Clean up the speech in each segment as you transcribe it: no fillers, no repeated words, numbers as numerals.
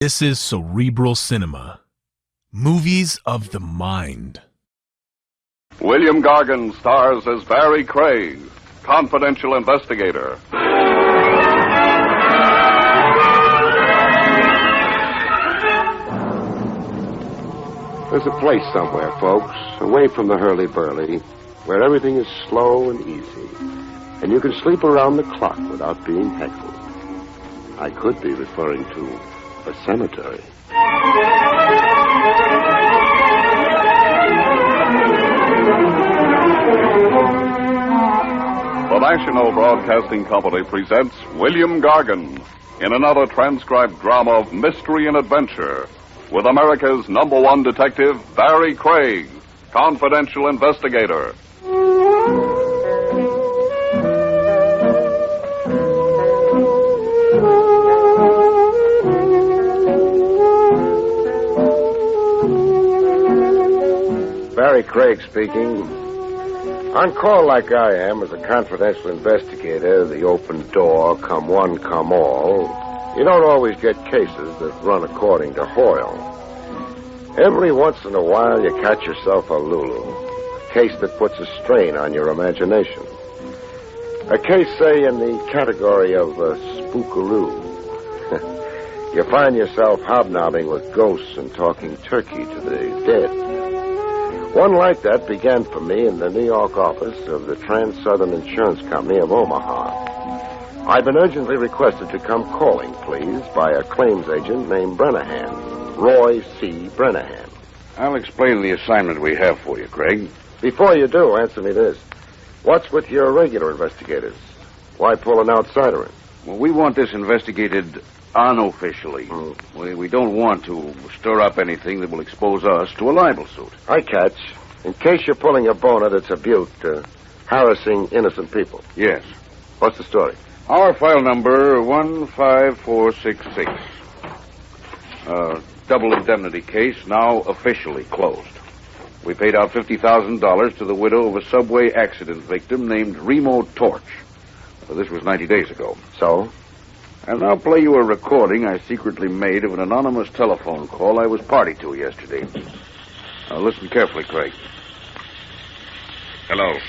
This is Cerebral Cinema. Movies of the mind. William Gargan stars as Barrie Craig, confidential investigator. There's a place somewhere, folks, away from the hurly-burly, where everything is slow and easy, and you can sleep around the clock without being heckled. I could be referring to a cemetery. The National Broadcasting Company presents William Gargan in another transcribed drama of mystery and adventure with America's #1 detective, Barrie Craig, confidential investigator. Barrie Craig speaking. On call like I am as a confidential investigator, the open door, come one, come all, you don't always get cases that run according to Hoyle. Every once in a while you catch yourself a Lulu, a case that puts a strain on your imagination. A case, say, in the category of spookaroo. You find yourself hobnobbing with ghosts and talking turkey to the dead. One like that began for me in the New York office of the Trans-Southern Insurance Company of Omaha. I've been urgently requested to come calling, please, by a claims agent named Brennahan, Roy C. Brennahan. I'll explain the assignment we have for you, Craig. Before you do, answer me this. What's with your regular investigators? Why pull an outsider in? Well, we want this investigated unofficially. We don't want to stir up anything that will expose us to a libel suit. I catch. In case you're pulling a boner that's a butte, harassing innocent people. Yes. What's the story? Our file number 15466. Double indemnity case, now officially closed. We paid out $50,000 to the widow of a subway accident victim named Remo Torch. This was 90 days ago. So? I'll now play you a recording I secretly made of an anonymous telephone call I was party to yesterday. Now listen carefully, Craig. Hello.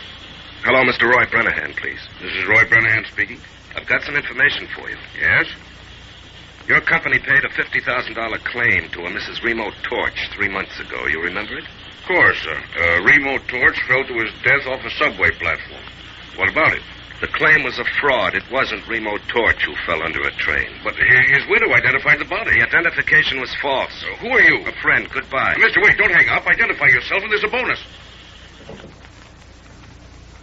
Hello, Mr. Roy Brennahan, please. This is Roy Brennahan speaking. I've got some information for you. Yes? Your company paid a $50,000 claim to a Mrs. Remo Torch 3 months ago. You remember it? Of course, sir. Remo Torch fell to his death off a subway platform. What about it? The claim was a fraud. It wasn't Remo Torch who fell under a train. But his widow identified the body. The identification was false. Who are you? A friend. Goodbye. Mister, wait, don't hang up. Identify yourself and there's a bonus.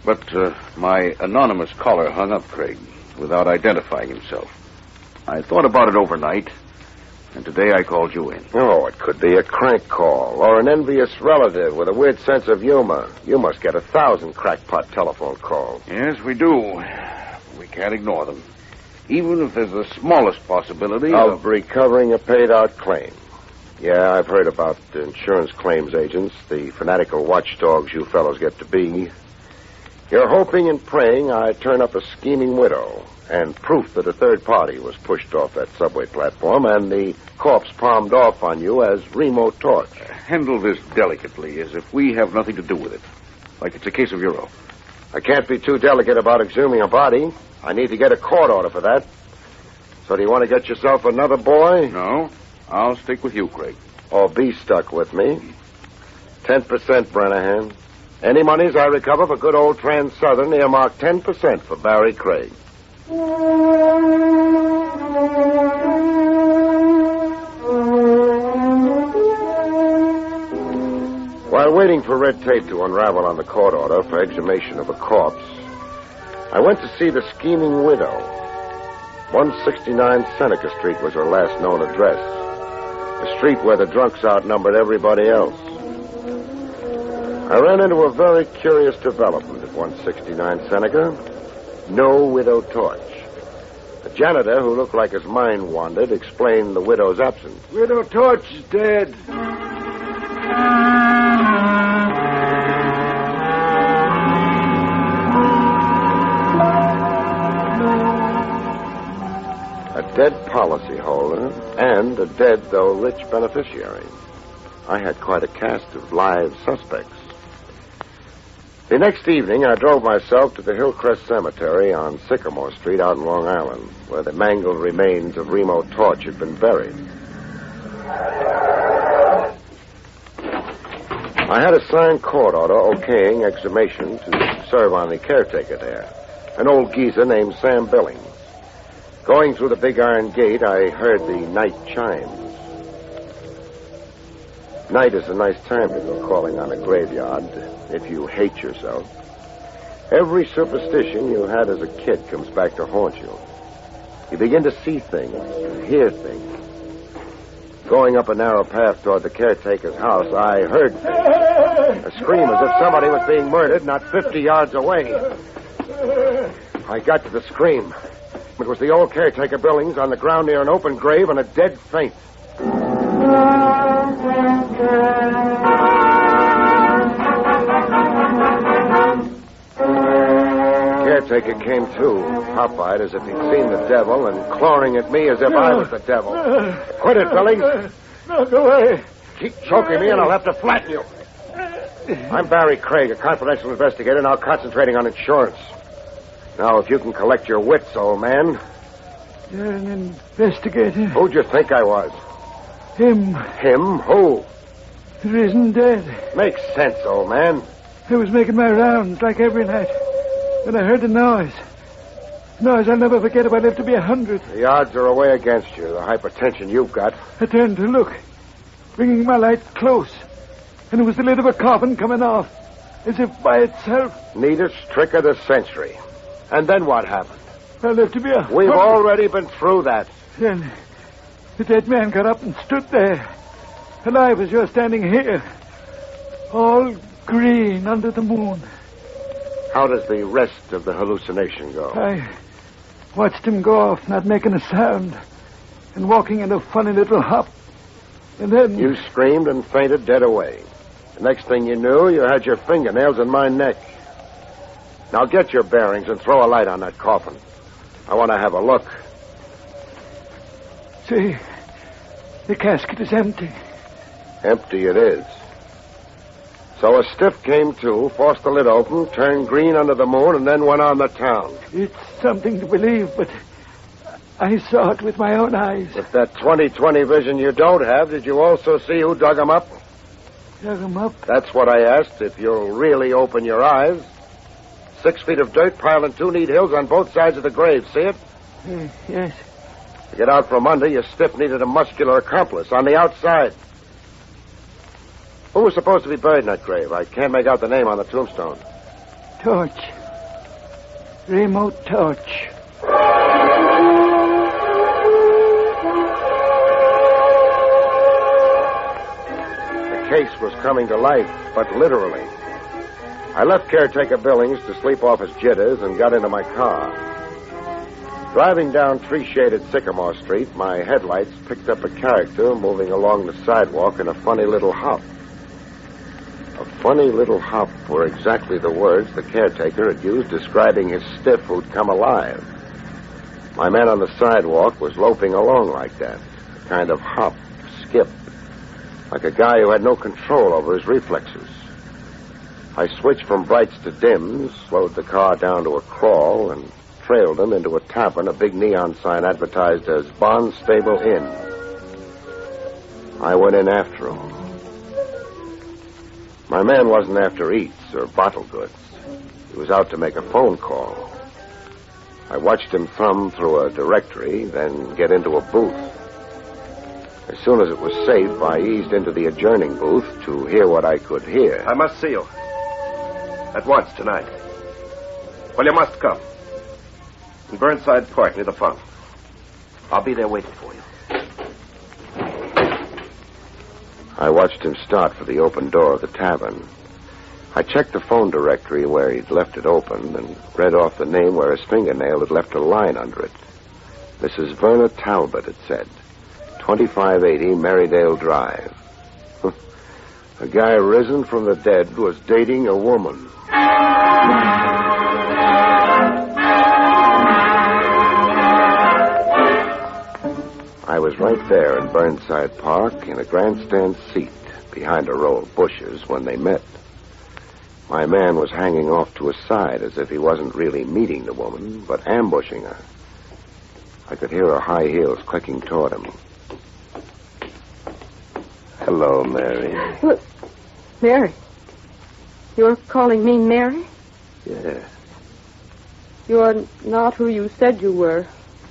But my anonymous caller hung up, Craig, without identifying himself. I thought about it overnight, and today I called you in. Oh, it could be a crank call or an envious relative with a weird sense of humor. You must get 1,000 crackpot telephone calls. Yes, we do. We can't ignore them. Even if there's the smallest possibility of recovering a paid-out claim. Yeah, I've heard about the insurance claims agents, the fanatical watchdogs you fellows get to be. You're hoping and praying I turn up a scheming widow and proof that a third party was pushed off that subway platform and the corpse palmed off on you as Remo Torch. Handle this delicately, as if we have nothing to do with it. Like it's a case of your own. I can't be too delicate about exhuming a body. I need to get a court order for that. So do you want to get yourself another boy? No, I'll stick with you, Craig. Or be stuck with me. 10%, Brennahan. Any monies I recover for good old Trans-Southern, earmark 10% for Barrie Craig. While waiting for red tape to unravel on the court order for exhumation of a corpse, I went to see the scheming widow. 169 Seneca Street was her last known address. A street where the drunks outnumbered everybody else. I ran into a very curious development at 169 Seneca. No Widow Torch. The janitor, who looked like his mind wandered, explained the widow's absence. Widow Torch is dead. A dead policyholder and a dead, though rich, beneficiary. I had quite a cast of live suspects. The next evening, I drove myself to the Hillcrest Cemetery on Sycamore Street out in Long Island, where the mangled remains of Remo Torch had been buried. I had a signed court order okaying exhumation to serve on the caretaker there, an old geezer named Sam Billings. Going through the big iron gate, I heard the night chimes. Night is a nice time to go calling on a graveyard if you hate yourself. Every superstition you had as a kid comes back to haunt you. You begin to see things and hear things. Going up a narrow path toward the caretaker's house, I heard things. A scream as if somebody was being murdered not 50 yards away. I got to the scream. It was the old caretaker Billings on the ground near an open grave in a dead faint. Caretaker came to, pop-eyed as if he'd seen the devil and clawing at me as if I was the devil. Quit it, Billings. No, go away. Keep choking me and I'll have to flatten you. I'm Barrie Craig, a confidential investigator, now concentrating on insurance. Now, if you can collect your wits, old man. You're an investigator. Who'd you think I was? Him. Him? Who? Risen dead. Makes sense, old man. I was making my rounds like every night when I heard the noise. Noise I'll never forget if I live to be 100. The odds are away against you, the hypertension you've got. I turned to look, bringing my light close, and it was the lid of a coffin coming off, as if by itself. Neatest trick of the century. And then what happened? I lived to be 100. We've already been through that. Then the dead man got up and stood there, alive as you're standing here, all green under the moon. How does the rest of the hallucination go? I watched him go off, not making a sound, and walking in a funny little hop. And then... You screamed and fainted dead away. The next thing you knew, you had your fingernails in my neck. Now get your bearings and throw a light on that coffin. I want to have a look. See, the casket is empty. Empty it is. So a stiff came to, forced the lid open, turned green under the moon, and then went on the town. It's something to believe, but I saw it with my own eyes. With that 20/20 vision you don't have, did you also see who dug them up? Dug them up? That's what I asked, if you'll really open your eyes. 6 feet of dirt piled in 2 neat hills on both sides of the grave. See it? Yes. To get out from under, your stiff needed a muscular accomplice on the outside. Who was supposed to be buried in that grave? I can't make out the name on the tombstone. Torch. Remo Torch. The case was coming to life, but literally. I left caretaker Billings to sleep off his jitters and got into my car. Driving down tree-shaded Sycamore Street, my headlights picked up a character moving along the sidewalk in a funny little hop. A funny little hop were exactly the words the caretaker had used describing his stiff who'd come alive. My man on the sidewalk was loping along like that, a kind of hop, skip, like a guy who had no control over his reflexes. I switched from brights to dims, slowed the car down to a crawl, and trailed him into a tavern, a big neon sign advertised as Barnstable Inn. I went in after him. My man wasn't after eats or bottle goods. He was out to make a phone call. I watched him thumb through a directory, then get into a booth. As soon as it was safe, I eased into the adjourning booth to hear what I could hear. I must see you. At once, tonight. Well, you must come. In Burnside Park, near the fountain. I'll be there waiting for you. I watched him start for the open door of the tavern. I checked the phone directory where he'd left it open and read off the name where his fingernail had left a line under it. Mrs. Verna Talbot, it said. 2580 Merrydale Drive. A guy risen from the dead was dating a woman. was right there in Burnside Park in a grandstand seat behind a row of bushes when they met. My man was hanging off to his side as if he wasn't really meeting the woman, but ambushing her. I could hear her high heels clicking toward him. Hello, Mary. What? Mary? You're calling me Mary? Yeah. You're not who you said you were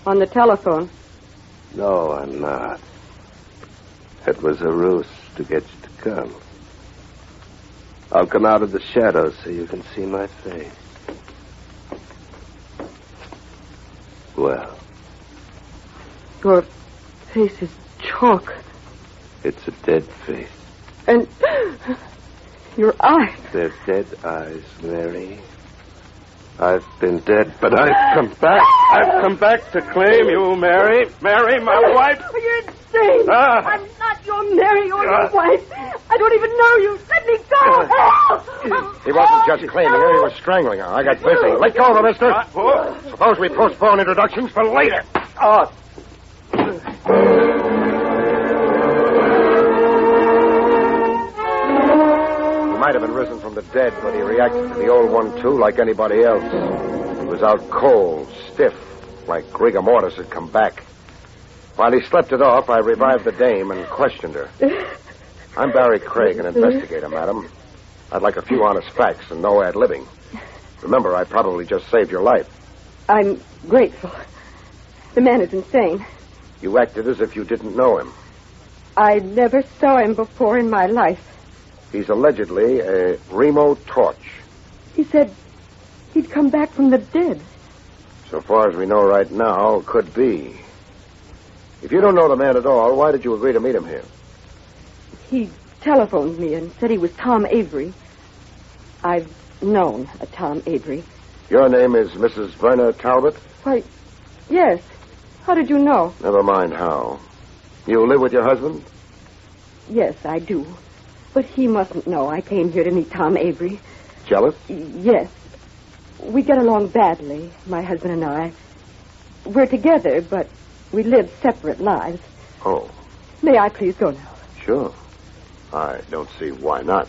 on the telephone. No, I'm not. It was a ruse to get you to come. I'll come out of the shadows so you can see my face. Well, Your face is chalk. it's a dead face. And your eyes. They're dead eyes, Mary. I've been dead, but I've come back. I've come back to claim you, Mary. Mary, my wife. You're insane. I'm not your Mary or your wife. I don't even know you. Let me go. Help! He wasn't just claiming her, he was strangling her. I got busy. Let go of her, mister. Suppose we postpone introductions for later. He might have been risen from the dead, but he reacted to the old one, too, like anybody else. He was out cold, stiff, like rigor mortis had come back. While he slept it off, I revived the dame and questioned her. I'm Barrie Craig, an investigator, madam. I'd like a few honest facts and no ad-libbing. Remember, I probably just saved your life. I'm grateful. The man is insane. You acted as if you didn't know him. I never saw him before in my life. He's allegedly a Remo Torch. He said he'd come back from the dead. So far as we know right now, could be. If you don't know the man at all, why did you agree to meet him here? He telephoned me and said he was Tom Avery. I've known a Tom Avery. Your name is Mrs. Verna Talbot? Why, yes. How did you know? Never mind how. You live with your husband? Yes, I do. But he mustn't know I came here to meet Tom Avery. Jealous? Yes. We get along badly, my husband and I. We're together, but we live separate lives. Oh, May I please go now? sure. I don't see why not.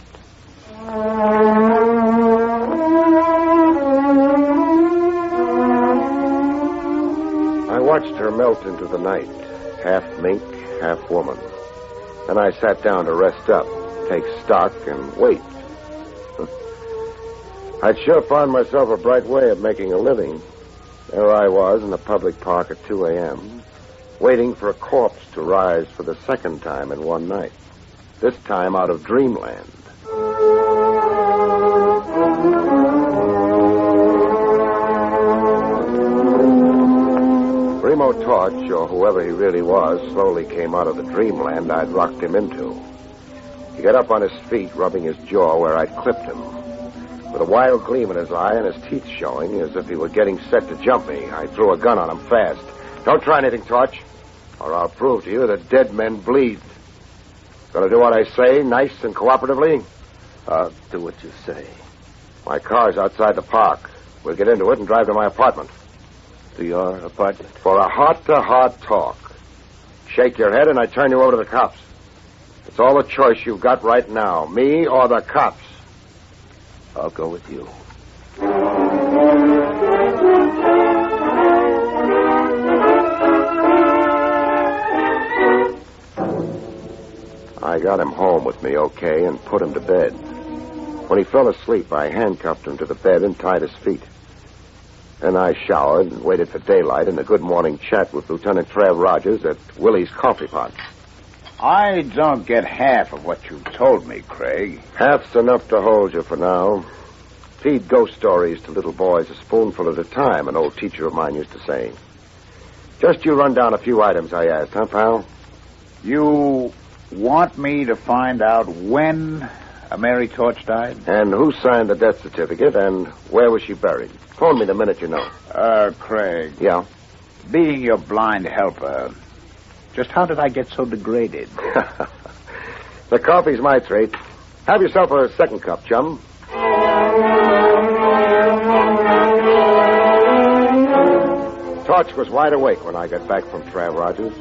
I watched her melt into the night, half mink, half woman. Then I sat down to rest up, take stock, and wait. I'd sure found myself a bright way of making a living. There I was in a public park at 2 a.m., waiting for a corpse to rise for the second time in one night, this time out of dreamland. Remo Torch, or whoever he really was, slowly came out of the dreamland I'd rocked him into. He got up on his feet, rubbing his jaw where I'd clipped him. With a wild gleam in his eye and his teeth showing, as if he were getting set to jump me, I threw a gun on him fast. Don't try anything, Torch, or I'll prove to you that dead men bleed. Gonna do what I say, nice and cooperatively? I'll do what you say. My car's outside the park. We'll get into it and drive to my apartment. To your apartment? For a heart-to-heart talk. Shake your head and I turn you over to the cops. It's all the choice you've got right now, me or the cops. I'll go with you. I got him home with me okay and put him to bed. When he fell asleep, I handcuffed him to the bed and tied his feet. Then I showered and waited for daylight and a good morning chat with Lieutenant Trav Rogers at Willie's Coffee Pot. I don't get half of what you told me, Craig. Half's enough to hold you for now. Feed ghost stories to little boys a spoonful at a time, an old teacher of mine used to say. Just you run down a few items I asked, huh, pal? You want me to find out when Mary Torch died? And who signed the death certificate, and where was she buried? Phone me the minute you know. Craig. Yeah? Being your blind helper, just how did I get so degraded? The coffee's my treat. Have yourself a second cup, chum. Torch was wide awake when I got back from Trav Rogers.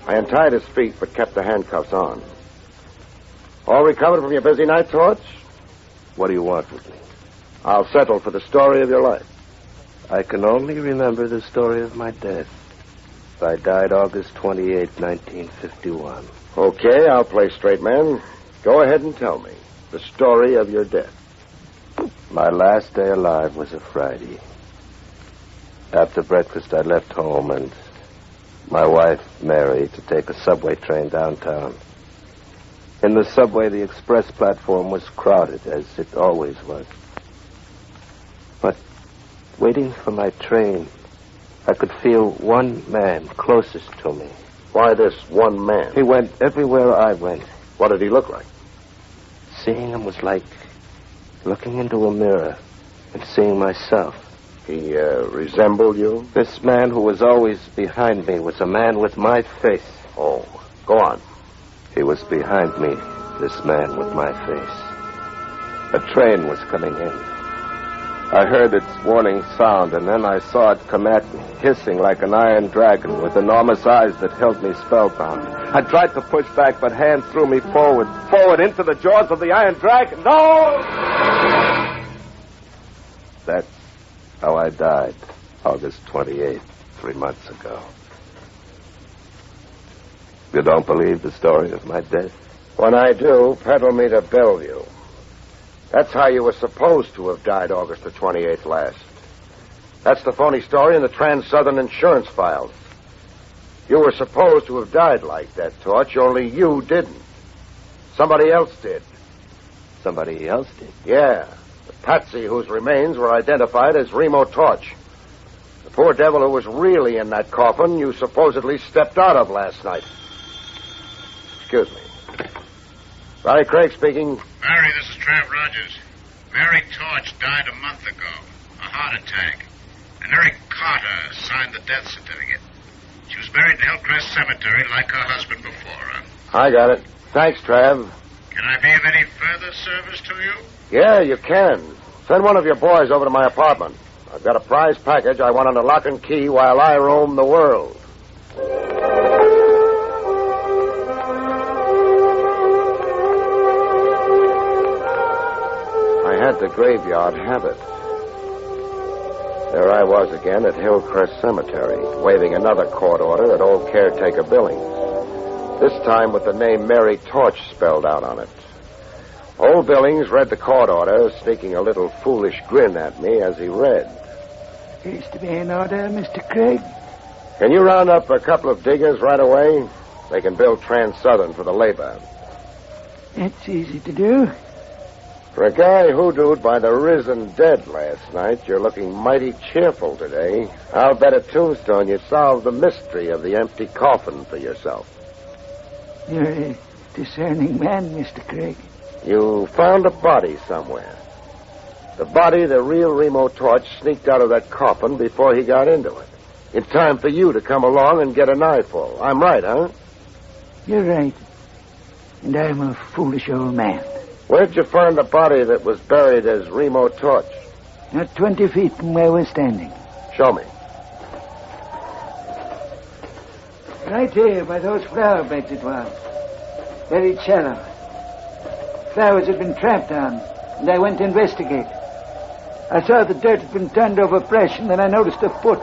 I untied his feet but kept the handcuffs on. All recovered from your busy night, Torch? What do you want with me? I'll settle for the story of your life. I can only remember the story of my death. I died August 28, 1951. Okay, I'll play straight man. Go ahead and tell me the story of your death. My last day alive was a Friday. After breakfast, I left home and my wife, Mary, to take a subway train downtown. In the subway, the express platform was crowded, as it always was. But waiting for my train, I could feel one man closest to me. Why this one man? He went everywhere I went. What did he look like? Seeing him was like looking into a mirror and seeing myself. He resembled you? This man who was always behind me was a man with my face. Oh, go on. He was behind me, this man with my face. A train was coming in. I heard its warning sound, and then I saw it come at me, hissing like an iron dragon with enormous eyes that held me spellbound. I tried to push back, but hands threw me forward into the jaws of the iron dragon. No! That's how I died, August 28th, 3 months ago. You don't believe the story of my death? When I do, peddle me to Bellevue. That's how you were supposed to have died August the 28th last. That's the phony story in the Trans-Southern insurance files. You were supposed to have died like that, Torch, only you didn't. Somebody else did. Somebody else did? Yeah. The patsy whose remains were identified as Remo Torch. The poor devil who was really in that coffin you supposedly stepped out of last night. Excuse me. Barrie Craig speaking. Barrie, this is Trav Rogers. Mary Torch died a month ago. A heart attack. And Eric Carter signed the death certificate. She was buried in Hillcrest Cemetery like her husband before her. I got it. Thanks, Trav. Can I be of any further service to you? Yeah, you can. Send one of your boys over to my apartment. I've got a prize package I want under lock and key while I roam the world. I had the graveyard habit. There I was again at Hillcrest Cemetery, waving another court order at old caretaker Billings. This time with the name Mary Torch spelled out on it. Old Billings read the court order, sneaking a little foolish grin at me as he read. Is to be in order, Mr. Craig? Can you round up a couple of diggers right away? They can build Trans-Southern for the labor. That's easy to do. For a guy hoodooed by the risen dead last night, you're looking mighty cheerful today. I'll bet a tombstone you solved the mystery of the empty coffin for yourself. You're a discerning man, Mr. Craig. You found a body somewhere. The body the real Remo Torch sneaked out of that coffin before he got into it. In time for you to come along and get an eyeful. I'm right, huh? You're right. And I'm a foolish old man. Where'd you find the body that was buried as Remo Torch? Not 20 feet from where we're standing. Show me. Right here, by those flower beds it was. Buried shallow. Flowers had been tramped on, and I went to investigate. I saw the dirt had been turned over fresh, and then I noticed a foot.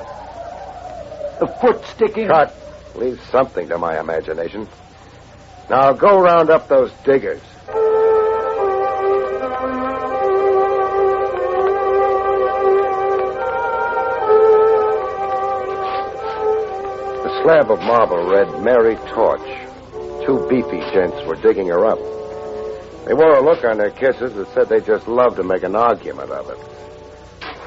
A foot sticking... Cut. Leave something to my imagination. Now go round up those diggers. The slab of marble read Mary Torch. Two beefy gents were digging her up. They wore a look on their kisses that said they just loved to make an argument of it.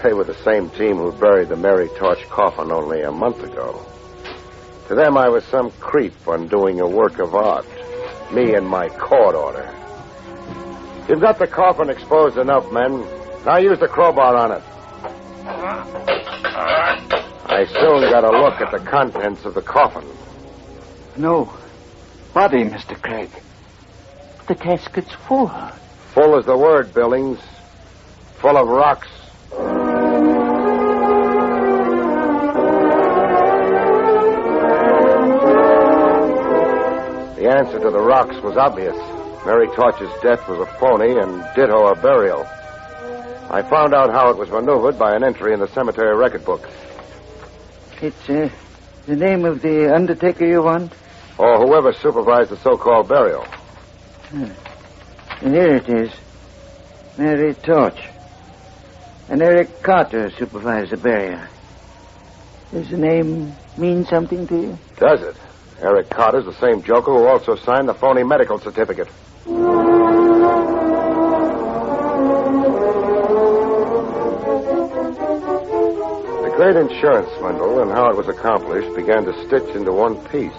They were the same team who buried the Mary Torch coffin only a month ago. To them, I was some creep undoing a work of art. Me and my court order. You've got the coffin exposed enough, men. Now use the crowbar on it. I soon got a look at the contents of the coffin. No. Body, Mr. Craig. The casket's full. Full is the word, Billings. Full of rocks. The answer to the rocks was obvious. Mary Torch's death was a phony, and ditto her burial. I found out how it was maneuvered by an entry in the cemetery record book. It's the name of the undertaker you want? Or whoever supervised the so-called burial. And here it is. Mary Torch. And Eric Carter supervised the burial. Does the name mean something to you? Does it? Eric Carter's the same joker who also signed the phony medical certificate. The great insurance swindle and how it was accomplished began to stitch into one piece.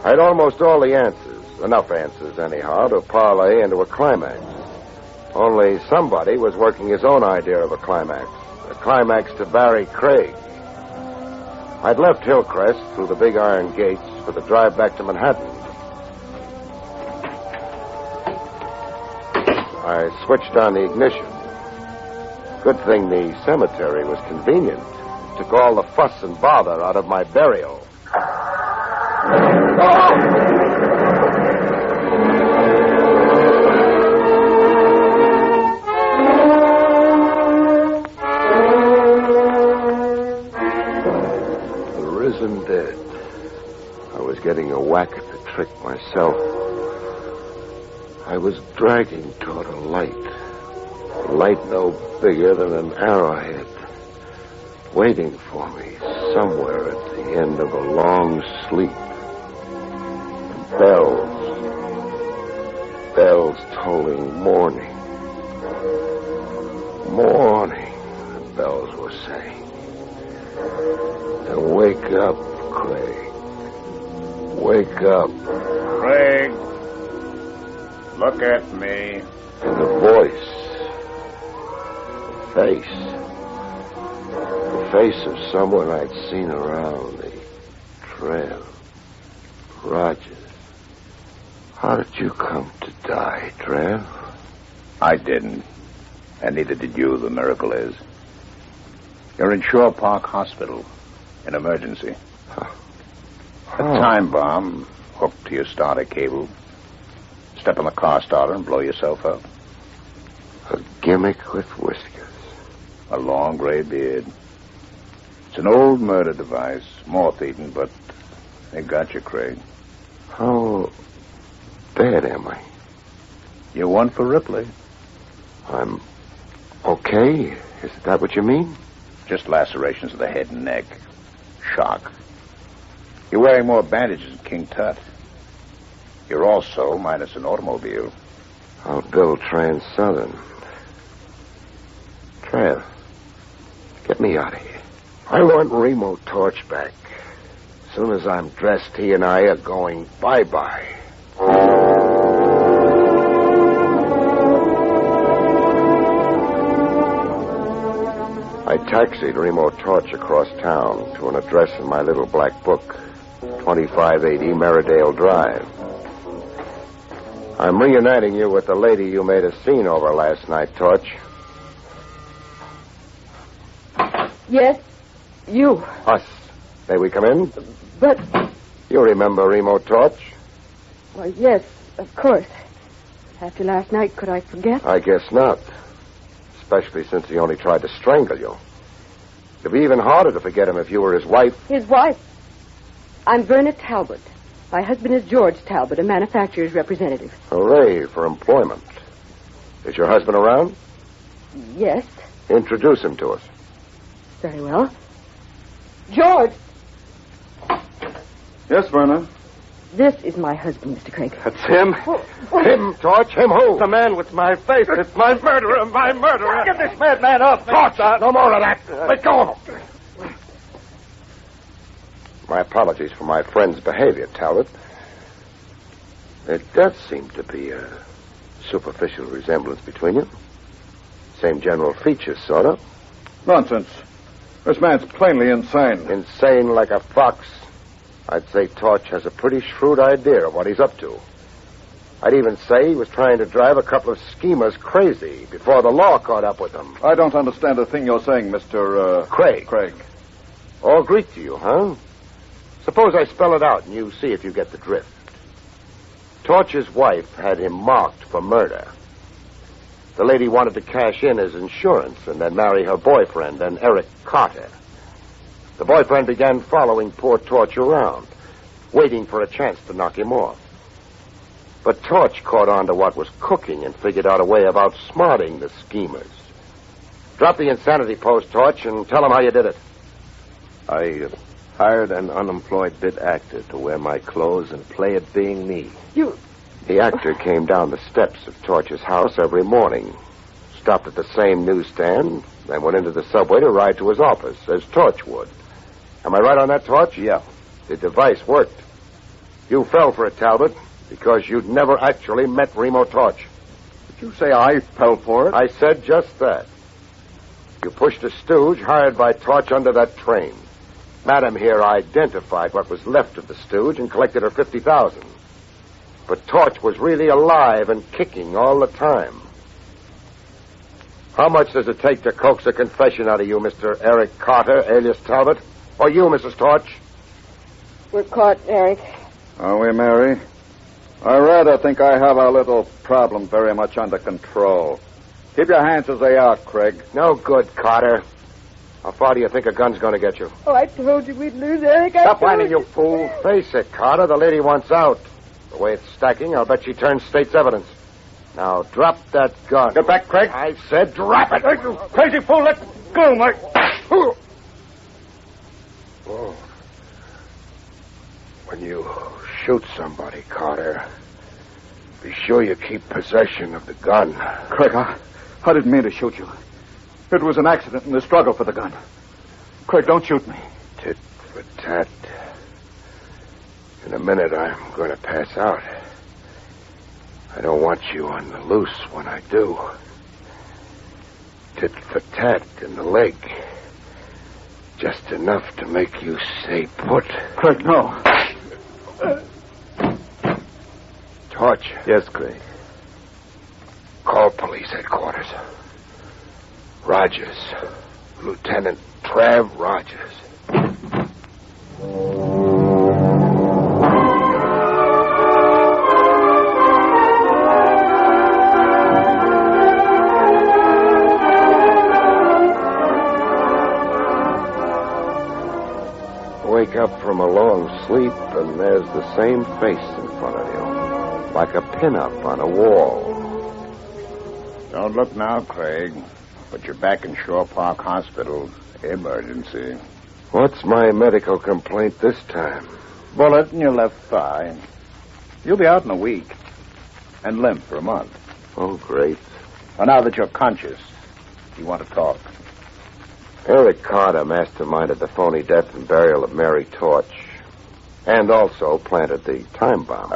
I had almost all the answers, enough answers anyhow, to parlay into a climax. Only somebody was working his own idea of a climax to Barrie Craig. I'd left Hillcrest through the big iron gates for the drive back to Manhattan. I switched on the ignition. Good thing the cemetery was convenient. Took all the fuss and bother out of my burial. Dead. I was getting a whack at the trick myself. I was dragging toward a light no bigger than an arrowhead, waiting for me somewhere at the end of a long sleep. And bells tolling morning, the bells were saying. Now wake up, Craig. Wake up. Craig, look at me. And the voice. The face of someone I'd seen around the trail. Rogers. How did you come to die, Trev? I didn't. And neither did you, the miracle is. You're in Shore Park Hospital. An emergency. A time bomb hooked to your starter cable. Step on the car starter and blow yourself up. A gimmick with whiskers. A long gray beard. It's an old murder device. Moth-eaten, but they got you, Craig. How bad am I? You're one for Ripley. I'm okay? Is that what you mean? Just lacerations of the head and neck. Shock. You're wearing more bandages than King Tut. You're also minus an automobile. I'll build Trans-Southern. Trev, get me out of here. I want Remo Torch back. As soon as I'm dressed, he and I are going bye-bye. I taxied Remo Torch across town to an address in my little black book, 2580 Merridale Drive. I'm reuniting you with the lady you made a scene over last night, Torch. Yes, you. Us. May we come in? But, You remember Remo Torch? well, yes, of course. After last night, could I forget? I guess not. Especially since he only tried to strangle you. It'd be even harder to forget him if you were his wife. His wife. I'm Verna Talbot. My husband is George Talbot, a manufacturer's representative. Hooray for employment. Is your husband around? Yes, Introduce him to us. very well. George! Yes, Verna. This is my husband, Mr. Craig. That's him. Him, Torch. Him who? The man with my face. It's my murderer. My murderer. Get this madman off me. Torch, no more of that. Let go. My apologies for my friend's behavior, Talbot. There does seem to be a superficial resemblance between you. Same general features, sort of. Nonsense. This man's plainly insane. Insane like a fox. I'd say Torch has a pretty shrewd idea of what he's up to. I'd even say he was trying to drive a couple of schemers crazy before the law caught up with them. I don't understand a thing you're saying, Mr. Craig. Craig. All Greek to you, huh? Suppose I spell it out and you see if you get the drift. Torch's wife had him marked for murder. The lady wanted to cash in his insurance and then marry her boyfriend, an Eric Carter. The boyfriend began following poor Torch around, waiting for a chance to knock him off. But Torch caught on to what was cooking and figured out a way of outsmarting the schemers. Drop the insanity post, Torch, and tell them how you did it. I hired an unemployed bit actor to wear my clothes and play at being me. The actor came down the steps of Torch's house every morning, stopped at the same newsstand, then went into the subway to ride to his office, as Torch would. Am I right on that, Torch? Yeah. The device worked. You fell for it, Talbot, because you'd never actually met Remo Torch. Did you say I fell for it? I said just that. You pushed a stooge hired by Torch under that train. Madam here identified what was left of the stooge and collected her $50,000. But Torch was really alive and kicking all the time. How much does it take to coax a confession out of you, Mr. Eric Carter, alias Talbot? Or you, Mrs. Torch? We're caught, Eric. Are we, Mary? I rather think I have our little problem very much under control. Keep your hands as they are, Craig. No good, Carter. How far do you think a gun's going to get you? Oh, I told you we'd lose, Eric. Stop whining, you fool. Face it, Carter. The lady wants out. The way it's stacking, I'll bet she turns state's evidence. Now, drop that gun. Get back, Craig. I said drop it. You crazy fool. Let go, Mike. Oh. When you shoot somebody, Carter, be sure you keep possession of the gun. Craig, I didn't mean to shoot you. It was an accident in the struggle for the gun. Craig, don't shoot me. Tit for tat. In a minute, I'm going to pass out. I don't want you on the loose when I do. Tit for tat in the leg. Just enough to make you stay put. Craig, no. Torch. Yes, Craig. Call police headquarters. Rogers. Lieutenant Trav Rogers. Wake up from a long sleep, and there's the same face in front of you, like a pin-up on a wall. Don't look now, Craig, but you're back in Shore Park Hospital. Emergency. What's my medical complaint this time? Bullet in your left thigh. You'll be out in a week, and limp for a month. Oh, great. Well, now that you're conscious, you want to talk. Eric Carter masterminded the phony death and burial of Mary Torch, and also planted the time bomb.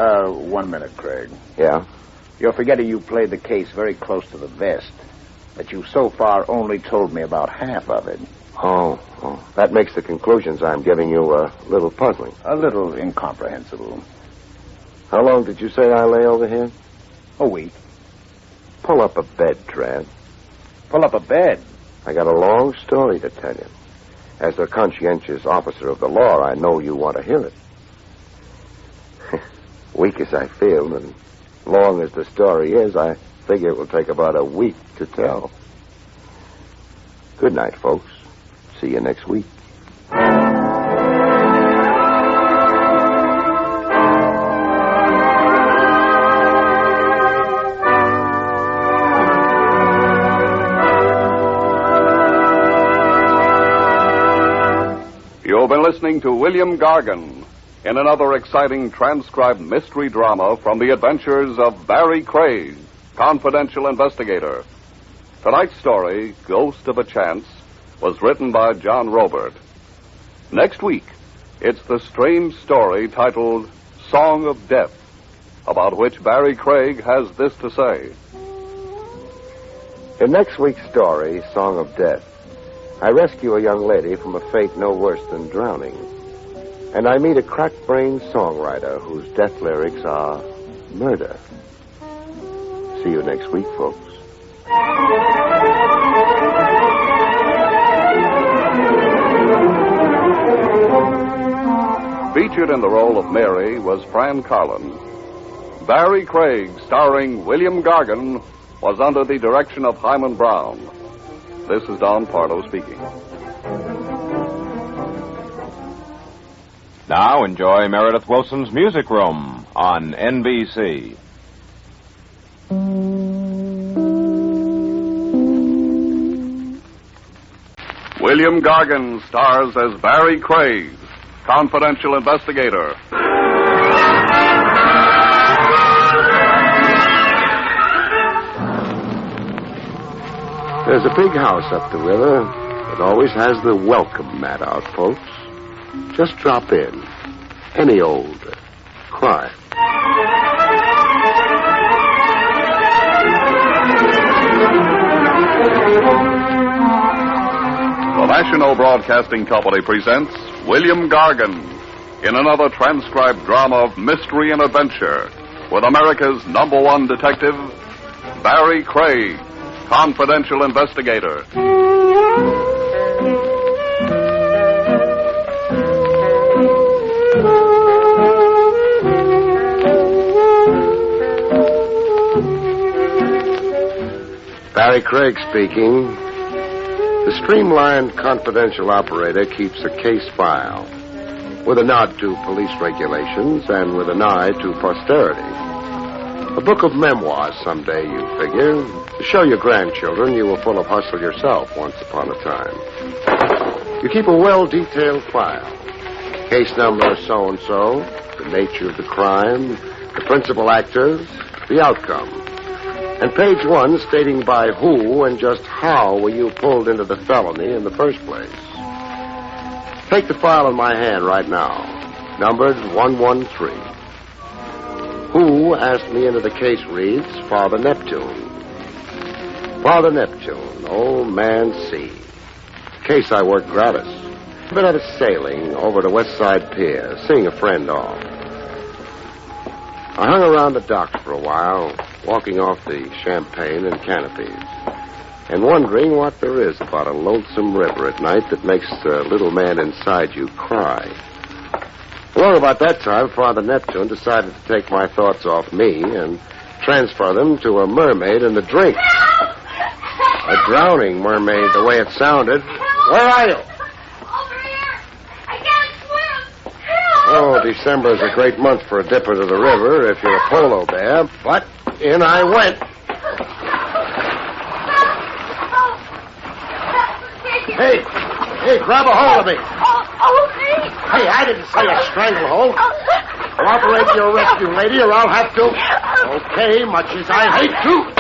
1 minute, Craig. Yeah? You're forgetting you played the case very close to the vest, that you so far only told me about half of it. Oh, that makes the conclusions I'm giving you a little puzzling. A little incomprehensible. How long did you say I lay over here? A week. Pull up a bed, Trav. Pull up a bed? I got a long story to tell you. As a conscientious officer of the law, I know you want to hear it. Weak as I feel, and long as the story is, I figure it will take about a week to tell. Good night, folks. See you next week. You've been listening to William Gargan in another exciting transcribed mystery drama from the adventures of Barrie Craig, confidential investigator. Tonight's story, Ghost of a Chance, was written by John Robert. Next week, it's the strange story titled Song of Death, about which Barrie Craig has this to say. In next week's story, Song of Death, I rescue a young lady from a fate no worse than drowning. And I meet a crack-brained songwriter whose death lyrics are murder. See you next week, folks. Featured in the role of Mary was Fran Carlin. Barrie Craig, starring William Gargan, was under the direction of Hyman Brown. This is Don Pardo speaking. Now enjoy Meredith Wilson's Music Room on NBC. William Gargan stars as Barrie Craig, confidential investigator. There's a big house up the river. It always has the welcome mat out, folks. Just drop in. Any old crime. The National Broadcasting Company presents William Gargan in another transcribed drama of mystery and adventure with America's #1 detective, Barrie Craig, confidential investigator. Barrie Craig speaking. The streamlined confidential operator keeps a case file with a nod to police regulations and with an eye to posterity. A book of memoirs someday, you figure, to show your grandchildren you were full of hustle yourself once upon a time. You keep a well-detailed file. Case number so-and-so, the nature of the crime, the principal actors, the outcome. And page 1 stating by who and just how were you pulled into the felony in the first place. Take the file in my hand right now, numbered 113. Who asked me into the case reads Father Neptune. Father Neptune, old man C. Case I worked gratis. Been out of sailing over to West Side Pier, seeing a friend off. I hung around the docks for a while, walking off the champagne and canopies, and wondering what there is about a lonesome river at night that makes the little man inside you cry. Well, about that time, Father Neptune decided to take my thoughts off me and transfer them to a mermaid in the drink. A drowning mermaid, the way it sounded. Where are you? Over here. I can't swim. Help! Oh, December is a great month for a dip into the river if you're a polo bear, but in I went. Hey, grab a hold of me. Oh, me. Hey, I didn't say a stranglehold. Cooperate to your rescue, lady, or I'll have to. Okay, much as I hate to.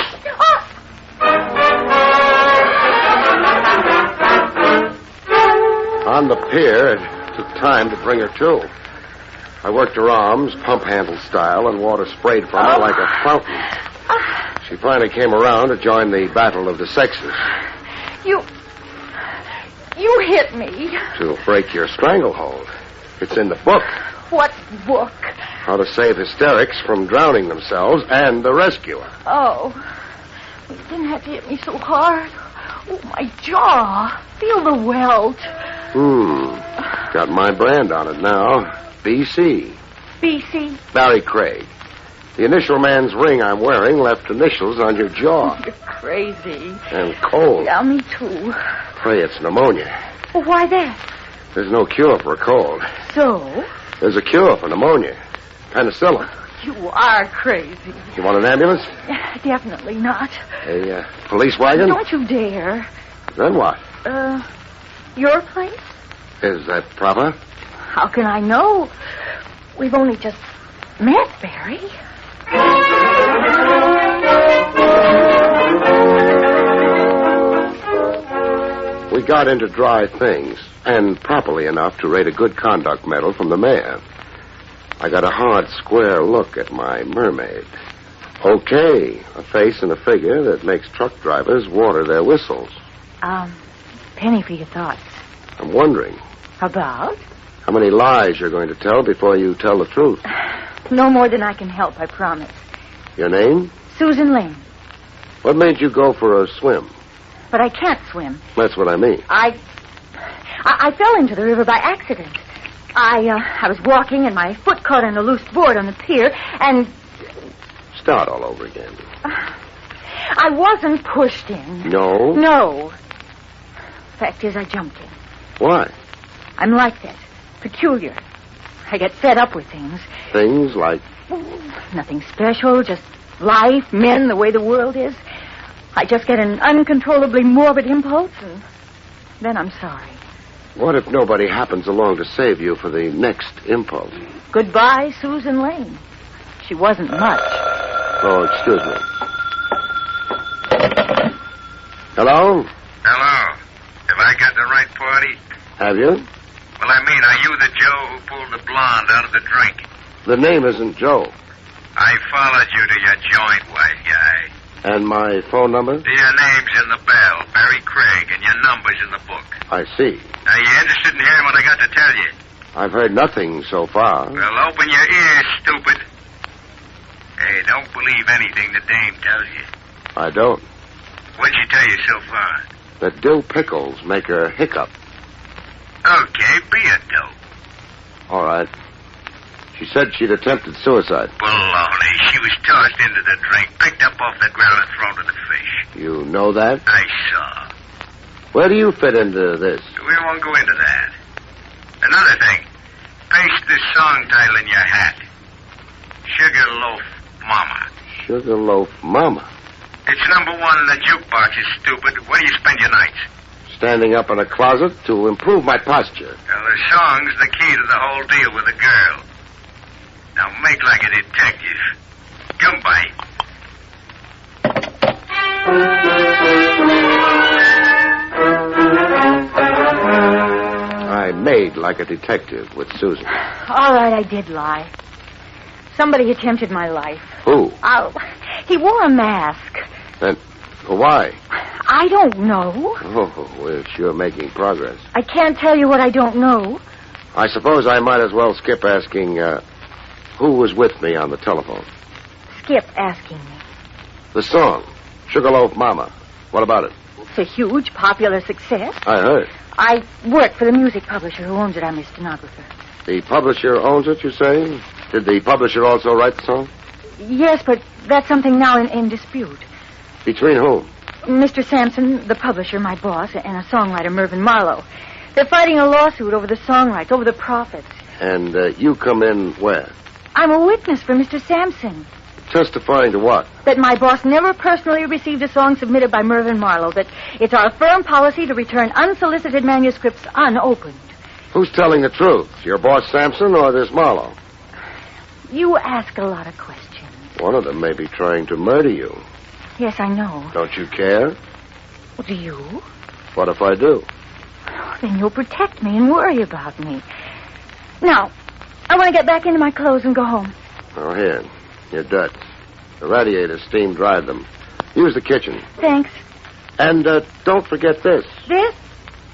On the pier, it took time to bring her to. I worked her arms, pump handle style, and water sprayed from her like a fountain. She finally came around to join the battle of the sexes. You hit me. To break your stranglehold. It's in the book. What book? How to save hysterics from drowning themselves and the rescuer. Oh. You didn't have to hit me so hard. Oh, my jaw. Feel the welt. Got my brand on it now. B.C. B.C.? Barrie Craig. The initial man's ring I'm wearing left initials on your jaw. You're crazy. And cold. Yeah, me too. Pray it's pneumonia. Well, why that? There's no cure for a cold. So? There's a cure for pneumonia. Penicillin. You are crazy. You want an ambulance? Definitely not. A police wagon? Don't you dare. Then what? Your place? Is that proper? How can I know? We've only just met, Barrie. We got into dry things, and properly enough to rate a good conduct medal from the mayor. I got a hard, square look at my mermaid. Okay, a face and a figure that makes truck drivers water their whistles. Penny for your thoughts. I'm wondering. About? How many lies you're going to tell before you tell the truth. No more than I can help, I promise. Your name? Susan Lane. What made you go for a swim? But I can't swim. That's what I mean. I fell into the river by accident. I was walking and my foot caught on a loose board on the pier, and start all over again. I wasn't pushed in. No? No. Fact is, I jumped in. Why? I'm like that. Peculiar. I get fed up with things. Things like? Nothing special, just life, men, the way the world is. I just get an uncontrollably morbid impulse, and then I'm sorry. What if nobody happens along to save you for the next impulse? Goodbye, Susan Lane. She wasn't much. Oh, excuse me. Hello? Hello. Have I got the right party? Have you? Well, I mean, are you the Joe who pulled the blonde out of the drink? The name isn't Joe. I followed you to your joint, white guy. And my phone number? Your name's in the bell, Barrie Craig, and your number's in the book. I see. Are you interested in hearing what I got to tell you? I've heard nothing so far. Well, open your ears, stupid. Hey, don't believe anything the dame tells you. I don't. What'd she tell you so far? That dill pickles make her hiccup. Okay, be a dope. All right. She said she'd attempted suicide. Baloney. She was tossed into the drink, picked up off the ground, and thrown to the fish. You know that? I saw. Where do you fit into this? We won't go into that. Another thing. Paste this song title in your hat. Sugarloaf Mama. Sugarloaf Mama. It's number one in the jukebox, you stupid. Where do you spend your nights? Standing up in a closet to improve my posture. Well, the song's the key to the whole deal with a girl. Now make like a detective. Come by. I made like a detective with Susan. All right, I did lie. Somebody attempted my life. Who? He wore a mask. Then why? I don't know. Oh, we're sure making progress. I can't tell you what I don't know. I suppose I might as well skip asking who was with me on the telephone. Skip asking me. The song, Sugarloaf Mama. What about it? It's a huge, popular success. I heard. I work for the music publisher who owns it. I'm his stenographer. The publisher owns it, you say? Did the publisher also write the song? Yes, but that's something now in dispute. Between whom? Mr. Sampson, the publisher, my boss, and a songwriter, Mervyn Marlowe. They're fighting a lawsuit over the song rights, over the profits. And you come in where? I'm a witness for Mr. Sampson. Testifying to what? That my boss never personally received a song submitted by Mervyn Marlowe. That it's our firm policy to return unsolicited manuscripts unopened. Who's telling the truth? Your boss Sampson or this Marlowe? You ask a lot of questions. One of them may be trying to murder you. Yes, I know. Don't you care? Well, do you? What if I do? Then you'll protect me and worry about me. Now, I want to get back into my clothes and go home. Oh, here. Your dirt. The radiator steam dried them. Use the kitchen. Thanks. And don't forget this. This?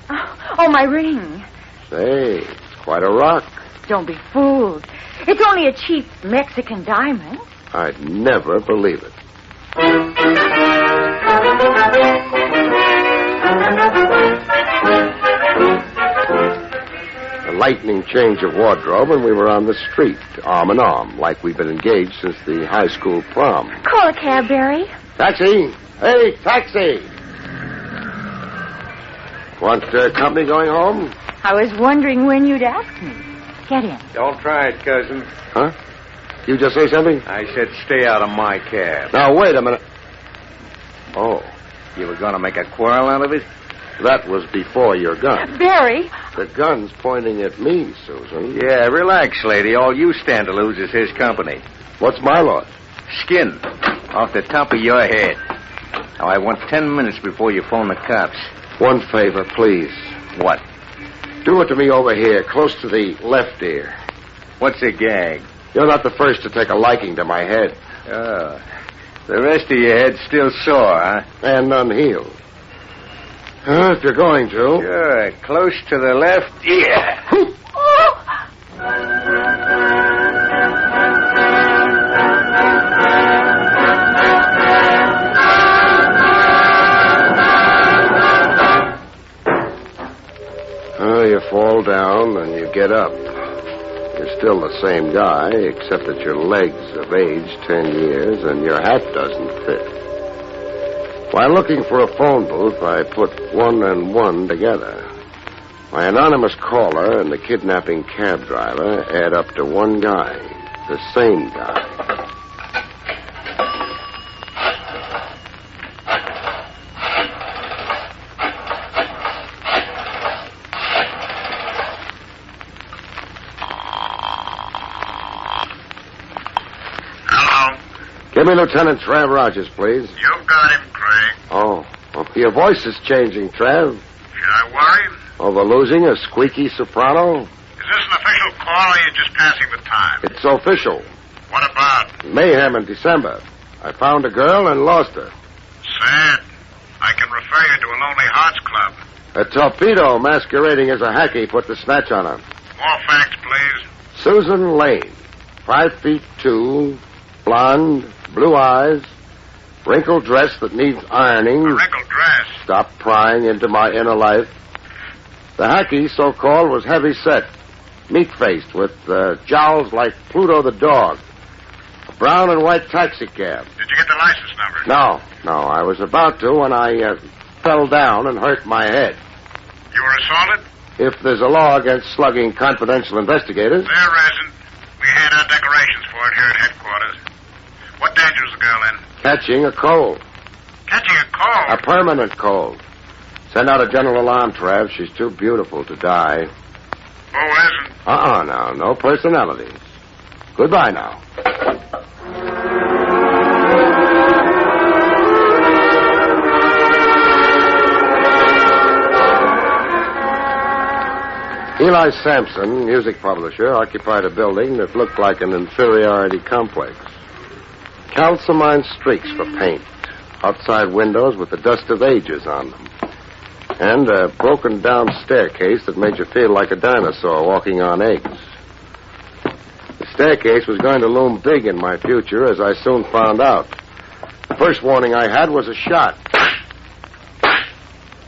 Oh, my ring. Say, it's quite a rock. Don't be fooled. It's only a cheap Mexican diamond. I'd never believe it. A lightning change of wardrobe, and we were on the street, arm in arm, like we've been engaged since the high school prom. Call a cab, Barrie. Taxi! Hey, taxi! Want company going home? I was wondering when you'd ask me. Get in. Don't try it, cousin. Huh? You just say something? I said stay out of my cab. Now, wait a minute. Oh. You were going to make a quarrel out of it? That was before your gun. Barrie! The gun's pointing at me, Susan. Yeah, relax, lady. All you stand to lose is his company. What's my loss? Skin. Off the top of your head. Now, I want 10 minutes before you phone the cops. One favor, please. What? Do it to me over here, close to the left ear. What's a gag? You're not the first to take a liking to my head. Oh. The rest of your head's still sore, huh? And unhealed. If you're going to. Sure. Close to the left ear. You fall down and you get up. You're still the same guy, except that your legs have aged 10 years and your hat doesn't fit. While looking for a phone booth, I put one and one together. My anonymous caller and the kidnapping cab driver add up to one guy, the same guy. Give me Lieutenant Trav Rogers, please. You've got him, Craig. Oh, your voice is changing, Trav. Should I worry? Over losing a squeaky soprano? Is this an official call, or are you just passing the time? It's official. What about? Mayhem in December. I found a girl and lost her. Sad. I can refer you to a Lonely Hearts Club. A torpedo masquerading as a hacky put the snatch on her. More facts, please. Susan Lane, 5'2", blonde, blue eyes, wrinkled dress that needs ironing. A wrinkled dress? Stop prying into my inner life. The hacky, so-called, was heavy-set, meat-faced, with jowls like Pluto the dog. A brown and white taxi cab. Did you get the license number? No, I was about to when I fell down and hurt my head. You were assaulted? If there's a law against slugging confidential investigators. There isn't. We hand out decorations for it here at headquarters. What danger is the girl in? Catching a cold. Catching a cold? A permanent cold. Send out a general alarm, Trav. She's too beautiful to die. Who isn't? Now. No personalities. Goodbye now. Eli Sampson, music publisher, occupied a building that looked like an inferiority complex. Calcimine streaks for paint, outside windows with the dust of ages on them, and a broken-down staircase that made you feel like a dinosaur walking on eggs. The staircase was going to loom big in my future, as I soon found out. The first warning I had was a shot.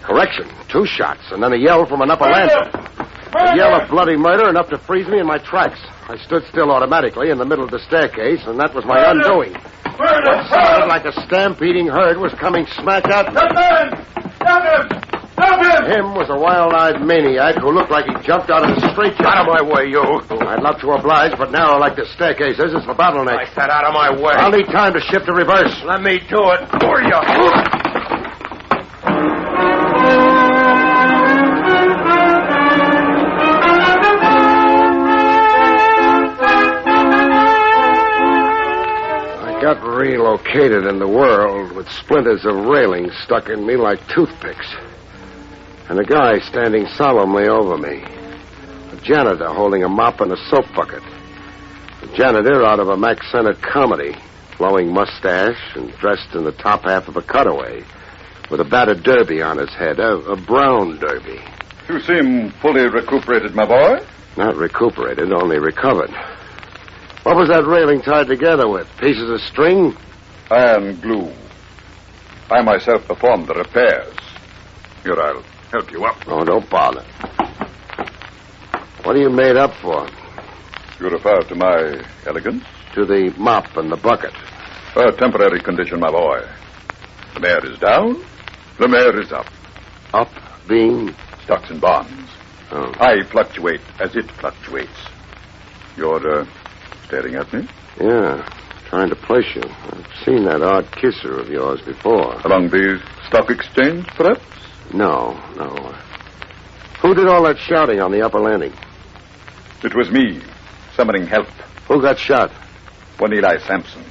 Correction, 2 shots, and then a yell from an upper landing. A yell of bloody murder enough to freeze me in my tracks. I stood still automatically in the middle of the staircase, and that was my undoing. What sounded like a stampeding herd was coming smack at me. Him was a wild-eyed maniac who looked like he jumped out of the street. Out of my way, you. I'd love to oblige, but narrow like the staircase is, it's the bottleneck. I said out of my way. I'll need time to shift to reverse. Let me do it for you. Got relocated in the world with splinters of railing stuck in me like toothpicks. And a guy standing solemnly over me. A janitor holding a mop and a soap bucket. A janitor out of a Mack Sennett comedy, flowing mustache and dressed in the top half of a cutaway, with a battered derby on his head, a brown derby. You seem fully recuperated, my boy. Not recuperated, only recovered. What was that railing tied together with? Pieces of string? Iron glue. I myself performed the repairs. Here, I'll help you up. Oh, don't bother. What are you made up for? You refer to my elegance? To the mop and the bucket. A temporary condition, my boy. The mayor is down, the mayor is up. Up being? Stocks and bonds. Oh. I fluctuate as it fluctuates. You're, staring at me? Yeah, trying to place you. I've seen that odd kisser of yours before. Along the stock exchange, perhaps? No. Who did all that shouting on the upper landing? It was me, summoning help. Who got shot? One Eli Sampson.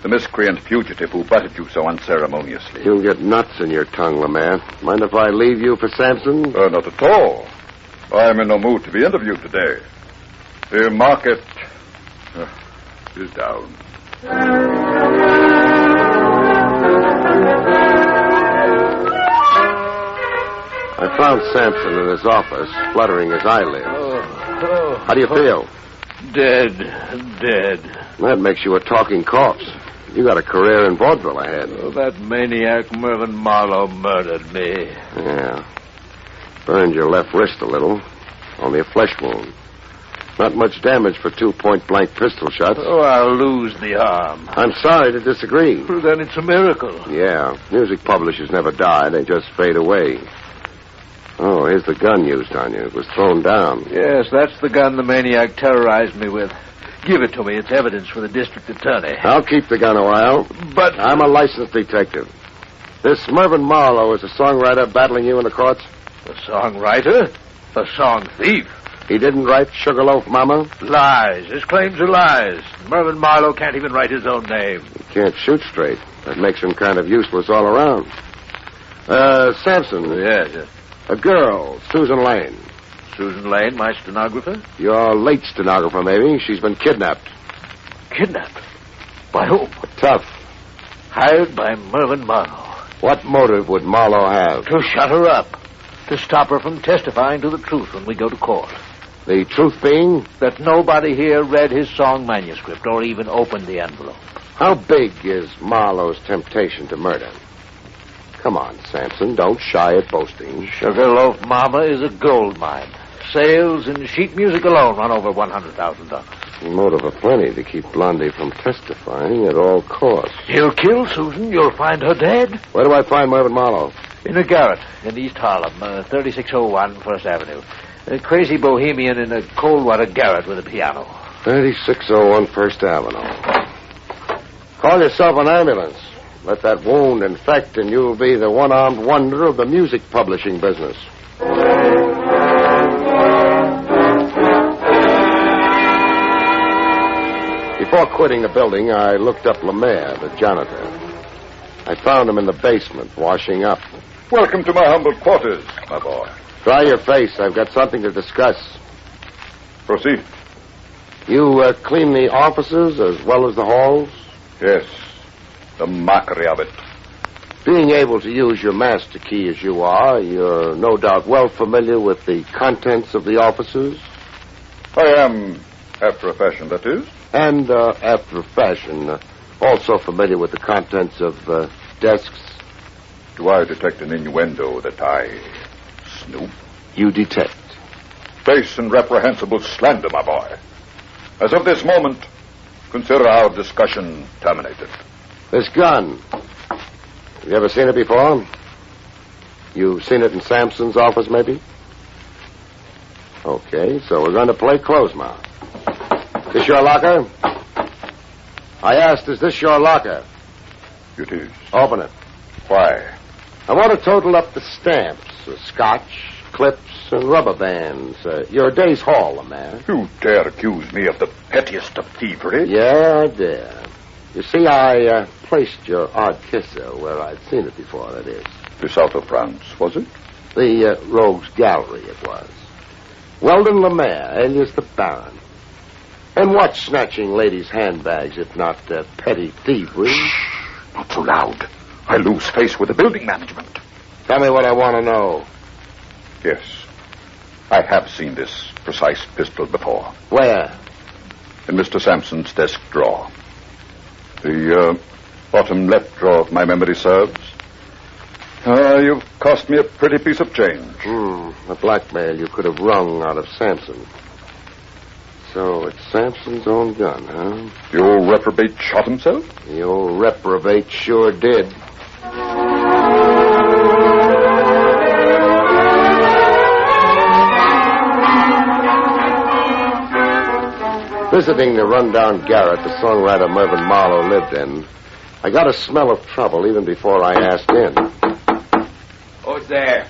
The miscreant fugitive who butted you so unceremoniously. You'll get nuts in your tongue, Lemaire. Mind if I leave you for Sampson? Not at all. I'm in no mood to be interviewed today. The market is down. I found Sampson in his office, fluttering his eyelids. How do you feel? Dead. That makes you a talking corpse. You got a career in vaudeville ahead. Oh, that maniac Mervyn Marlowe murdered me. Yeah. Burned your left wrist a little. Only a flesh wound. Not much damage for 2 point-blank pistol shots. Oh, I'll lose the arm. I'm sorry to disagree. Well, then it's a miracle. Yeah, music publishers never die. They just fade away. Oh, here's the gun used on you. It was thrown down. Yes, that's the gun the maniac terrorized me with. Give it to me. It's evidence for the district attorney. I'll keep the gun a while. But I'm a licensed detective. This Mervyn Marlowe is a songwriter battling you in the courts? A songwriter? A song thief? He didn't write Sugarloaf Mama? Lies. His claims are lies. Mervyn Marlowe can't even write his own name. He can't shoot straight. That makes him kind of useless all around. Sampson. Yes. A girl, Susan Lane. Susan Lane, my stenographer? Your late stenographer, maybe. She's been kidnapped. Kidnapped? By whom? Tough. Hired by Mervyn Marlowe. What motive would Marlowe have? To shut her up. To stop her from testifying to the truth when we go to court. The truth being? That nobody here read his song manuscript or even opened the envelope. How big is Marlowe's temptation to murder? Come on, Sampson. Don't shy at boasting. Sugarloaf Mama is a gold mine. Sales and sheet music alone run over $100,000. Motive aplenty to keep Blondie from testifying at all costs. He'll kill Susan. You'll find her dead. Where do I find Mervyn Marlowe? In a garret in East Harlem, 3601 First Avenue. A crazy bohemian in a cold-water garret with a piano. 3601 First Avenue. Call yourself an ambulance. Let that wound infect, and you'll be the one-armed wonder of the music publishing business. Before quitting the building, I looked up Lemaire, the janitor. I found him in the basement, washing up. Welcome to my humble quarters, my boy. Dry your face. I've got something to discuss. Proceed. You clean the offices as well as the halls? Yes. The mockery of it. Being able to use your master key as you are, you're no doubt well familiar with the contents of the offices? I am, after a fashion, that is. And, after a fashion, also familiar with the contents of desks? Do I detect an innuendo that I snoop? You detect. Base and reprehensible slander, my boy. As of this moment, consider our discussion terminated. This gun. Have you ever seen it before? You've seen it in Sampson's office, maybe? Okay, so we're going to play close mouth. This your locker? I asked, is this your locker? It is. Open it. Why? I want to total up the stamps, scotch, clips, and rubber bands. Your day's haul, man. You dare accuse me of the pettiest of thievery? Yeah, I dare. You see, I placed your odd kisser where I'd seen it before, that is. The south of France, was it? The Rogues Gallery, it was. Weldon Lemaire, alias the Baron. And what's snatching ladies' handbags if not petty thievery? Shh! Not so loud. I lose face with the building management. Tell me what I want to know. Yes. I have seen this precise pistol before. Where? In Mr. Sampson's desk drawer. The bottom left drawer, if my memory serves. You've cost me a pretty piece of change. The blackmail you could have wrung out of Sampson. So it's Sampson's own gun, huh? The old reprobate shot himself? The old reprobate sure did. Visiting the rundown garret the songwriter Mervyn Marlowe lived in, I got a smell of trouble even before I asked in. Who's there?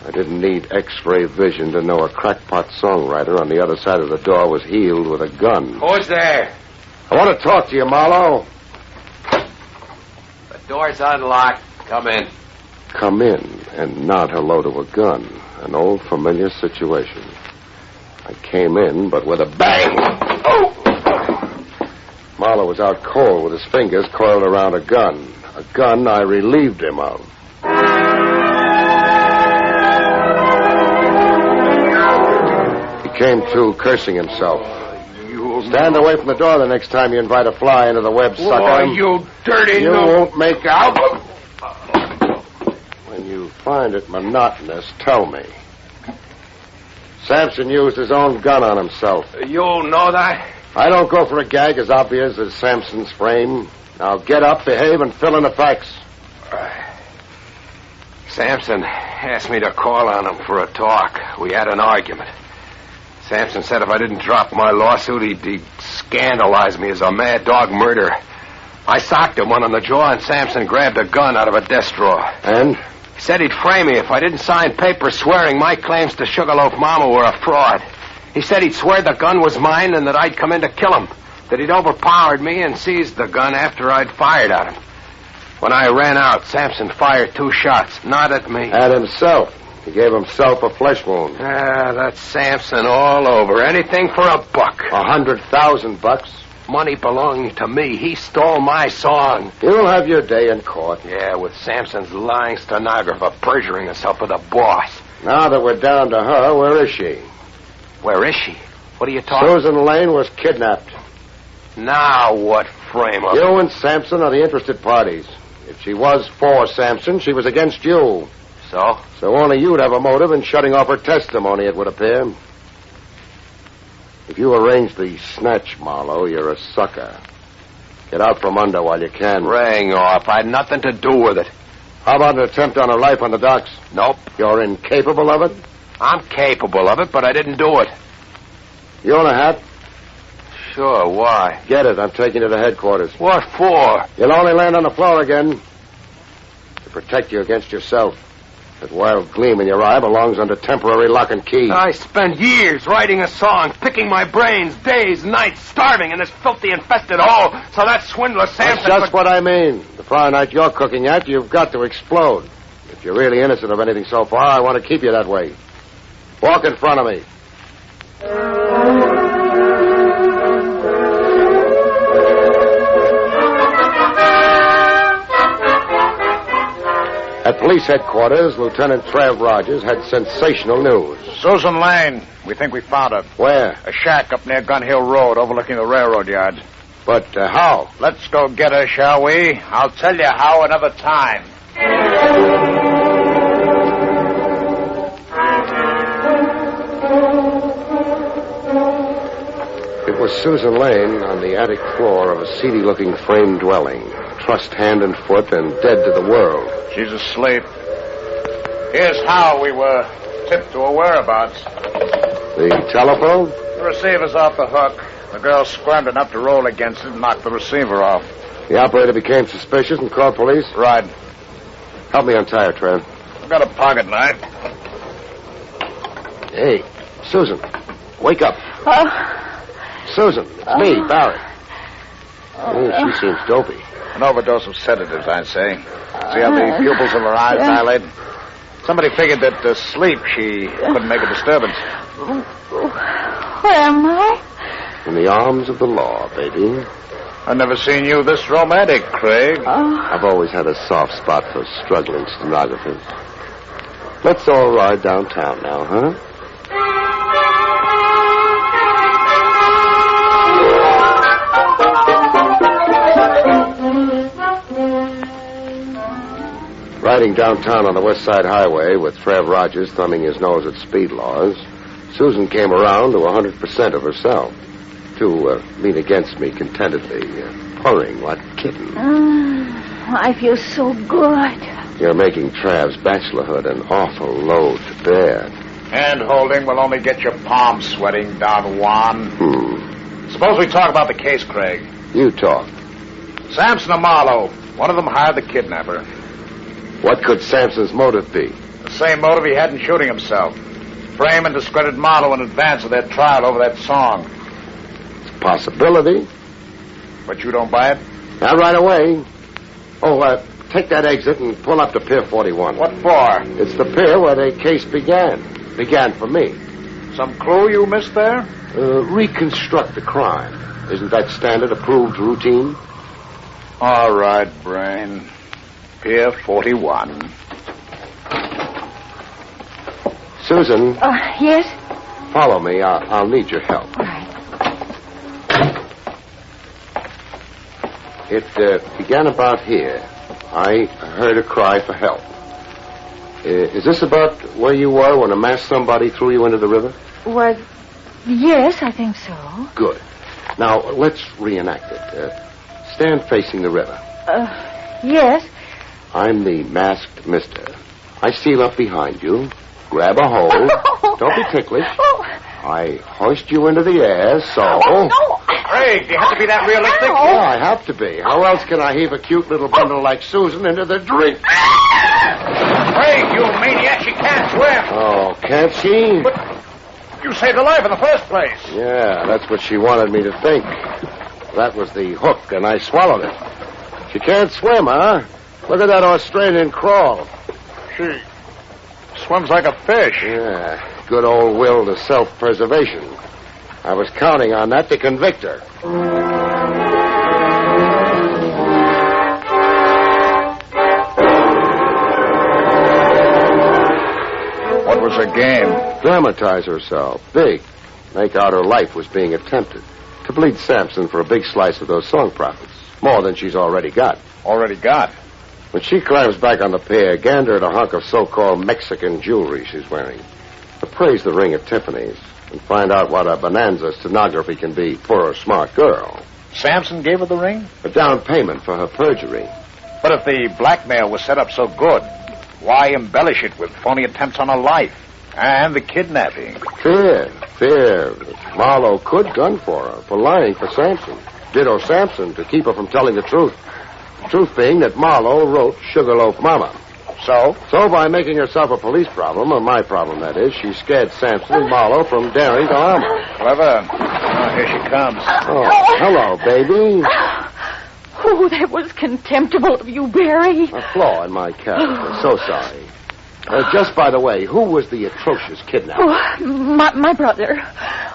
I didn't need X-ray vision to know a crackpot songwriter on the other side of the door was heeled with a gun. Who's there? I want to talk to you, Marlowe. The door's unlocked. Come in. Come in and nod hello to a gun. An old familiar situation. I came in, but with a bang. Oh! Marlowe was out cold with his fingers coiled around a gun. A gun I relieved him of. He came to cursing himself. Stand away from the door the next time you invite a fly into the web, sucker. Oh, you dirty... You won't make out. When you find it monotonous, tell me. Sampson used his own gun on himself. You know that? I don't go for a gag as obvious as Sampson's frame. Now get up, behave, and fill in the facts. Sampson asked me to call on him for a talk. We had an argument. Sampson said if I didn't drop my lawsuit, he'd scandalize me as a mad dog murderer. I socked him one on the jaw, and Sampson grabbed a gun out of a desk drawer. And? He said he'd frame me if I didn't sign papers swearing my claims to Sugarloaf Mama were a fraud. He said he'd swear the gun was mine and that I'd come in to kill him, that he'd overpowered me and seized the gun after I'd fired at him. When I ran out, Sampson fired 2 shots, not at me. At himself. He gave himself a flesh wound. That's Sampson all over. Anything for a buck. $100,000. Money belonging to me. He stole my song. You'll have your day in court. Yeah, with Sampson's lying stenographer perjuring herself with a boss. Now that we're down to her, where is she? Where is she? What are you talking? Susan Lane was kidnapped. Now what frame of... You and Sampson are the interested parties. If she was for Sampson, she was against you. So? So only you'd have a motive in shutting off her testimony, it would appear. If you arrange the snatch, Marlowe, you're a sucker. Get out from under while you can. Rang off. I had nothing to do with it. How about an attempt on her life on the docks? Nope. You're incapable of it? I'm capable of it, but I didn't do it. You own a hat? Sure, why? Get it. I'm taking you to headquarters. What for? You'll only land on the floor again to protect you against yourself. That wild gleam in your eye belongs under temporary lock and key. I spent years writing a song, picking my brains, days, nights, starving in this filthy, infested hole, so that swindler Sampson... That's just what I mean. The Friday night you're cooking at, you've got to explode. If you're really innocent of anything so far, I want to keep you that way. Walk in front of me. At police headquarters, Lieutenant Trav Rogers had sensational news. Susan Lane. We think we found her. Where? A shack up near Gun Hill Road overlooking the railroad yards. But how? Let's go get her, shall we? I'll tell you how another time. It was Susan Lane on the attic floor of a seedy-looking frame dwelling, trussed hand and foot and dead to the world. She's asleep. Here's how we were tipped to her whereabouts. The telephone? The receiver's off the hook. The girl squirmed enough to roll against it and knock the receiver off. The operator became suspicious and called police? Right. Help me untie her, Trev. I've got a pocket knife. Hey, Susan, wake up. Susan, it's me, Barrie. She seems dopey. An overdose of sedatives, I'd say. See how the pupils of her eyes dilate? Somebody figured that asleep she couldn't make a disturbance. Where am I? In the arms of the law, baby. I've never seen you this romantic, Craig. I've always had a soft spot for struggling stenographers. Let's all ride downtown now, huh? Riding downtown on the West Side Highway with Trav Rogers thumbing his nose at speed laws, Susan came around to 100% of herself to lean against me contentedly, purring like a kitten. I feel so good. You're making Trav's bachelorhood an awful load to bear. Hand-holding will only get your palms sweating, Don Juan. Suppose we talk about the case, Craig. You talk. Sampson and Marlowe. One of them hired the kidnapper. What could Sampson's motive be? The same motive he had in shooting himself. Frame and discredit Marlowe in advance of their trial over that song. It's a possibility. But you don't buy it? Not right away. Take that exit and pull up to Pier 41. What for? It's the pier where the case began. Began for me. Some clue you missed there? Reconstruct the crime. Isn't that standard approved routine? All right, Brain. Pier 41. Susan. Yes? Follow me. I'll need your help. All right. It began about here. I heard a cry for help. Is this about where you were when a masked somebody threw you into the river? Well, yes, I think so. Good. Now, let's reenact it. Stand facing the river. Yes. I'm the masked mister. I steal up behind you, grab a hold. Don't be ticklish. I hoist you into the air, so... Oh, no. Craig, do you have to be that realistic? Yeah, I have to be. How else can I heave a cute little bundle like Susan into the drink? Craig, you maniac, she can't swim. Oh, can't she? But you saved her life in the first place. Yeah, that's what she wanted me to think. That was the hook, and I swallowed it. She can't swim, huh? Look at that Australian crawl. She swims like a fish. Yeah, good old will to self-preservation. I was counting on that to convict her. What was her game? Dramatize herself. Big. Make out her life was being attempted. To bleed Sampson for a big slice of those song profits. More than she's already got. Already got. When she climbs back on the pier, gander at a hunk of so-called Mexican jewelry she's wearing. Appraise the ring at Tiffany's and find out what a bonanza stenography can be for a smart girl. Sampson gave her the ring? A down payment for her perjury. But if the blackmail was set up so good, why embellish it with phony attempts on her life? And the kidnapping. Fear. Marlowe could gun for her for lying for Sampson. Ditto Sampson to keep her from telling the truth. The truth being that Marlowe wrote Sugarloaf Mama. So by making herself a police problem, or my problem, that is, she scared Sampson and Marlowe from daring to harm her. Clever. Oh, here she comes. Oh, hello, baby. Oh, that was contemptible of you, Barrie. A flaw in my character. So sorry. Just by the way, who was the atrocious kidnapper? Oh, my brother.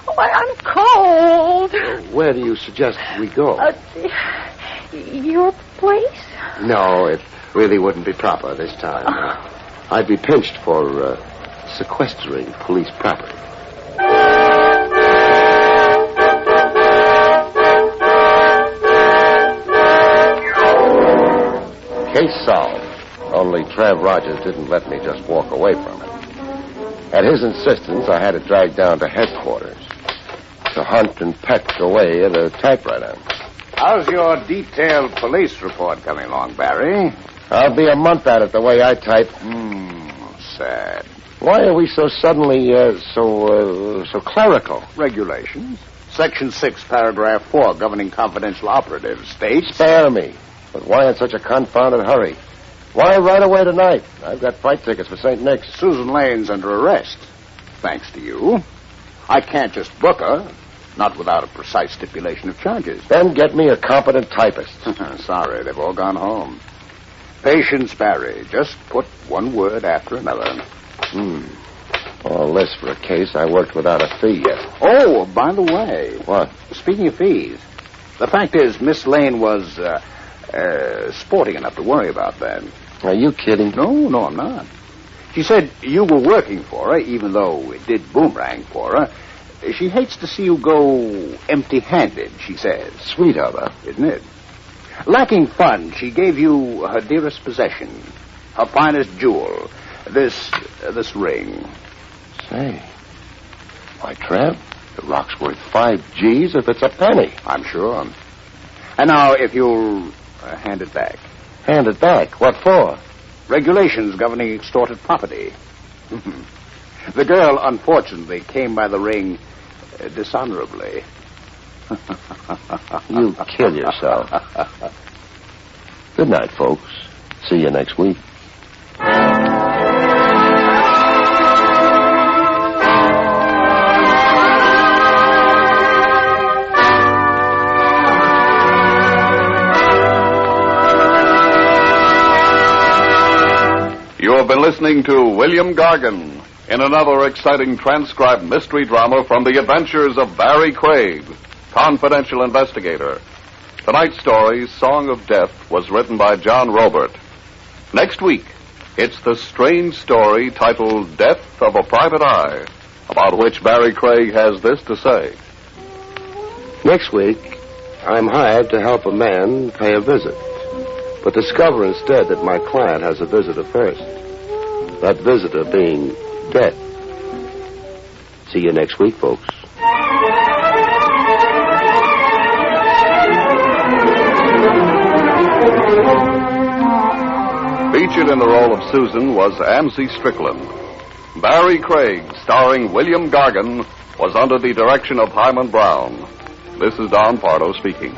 Oh, I'm cold. Where do you suggest we go? Your place? No, it really wouldn't be proper this time. I'd be pinched for sequestering police property. Case solved. Only Trav Rogers didn't let me just walk away from it. At his insistence, I had it dragged down to headquarters to hunt and peck away at a typewriter. How's your detailed police report coming along, Barrie? I'll be a month at it the way I type. Sad. Why are we so suddenly so clerical? Regulations. Section 6, paragraph 4, governing confidential operatives, states... Spare me. But why in such a confounded hurry? Why right away tonight? I've got flight tickets for St. Nick's. Susan Lane's under arrest. Thanks to you. I can't just book her, not without a precise stipulation of charges. Then get me a competent typist. Sorry, they've all gone home. Patience, Barrie. Just put one word after another. All this for a case I worked without a fee yet. Oh, by the way. What? Speaking of fees, the fact is Miss Lane was sporting enough to worry about that. Are you kidding? No, I'm not. She said you were working for her, even though it did boomerang for her. She hates to see you go empty-handed, she says. Sweet of her. Isn't it? Lacking funds, she gave you her dearest possession, her finest jewel, this ring. Say, why, Trev, the rock's worth 5 G's if it's a penny. I'm sure. And now, if you'll hand it back. Hand it back? What for? Regulations governing extorted property. The girl, unfortunately, came by the ring dishonorably. You kill yourself. Good night, folks. See you next week. You have been listening to William Gargan in another exciting transcribed mystery drama from the adventures of Barrie Craig, confidential investigator. Tonight's story, Song of Death, was written by John Robert. Next week, it's the strange story titled Death of a Private Eye, about which Barrie Craig has this to say. Next week, I'm hired to help a man pay a visit, but discover instead that my client has a visitor first. That visitor being death. See you next week, folks. Featured in the role of Susan was Amcy Strickland. Barrie Craig, starring William Gargan, was under the direction of Hyman Brown. This is Don Pardo speaking.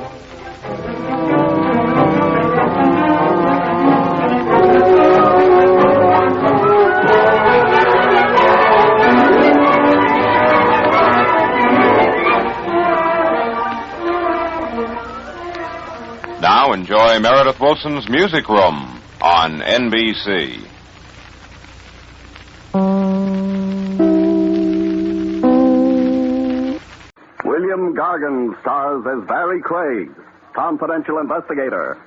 Now enjoy Meredith Wilson's Music Room on NBC. William Gargan stars as Barrie Craig, confidential investigator.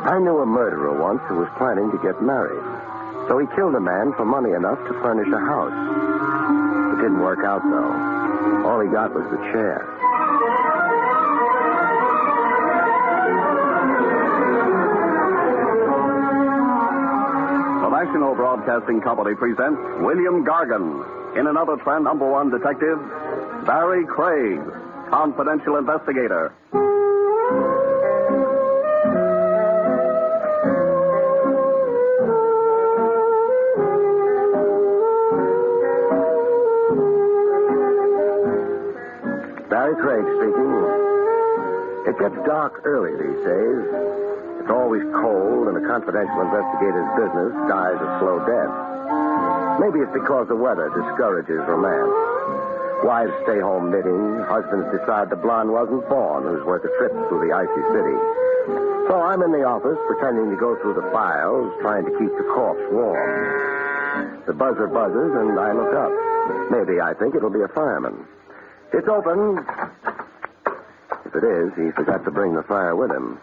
I knew a murderer once who was planning to get married. So he killed a man for money enough to furnish a house. It didn't work out, though. All he got was the chair. The National Broadcasting Company presents William Gargan in another trend #1 detective, Barrie Craig, confidential investigator. Barrie Craig speaking. It gets dark early these days. It's always cold, and a confidential investigator's business dies a slow death. Maybe it's because the weather discourages romance. Wives stay home knitting. Husbands decide the blonde wasn't born who's worth a trip through the icy city. So I'm in the office pretending to go through the files, trying to keep the corpse warm. The buzzer buzzes, and I look up. Maybe I think it'll be a fireman. It's open. If it is, he forgot to bring the fire with him.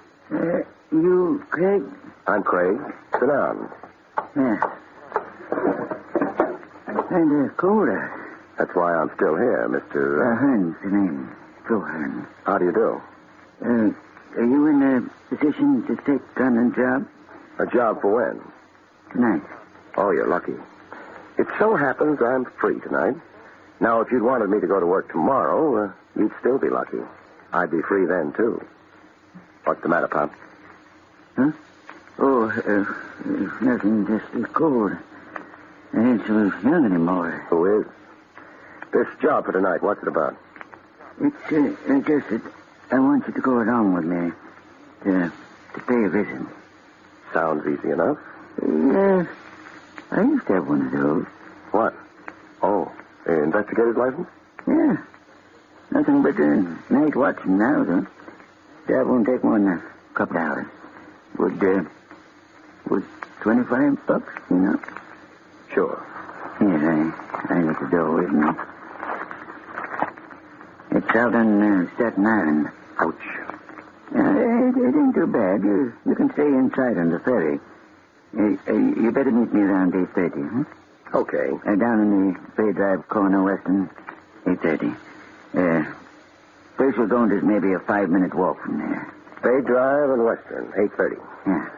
You, Craig? I'm Craig. Sit down. Yeah. And colder. That's why I'm still here, Mr. Hearn's the name. Joe Hearn. How do you do? Are you in a position to take on a job? A job for when? Tonight. Oh, you're lucky. It so happens I'm free tonight. Now, if you'd wanted me to go to work tomorrow, you'd still be lucky. I'd be free then, too. What's the matter, Pop? Huh? Oh, nothing, just cold. I ain't so young anymore. Who is? This job for tonight, what's it about? It's just that I want you to go along with me to pay a visit. Sounds easy enough. Yeah, I used to have one of those. What? Oh, investigator's license? Yeah. Nothing but night watching now, though. That won't take more than a couple hours. Would $25, you know? Sure. Here, I got the dough with me. It's out on Staten Island. Ouch. It ain't too bad. You can stay inside on the ferry. You better meet me around 8:30, huh? Okay. Down in the Bay Drive corner, Western, 8:30. Place we're going to is maybe a 5-minute walk from there. Bay Drive and Western, 8:30. Yeah.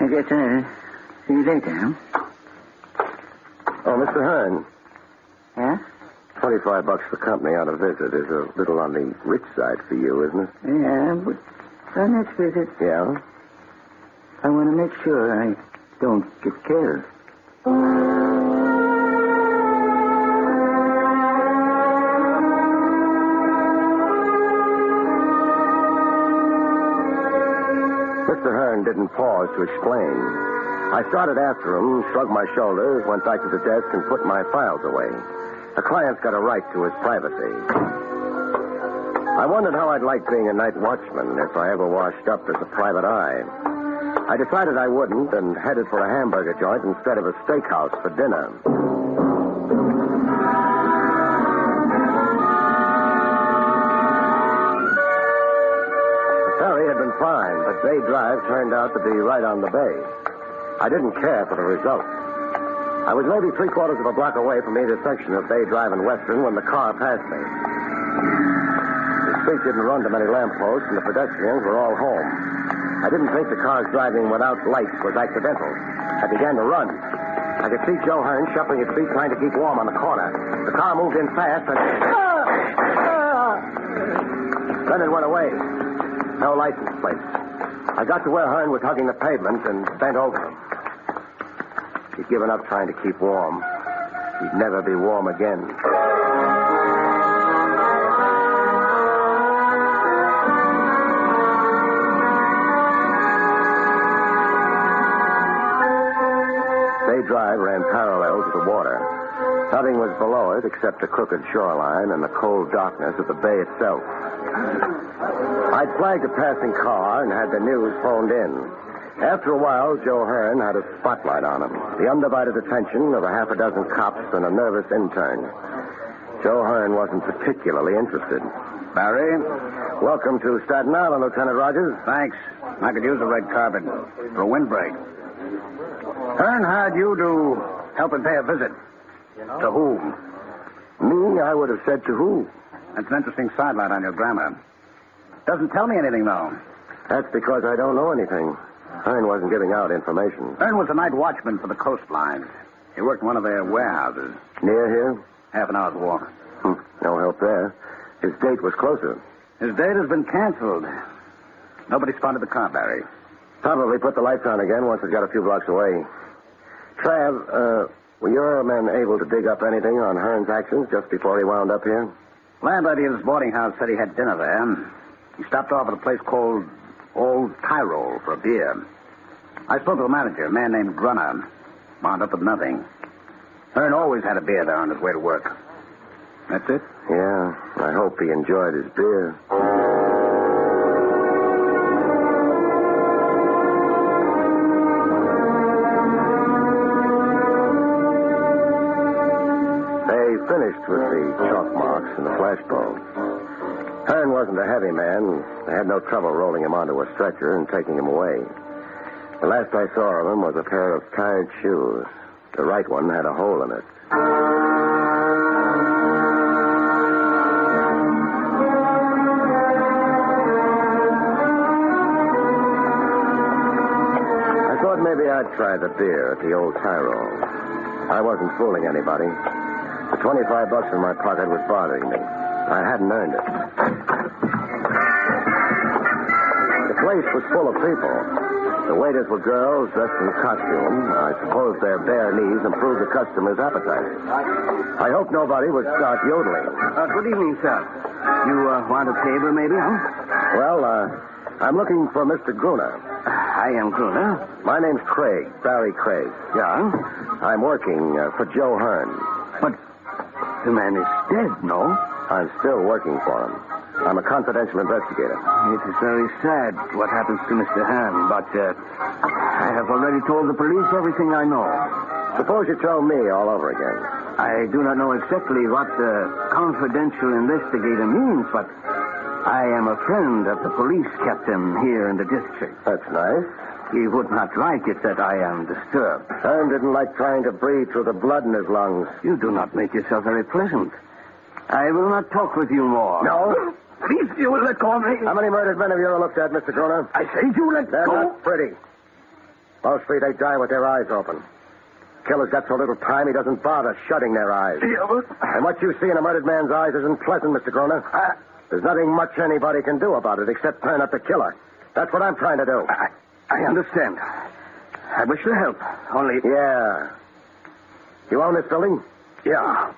I guess I'll see you later, huh? Oh, Mr. Hearn. Yeah? $25 for company on a visit is a little on the rich side for you, isn't it? Yeah, but on next visit, Yeah? I want to make sure I don't get killed. Mr. Hearn didn't pause to explain. I started after him, shrugged my shoulders, went back to the desk, and put my files away. A client's got a right to his privacy. I wondered how I'd like being a night watchman if I ever washed up as a private eye. I decided I wouldn't and headed for a hamburger joint instead of a steakhouse for dinner. The ferry had been fine, but Bay Drive turned out to be right on the bay. I didn't care for the result. I was maybe 3/4 of a block away from either section of Bay Drive and Western when the car passed me. The street didn't run to many lampposts, and the pedestrians were all home. I didn't think the car's driving without lights was accidental. I began to run. I could see Joe Hearn shuffling his feet, trying to keep warm on the corner. The car moved in fast, and then it went away. No license plate. I got to where Hearn was hugging the pavement and bent over him. He'd given up trying to keep warm. He'd never be warm again. Bay Drive ran parallel to the water. Nothing was below it except the crooked shoreline and the cold darkness of the bay itself. I'd flagged a passing car and had the news phoned in. After a while, Joe Hearn had a spotlight on him. The undivided attention of a half a dozen cops and a nervous intern. Joe Hearn wasn't particularly interested. Barrie? Welcome to Staten Island, Lieutenant Rogers. Thanks. I could use a red carpet for a windbreak. Hearn hired you to help him pay a visit. To whom? Me? I would have said to who? That's an interesting sidelight on your grammar. Doesn't tell me anything, though. That's because I don't know anything. Hearn wasn't giving out information. Hearn was a night watchman for the coastline. He worked in one of their warehouses. Near here? Half an hour's walk. No help there. His date was closer. His date has been canceled. Nobody spotted the car, Barrie. Probably put the lights on again once it got a few blocks away. Trav, were your men able to dig up anything on Hearn's actions just before he wound up here? Landlady of his boarding house said he had dinner there. He stopped off at a place called Old Tyrol for a beer. I spoke to the manager, a man named Grunner. Wound up with nothing. Hearn always had a beer there on his way to work. That's it? Yeah, I hope he enjoyed his beer. Finished with the chalk marks and the flashbulb. Hearn wasn't a heavy man. They had no trouble rolling him onto a stretcher and taking him away. The last I saw of him was a pair of tired shoes. The right one had a hole in it. I thought maybe I'd try the beer at the Old Tyrol. I wasn't fooling anybody. The $25 in my pocket was bothering me. I hadn't earned it. The place was full of people. The waiters were girls dressed in costume. I suppose their bare knees improved the customers' appetite. I hope nobody would start yodeling. Good evening, sir. You want a table, maybe, huh? Well, I'm looking for Mr. Gruner. I am Gruner. My name's Craig, Barrie Craig. Yeah? I'm working for Joe Hearn. But the man is dead, no? I'm still working for him. I'm a confidential investigator. It is very sad what happens to Mr. Hearn, but I have already told the police everything I know. Suppose you tell me all over again. I do not know exactly what confidential investigator means, but I am a friend of the police captain here in the district. That's nice. He would not like it that I am disturbed. Hearn didn't like trying to breathe through the blood in his lungs. You do not make yourself very pleasant. I will not talk with you more. No? Please, you will let go of me. How many murdered men have you ever looked at, Mr. Gruner? I say you let They're go. not pretty. Mostly they die with their eyes open. Killer's got so little time he doesn't bother shutting their eyes. Yeah, but... And what you see in a murdered man's eyes isn't pleasant, Mr. Gruner. There's nothing much anybody can do about it except turn up the killer. That's what I'm trying to do. I understand. I wish to help, only... Yeah. You own this building? Yeah.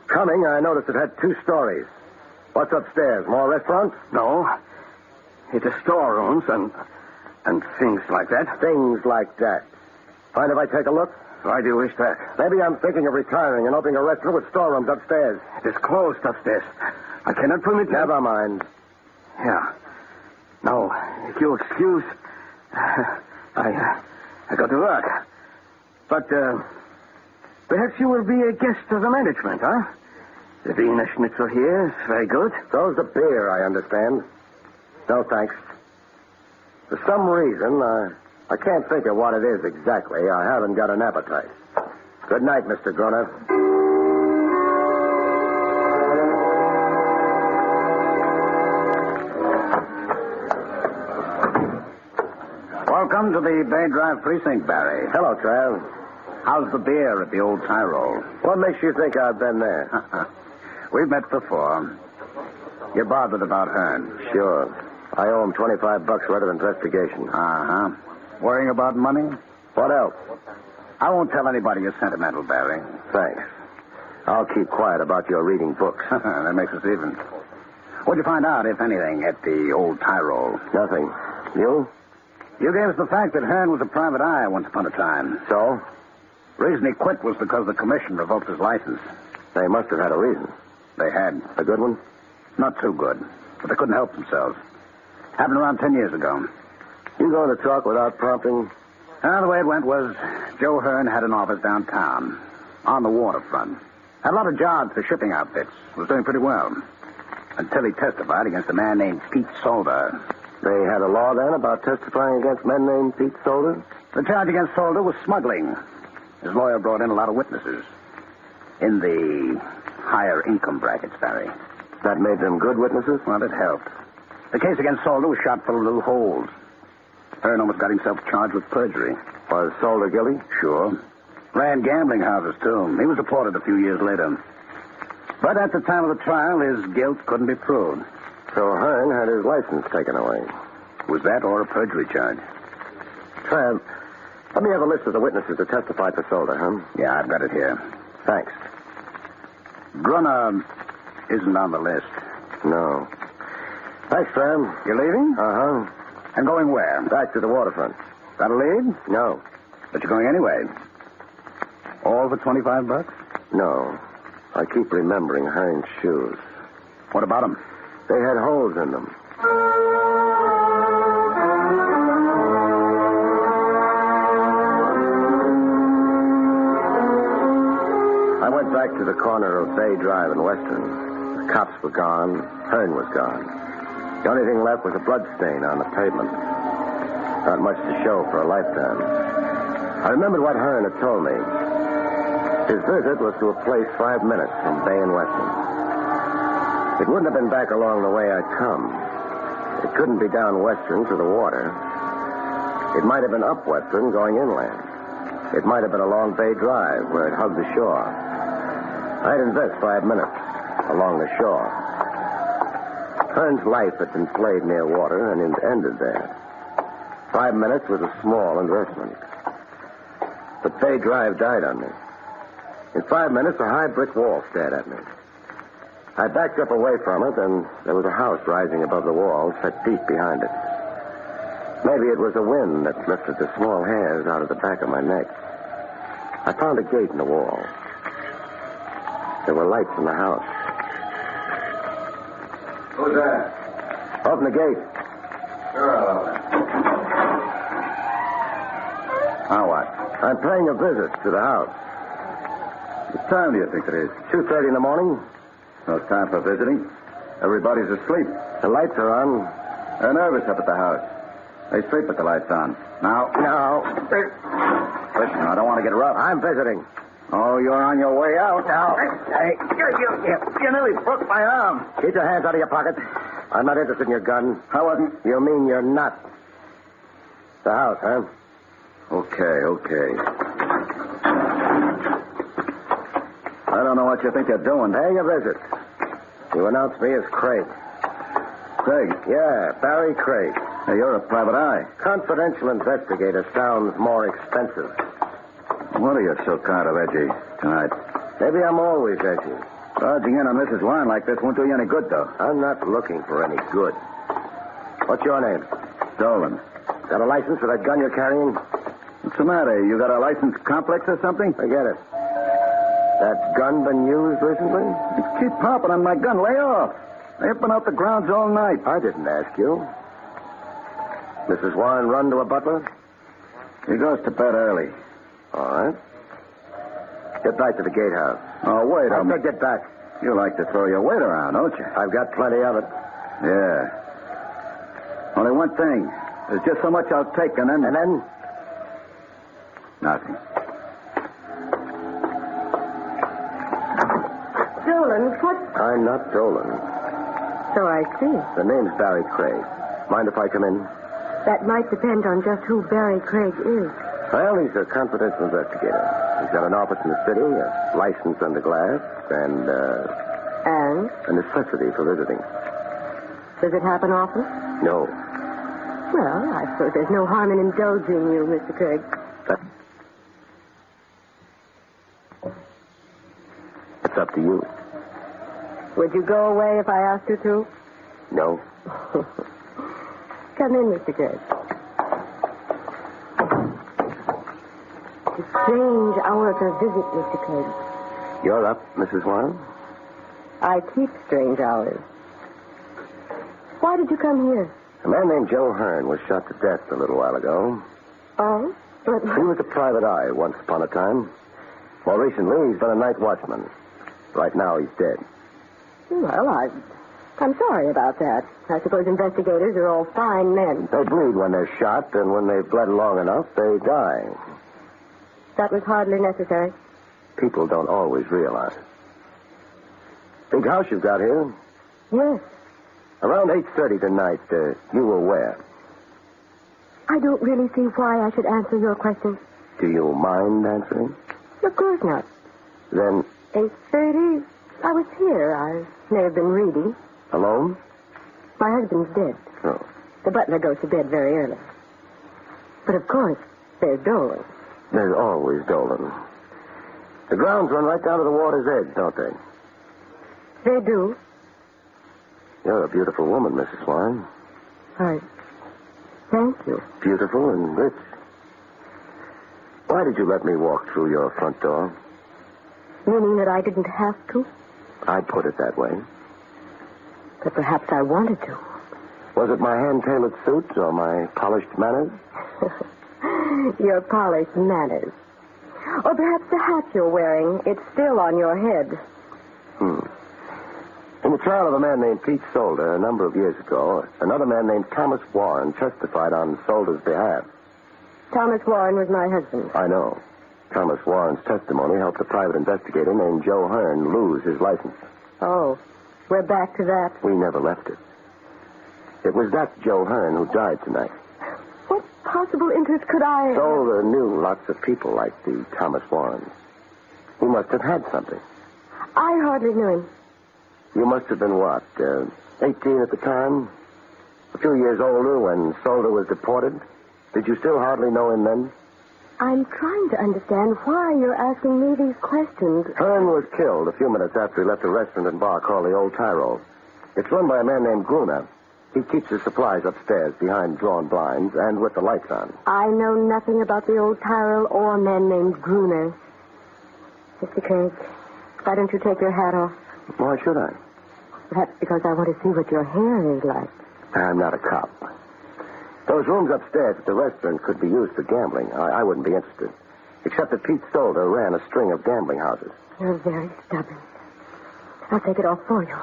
Coming, I noticed it had 2 stories. What's upstairs? More restaurant? No. It's a storerooms and things like that. Things like that. Mind if I take a look? Why do you wish that? Maybe I'm thinking of retiring and opening a restaurant with storerooms upstairs. It is closed upstairs. I cannot permit... Never mind. Yeah. No, if you excuse... I got to work. But, perhaps you will be a guest of the management, huh? The Wiener Schnitzel here is very good. So's the beer, I understand. No, thanks. For some reason, I can't think of what it is exactly. I haven't got an appetite. Good night, Mr. Gruner. Welcome to the Bay Drive precinct, Barrie. Hello, Trav. How's the beer at the old Tyrol? What makes you think I've been there? We've met before. You're bothered about Hearn. Sure. I owe him $25 worth of investigation. Uh-huh. Worrying about money? What else? I won't tell anybody you're sentimental, Barrie. Thanks. I'll keep quiet about your reading books. That makes us even. What'd you find out, if anything, at the old Tyrol? Nothing. You? You gave us the fact that Hearn was a private eye once upon a time. So? Reason he quit was because the commission revoked his license. They must have had a reason. They had. A good one? Not too good. But they couldn't help themselves. Happened around 10 years ago. You going to talk without prompting? The way it went was Joe Hearn had an office downtown on the waterfront. Had a lot of jobs for shipping outfits. Was doing pretty well. Until he testified against a man named Pete Solder. They had a law then about testifying against men named Pete Solder? The charge against Solder was smuggling. His lawyer brought in a lot of witnesses. In the higher income brackets, Barrie. That made them good witnesses? Well, it helped. The case against Solder was shot full of little holes. Hearn almost got himself charged with perjury. Was Solder guilty? Sure. Ran gambling houses, too. He was deported a few years later. But at the time of the trial, his guilt couldn't be proved. So Hearn had his license taken away. Was that or a perjury charge? Trav, let me have a list of the witnesses that testified for Solder, huh? Yeah, I've got it here. Thanks. Brunner isn't on the list. No. Thanks, Trav. You leaving? Uh-huh. And going where? Back to the waterfront. Got a lead? No. But you're going anyway. All for $25? No. I keep remembering Hearn's shoes. What about them? They had holes in them. I went back to the corner of Bay Drive and Western. The cops were gone. Hearn was gone. The only thing left was a blood stain on the pavement. Not much to show for a lifetime. I remembered what Hearn had told me. His visit was to a place 5 minutes from Bay and Western. It wouldn't have been back along the way I'd come. It couldn't be down Western to the water. It might have been up Western going inland. It might have been along Bay Drive where it hugged the shore. I'd invest 5 minutes along the shore. Hearn's life had been played near water, and it ended there. 5 minutes was a small investment. But Bay Drive died on me. In 5 minutes, a high brick wall stared at me. I backed up away from it, and there was a house rising above the wall, set deep behind it. Maybe it was the wind that lifted the small hairs out of the back of my neck. I found a gate in the wall. There were lights in the house. Who's that? Open the gate. Sure, I'll open it. Now what? I'm paying a visit to the house. What time do you think it is? 2:30 in the morning. No time for visiting. Everybody's asleep. The lights are on. They're nervous up at the house. They sleep with the lights on. Now. Listen, I don't want to get rough. I'm visiting. Oh, you're on your way out. Now. Hey, You nearly broke my arm. keep your hands out of your pockets. I'm not interested in your gun. I wasn't. You mean you're not? The house, huh? Okay. I don't know what you think you're doing. Paying a visit. You announced me as Craig. Craig? Yeah, Barrie Craig. Hey, you're a private eye. Confidential investigator sounds more expensive. What are you so kind of edgy tonight? Maybe I'm always edgy. Dodging in on Mrs. Warren like this won't do you any good, though. I'm not looking for any good. What's your name? Dolan. Got a license for that gun you're carrying? What's the matter? You got a license complex or something? Forget it. That gun been used recently? You keep popping on my gun. Lay off. They've been out the grounds all night. I didn't ask you. Mrs. Warren run to a butler? He goes to bed early. All right. Get back to the gatehouse. Oh, wait a I minute. said get back. You like to throw your weight around, don't you? I've got plenty of it. Yeah. Only one thing. There's just so much I'll take, and then... And then? Nothing. Dolan, what? I'm not Dolan. So I see. The name's Barrie Craig. Mind if I come in? That might depend on just who Barrie Craig is. Well, he's a confidential investigator. He's got an office in the city, a license under glass, and a necessity for visiting. Does it happen often? No. Well, I suppose there's no harm in indulging you, Mr. Craig. It's up to you. Would you go away if I asked you to? No. Come in, Mr. Craig. It's a strange hour for a visit, Mr. Craig. You're up, Mrs. Warren? I keep strange hours. Why did you come here? A man named Joe Hearn was shot to death a little while ago. Oh? But... He was a private eye once upon a time. More recently, he's been a night watchman. Right now, he's dead. Well, I'm sorry about that. I suppose investigators are all fine men. They bleed when they're shot, and when they've bled long enough, they die. That was hardly necessary. People don't always realize. Big house you've got here? Yes. Around 8:30 tonight, you were where? I don't really see why I should answer your question. Do you mind answering? Of course not. Then... 8:30? I was here. I may have been reading. Alone? My husband's dead. Oh. The butler goes to bed very early. But of course, there's Dolan. There's always Dolan. The grounds run right down to the water's edge, don't they? They do. You're a beautiful woman, Mrs. Warren. Thank you. Beautiful and rich. Why did you let me walk through your front door? Meaning that I didn't have to? I'd put it that way. But perhaps I wanted to. Was it my hand-tailored suit or my polished manners? Your polished manners. Or perhaps the hat you're wearing. It's still on your head. In the trial of a man named Pete Solder a number of years ago, another man named Thomas Warren testified on Solder's behalf. Thomas Warren was my husband. I know. Thomas Warren's testimony helped a private investigator named Joe Hearn lose his license. Oh, we're back to that. We never left it. It was that Joe Hearn who died tonight. What possible interest could I have? Solder knew lots of people like the Thomas Warrens. He must have had something. I hardly knew him. You must have been what, 18 at the time? A few years older when Solder was deported? Did you still hardly know him then? I'm trying to understand why you're asking me these questions. Hearn was killed a few minutes after he left a restaurant and bar called the Old Tyrol. It's run by a man named Gruner. He keeps his supplies upstairs behind drawn blinds and with the lights on. I know nothing about the Old Tyrol or a man named Gruner. Mr. Craig, why don't you take your hat off? Why should I? Perhaps because I want to see what your hair is like. I'm not a cop. Those rooms upstairs at the restaurant could be used for gambling. I wouldn't be interested. Except that Pete Solder ran a string of gambling houses. You're very stubborn. I'll take it off for you.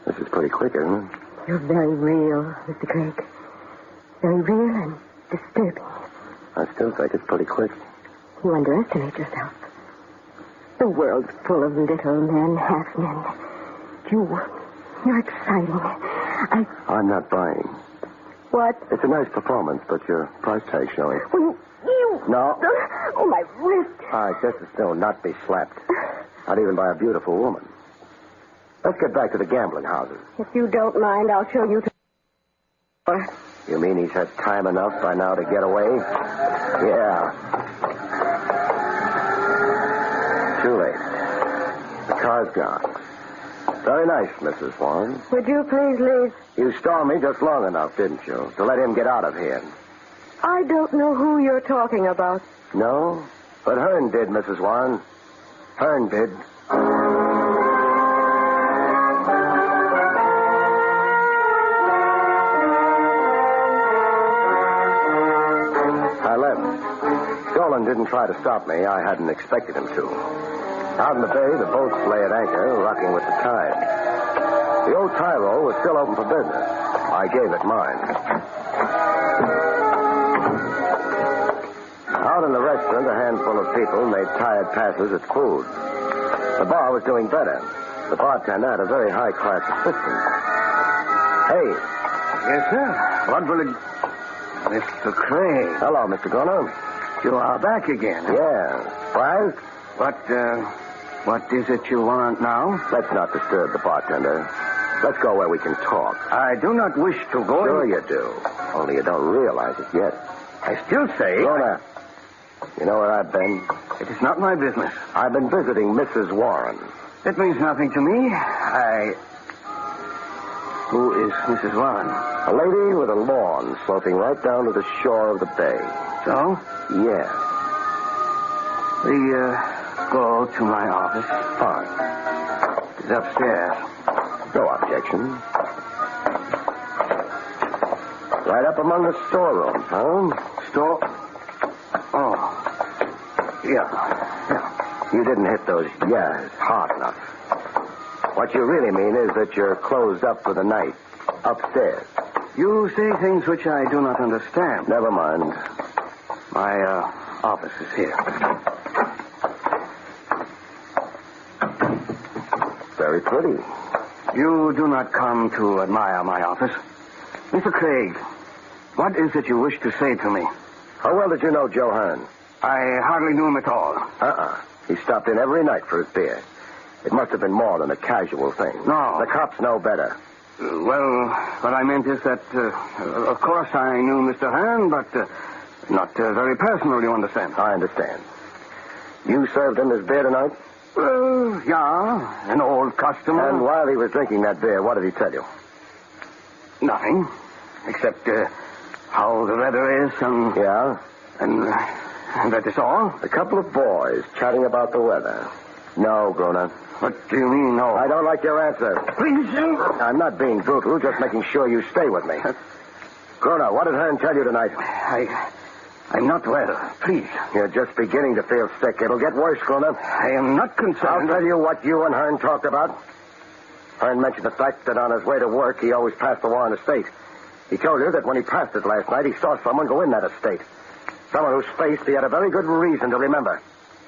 This is pretty quick, isn't it? You're very real, Mr. Craig. Very real and disturbing. I still think it's pretty quick. You underestimate yourself. The world's full of little men, half-men. You're exciting. I'm not buying. What? It's a nice performance, but your price tag's showing. Well, you... No. Oh, my wrist. I just as soon not be slapped. Not even by a beautiful woman. Let's get back to the gambling houses. If you don't mind, I'll show you to... You mean he's had time enough by now to get away? Yeah. Too late. The car's gone. Very nice, Mrs. Warren. Would you please leave? You stalled me just long enough, didn't you, to let him get out of here? I don't know who you're talking about. No? But Hearn did, Mrs. Warren. Hearn did. I left. Dolan didn't try to stop me. I hadn't expected him to. Out in the bay, the boats lay at anchor, rocking with the tide. The Old Tyrol was still open for business. I gave it mine. Out in the restaurant, a handful of people made tired passes at food. The bar was doing better. The bartender had a very high-class assistant. Hey. Yes, sir. What will it... Mr. Craig. Hello, Mr. Groner. You are back again. Huh? Yeah. Surprised? What is it you want now? Let's not disturb the bartender. Let's go where we can talk. I do not wish to go... Sure you do. Only you don't realize it yet. I still say... Groner, you know where I've been? It is not my business. I've been visiting Mrs. Warren. It means nothing to me. Who is Mrs. Warren? A lady with a lawn sloping right down to the shore of the bay. So? Yeah. We go to my office. Fine. It's upstairs. No objection. Right up among the storerooms, huh? Store? Oh. Yeah. You didn't hit those yeahs hard enough. What you really mean is that you're closed up for the night. Upstairs. You say things which I do not understand. Never mind. My office is here. Very pretty. You do not come to admire my office. Mr. Craig, what is it you wish to say to me? How well did you know Joe Hearn? I hardly knew him at all. He stopped in every night for his beer. It must have been more than a casual thing. No. The cops know better. Well, what I meant is that, of course, I knew Mr. Hearn, but not very personal, you understand. I understand. You served him his beer tonight? Yeah, an old customer. And while he was drinking that beer, what did he tell you? Nothing, except how the weather is and... Yeah? And that is all. A couple of boys chatting about the weather. No, Groner. What do you mean, no? I don't like your answer. Please, I'm not being brutal, just making sure you stay with me. Groner, what did Hearn tell you tonight? I'm not well. Please. You're just beginning to feel sick. It'll get worse, Groner. I am not concerned. I'll tell you what you and Hearn talked about. Hearn mentioned the fact that on his way to work, he always passed the Warren estate. He told you that when he passed it last night, he saw someone go in that estate. Someone whose face he had a very good reason to remember.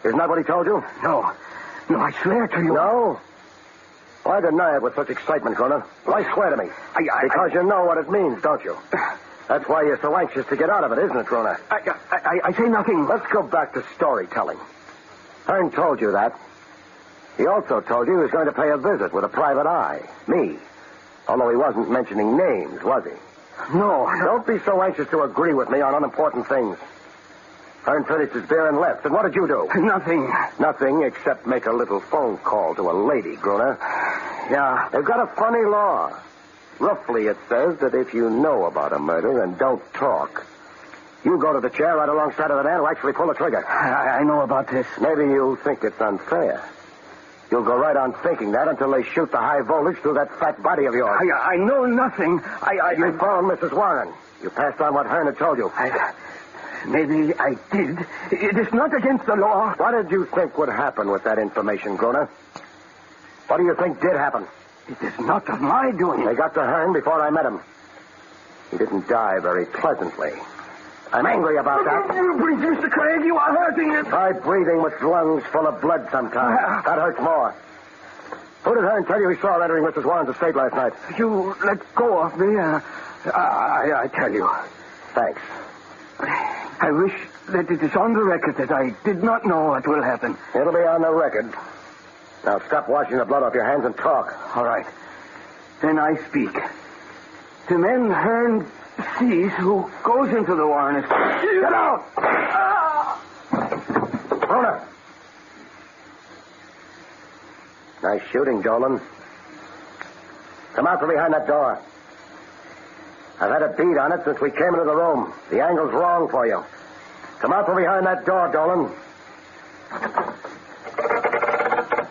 Isn't that what he told you? No, I swear to you. No? Why deny it with such excitement, Groner? Why swear to me? Because you know what it means, don't you? That's why you're so anxious to get out of it, isn't it, Groner? I say nothing. Let's go back to storytelling. Hearn told you that. He also told you he was going to pay a visit with a private eye. Me. Although he wasn't mentioning names, was he? No. Don't be so anxious to agree with me on unimportant things. Hearn finished his beer and left. And what did you do? Nothing. Nothing except make a little phone call to a lady, Groner. Yeah. They've got a funny law. Roughly, it says that if you know about a murder and don't talk, you go to the chair right alongside of the man who actually pulled the trigger. I know about this. Maybe you think it's unfair. You'll go right on thinking that until they shoot the high voltage through that fat body of yours. I know nothing. You phoned Mrs. Warren. You passed on what Hearn had told you. Maybe I did. It is not against the law. What did you think would happen with that information, Groner? What do you think did happen? It is not of my doing. They got to Hearn before I met him. He didn't die very pleasantly. I'm angry about that. Please, Mr. Craig, you are hurting it. Try breathing with lungs full of blood sometimes. That hurts more. Who did Hearn tell you he saw entering Mrs. Warren's estate last night? You let go of me. I tell you. Thanks. I wish that it is on the record that I did not know what will happen. It'll be on the record. Now stop washing the blood off your hands and talk. All right. Then I speak. The man Hearn sees who goes into the Warren is... Get out! Groner! Nice shooting, Dolan. Come out from behind that door. I've had a bead on it since we came into the room. The angle's wrong for you. Come out from behind that door, Dolan.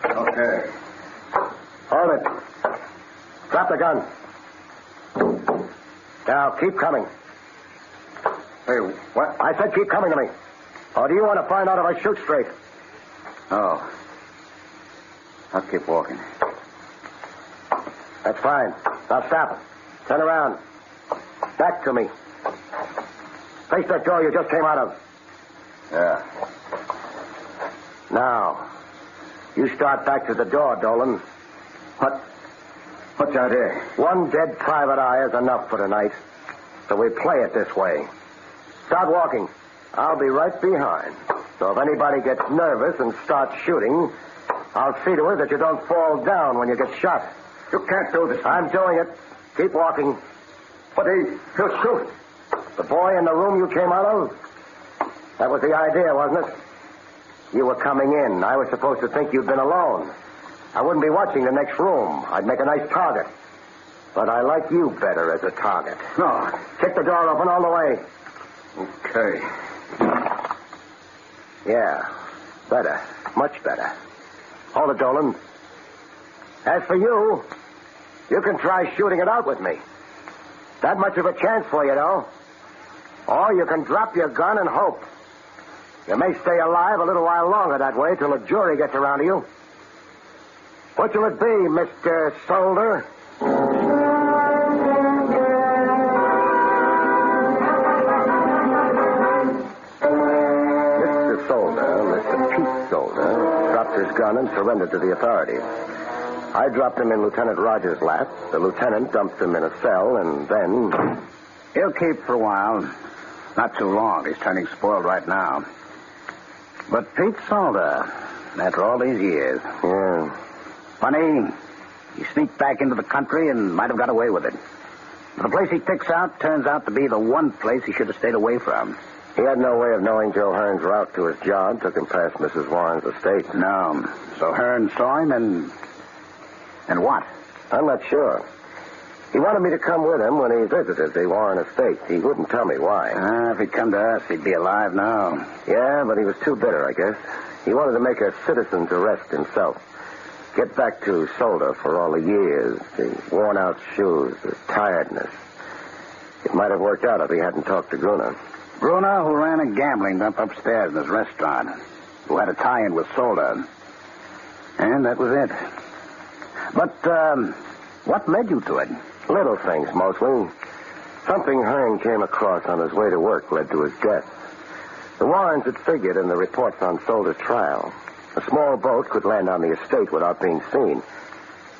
Okay. Hold it. Drop the gun. Now, keep coming. Hey, what? I said keep coming to me. Or do you want to find out if I shoot straight? Oh. I'll keep walking. That's fine. Now stop. Turn around. Back to me. Face that door you just came out of. Yeah. Now, you start back to the door, Dolan. What's out here? One dead private eye is enough for tonight. So we play it this way. Start walking. I'll be right behind. So if anybody gets nervous and starts shooting, I'll see to it that you don't fall down when you get shot. You can't do this. I'm doing it. Keep walking. But he'll shoot. The boy in the room you came out of? That was the idea, wasn't it? You were coming in. I was supposed to think you'd been alone. I wouldn't be watching the next room. I'd make a nice target. But I like you better as a target. No. Kick the door open all the way. Okay. Yeah. Better. Much better. Hold it, Dolan. As for you, you can try shooting it out with me. That much of a chance for you, though. Or you can drop your gun and hope. You may stay alive a little while longer that way till a jury gets around to you. What will it be, Mr. Solder? Mr. Solder, Mr. Pete Solder, dropped his gun and surrendered to the authorities. I dropped him in Lieutenant Rogers' lap. The lieutenant dumped him in a cell, and then... He'll keep for a while. Not too long. He's turning spoiled right now. But Pete Solder, after all these years... Yeah. Funny, he sneaked back into the country and might have got away with it. But the place he picks out turns out to be the one place he should have stayed away from. He had no way of knowing Joe Hearn's route to his job, took him past Mrs. Warren's estate. No. So Hearn saw him and what? I'm not sure. He wanted me to come with him when he visited the Warren estate. He wouldn't tell me why. If he'd come to us, he'd be alive now. Yeah, but he was too bitter, I guess. He wanted to make a citizen's arrest himself. Get back to Solder for all the years, the worn-out shoes, the tiredness. It might have worked out if he hadn't talked to Gruner. Gruner, who ran a gambling dump upstairs in his restaurant, who had a tie-in with Solder. And that was it. But, what led you to it? Little things, mostly. Something Hearn came across on his way to work led to his death. The Warrens had figured in the reports on Solder's trial. A small boat could land on the estate without being seen.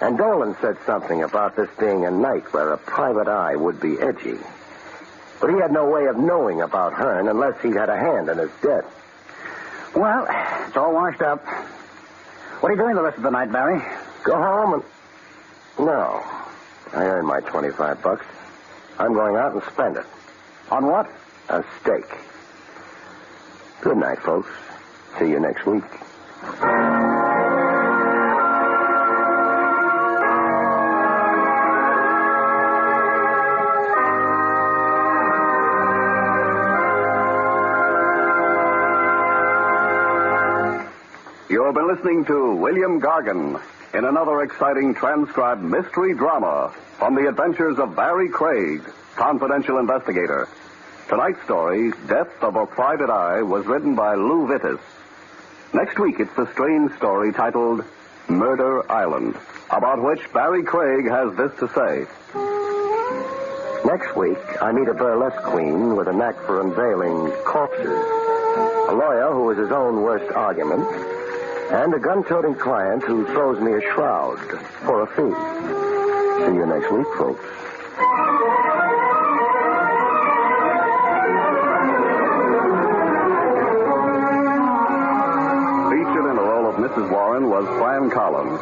And Dolan said something about this being a night where a private eye would be edgy. But he had no way of knowing about Hearn unless he had a hand in his death. Well, it's all washed up. What are you doing the rest of the night, Barrie? Go home and... No. I earned my $25. I'm going out and spend it. On what? A steak. Good night, folks. See you next week. You have been listening to William Gargan in another exciting transcribed mystery drama from the adventures of Barrie Craig, confidential investigator. Tonight's story, Death of a Private Eye, was written by Lou Vittis. Next week, it's the strange story titled Murder Island, about which Barrie Craig has this to say. Next week, I meet a burlesque queen with a knack for unveiling corpses, a lawyer who is his own worst argument, and a gun-toting client who throws me a shroud for a fee. See you next week, folks. Featured in the role of Mrs. Warren was Fran Collins.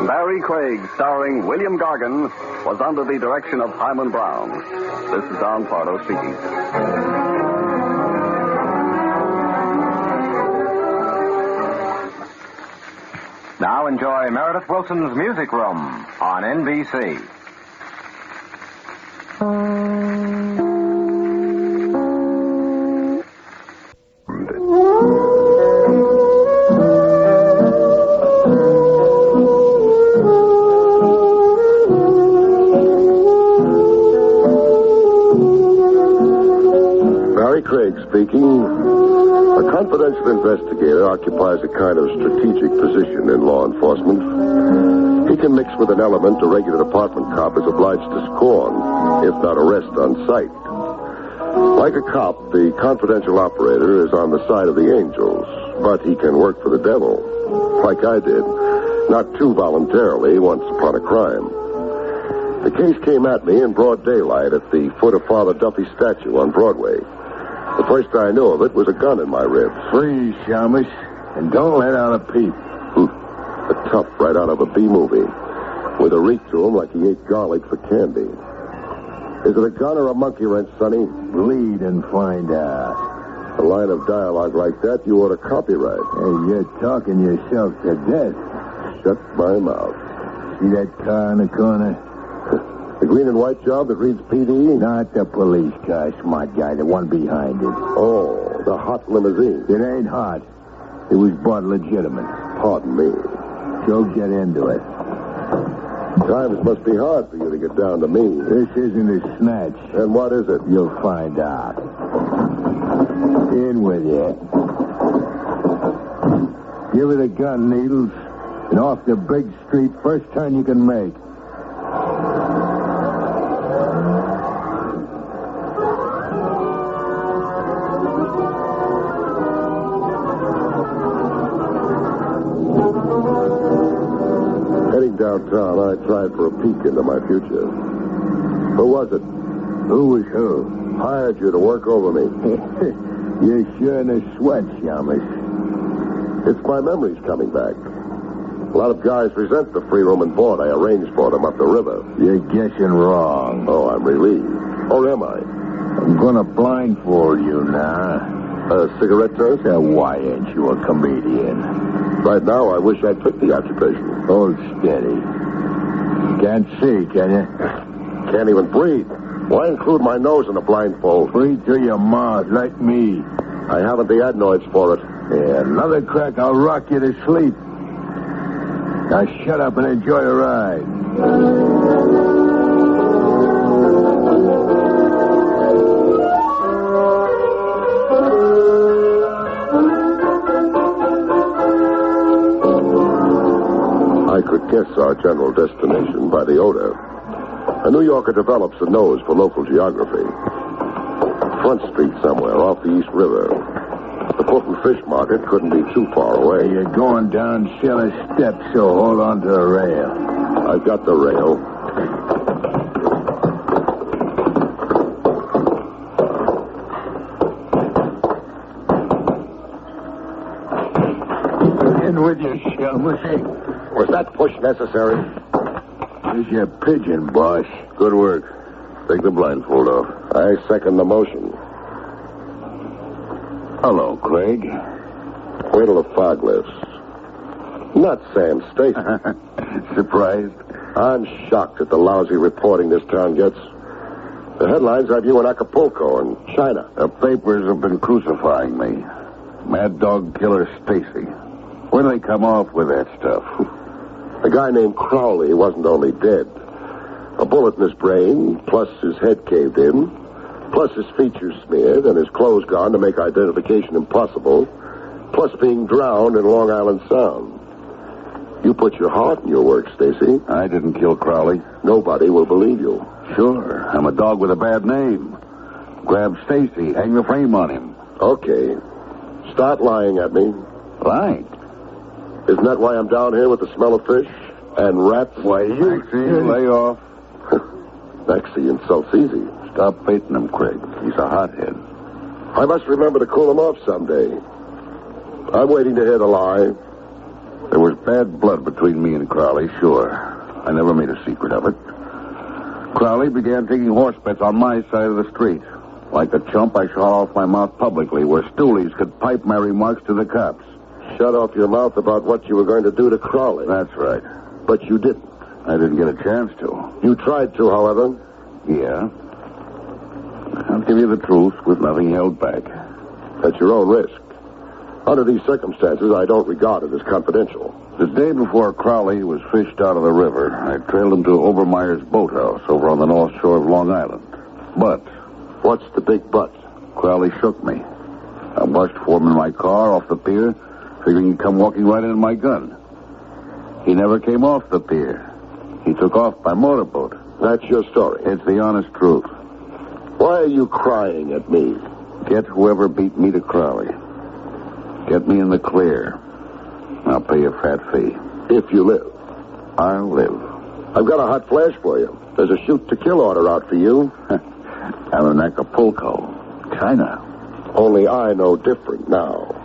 Barrie Craig, starring William Gargan, was under the direction of Hyman Brown. This is Don Pardo speaking. Now enjoy Meredith Wilson's Music Room on NBC. Barrie Craig speaking. A confidential investigator occupies a kind of strategic position in law enforcement. He can mix with an element a regular department cop is obliged to scorn, if not arrest on sight. Like a cop, the confidential operator is on the side of the angels, but he can work for the devil, like I did, not too voluntarily once upon a crime. The case came at me in broad daylight at the foot of Father Duffy's statue on Broadway. The first I knew of it was a gun in my ribs. Freeze, Shamus, and don't let out a peep. A tough right out of a B movie. With a reek to him like he ate garlic for candy. Is it a gun or a monkey wrench, Sonny? Bleed and find out. A line of dialogue like that you ought to copyright. Hey, you're talking yourself to death. Shut my mouth. See that car in the corner? The green and white job that reads PD? Not the police car, smart guy, the one behind it. Oh, the hot limousine. It ain't hot. It was bought legitimate. Pardon me. So get into it. Times must be hard for you to get down to me. This isn't a snatch. And what is it? You'll find out. In with you. Give her the gun, Needles. And off the big street, first turn you can make. Heading downtown, I tried for a peek into my future. Who was it? Who was who? Hired you to work over me. You're sure in a sweat, Shamus. It's my memories coming back. A lot of guys resent the free room and board I arranged for them up the river. You're guessing wrong. Oh, I'm relieved. Or am I? I'm gonna blindfold you now. A cigarette toast? Why ain't you a comedian? Right now, I wish I'd took the occupation. Hold steady. Can't see, can you? Can't even breathe. Why include my nose in a blindfold? Breathe through your mouth, like me. I haven't the adenoids for it. Yeah, another crack, I'll rock you to sleep. Now shut up and enjoy the ride. I could guess our general destination by the odor. A New Yorker develops a nose for local geography. Front Street somewhere off the East River. The Fulton Fish Market couldn't be too far away. You're going down cellar steps, so hold on to the rail. I've got the rail. In with you, Shamus. Was that push necessary? Here's your pigeon, boss. Good work. Take the blindfold off. I second the motion. Hello, Craig. Wait till the fog lifts. Not Sam Stacy. Surprised? I'm shocked at the lousy reporting this town gets. The headlines have you in Acapulco and China. The papers have been crucifying me. Mad Dog Killer Stacy. When do they come off with that stuff? A guy named Crowley wasn't only dead. A bullet in his brain, plus his head caved in, plus his features smeared and his clothes gone to make identification impossible, plus being drowned in Long Island Sound. You put your heart in your work, Stacy. I didn't kill Crowley. Nobody will believe you. Sure, I'm a dog with a bad name. Grab Stacy, hang the frame on him. Okay. Start lying at me. Lying? Isn't that why I'm down here with the smell of fish and rats? Why, you... lay off. Maxie insults easy. Stop baiting him, Craig. He's a hothead. I must remember to cool him off someday. I'm waiting to hear the lie. There was bad blood between me and Crowley, sure. I never made a secret of it. Crowley began taking horse bets on my side of the street. Like a chump, I shut off my mouth publicly where stoolies could pipe my remarks to the cops. Shut off your mouth about what you were going to do to Crowley. That's right. But you didn't. I didn't get a chance to. You tried to, however. Yeah. I'll give you the truth with nothing held back. At your own risk. Under these circumstances, I don't regard it as confidential. The day before Crowley was fished out of the river, I trailed him to Obermeyer's boathouse over on the north shore of Long Island. But... What's the big but? Crowley shook me. I bushed for him in my car off the pier, figuring he'd come walking right into my gun. He never came off the pier. He took off by motorboat. That's your story? It's the honest truth. Why are you crying at me? Get whoever beat me to Crowley. Get me in the clear. I'll pay a fat fee. If you live. I'll live. I've got a hot flash for you. There's a shoot-to-kill order out for you. I'm in Acapulco, China. Only I know different now.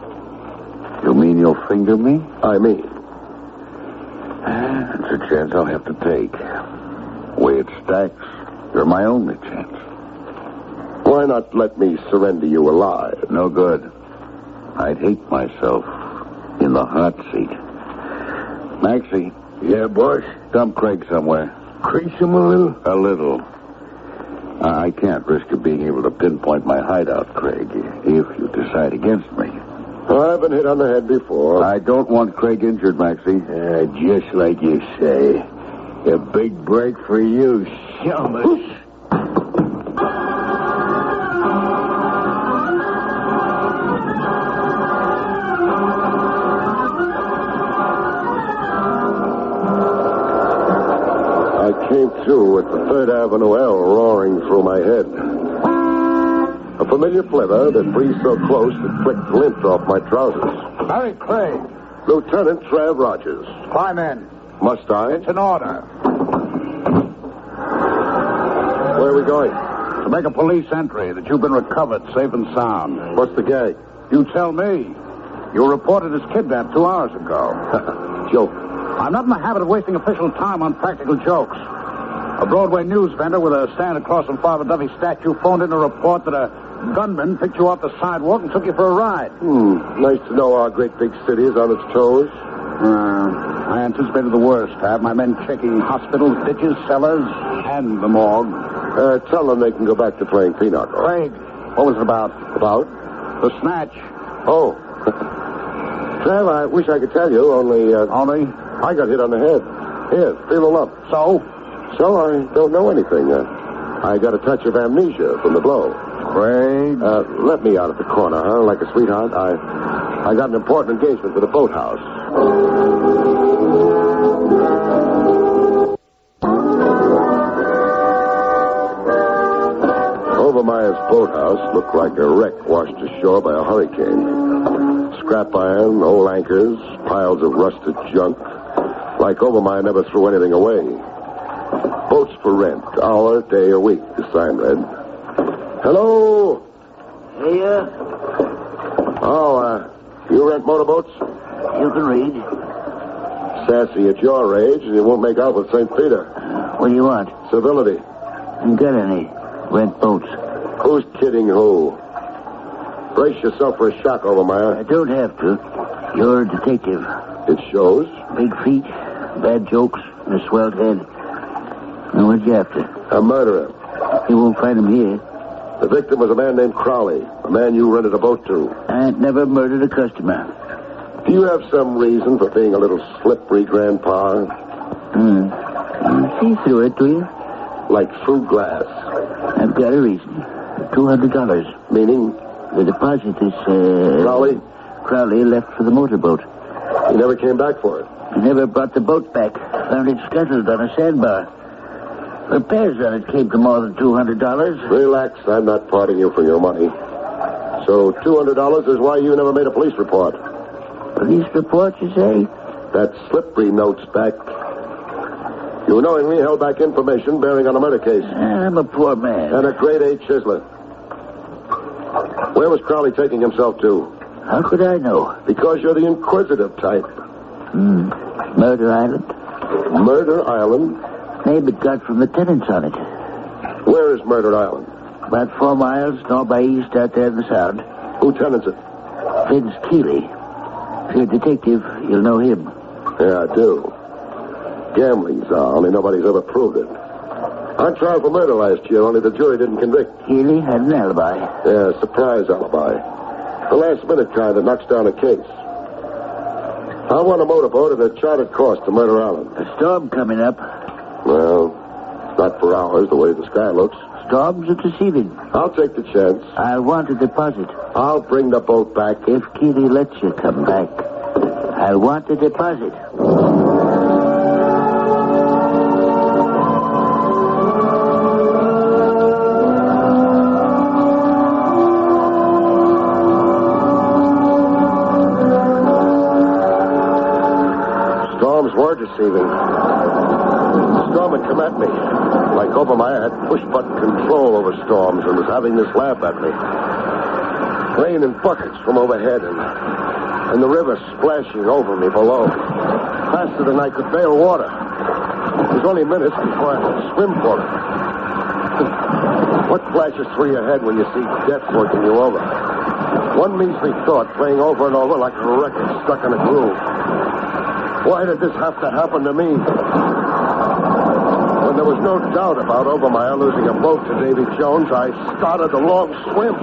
You mean you'll finger me? I mean. It's a chance I'll have to take. Way it stacks, you're my only chance. Why not let me surrender you alive? No good. I'd hate myself in the hot seat. Maxie. Yeah, boss? Dump Craig somewhere. Crease him a little? A little. I can't risk you being able to pinpoint my hideout, Craig, if you decide against me. I've been hit on the head before. I don't want Craig injured, Maxie. Just like you say. A big break for you, Summers. I came to with the 3rd Avenue L roaring through my head. A familiar flavor that breathed so close it flicked lint off my trousers. Barrie Craig. Lieutenant Trav Rogers. Climb in. Must I? It's an order. Where are we going? To make a police entry that you've been recovered safe and sound. What's the gag? You tell me. You were reported as kidnapped 2 hours ago. Joke. I'm not in the habit of wasting official time on practical jokes. A Broadway news vendor with a stand across from Father Duffy's statue phoned in a report that a gunman picked you off the sidewalk and took you for a ride. Nice to know our great big city is on its toes. I anticipated the worst. I have my men checking hospitals, ditches, cellars, and the morgue. Tell them they can go back to playing pinochle. Craig, what was it about? About? The snatch. Oh. Trav, I wish I could tell you, only... Only? I got hit on the head. Here, feel the lump. So? So I don't know anything. I got a touch of amnesia from the blow. Craig? Let me out at the corner, huh? Like a sweetheart. I got an important engagement with a boathouse. Overmeyer's boathouse looked like a wreck washed ashore by a hurricane. Scrap iron, old anchors, piles of rusted junk. Like Overmeyer never threw anything away. Boats for rent, hour, day, or week, the sign read. Hello? Here? Oh, you rent motorboats? You can read. Sassy at your age, and you won't make out with St. Peter. What do you want? Civility. Ain't got any. Rent boats. Who's kidding who? Brace yourself for a shock, Overmeyer. I don't have to. You're a detective. It shows. Big feet, bad jokes, and a swelled head. Now, what you after? A murderer. You won't find him here. The victim was a man named Crowley, a man you rented a boat to. I ain't never murdered a customer. Do you have some reason for being a little slippery, Grandpa? You see through it, do you? Like through glass. I've got a reason. $200. Meaning? The deposit is, Crowley? Crowley left for the motorboat. He never came back for it. He never brought the boat back. Found it scuttled on a sandbar. Repairs on it came to more than $200. Relax. I'm not parting you for your money. So $200 is why you never made a police report. Police report, you say? That slippery note's back. You knowingly held back information bearing on a murder case. I'm a poor man. And a grade A chiseler. Where was Crowley taking himself to? How could I know? Because you're the inquisitive type. Murder Island? Murder Island? Name it got from the tenants on it. Where is Murder Island? About 4 miles north by east out there in the Sound. Who tenants it? Vince Keeley. If you're a detective, you'll know him. Yeah, I do. Gambling czar, only nobody's ever proved it. On trial for murder last year, only the jury didn't convict. Keeley had an alibi. Yeah, surprise alibi. The last-minute kind that knocks down a case. I want a motorboat at a chartered course to Murder Island. A storm coming up. Well, not for hours, the way the sky looks. Storms are deceiving. I'll take the chance. I want a deposit. I'll bring the boat back. If Keeley lets you come back, I want a deposit. Storms were deceiving. The storm had come at me. Like Obermeyer had push-button control over storms and was having this laugh at me. Rain in buckets from overhead and the river splashing over me below. Faster than I could bear water. It was only minutes before I could swim for it. What flashes through your head when you see death working you over? One measly thought playing over and over like a record stuck in a groove. Why did this have to happen to me? When there was no doubt about Obermeyer losing a boat to Davy Jones, I started a long swim.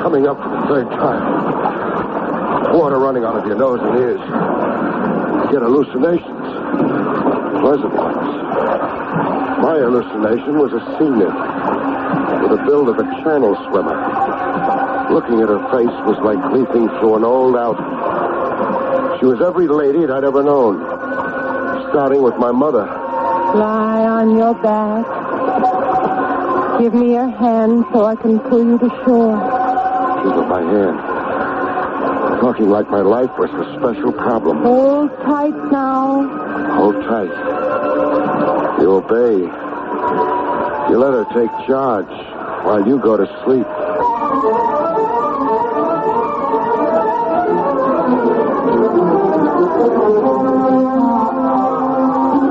Coming up for the third time. Water running out of your nose and ears. You get hallucinations. Pleasant ones. My hallucination was a sea nymph with the build of a channel swimmer. Looking at her face was like leaping through an old album. She was every lady I'd ever known, starting with my mother. Lie on your back. Give me your hand so I can pull you to shore. She took my hand, talking like my life was a special problem. Hold tight now. Hold tight. You obey. You let her take charge while you go to sleep.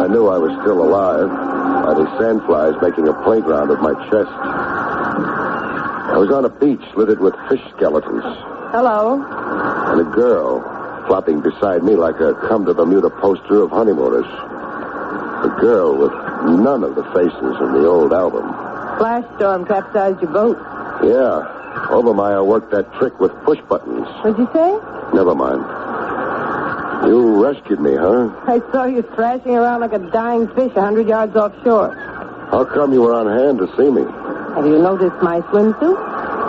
I knew I was still alive by the sandflies making a playground of my chest. I was on a beach littered with fish skeletons. Hello. And a girl flopping beside me like a come-to-Bermuda poster of honeymooners. A girl with none of the faces in the old album. Flash storm capsized your boat. Yeah. Obermeyer worked that trick with push buttons. What'd you say? Never mind. You rescued me, huh? I saw you thrashing around like a dying fish 100 yards offshore. How come you were on hand to see me? Have you noticed my swimsuit?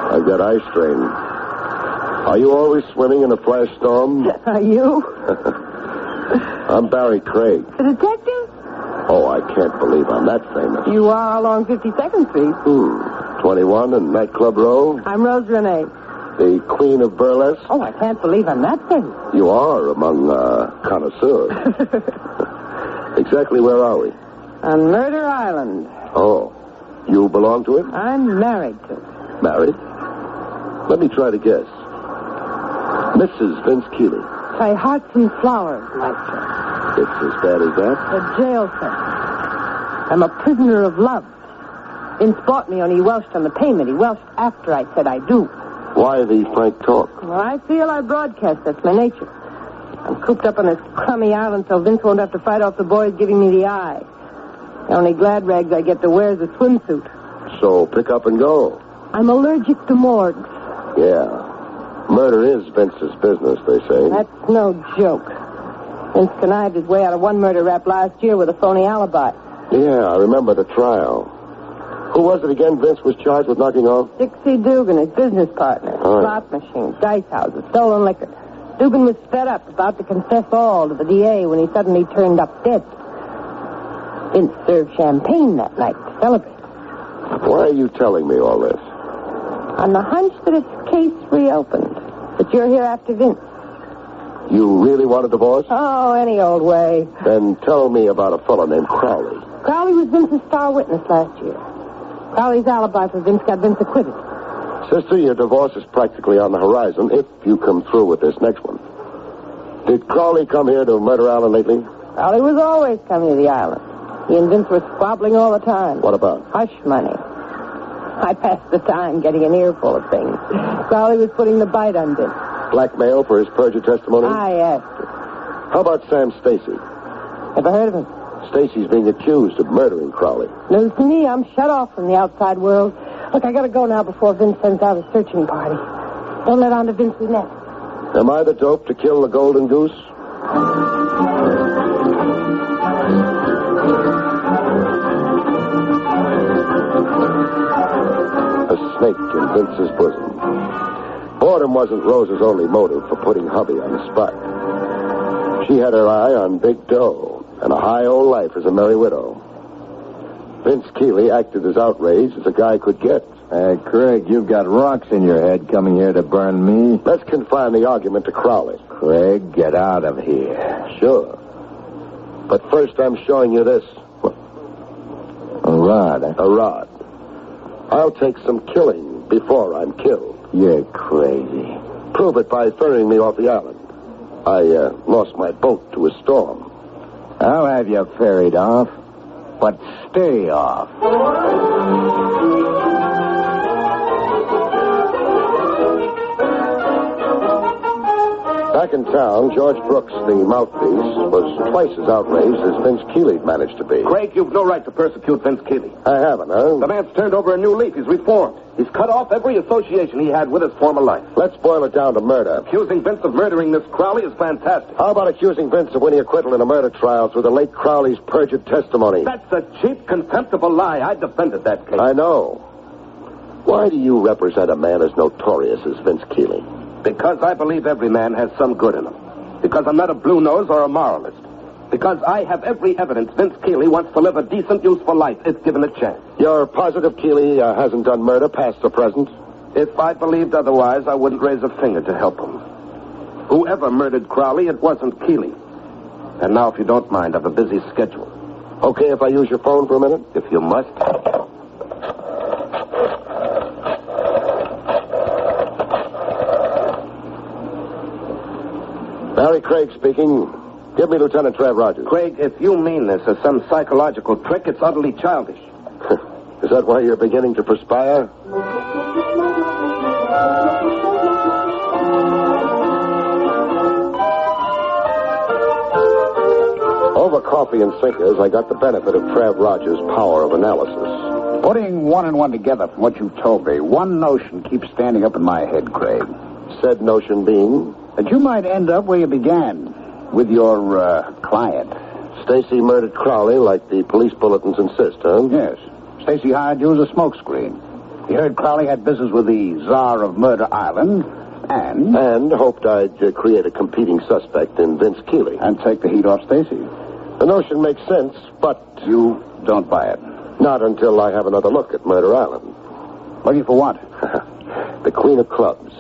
I've got eye strain. Are you always swimming in a flash storm? Are you? I'm Barrie Craig. The detective? Oh, I can't believe I'm that famous. You are along 52nd Street. 21 and Nightclub Row? I'm Rose Renee. The queen of burlesque? Oh, I can't believe I'm that famous. You are among connoisseurs. Exactly where are we? On Murder Island. Oh. You belong to it? I'm married to it. Married? Let me try to guess. Mrs. Vince Keeley. Try hearts and flowers, Maestro. It's as bad as that? A jail sentence. I'm a prisoner of love. Vince bought me, only he welched on the payment. He welched after I said I do. Why the frank talk? Well, I feel I broadcast. That's my nature. I'm cooped up on this crummy island so Vince won't have to fight off the boys giving me the eye. The only glad rags I get to wear is a swimsuit. So pick up and go. I'm allergic to morgues. Yeah. Murder is Vince's business, they say. That's no joke. Vince connived his way out of one murder rap last year with a phony alibi. Yeah, I remember the trial. Who was it again Vince was charged with knocking off? Dixie Dugan, his business partner. Oh. Slot machines, dice houses, stolen liquor. Dugan was fed up, about to confess all to the DA when he suddenly turned up dead. Vince served champagne that night to celebrate. Why are you telling me all this? On the hunch that it's case reopened. But you're here after Vince. You really want a divorce? Oh, any old way. Then tell me about a fellow named Crowley. Crowley was Vince's star witness last year. Crowley's alibi for Vince got Vince acquitted. Sister, your divorce is practically on the horizon if you come through with this next one. Did Crowley come here to Murder Island lately? Crowley was always coming to the island. He and Vince were squabbling all the time. What about? Hush money. I passed the time getting an earful of things. Crowley was putting the bite on Vince. Blackmail for his perjured testimony? I asked her. How about Sam Stacy? Ever heard of him? Stacy's being accused of murdering Crowley. News to me. I'm shut off from the outside world. Look, I gotta go now before Vince sends out a searching party. Don't let on to Vince's nest. Am I the dope to kill the golden goose? A snake in Vince's bosom. Boredom wasn't Rose's only motive for putting hubby on the spot. She had her eye on big dough and a high old life as a merry widow. Vince Keeley acted as outraged as a guy could get. Hey, Craig, you've got rocks in your head coming here to burn me. Let's confine the argument to Crowley. Craig, get out of here. Sure. But first I'm showing you this. A rod, eh? A rod. I'll take some killing before I'm killed. You're crazy. Prove it by ferrying me off the island. I lost my boat to a storm. I'll have you ferried off, but stay off. Back in town, George Brooks, the mouthpiece, was twice as outraged as Vince Keeley managed to be. Craig, you've no right to persecute Vince Keeley. I haven't, huh? The man's turned over a new leaf. He's reformed. He's cut off every association he had with his former life. Let's boil it down to murder. Accusing Vince of murdering Miss Crowley is fantastic. How about accusing Vince of winning acquittal in a murder trial through the late Crowley's perjured testimony? That's a cheap, contemptible lie. I defended that case. I know. Why do you represent a man as notorious as Vince Keeley? Because I believe every man has some good in him. Because I'm not a blue nose or a moralist. Because I have every evidence Vince Keeley wants to live a decent, useful life if given a chance. You're positive Keeley hasn't done murder past or present? If I believed otherwise, I wouldn't raise a finger to help him. Whoever murdered Crowley, it wasn't Keeley. And now, if you don't mind, I've a busy schedule. Okay if I use your phone for a minute? If you must. Barrie Craig speaking. Give me Lieutenant Trev Rogers. Craig, if you mean this as some psychological trick, it's utterly childish. Is that why you're beginning to perspire? Over coffee and sinkers, I got the benefit of Trev Rogers' power of analysis. Putting one and one together from what you told me, one notion keeps standing up in my head, Craig. Said notion being? That you might end up where you began, with your client. Stacy murdered Crowley like the police bulletins insist, huh? Yes. Stacy hired you as a smokescreen. He heard Crowley had business with the Czar of Murder Island, and hoped I'd create a competing suspect in Vince Keeley. And take the heat off Stacy. The notion makes sense, but... You don't buy it? Not until I have another look at Murder Island. Looking for what? The Queen of Clubs.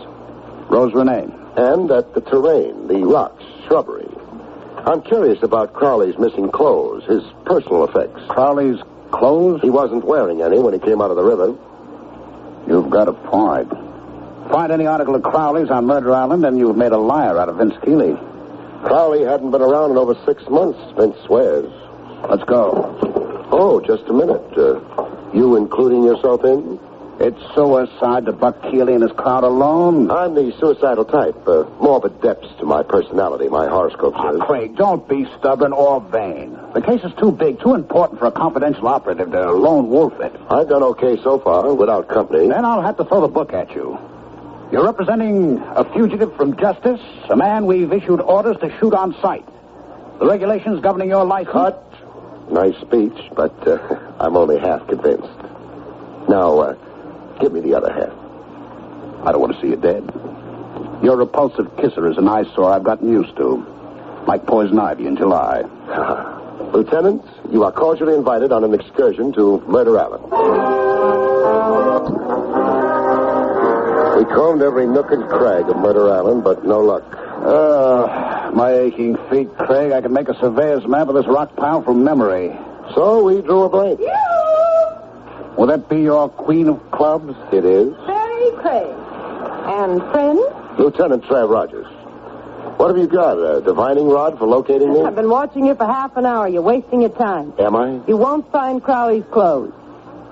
Rose Renee. And at the terrain, the rocks, shrubbery. I'm curious about Crowley's missing clothes, his personal effects. Crowley's clothes? He wasn't wearing any when he came out of the river. You've got a point. Find any article of Crowley's on Murder Island, and you've made a liar out of Vince Keeley. Crowley hadn't been around in over 6 months, Vince swears. Let's go. Oh, just a minute. You including yourself in? It's suicide to buck Keeley and his crowd alone. I'm the suicidal type. Morbid depths to my personality, my horoscope says. Craig, don't be stubborn or vain. The case is too big, too important for a confidential operative to lone wolf it. I've done okay so far, without company. Then I'll have to throw the book at you. You're representing a fugitive from justice, a man we've issued orders to shoot on sight. The regulations governing your license... Cut. Nice speech, but I'm only half convinced. Now, give me the other half. I don't want to see you dead. Your repulsive kisser is an eyesore I've gotten used to. Like poison ivy in July. Lieutenant, you are cordially invited on an excursion to Murder Island. We combed every nook and crag of Murder Island, but no luck. My aching feet, Craig. I can make a surveyor's map of this rock pile from memory. So we drew a blank. Will that be your Queen of Clubs? It is. Barrie Craig. And friend? Lieutenant Trev Rogers. What have you got? A divining rod for locating me? I've been watching you for half an hour. You're wasting your time. Am I? You won't find Crowley's clothes.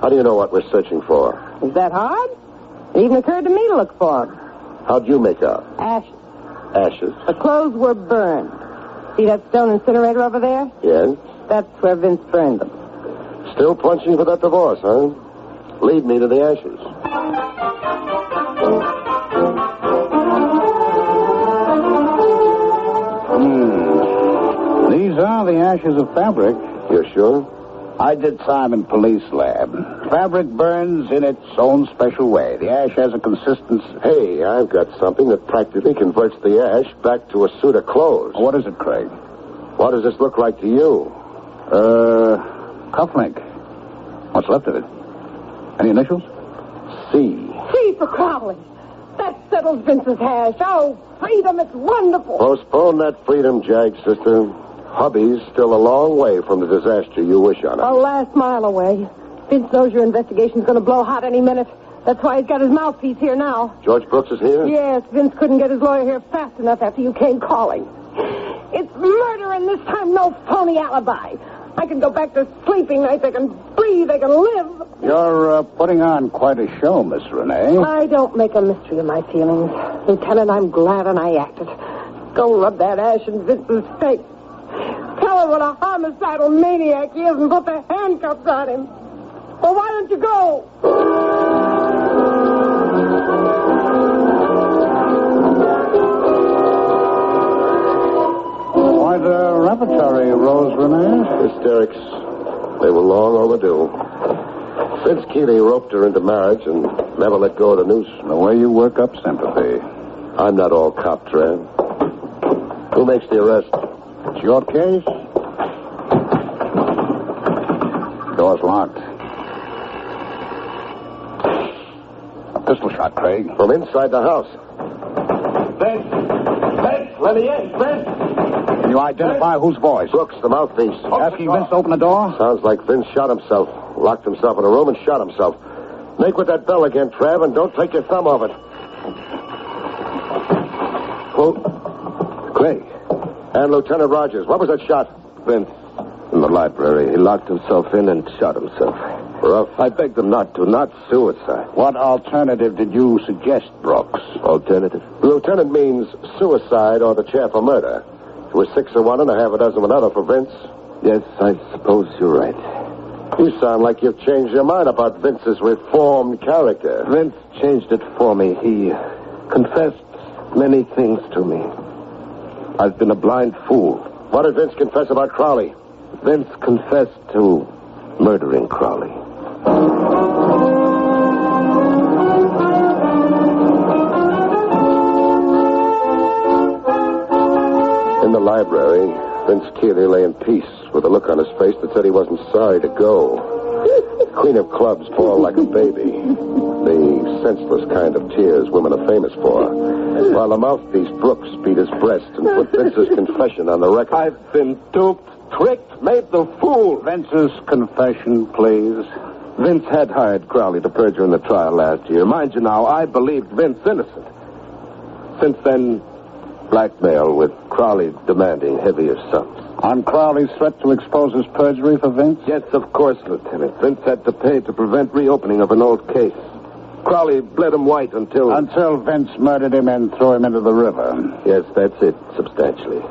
How do you know what we're searching for? Is that hard? It even occurred to me to look for them. How'd you make out? Ashes. Ashes? The clothes were burned. See that stone incinerator over there? Yes. That's where Vince burned them. Still punching for that divorce, huh? Lead me to the ashes. These are the ashes of fabric. You're sure? I did time in police lab. Fabric burns in its own special way. The ash has a consistency. Hey, I've got something that practically converts the ash back to a suit of clothes. What is it, Craig? What does this look like to you? Cufflink. What's left of it? Any initials? C. C for Crowley. That settles Vince's hash. Oh, freedom, it's wonderful. Postpone that freedom, Jag, sister. Hubby's still a long way from the disaster you wish on him. A last mile away. Vince knows your investigation's going to blow hot any minute. That's why he's got his mouthpiece here now. George Brooks is here? Yes, Vince couldn't get his lawyer here fast enough after you came calling. It's murder, and this time no phony alibi. I can go back to sleeping nights. I can breathe. I can live. You're putting on quite a show, Miss Renee. I don't make a mystery of my feelings. Lieutenant, I'm glad and I acted. Go rub that ash in Vince's face. Tell him what a homicidal maniac he is and put the handcuffs on him. Well, why don't you go? Quite a repertory, Rose Renee. Hysterics. They were long overdue. Vince Keeley roped her into marriage and never let go of the noose. The way you work up sympathy. I'm not all cop, Trav. Who makes the arrest? It's your case. Door's locked. A pistol shot, Craig. From inside the house. Vince! Vince! Let me in! Vince! Can you identify whose voice? Brooks, the mouthpiece. Asking Vince to open the door? Sounds like Vince shot himself. Locked himself in a room and shot himself. Make with that bell again, Trav, and don't take your thumb off it. Craig. And Lieutenant Rogers. What was that shot? Vince. In the library. He locked himself in and shot himself. Rough. I begged him not to. Not suicide. What alternative did you suggest, Brooks? Alternative? Lieutenant means suicide or the chair for murder. It was 6 of one and a half a dozen of another for Vince. Yes, I suppose you're right. You sound like you've changed your mind about Vince's reformed character. Vince changed it for me. He confessed many things to me. I've been a blind fool. What did Vince confess about Crowley? Vince confessed to murdering Crowley. In the library, Vince Keeley lay in peace with a look on his face that said he wasn't sorry to go. Queen of clubs bawled like a baby. The senseless kind of tears women are famous for. While the mouthpiece Brooks beat his breast and put Vince's confession on the record. I've been duped, tricked, made the fool. Vince's confession, please. Vince had hired Crowley to perjure in the trial last year. Mind you now, I believed Vince innocent. Since then, blackmail with Crowley demanding heavier sums. On Crowley's threat to expose his perjury for Vince? Yes, of course, Lieutenant. Vince had to pay to prevent reopening of an old case. Crowley bled him white until... Until Vince murdered him and threw him into the river. Yes, that's it, substantially.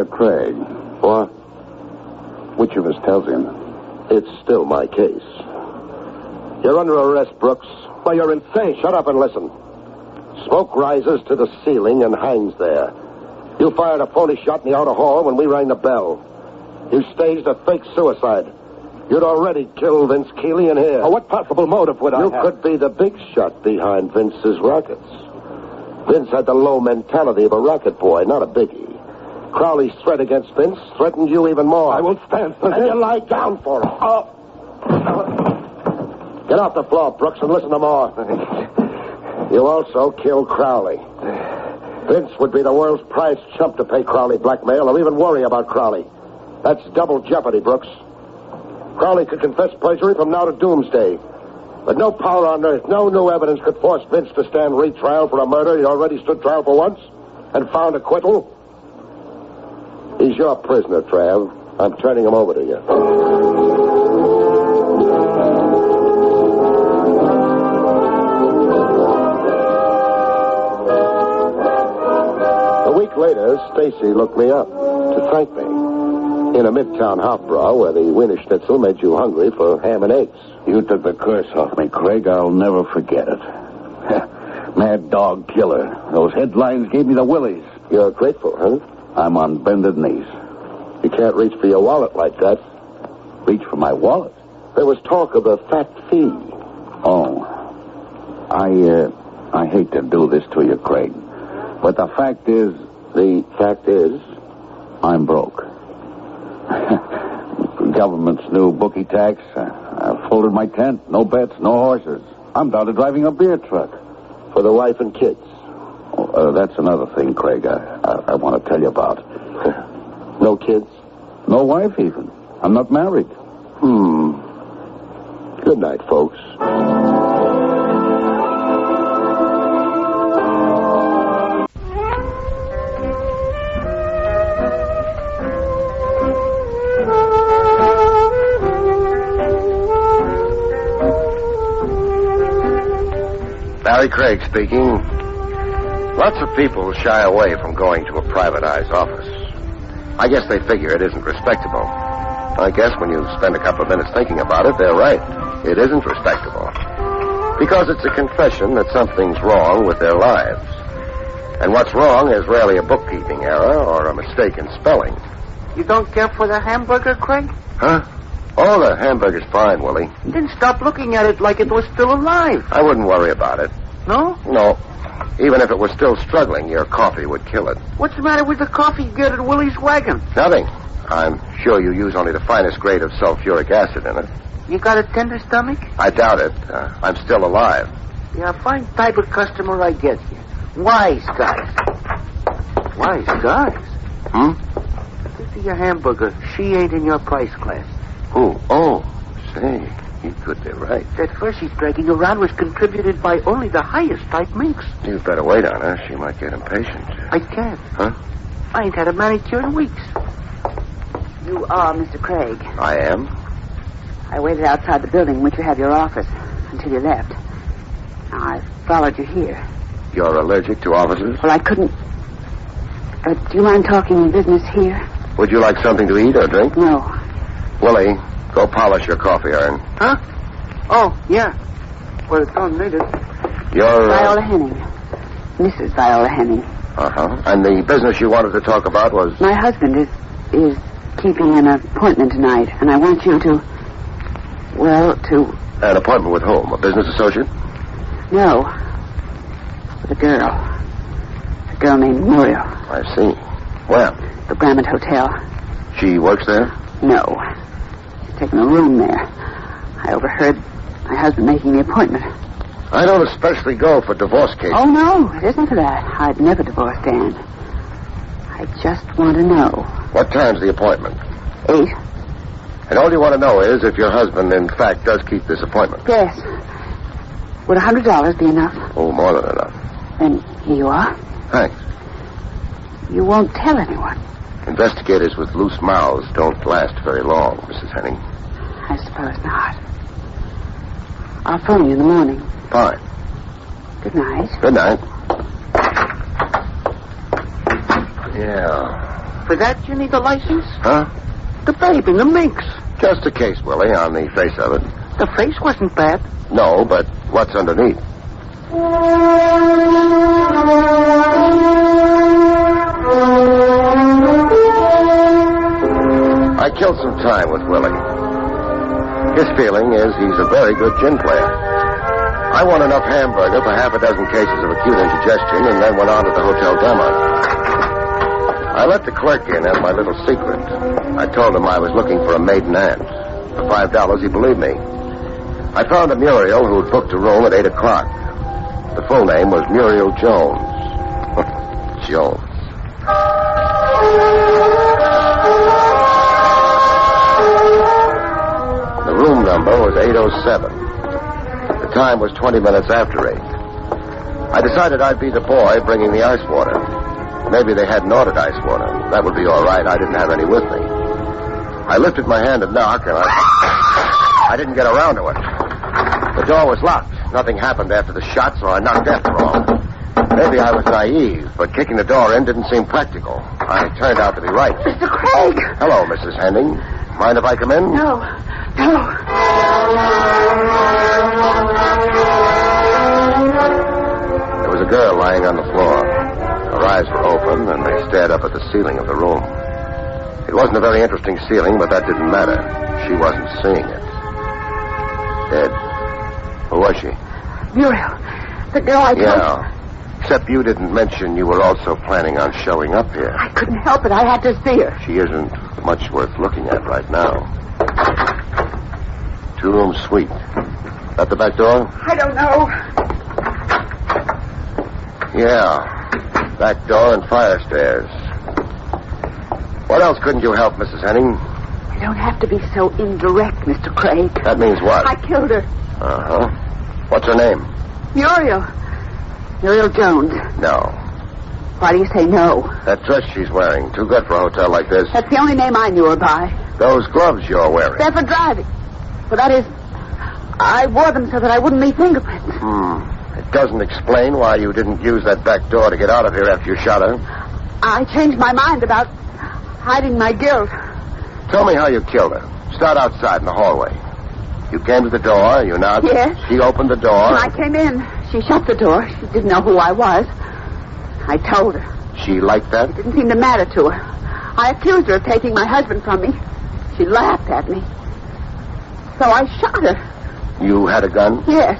Craig. What? Which of us tells him? It's still my case. You're under arrest, Brooks. Why, you're insane. Shut up and listen. Smoke rises to the ceiling and hangs there. You fired a phony shot in the outer hall when we rang the bell. You staged a fake suicide. You'd already killed Vince Keeley in here. Oh, what possible motive would I have? You could be the big shot behind Vince's rackets. Vince had the low mentality of a racket boy, not a biggie. Crowley's threat against Vince threatened you even more. I will stand for and this. you lie down for it. Oh. Get off the floor, Brooks, and listen to more. You also killed Crowley. Vince would be the world's prized chump to pay Crowley blackmail or even worry about Crowley. That's double jeopardy, Brooks. Crowley could confess perjury from now to doomsday. But no power on earth, no new evidence could force Vince to stand retrial for a murder he already stood trial for once and found acquittal. He's your prisoner, Trav. I'm turning him over to you. A week later, Stacy looked me up to thank me. In a midtown half-brow where the Wiener Schnitzel made you hungry for ham and eggs. You took the curse off me, Craig. I'll never forget it. Mad dog killer. Those headlines gave me the willies. You're grateful, huh? I'm on bended knees. You can't reach for your wallet like that. Reach for my wallet? There was talk of a fat fee. Oh. I hate to do this to you, Craig. But the fact is... The fact is? I'm broke. Government's new bookie tax. folded my tent. No bets, no horses. I'm down to driving a beer truck. For the wife and kids. That's another thing, Craig, I want to tell you about. No kids? No wife, even. I'm not married. Good night, folks. Barrie Craig speaking. Lots of people shy away from going to a privatized office. I guess they figure it isn't respectable. I guess when you spend a couple of minutes thinking about it, they're right. It isn't respectable. Because it's a confession that something's wrong with their lives. And what's wrong is rarely a bookkeeping error or a mistake in spelling. You don't care for the hamburger, Craig? Huh? Oh, the hamburger's fine, Willie. Then stop looking at it like it was still alive. I wouldn't worry about it. No? No. Even if it was still struggling, your coffee would kill it. What's the matter with the coffee you get at Willie's Wagon? Nothing. I'm sure you use only the finest grade of sulfuric acid in it. You got a tender stomach? I doubt it. I'm still alive. You're a fine type of customer, I get you. Wise guys. Wise guys? This is your hamburger. She ain't in your price class. Who? Oh, say, you could be right. That fur she's dragging around was contributed by only the highest type minks. You'd better wait on her. She might get impatient. I can't. Huh? I ain't had a manicure in weeks. You are Mr. Craig. I am? I waited outside the building in which you have your office until you left. Now, I followed you here. You're allergic to offices? Well, I couldn't... do you mind talking business here? Would you like something to eat or drink? No. Willie, go polish your coffee iron. Huh? Oh, yeah. Well, it's on needed. You're... Viola Henning. Mrs. Viola Henning. Uh-huh. And the business you wanted to talk about was... My husband is keeping an appointment tonight, and I want you to... Well, to... An appointment with whom? A business associate? No. With a girl. A girl named Muriel. I see. Where? The Grammont Hotel. She works there? No. She's taken a room there. I overheard my husband making the appointment. I don't especially go for divorce cases. Oh, no. It isn't for that. I'd never divorce Dan. I just want to know. What time's the appointment? 8. And all you want to know is if your husband, in fact, does keep this appointment. Yes. Would $100 be enough? Oh, more than enough. Then here you are. Thanks. You won't tell anyone. Investigators with loose mouths don't last very long, Mrs. Henning. I suppose not. I'll phone you in the morning. Fine. Good night. Good night. Yeah. For that, you need a license? Huh? The babe and the minks. Just a case, Willie, on the face of it. The face wasn't bad. No, but what's underneath? I killed some time with Willie. His feeling is he's a very good gin player. I won enough hamburger for half a dozen cases of acute indigestion and then went on to the Hotel Grammont. I let the clerk in on my little secret. I told him I was looking for a maiden aunt. For $5, he believed me. I found a Muriel who'd booked a room at 8 o'clock. The full name was Muriel Jones. Jones. The room number was 807. The time was 20 minutes after 8. I decided I'd be the boy bringing the ice water. Maybe they hadn't ordered ice water. That would be all right. I didn't have any with me. I lifted my hand to knock, and I didn't get around to it. The door was locked. Nothing happened after the shot, so I knocked after all. Maybe I was naive, but kicking the door in didn't seem practical. I turned out to be right. Mr. Craig! Hello, Mrs. Henning. Mind if I come in? No. No. There was a girl lying on the floor. Her eyes were open, and they stared up at the ceiling of the room. It wasn't a very interesting ceiling, but that didn't matter. She wasn't seeing it. Dead. Who was she? Muriel. The girl I told... Yeah. Except you didn't mention you were also planning on showing up here. I couldn't help it. I had to see her. She isn't much worth looking at right now. two-room suite. At the back door? I don't know. Yeah. Back door and fire stairs. What else couldn't you help, Mrs. Henning? You don't have to be so indirect, Mr. Craig. That means what? I killed her. Uh-huh. What's her name? Muriel. Muriel Jones. No. Why do you say no? That dress she's wearing. Too good for a hotel like this. That's the only name I knew her by. Those gloves you're wearing. They're for driving. Well, that is, I wore them so that I wouldn't leave fingerprints. It doesn't explain why you didn't use that back door to get out of here after you shot her. I changed my mind about hiding my guilt. Tell me how you killed her. Start outside in the hallway. You came to the door, you knocked. Yes. She opened the door. When I came in, she shut the door. She didn't know who I was. I told her. She liked that? It didn't seem to matter to her. I accused her of taking my husband from me. She laughed at me. So I shot her. You had a gun? Yes.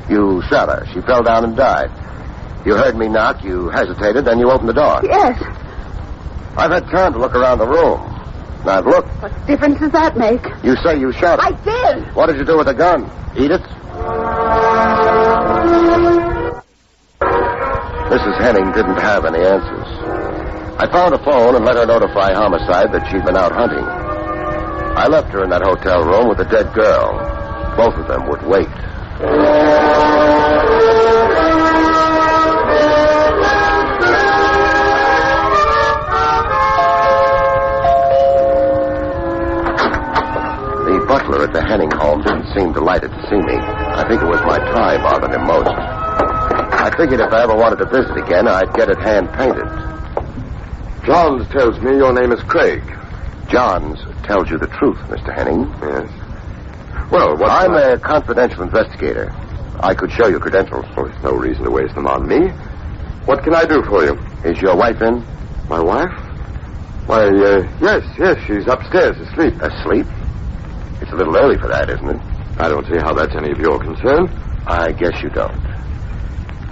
You shot her. She fell down and died. You heard me knock, you hesitated, then you opened the door. Yes. I've had time to look around the room. Now, look. What difference does that make? You say you shot her. I did. What did you do with the gun? Eat it? Mrs. Henning didn't have any answers. I found a phone and let her notify homicide that she'd been out hunting. I left her in that hotel room with a dead girl. Both of them would wait. The butler at the Henning home didn't seem delighted to see me. I think it was my tie bothered him most. I figured if I ever wanted to visit again, I'd get it hand-painted. Johns tells me your name is Craig. Johns tells you the truth, Mr. Henning. Yes. Well, I'm a confidential investigator. I could show you credentials. Oh, there's no reason to waste them on me. What can I do for you? Is your wife in? My wife? Why, yes, she's upstairs asleep. Asleep? It's a little early for that, isn't it? I don't see how that's any of your concern. I guess you don't.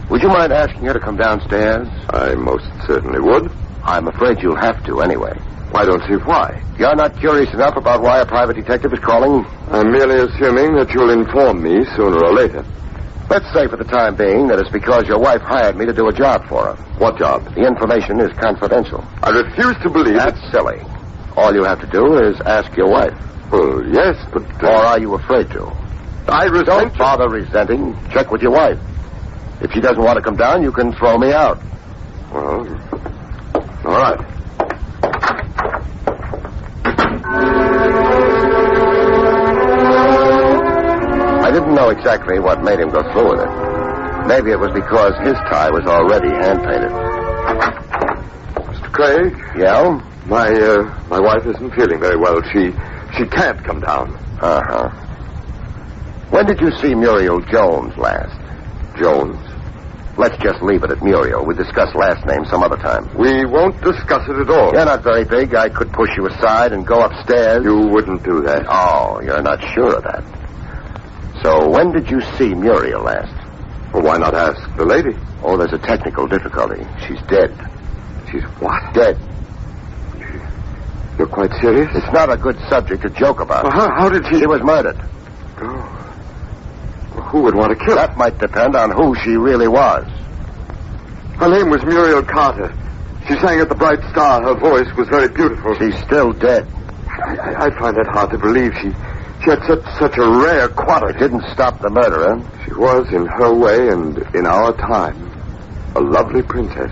Would you mind asking her to come downstairs? I most certainly would. I'm afraid you'll have to anyway. I don't see why. You're not curious enough about why a private detective is calling? I'm merely assuming that you'll inform me sooner or later. Let's say for the time being that it's because your wife hired me to do a job for her. What job? The information is confidential. I refuse to believe That's silly. All you have to do is ask your wife. Well, yes, but... Or are you afraid to? I resent... Don't bother resenting. Check with your wife. If she doesn't want to come down, you can throw me out. Well, all right. I didn't know exactly what made him go through with it. Maybe it was because his tie was already hand-painted. Mr. Craig? Yeah? My wife isn't feeling very well. She can't come down. Uh-huh. When did you see Muriel Jones last? Jones? Let's just leave it at Muriel. We'll discuss last name some other time. We won't discuss it at all. You're not very big. I could push you aside and go upstairs. You wouldn't do that. Oh, you're not sure of that. So when did you see Muriel last? Well, why not ask the lady? Oh, there's a technical difficulty. She's dead. She's what? Dead. You're quite serious? It's not a good subject to joke about. Well, how did she... She was murdered. Oh. Well, who would want to kill her? That might depend on who she really was. Her name was Muriel Carter. She sang at the Bright Star. Her voice was very beautiful. She's still dead. I find that hard to believe. She had such a rare quality. It didn't stop the murderer. She was, in her way and in our time, a lovely princess.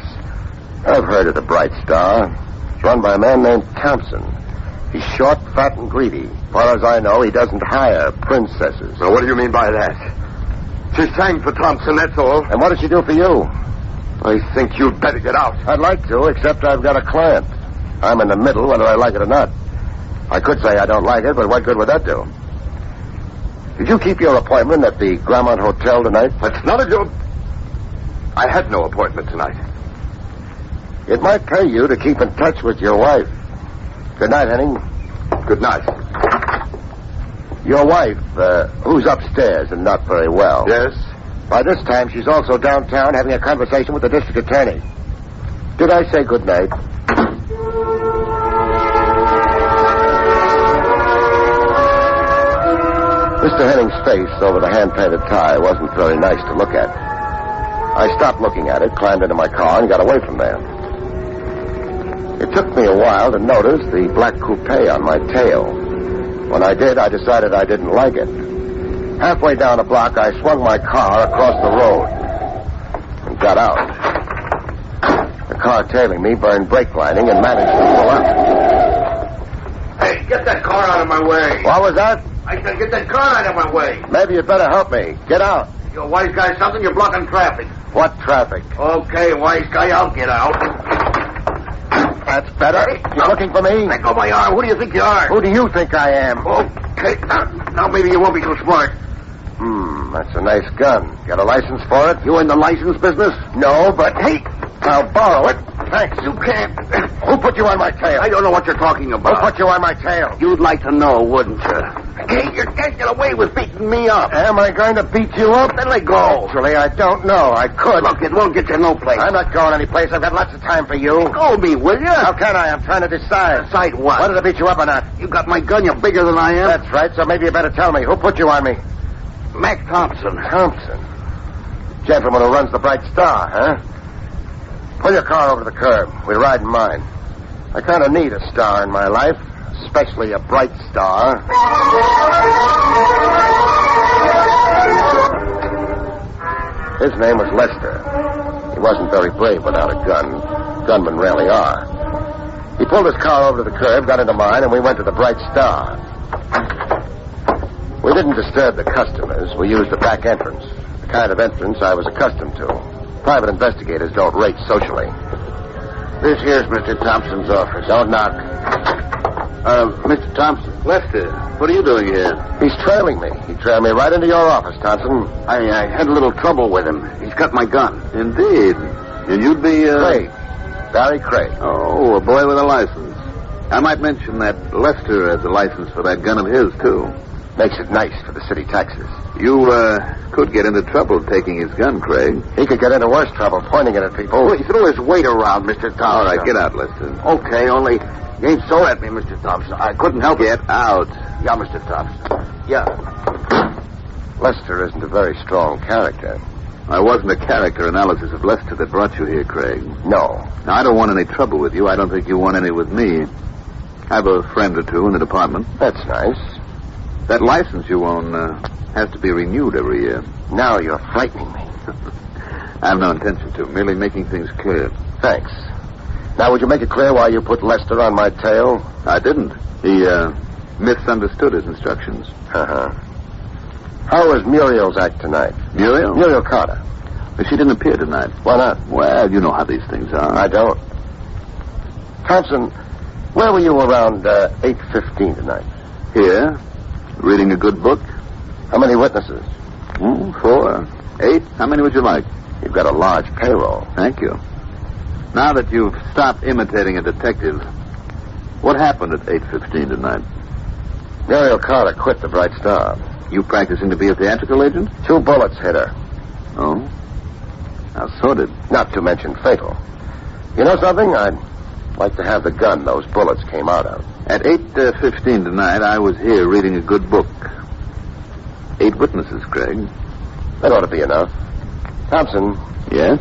I've heard of the Bright Star. It's run by a man named Thompson. He's short, fat, and greedy. As far as I know, he doesn't hire princesses. Now, what do you mean by that? She sang for Thompson, that's all. And what did she do for you? I think you'd better get out. I'd like to, except I've got a client. I'm in the middle, whether I like it or not. I could say I don't like it, but what good would that do? Did you keep your appointment at the Grammont Hotel tonight? That's none of your... I had no appointment tonight. It might pay you to keep in touch with your wife. Good night, Henning. Good night. Your wife, who's upstairs and not very well. Yes? By this time, she's also downtown having a conversation with the district attorney. Did I say good night? Mr. Henning's face over the hand-painted tie wasn't very nice to look at. I stopped looking at it, climbed into my car, and got away from there. It took me a while to notice the black coupe on my tail. When I did, I decided I didn't like it. Halfway down the block, I swung my car across the road and got out. The car tailing me burned brake lining and managed to pull up. Hey, get that car out of my way. What was that? I said get that car out of my way. Maybe you'd better help me. Get out. You're a wise guy something, you're blocking traffic. What traffic? Okay, wise guy, I'll get out. That's better. You're looking for me? Let go of my arm. Who do you think you are? Who do you think I am? Okay. Now maybe you won't be so smart. That's a nice gun. Got a license for it? You in the license business? No, but hey, I'll borrow it. Thanks. You can't. Who put you on my tail? I don't know what you're talking about. Who put you on my tail? You'd like to know, wouldn't you? Hey, you can't get away with beating me up. Am I going to beat you up? Then let go. Actually, I don't know. I could. Look, it won't get you no place. I'm not going any place. I've got lots of time for you. Go me, will you? How can I? I'm trying to decide. Decide what? Whether to beat you up or not. You got my gun. You're bigger than I am. That's right, so maybe you better tell me. Who put you on me? Mac Thompson. Thompson? Gentleman who runs the Bright Star, huh? Pull your car over to the curb. We ride in mine. I kind of need a star in my life, especially a bright star. His name was Lester. He wasn't very brave without a gun. Gunmen rarely are. He pulled his car over to the curb, got into mine, and we went to the Bright Star. We didn't disturb the customers. We used the back entrance, the kind of entrance I was accustomed to. Private investigators don't rate socially. This here's Mr. Thompson's office. Don't knock. Mr. Thompson. Lester, what are you doing here? He's trailing me. He trailed me right into your office, Thompson. I had a little trouble with him. He's got my gun. Indeed. And you'd be, Craig. Barrie Craig. Oh, a boy with a license. I might mention that Lester has a license for that gun of his, too. Makes it nice for the city taxes. You, could get into trouble taking his gun, Craig. He could get into worse trouble pointing it at people. Well, he threw his weight around, Mr. Thompson. All right, get out, Lester. Okay, only you ain't so at me, Mr. Thompson. I couldn't help it. Get out. Yeah, Mr. Thompson. Yeah. Lester isn't a very strong character. I wasn't a character analysis of Lester that brought you here, Craig. No. Now, I don't want any trouble with you. I don't think you want any with me. I have a friend or two in the department. That's nice. That license you own has to be renewed every year. Now you're frightening me. I have no intention to. Merely making things clear. Thanks. Now, would you make it clear why you put Lester on my tail? I didn't. He misunderstood his instructions. Uh-huh. How was Muriel's act tonight? Muriel? Muriel Carter. But she didn't appear tonight. Why not? Well, you know how these things are. I don't. Thompson, where were you around 8:15 tonight? Here. Reading a good book. How many witnesses? 4. 8. How many would you like? You've got a large payroll. Thank you. Now that you've stopped imitating a detective, what happened at 8:15 tonight? Muriel Carter quit the Bright Star. You practicing to be a theatrical agent? 2 bullets hit her. Oh? How sordid. Not to mention fatal. You know something? I'd like to have the gun those bullets came out of. At 8:15 tonight, I was here reading a good book. 8 witnesses, Craig. That ought to be enough. Thompson. Yes?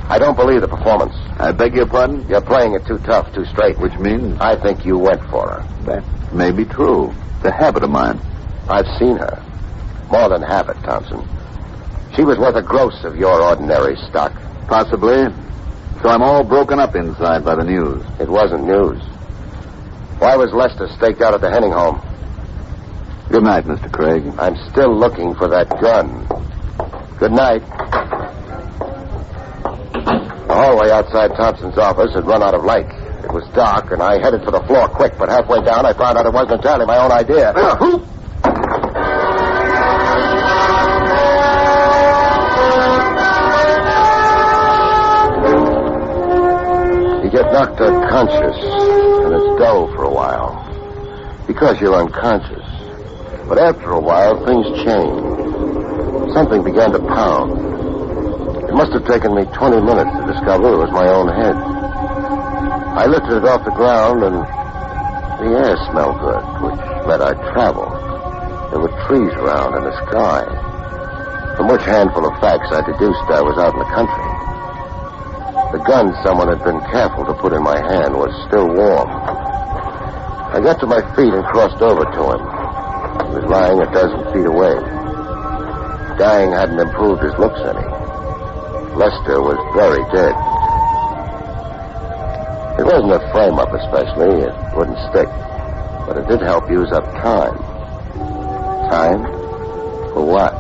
I don't believe the performance. I beg your pardon? You're playing it too tough, too straight. Which means? I think you went for her. That may be true. It's a habit of mine. I've seen her. More than habit, Thompson. She was worth a gross of your ordinary stock. Possibly. So I'm all broken up inside by the news. It wasn't news. Why was Lester staked out at the Henning home? Good night, Mr. Craig. I'm still looking for that gun. Good night. The hallway outside Thompson's office had run out of light. It was dark, and I headed for the floor quick, but halfway down I found out it wasn't entirely my own idea. You get knocked unconscious, and it's dull for a while. Because you're unconscious. But after a while, things change. Something began to pound. It must have taken me 20 minutes to discover it was my own head. I lifted it off the ground, and the air smelled good, which meant I'd travel. There were trees around in the sky. From which handful of facts I deduced I was out in the country. The gun someone had been careful to put in my hand was still warm. I got to my feet and crossed over to him. He was lying a dozen feet away. Dying hadn't improved his looks any. Lester was very dead. It wasn't a frame-up especially. It wouldn't stick. But it did help use up time. Time? For what?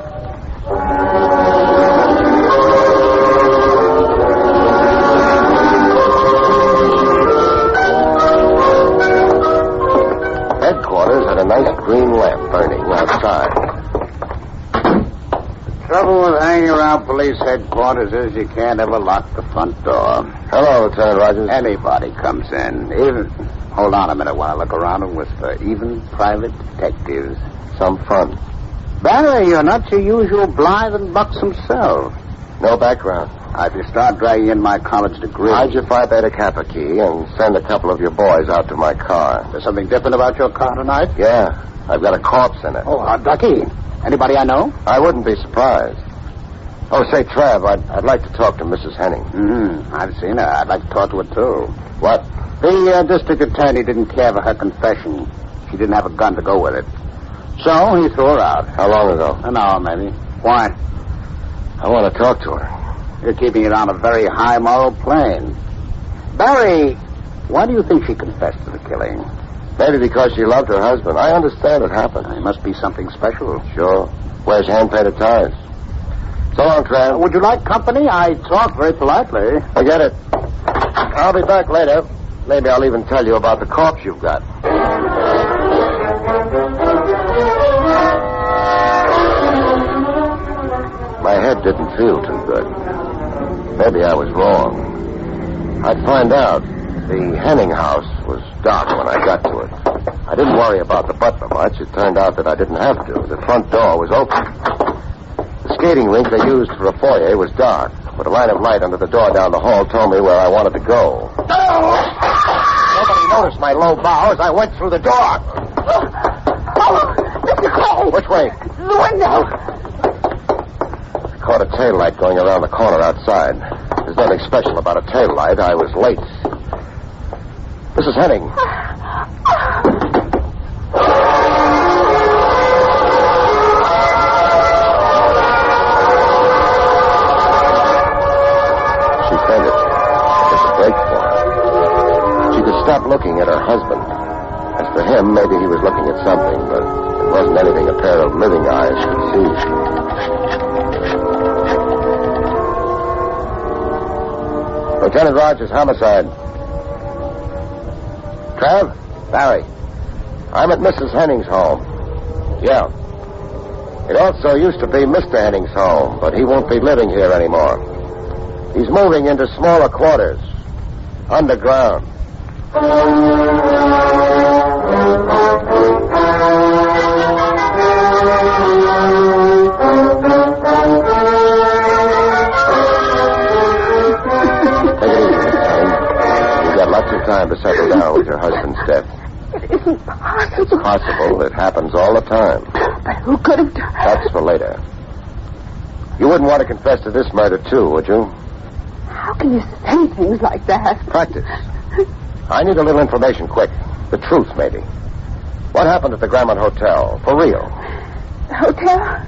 Headquarters had a nice green lamp burning outside. Trouble with hanging around police headquarters is you can't ever lock the front door. Hello, Lieutenant Rogers. Anybody comes in. Even... Hold on a minute while I look around and whisper. Even private detectives. Some fun. Barrie, you're not your usual blithe and buxom self. No background. If you start dragging in my college degree... Hide your Phi Beta Kappa key and send a couple of your boys out to my car. There's something different about your car tonight? Yeah. I've got a corpse in it. Oh, Ducky. Anybody I know? I wouldn't be surprised. Oh, say, Trav, I'd like to talk to Mrs. Henning. I've seen her. I'd like to talk to her, too. What? The district attorney didn't care for her confession. She didn't have a gun to go with it. So he threw her out. How long ago? An hour, maybe. Why? I want to talk to her. You're keeping it on a very high moral plane. Barrie, why do you think she confessed to the killing? Maybe because she loved her husband. I understand it happened. It must be something special. Sure. Wears hand-painted ties. So long, Trav. Would you like company? I talk very politely. Forget it. I'll be back later. Maybe I'll even tell you about the corpse you've got. My head didn't feel too good. Maybe I was wrong. I'd find out. The Henning house was dark when I got to it. I didn't worry about the butler much. It turned out that I didn't have to. The front door was open. The skating rink they used for a foyer was dark, but a line of light under the door down the hall told me where I wanted to go. Nobody noticed my low bow as I went through the door. Mr. Craig! Which way? The window. I caught a tail light going around the corner outside. There's nothing special about a tail light. I was late. Mrs. Henning. She fainted. It was a break for her. She could stop looking at her husband. As for him, maybe he was looking at something, but it wasn't anything a pair of living eyes could see. Lieutenant Rogers, homicide. Trav? Barrie. I'm at Mrs. Henning's home. Yeah. It also used to be Mr. Henning's home, but he won't be living here anymore. He's moving into smaller quarters. Underground. Lots of time to settle down with your husband's death. It isn't possible. It's possible. It happens all the time. But who could have done it? That's for later. You wouldn't want to confess to this murder, too, would you? How can you say things like that? Practice. I need a little information quick. The truth, maybe. What happened at the Grammont Hotel? For real. The hotel?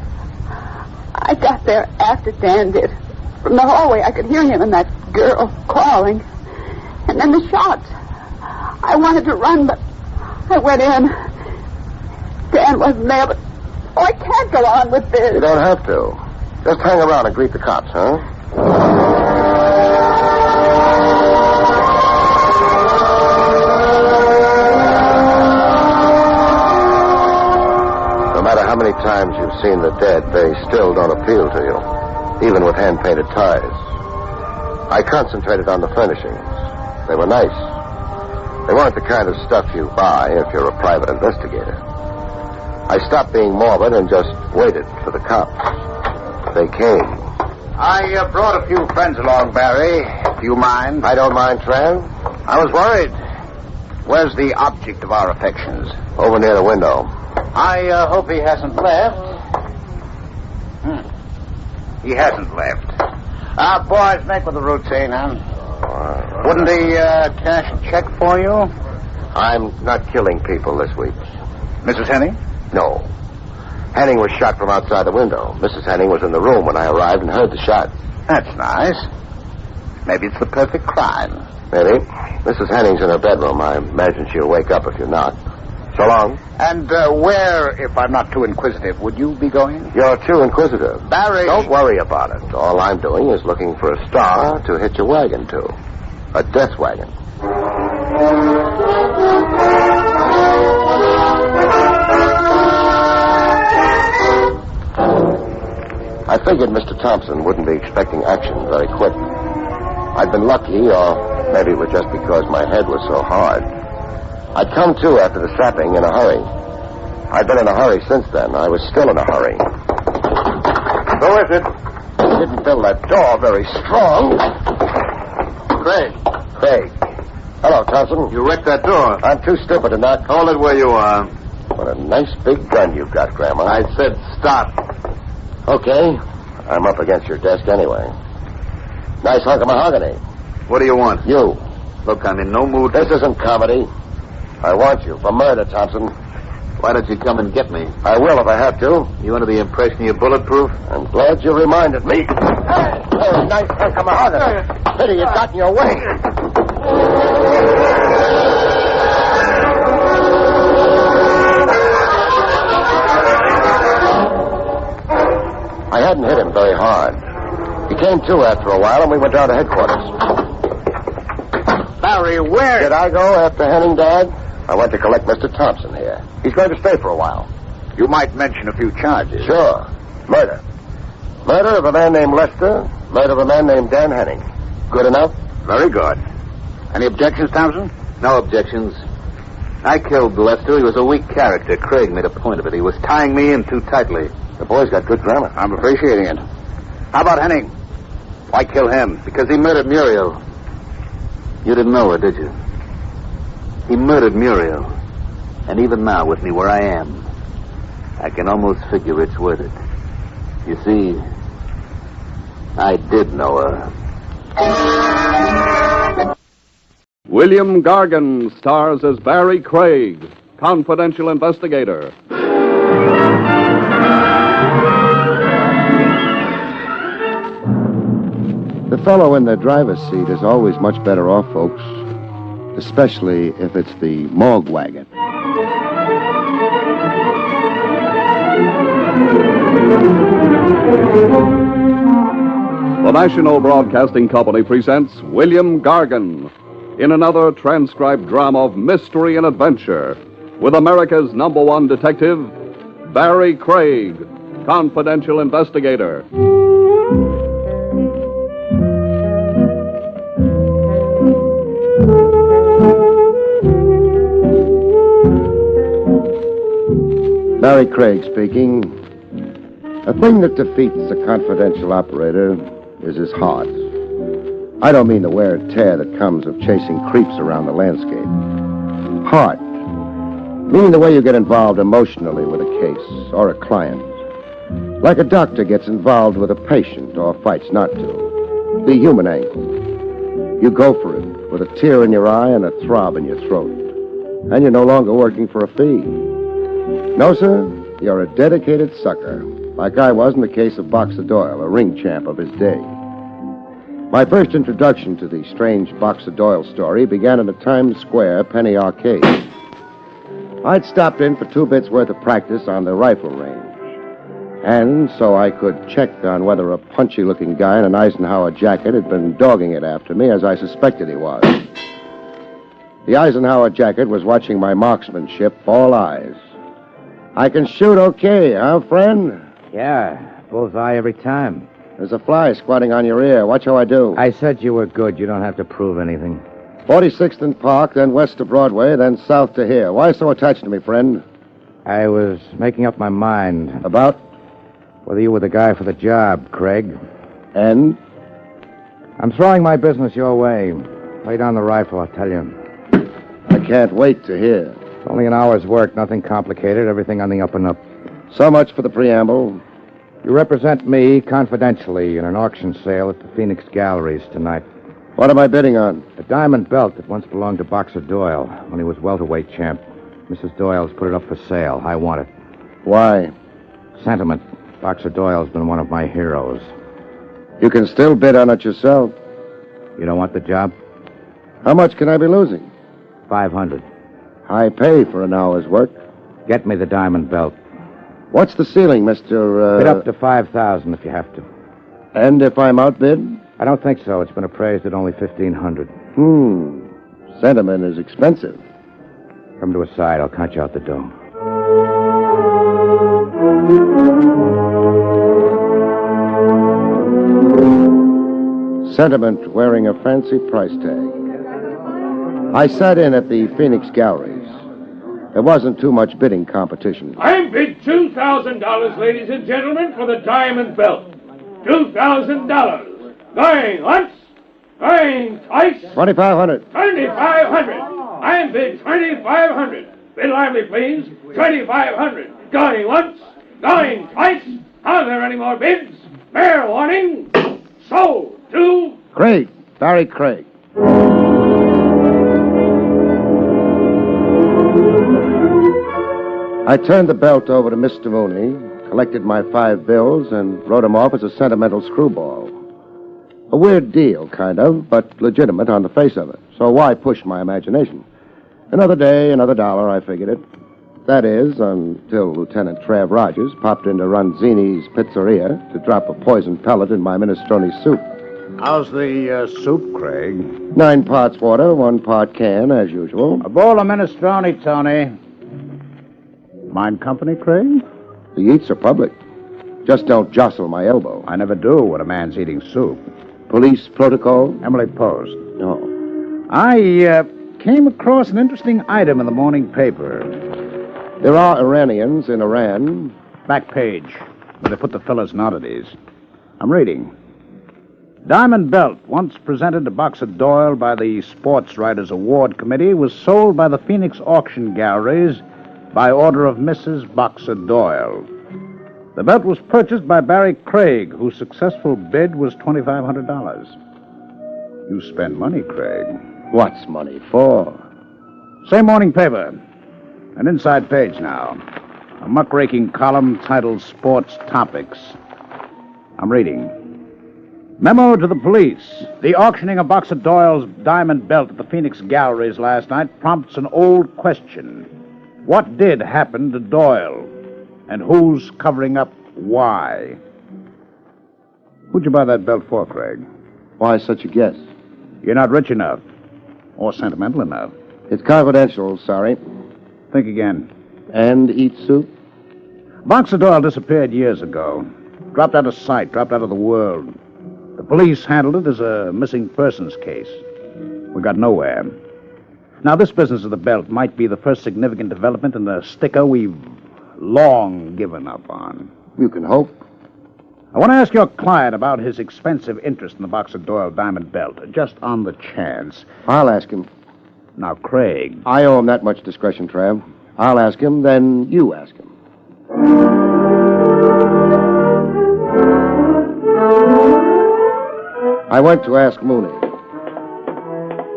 I got there after Dan did. From the hallway, I could hear him and that girl calling. And then the shots. I wanted to run, but I went in. Dan wasn't there, but... Oh, I can't go on with this. You don't have to. Just hang around and greet the cops, huh? No matter how many times you've seen the dead, they still don't appeal to you, even with hand-painted ties. I concentrated on the furnishings. They were nice. They weren't the kind of stuff you buy if you're a private investigator. I stopped being morbid and just waited for the cops. They came. I brought a few friends along, Barrie. Do you mind? I don't mind, Tran. I was worried. Where's the object of our affections? Over near the window. I hope he hasn't left. He hasn't left. Boys, make with the routine, huh? Wouldn't he cash a check for you? I'm not killing people this week. Mrs. Henning? No. Henning was shot from outside the window. Mrs. Henning was in the room when I arrived and heard the shot. That's nice. Maybe it's the perfect crime. Maybe. Mrs. Henning's in her bedroom. I imagine she'll wake up if you knock. So long. And where, if I'm not too inquisitive, would you be going? You're too inquisitive. Barrie! Don't worry about it. All I'm doing is looking for a star to hitch a wagon to. A death wagon. I figured Mr. Thompson wouldn't be expecting action very quick. I'd been lucky, or maybe it was just because my head was so hard. I'd come to after the sapping in a hurry. I'd been in a hurry since then. I was still in a hurry. Who is it? Didn't build that door very strong. Craig. Hello, Thompson. You wrecked that door. I'm too stupid to knock. Hold it where you are. What a nice big gun you've got, Grandma. I said stop. Okay. I'm up against your desk anyway. Nice hunk of mahogany. What do you want? You. Look, I'm in no mood. This isn't comedy. I want you for murder, Thompson. Why don't you come and get me? I will if I have to. You under the impression you're bulletproof? I'm glad you reminded me. Hey, nice hunk of mahogany. Pity you got in your way. I hadn't hit him very hard. He came to after a while, and we went down to headquarters. Barrie, where? Did I go after Henning, Dad? I went to collect Mr. Thompson here. He's going to stay for a while. You might mention a few charges. Sure. Murder. Murder of a man named Lester. Murder of a man named Dan Henning. Good enough? Very good. Any objections, Thompson? No objections. I killed Lester. He was a weak character. Craig made a point of it. He was tying me in too tightly. The boy's got good grammar. I'm appreciating it. How about Henning? Why kill him? Because he murdered Muriel. You didn't know her, did you? He murdered Muriel. And even now, with me where I am, I can almost figure it's worth it. You see, I did know her. William Gargan stars as Barrie Craig, confidential investigator. The fellow in the driver's seat is always much better off, folks. Especially if it's the morgue wagon. The National Broadcasting Company presents William Gargan in another transcribed drama of mystery and adventure with America's #1 detective, Barrie Craig, confidential investigator. Barrie Craig speaking. A thing that defeats a confidential operator is his heart. I don't mean the wear and tear that comes of chasing creeps around the landscape. Heart. Meaning the way you get involved emotionally with a case or a client. Like a doctor gets involved with a patient or fights not to. The human angle. You go for it with a tear in your eye and a throb in your throat. And you're no longer working for a fee. No, sir, you're a dedicated sucker, like I was in the case of Boxer Doyle, a ring champ of his day. My first introduction to the strange Boxer Doyle story began in a Times Square penny arcade. I'd stopped in for 2 bits worth of practice on the rifle range, and so I could check on whether a punchy-looking guy in an Eisenhower jacket had been dogging it after me, as I suspected he was. The Eisenhower jacket was watching my marksmanship, all eyes. I can shoot okay, huh, friend? Yeah, bullseye every time. There's a fly squatting on your ear. Watch how I do. I said you were good. You don't have to prove anything. 46th and Park, then west to Broadway, then south to here. Why so attached to me, friend? I was making up my mind. About? Whether you were the guy for the job, Craig. And? I'm throwing my business your way. Lay down the rifle, I'll tell you. I can't wait to hear. It's only an hour's work, nothing complicated, everything on the up and up. So much for the preamble. You represent me confidentially in an auction sale at the Phoenix Galleries tonight. What am I bidding on? A diamond belt that once belonged to Boxer Doyle when he was welterweight champ. Mrs. Doyle's put it up for sale. I want it. Why? Sentiment. Boxer Doyle's been one of my heroes. You can still bid on it yourself. You don't want the job? How much can I be losing? $500. High pay for an hour's work. Get me the diamond belt. What's the ceiling, Mr. Bid up to $5,000 if you have to. And if I'm outbid? I don't think so. It's been appraised at only $1,500. Sentiment is expensive. Come to a side. I'll count you out the dough. Sentiment wearing a fancy price tag. I sat in at the Phoenix Galleries. There wasn't too much bidding competition. I bid $2,000, ladies and gentlemen, for the diamond belt. $2,000. Going once, going twice. 2,500. 2,500. I bid 2,500. Bid lively, please. 2,500. Going once, going twice. Are there any more bids? Fair warning. Sold to Craig. Barrie Craig. I turned the belt over to Mr. Mooney, collected my 5 bills, and wrote him off as a sentimental screwball. A weird deal, kind of, but legitimate on the face of it. So why push my imagination? Another day, another dollar, I figured it. That is, until Lieutenant Trav Rogers popped into Ronzini's pizzeria to drop a poison pellet in my minestrone soup. How's the soup, Craig? 9 parts water, 1 part can, as usual. A bowl of minestrone, Tony. Mind company, Craig? The eats are public. Just don't jostle my elbow. I never do when a man's eating soup. Police protocol? Emily Post. No. I came across an interesting item in the morning paper. There are Iranians in Iran. Back page, where they put the fellas in oddities. I'm reading. Diamond belt, once presented to Boxer Doyle by the Sports Writers Award Committee, was sold by the Phoenix Auction Galleries by order of Mrs. Boxer Doyle. The belt was purchased by Barrie Craig, whose successful bid was $2,500. You spend money, Craig. What's money for? Same morning paper. An inside page now. A muckraking column titled Sports Topics. I'm reading. Memo to the police. The auctioning of Boxer Doyle's diamond belt at the Phoenix Galleries last night prompts an old question. What did happen to Doyle? And who's covering up why? Who'd you buy that belt for, Craig? Why such a guess? You're not rich enough. Or sentimental enough. It's confidential, sorry. Think again. And eat soup? Boxer Doyle disappeared years ago. Dropped out of sight, dropped out of the world. The police handled it as a missing persons case. We got nowhere. Now, this business of the belt might be the first significant development in the sticker we've long given up on. You can hope. I want to ask your client about his expensive interest in the Boxer Doyle diamond belt, just on the chance. I'll ask him. Now, Craig. I owe him that much discretion, Trav. I'll ask him, then you ask him. I went to ask Mooney.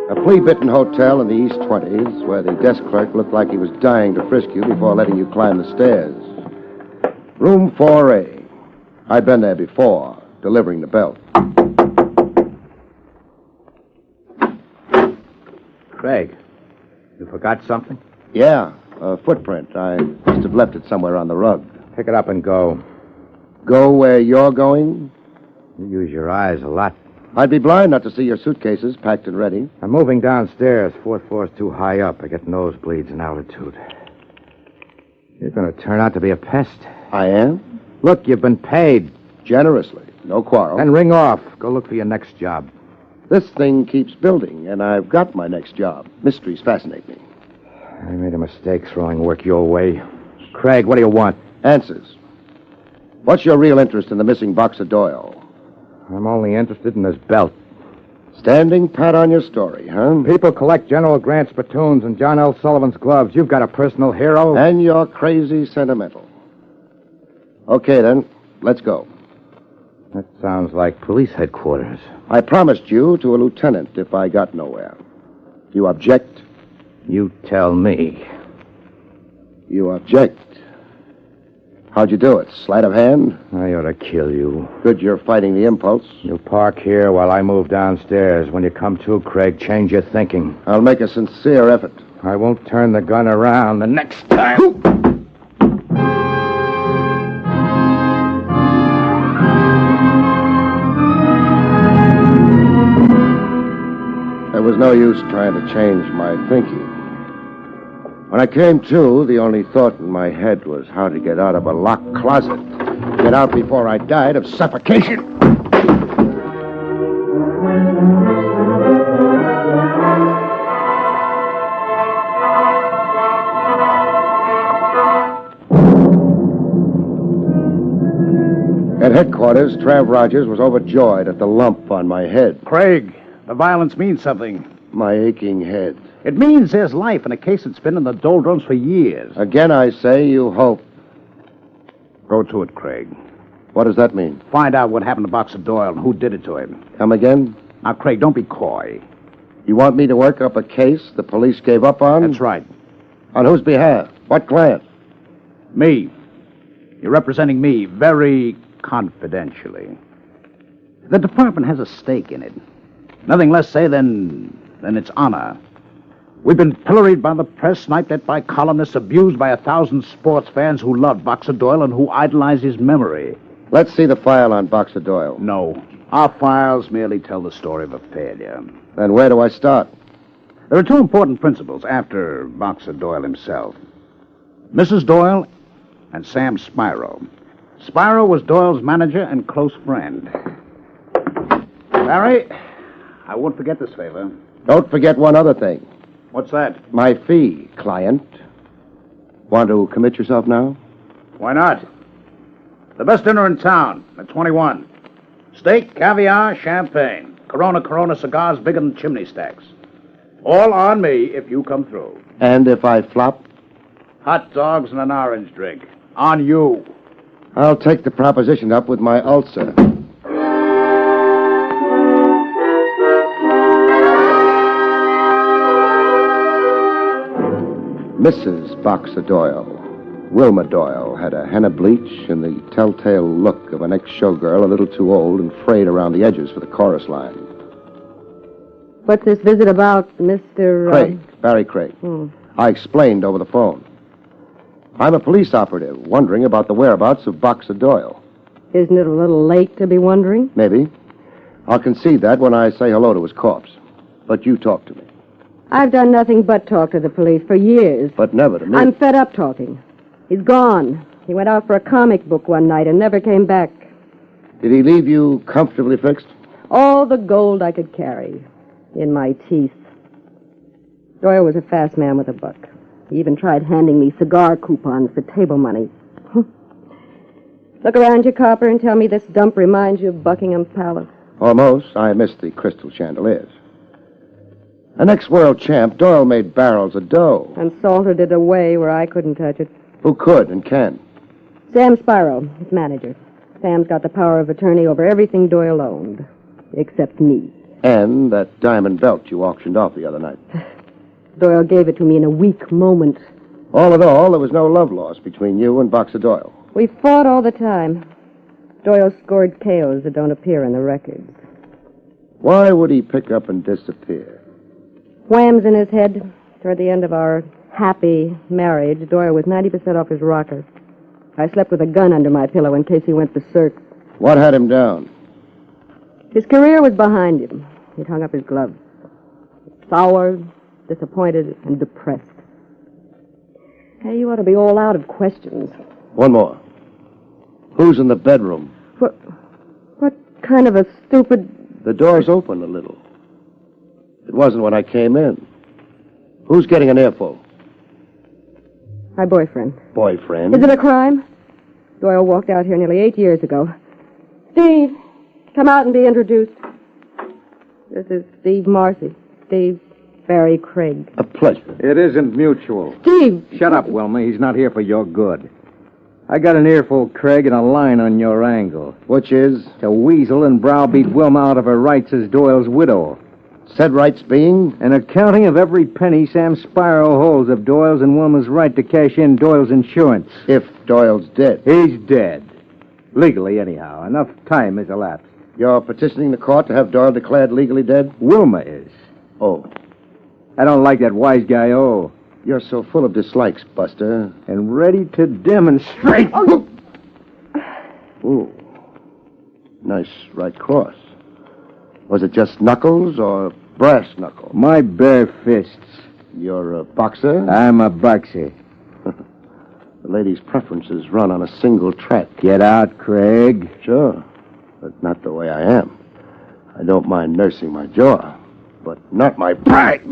A flea-bitten hotel in the East 20s, where the desk clerk looked like he was dying to frisk you before letting you climb the stairs. Room 4A. I'd been there before, delivering the belt. Craig, you forgot something? Yeah, a footprint. I must have left it somewhere on the rug. Pick it up and go. Go where you're going? You use your eyes a lot. I'd be blind not to see your suitcases packed and ready. I'm moving downstairs. 4th floor's too high up. I get nosebleeds in altitude. You're going to turn out to be a pest. I am? Look, you've been paid. Generously. No quarrel. Then ring off. Go look for your next job. This thing keeps building, and I've got my next job. Mysteries fascinate me. I made a mistake throwing work your way. Craig, what do you want? Answers. What's your real interest in the missing Boxer Doyle? I'm only interested in this belt. Standing pat on your story, huh? People collect General Grant's platoons and John L. Sullivan's gloves. You've got a personal hero. And you're crazy sentimental. Okay, then. Let's go. That sounds like police headquarters. I promised you to a lieutenant if I got nowhere. You object? You tell me. You object. How'd you do it? Sleight of hand? I ought to kill you. Good you're fighting the impulse. You park here while I move downstairs. When you come to, Craig, change your thinking. I'll make a sincere effort. I won't turn the gun around the next time. There was no use trying to change my thinking. When I came to, the only thought in my head was how to get out of a locked closet. Get out before I died of suffocation. At headquarters, Trav Rogers was overjoyed at the lump on my head. Craig, the violence means something. My aching head. It means there's life in a case that's been in the doldrums for years. Again, I say you hope. Go to it, Craig. What does that mean? Find out what happened to Boxer Doyle and who did it to him. Come again? Now, Craig, don't be coy. You want me to work up a case the police gave up on? That's right. On whose behalf? What client? Me. You're representing me very confidentially. The department has a stake in it. Nothing less, say, than its honor. We've been pilloried by the press, sniped at by columnists, abused by 1,000 sports fans who love Boxer Doyle and who idolize his memory. Let's see the file on Boxer Doyle. No. Our files merely tell the story of a failure. Then where do I start? There are two important principles after Boxer Doyle himself. Mrs. Doyle and Sam Spyro. Spyro was Doyle's manager and close friend. Barrie, I won't forget this favor. Don't forget one other thing. What's that? My fee, client. Want to commit yourself now? Why not? The best dinner in town at 21. Steak, caviar, champagne. Corona cigars bigger than chimney stacks. All on me if you come through. And if I flop? Hot dogs and an orange drink. On you. I'll take the proposition up with my ulcer. Mrs. Boxer Doyle, Wilma Doyle, had a henna bleach and the telltale look of an ex-showgirl a little too old and frayed around the edges for the chorus line. What's this visit about, Mr. Craig, Barrie Craig. I explained over the phone. I'm a police operative wondering about the whereabouts of Boxer Doyle. Isn't it a little late to be wondering? Maybe. I'll concede that when I say hello to his corpse. But you talk to me. I've done nothing but talk to the police for years. But never to me. I'm fed up talking. He's gone. He went out for a comic book one night and never came back. Did he leave you comfortably fixed? All the gold I could carry in my teeth. Doyle was a fast man with a buck. He even tried handing me cigar coupons for table money. Look around you, Copper, and tell me this dump reminds you of Buckingham Palace. Almost. I missed the crystal chandeliers. An ex-world champ, Doyle made barrels of dough. And salted it away where I couldn't touch it. Who could and can? Sam Spyro, his manager. Sam's got the power of attorney over everything Doyle owned. Except me. And that diamond belt you auctioned off the other night. Doyle gave it to me in a weak moment. All in all, there was no love lost between you and Boxer Doyle. We fought all the time. Doyle scored KOs that don't appear in the records. Why would he pick up and disappear? Whams in his head. Toward the end of our happy marriage, Doyle was 90% off his rocker. I slept with a gun under my pillow in case he went berserk. What had him down? His career was behind him. He'd hung up his gloves. Sour, disappointed, and depressed. Hey, you ought to be all out of questions. One more. Who's in the bedroom? What kind of a stupid... The door's open a little. It wasn't when I came in. Who's getting an earful? My boyfriend. Boyfriend? Is it a crime? Doyle walked out here nearly 8 years ago. Steve, come out and be introduced. This is Steve Marcy. Steve, Barrie Craig. A pleasure. It isn't mutual. Steve! Shut up, Wilma. He's not here for your good. I got an earful, Craig, and a line on your angle. Which is? To weasel and browbeat Wilma out of her rights as Doyle's widow. Said rights being? An accounting of every penny Sam Spyro holds of Doyle's and Wilma's right to cash in Doyle's insurance. If Doyle's dead. He's dead. Legally, anyhow. Enough time has elapsed. You're petitioning the court to have Doyle declared legally dead? Wilma is. Oh. I don't like that wise guy, oh. You're so full of dislikes, Buster. And ready to demonstrate. Oh. Ooh. Nice right cross. Was it just knuckles or brass knuckles? My bare fists. You're a boxer? I'm a boxer. The lady's preferences run on a single track. Get out, Craig. Sure, but not the way I am. I don't mind nursing my jaw, but not my pride.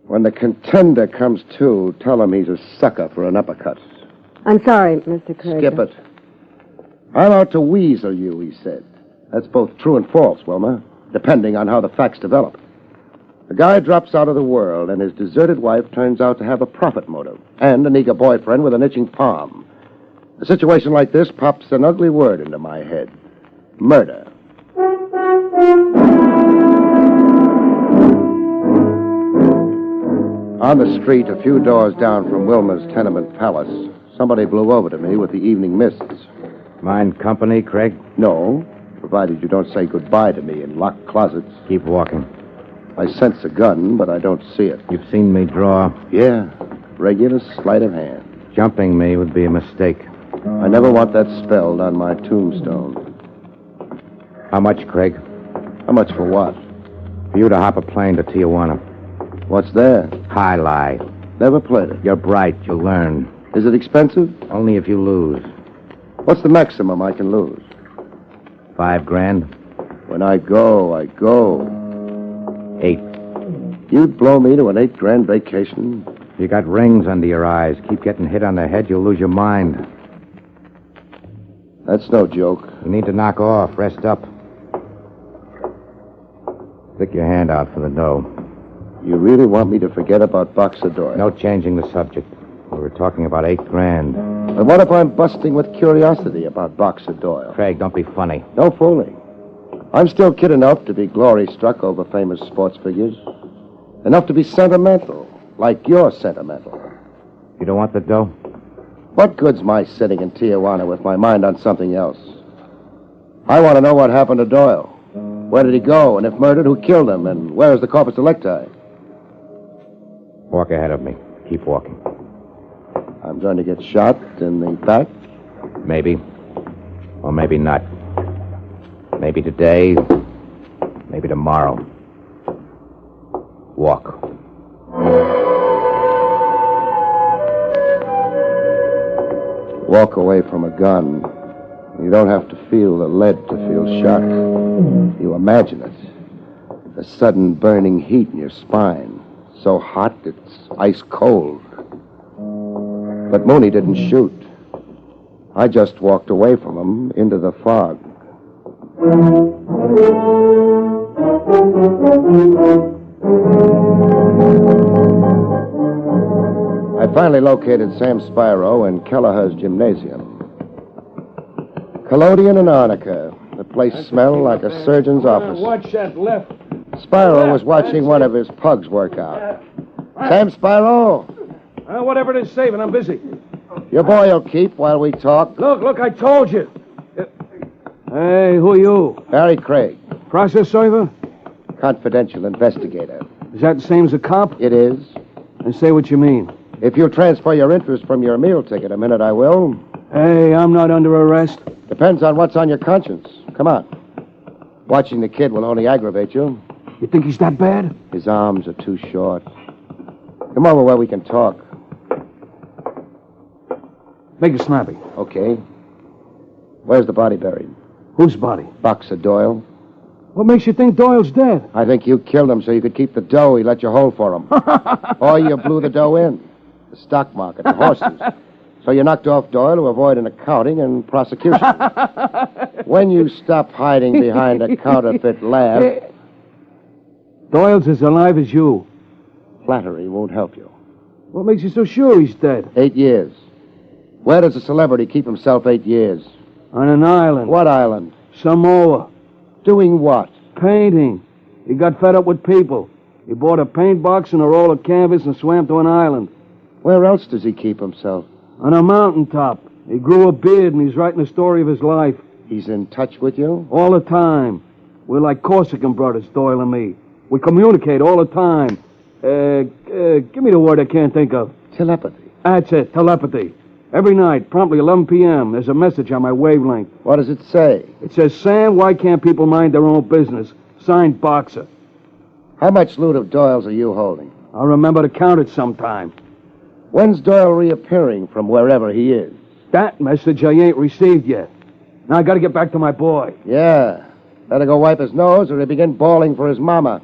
When the contender comes to, tell him he's a sucker for an uppercut. I'm sorry, Mr. Craig. Skip it. I'm out to weasel you, he said. That's both true and false, Wilma, depending on how the facts develop. The guy drops out of the world, and his deserted wife turns out to have a profit motive, and an eager boyfriend with an itching palm. A situation like this pops an ugly word into my head. Murder. On the street, a few doors down from Wilma's tenement palace, somebody blew over to me with the evening mists. Mind company, Craig? No, provided you don't say goodbye to me in locked closets. Keep walking. I sense a gun, but I don't see it. You've seen me draw? Yeah, regular sleight of hand. Jumping me would be a mistake. I never want that spelled on my tombstone. How much, Craig? How much for what? For you to hop a plane to Tijuana. What's there? High lie. Never played it. You're bright. You'll learn. Is it expensive? Only if you lose. What's the maximum I can lose? $5,000. When I go, I go. 8. You'd blow me to an $8,000 vacation? You got rings under your eyes. Keep getting hit on the head, you'll lose your mind. That's no joke. You need to knock off. Rest up. Stick your hand out for the dough. You really want me to forget about Boxer Doyle? No changing the subject. We were talking about $8,000. But what if I'm busting with curiosity about Boxer Doyle? Craig, don't be funny. No fooling. I'm still kid enough to be glory-struck over famous sports figures. Enough to be sentimental, like you're sentimental. You don't want the dough? What good's my sitting in Tijuana with my mind on something else? I want to know what happened to Doyle. Where did he go? And if murdered, who killed him? And where is the corpus delicti? Walk ahead of me. Keep walking. I'm going to get shot in the back? Maybe. Or maybe not. Maybe today. Maybe tomorrow. Walk. Walk away from a gun. You don't have to feel the lead to feel shock. You imagine it. The sudden burning heat in your spine. So hot it's ice cold. But Mooney didn't shoot. I just walked away from him into the fog. I finally located Sam Spyro in Kelleher's gymnasium. Collodion and arnica. The place smelled like a surgeon's office. Watch that left. Spyro was watching one of his pugs work out. Sam Spyro! Whatever it is, saving. I'm busy. Your boy will keep while we talk. Look, I told you. Hey, who are you? Barrie Craig. Process server? Confidential investigator. Is that the same as a cop? It is. And say what you mean. If you'll transfer your interest from your meal ticket a minute, I will. Hey, I'm not under arrest. Depends on what's on your conscience. Come on. Watching the kid will only aggravate you. You think he's that bad? His arms are too short. Come over where we can talk. Make it snappy. Okay. Where's the body buried? Whose body? Boxer Doyle. What makes you think Doyle's dead? I think you killed him so you could keep the dough he let you hold for him. Or you blew the dough in. The stock market, the horses. So you knocked off Doyle to avoid an accounting and prosecution. When you stop hiding behind a counterfeit laugh, Doyle's as alive as you. flattery won't help you. What makes you so sure he's dead? 8 years. Where does a celebrity keep himself 8 years? On an island. What island? Samoa. Doing what? Painting. He got fed up with people. He bought a paint box and a roll of canvas and swam to an island. Where else does he keep himself? On a mountaintop. He grew a beard and he's writing the story of his life. He's in touch with you? All the time. We're like Corsican brothers, Doyle and me. We communicate all the time. Give me the word I can't think of. Telepathy. That's it, telepathy. Every night, promptly 11 p.m., there's a message on my wavelength. What does it say? It says, Sam, why can't people mind their own business? Signed, Boxer. How much loot of Doyle's are you holding? I'll remember to count it sometime. When's Doyle reappearing from wherever he is? That message I ain't received yet. Now I gotta get back to my boy. Yeah. Better go wipe his nose or he'll begin bawling for his mama.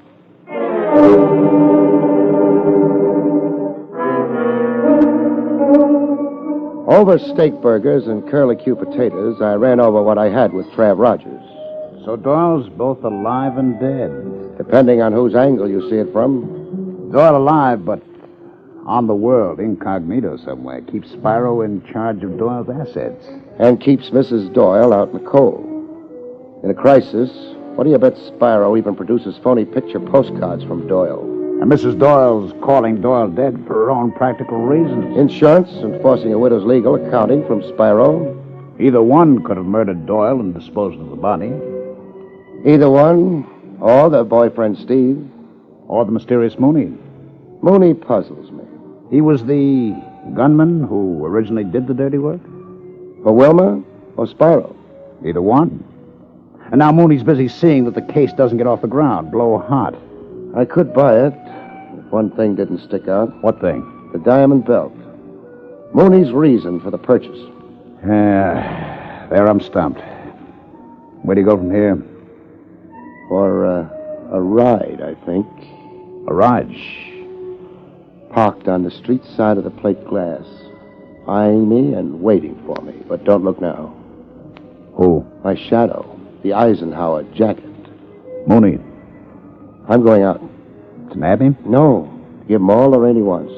Over steak burgers and curlicue potatoes, I ran over what I had with Trav Rogers. So Doyle's both alive and dead. Depending on whose angle you see it from. Doyle alive, but on the world, incognito somewhere. Keeps Spyro in charge of Doyle's assets. And keeps Mrs. Doyle out in the cold. In a crisis, what do you bet Spyro even produces phony picture postcards from Doyle? And Mrs. Doyle's calling Doyle dead for her own practical reasons. Insurance, enforcing a widow's legal accounting from Spyro. Either one could have murdered Doyle and disposed of the body. Either one, or their boyfriend Steve. Or the mysterious Mooney. Mooney puzzles me. He was the gunman who originally did the dirty work? For Wilma or Spyro? Either one. And now Mooney's busy seeing that the case doesn't get off the ground, blow hot. I could buy it if one thing didn't stick out. What thing? The diamond belt. Mooney's reason for the purchase. There I'm stumped. Where do you go from here? For a ride, I think. A ride? Parked on the street side of the plate glass. Eyeing me and waiting for me. But don't look now. Who? My shadow. The Eisenhower jacket. Mooney. I'm going out. To nab him? No. To give him all the rain he wants.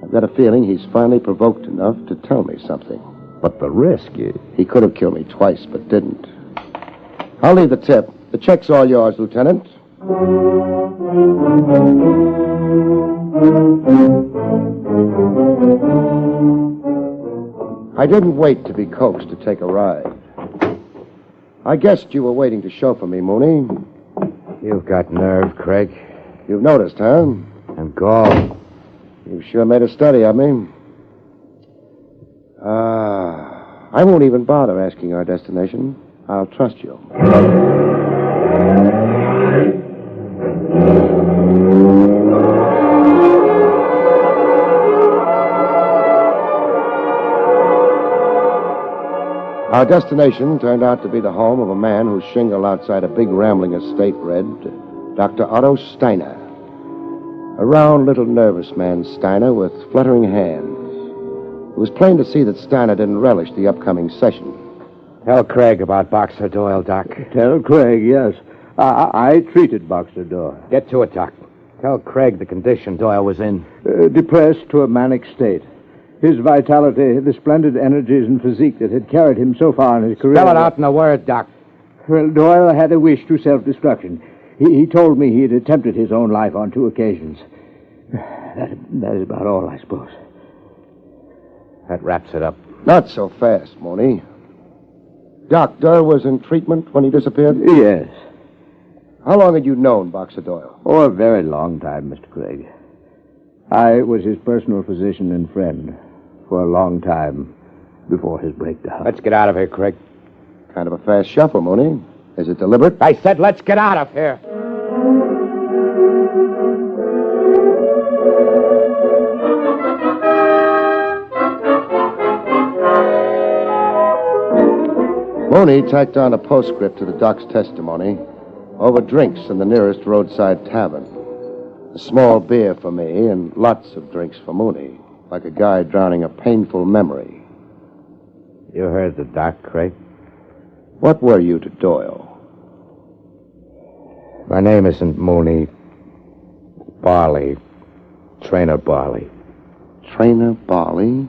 I've got a feeling he's finally provoked enough to tell me something. But the risk is... He could have killed me twice, but didn't. I'll leave the tip. The check's all yours, Lieutenant. I didn't wait to be coaxed to take a ride. I guessed you were waiting to chauffeur me, Mooney. You've got nerve, Craig. You've noticed, huh? And gall. You sure made a study of me. I won't even bother asking our destination. I'll trust you. Our destination turned out to be the home of a man whose shingle outside a big rambling estate read Dr. Otto Steiner. A round, little nervous man, Steiner, with fluttering hands. It was plain to see that Steiner didn't relish the upcoming session. Tell Craig about Boxer Doyle, Doc. Tell Craig, yes. I treated Boxer Doyle. Get to it, Doc. Tell Craig the condition Doyle was in. Depressed to a manic state. His vitality, the splendid energies and physique that had carried him so far in his career... Spell it out in a word, Doc. Well, Doyle had a wish to self-destruction. He told me he had attempted his own life on 2 occasions. That is about all, I suppose. That wraps it up. Not so fast, Mooney. Doc, Doyle was in treatment when he disappeared? Yes. How long had you known Boxer Doyle? Oh, a very long time, Mr. Craig. I was his personal physician and friend for a long time before his breakdown. Let's get out of here, Craig. Kind of a fast shuffle, Mooney. Is it deliberate? I said let's get out of here. Mooney tacked on a postscript to the doc's testimony over drinks in the nearest roadside tavern. A small beer for me and lots of drinks for Mooney, like a guy drowning a painful memory. You heard the doc, Craig? What were you to Doyle? My name isn't Mooney. Barley. Trainer Barley. Trainer Barley?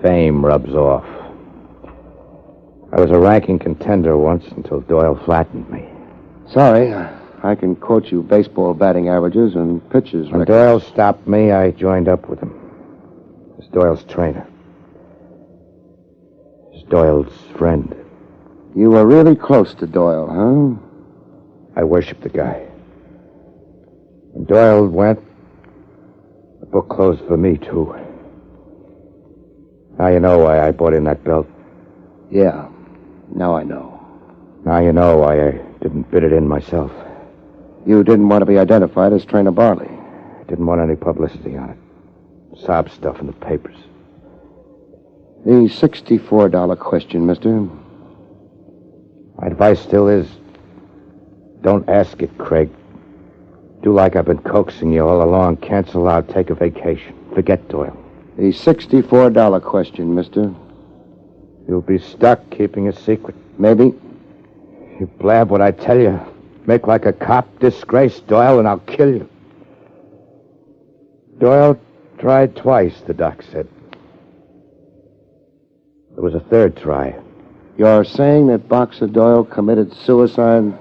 Fame rubs off. I was a ranking contender once until Doyle flattened me. Sorry, I can quote you baseball batting averages and pitches. When Doyle stopped me, I joined up with him. As Doyle's trainer. As Doyle's friend. You were really close to Doyle, huh? I worshipped the guy. When Doyle went, the book closed for me, too. Now you know why I bought in that belt. Yeah, now I know. Now you know why I didn't bid it in myself. You didn't want to be identified as Trainer Barley. I didn't want any publicity on it. Sob stuff in the papers. The $64 question, mister. My advice still is, don't ask it, Craig. Do like I've been coaxing you all along. Cancel out, take a vacation. Forget Doyle. The $64 question, mister. You'll be stuck keeping a secret. Maybe. You blab what I tell you. Make like a cop, disgrace Doyle, and I'll kill you. Doyle tried twice, the doc said. There was a third try. You're saying that Boxer Doyle committed suicide?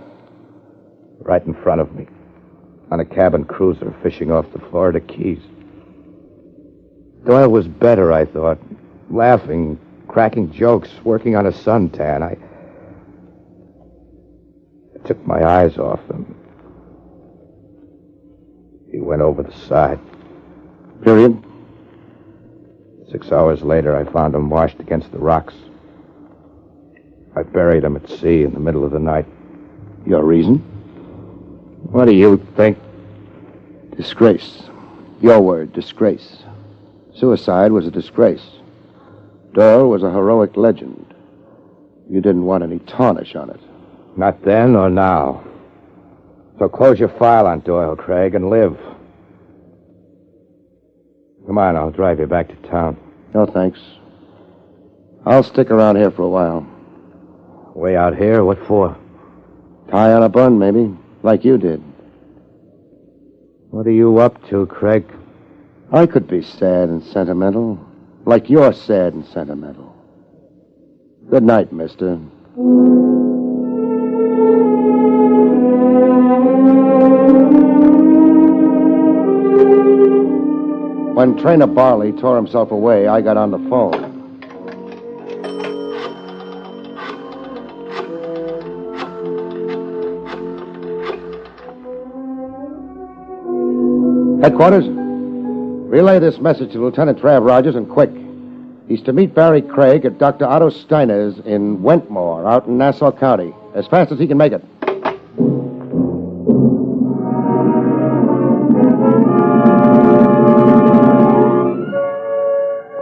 Right in front of me. On a cabin cruiser fishing off the Florida Keys. Doyle was better, I thought. Laughing, cracking jokes, working on a suntan. I took my eyes off him. He went over the side. Period. 6 hours later, I found him washed against the rocks. I buried him at sea in the middle of the night. Your reason? What do you think? Disgrace. Your word, disgrace. Suicide was a disgrace. Doyle was a heroic legend. You didn't want any tarnish on it. Not then or now. So close your file on Doyle, Craig, and live. Come on, I'll drive you back to town. No, thanks. I'll stick around here for a while. Way out here? What for? Tie on a bun, maybe, like you did. What are you up to, Craig? I could be sad and sentimental, like you're sad and sentimental. Good night, mister. When Trainer Barley tore himself away, I got on the phone. Headquarters, relay this message to Lieutenant Trav Rogers and quick. He's to meet Barrie Craig at Dr. Otto Steiner's in Wentmore, out in Nassau County, as fast as he can make it.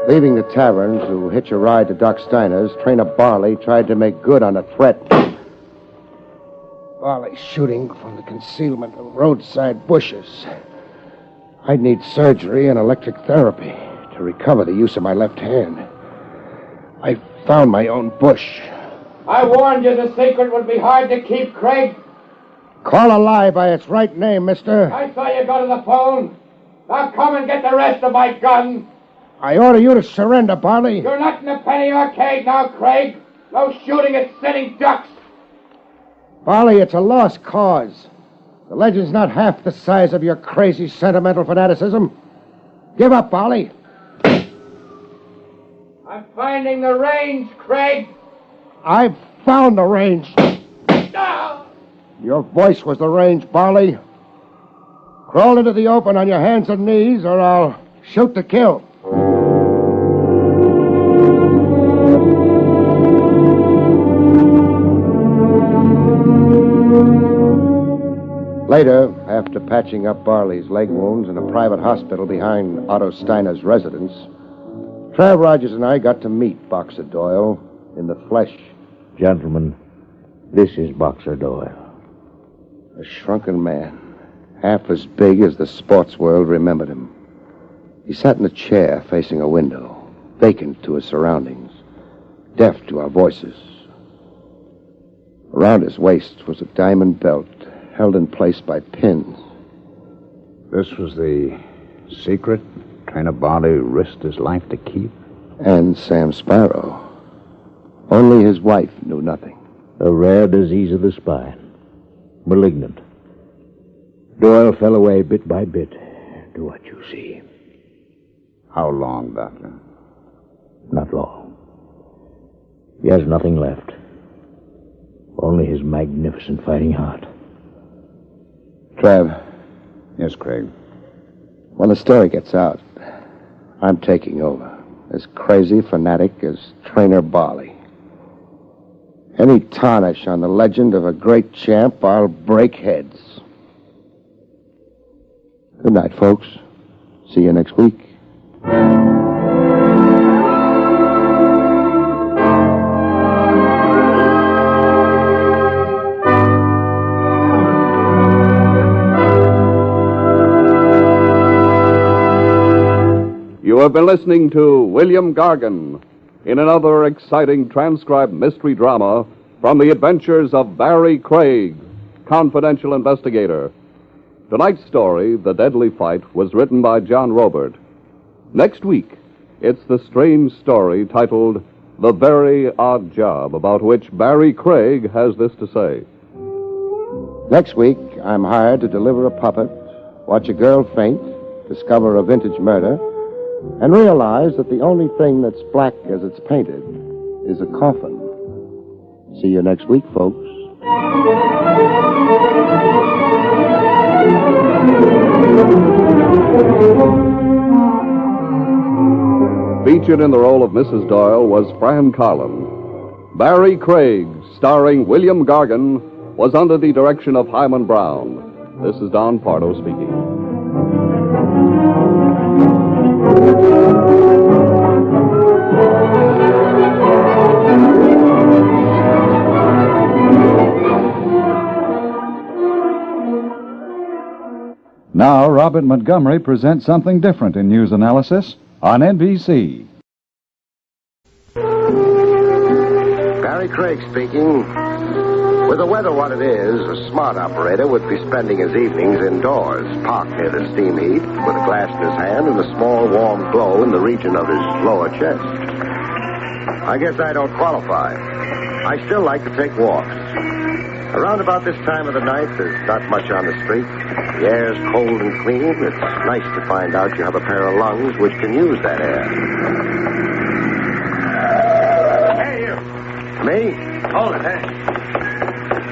Leaving the tavern to hitch a ride to Doc Steiner's, Trainer Barley tried to make good on a threat. Barley shooting from the concealment of roadside bushes. I'd need surgery and electric therapy to recover the use of my left hand. I found my own bush. I warned you the secret would be hard to keep, Craig. Call a lie by its right name, mister. I saw you go to the phone. Now come and get the rest of my gun. I order you to surrender, Barley. You're not in the penny arcade now, Craig. No shooting at sitting ducks. Barley, it's a lost cause. The legend's not half the size of your crazy sentimental fanaticism. Give up, Barley. I'm finding the range, Craig. I've found the range. Your voice was the range, Barley. Crawl into the open on your hands and knees, or I'll shoot to kill. Later, after patching up Barley's leg wounds in a private hospital behind Otto Steiner's residence, Trav Rogers and I got to meet Boxer Doyle in the flesh. Gentlemen, this is Boxer Doyle. A shrunken man, half as big as the sports world remembered him. He sat in a chair facing a window, vacant to his surroundings, deaf to our voices, Around his waist was a diamond belt held in place by pins. This was the secret Trainer Barrie risked his life to keep? And Sam Sparrow. Only his wife knew nothing. A rare disease of the spine. Malignant. Doyle fell away bit by bit to what you see. How long, Doctor? Not long. He has nothing left. Only his magnificent fighting heart. Trav. Yes, Craig. When the story gets out, I'm taking over. As crazy fanatic as Trainer Barrie. Any tarnish on the legend of a great champ, I'll break heads. Good night, folks. See you next week. You have been listening to William Gargan in another exciting transcribed mystery drama from the adventures of Barrie Craig, confidential investigator. Tonight's story, The Deadly Fight, was written by John Robert. Next week, it's the strange story titled The Very Odd Job, about which Barrie Craig has this to say. Next week, I'm hired to deliver a puppet, watch a girl faint, discover a vintage murder, and realize that the only thing that's black as it's painted is a coffin. See you next week, folks. Featured in the role of Mrs. Doyle was Fran Carlin. Barrie Craig, starring William Gargan, was under the direction of Hyman Brown. This is Don Pardo speaking. Now, Robert Montgomery presents something different in news analysis on NBC. Barrie Craig speaking. With the weather what it is, a smart operator would be spending his evenings indoors, parked near the steam heat, with a glass in his hand and a small warm glow in the region of his lower chest. I guess I don't qualify. I still like to take walks. Around about this time of the night, there's not much on the street. The air's cold and clean. It's nice to find out you have a pair of lungs which can use that air. Hey, you. Me? Hold it, huh?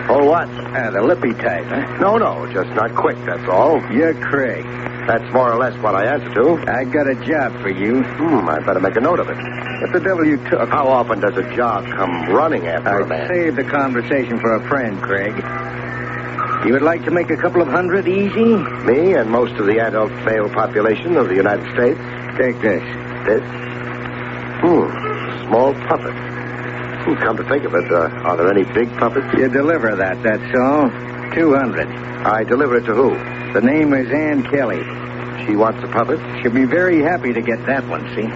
Oh, what? The lippy type, huh? No, just not quick, that's all. You're Craig. That's more or less what I answer to. I got a job for you. I better make a note of it. What the devil you took? How often does a job come running after a man? I saved the conversation for a friend, Craig. You would like to make a couple of hundred easy? Me and most of the adult male population of the United States. Take this. This? Small puppet. Come to think of it, are there any big puppets? You deliver that's all. 200. I deliver it to who? The name is Ann Kelly. She wants a puppet? She'll be very happy to get that one, see?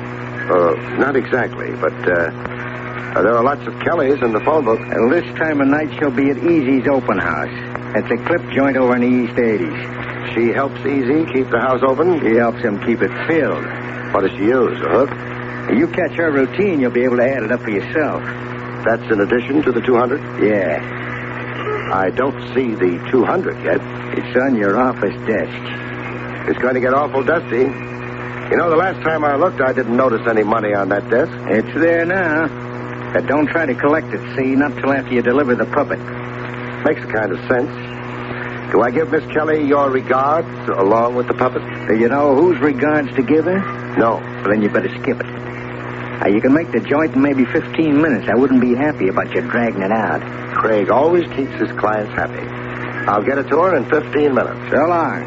Not exactly, but there are lots of Kellys in the phone book. And this time of night she'll be at Easy's open house. It's a clip joint over in the East 80s. She helps Easy keep the house open? She helps him keep it filled. What does she use, a hook? You catch her routine, you'll be able to add it up for yourself. That's in addition to the 200? Yeah. I don't see the 200 yet. It's on your office desk. It's going to get awful dusty. You know, the last time I looked, I didn't notice any money on that desk. It's there now. But don't try to collect it, see, not till after you deliver the puppet. Makes kind of sense. Do I give Miss Kelly your regards along with the puppet? Do you know whose regards to give her? No. Well, then you better skip it. You can make the joint in maybe 15 minutes. I wouldn't be happy about you dragging it out. Craig always keeps his clients happy. I'll get it to her in 15 minutes. So long.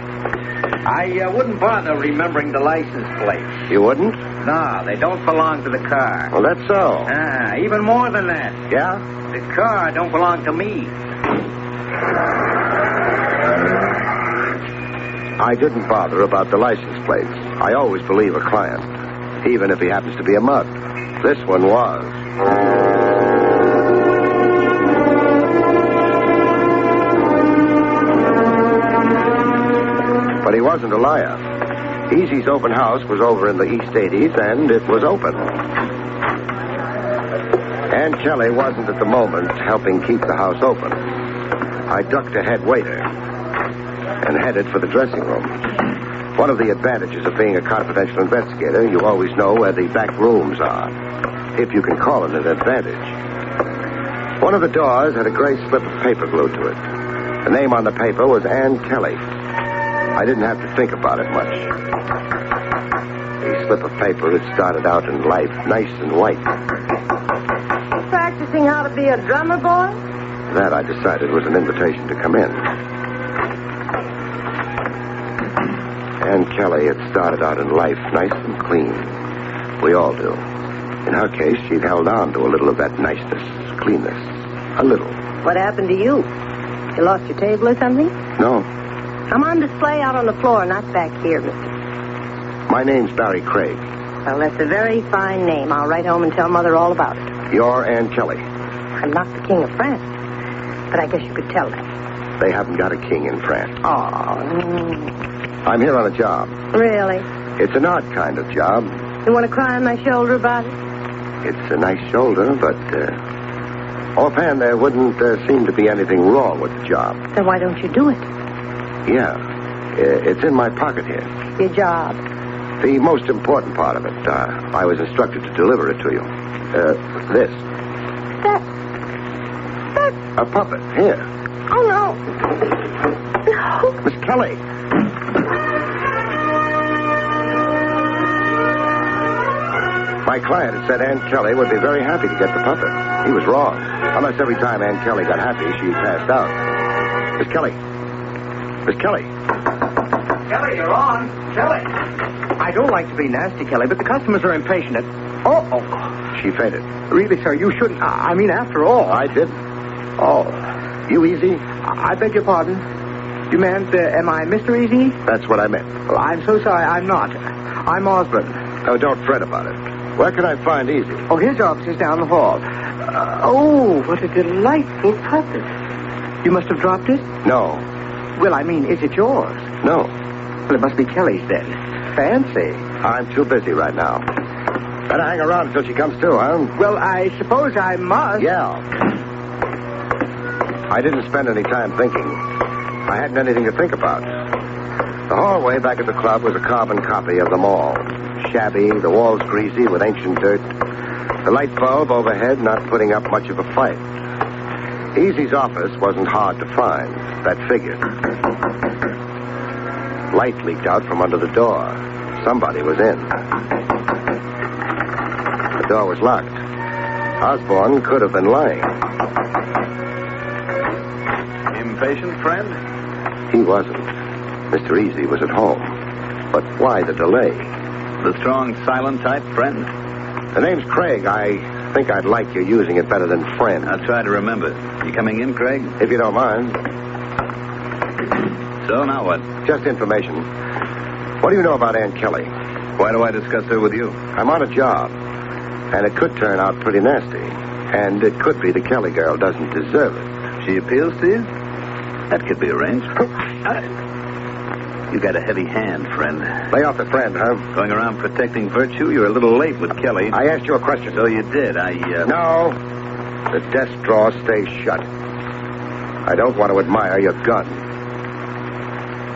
I wouldn't bother remembering the license plates. You wouldn't? No, they don't belong to the car. Well, that's so. Even more than that. Yeah? The car don't belong to me. I didn't bother about the license plates. I always believe a client, even if he happens to be a mug. This one was. wasn't a liar. Easy's open house was over in the East 80s, and it was open. Ann Kelly wasn't at the moment helping keep the house open. I ducked a head waiter and headed for the dressing room. One of the advantages of being a confidential investigator, you always know where the back rooms are, if you can call it an advantage. One of the doors had a gray slip of paper glued to it. The name on the paper was Ann Kelly. I didn't have to think about it much. The slip of paper had started out in life nice and white. Practicing how to be a drummer, boy? That, I decided, was an invitation to come in. Ann Kelly had started out in life nice and clean. We all do. In her case, she'd held on to a little of that niceness, cleanness. A little. What happened to you? You lost your table or something? No. I'm on display out on the floor, not back here, mister. My name's Barrie Craig. Well, that's a very fine name. I'll write home and tell Mother all about it. You're Ann Kelly. I'm not the king of France, but I guess you could tell that. They haven't got a king in France. Oh. I'm here on a job. Really? It's an odd kind of job. You want to cry on my shoulder about it? It's a nice shoulder, but, offhand, there wouldn't seem to be anything wrong with the job. Then why don't you do it? Yeah. It's in my pocket here. Your job. The most important part of it. I was instructed to deliver it to you. This. That. A puppet. Here. Oh, no. No. Miss Kelly. My client had said Ann Kelly would be very happy to get the puppet. He was wrong. Unless every time Ann Kelly got happy, she passed out. Miss Kelly. Miss Kelly. Kelly, you're on. Kelly. I don't like to be nasty, Kelly, but the customers are impatient. Oh. She fainted. Really, sir, you shouldn't. I mean, after all. I didn't. Oh. You Easy? I beg your pardon. You meant, am I Mr. Easy? That's what I meant. Well, I'm so sorry. I'm not. I'm Osborne. Oh, don't fret about it. Where can I find Easy? Oh, his office is down the hall. Oh, what a delightful puppet. You must have dropped it? No. Well, I mean, is it yours? No. Well, it must be Kelly's then. Fancy. I'm too busy right now. Better hang around until she comes to, huh? Well, I suppose I must. Yeah. I didn't spend any time thinking. I hadn't anything to think about. The hallway back at the club was a carbon copy of the mall. Shabby, the walls greasy with ancient dirt. The light bulb overhead not putting up much of a fight. Easy's office wasn't hard to find. That figured. Light leaked out from under the door. Somebody was in. The door was locked. Osborne could have been lying. Impatient, friend? He wasn't. Mr. Easy was at home. But why the delay? The strong, silent type, friend? The name's Craig. I think I'd like you using it better than friend. I'll try to remember. You coming in, Craig? If you don't mind. So, now what? Just information. What do you know about Ann Kelly? Why do I discuss her with you? I'm on a job. And it could turn out pretty nasty. And it could be the Kelly girl doesn't deserve it. She appeals to you? That could be arranged. You got a heavy hand, friend. Lay off the friend, huh? Going around protecting virtue, you're a little late with Kelly. I asked you a question. So you did. No. The desk drawer stays shut. I don't want to admire your gun.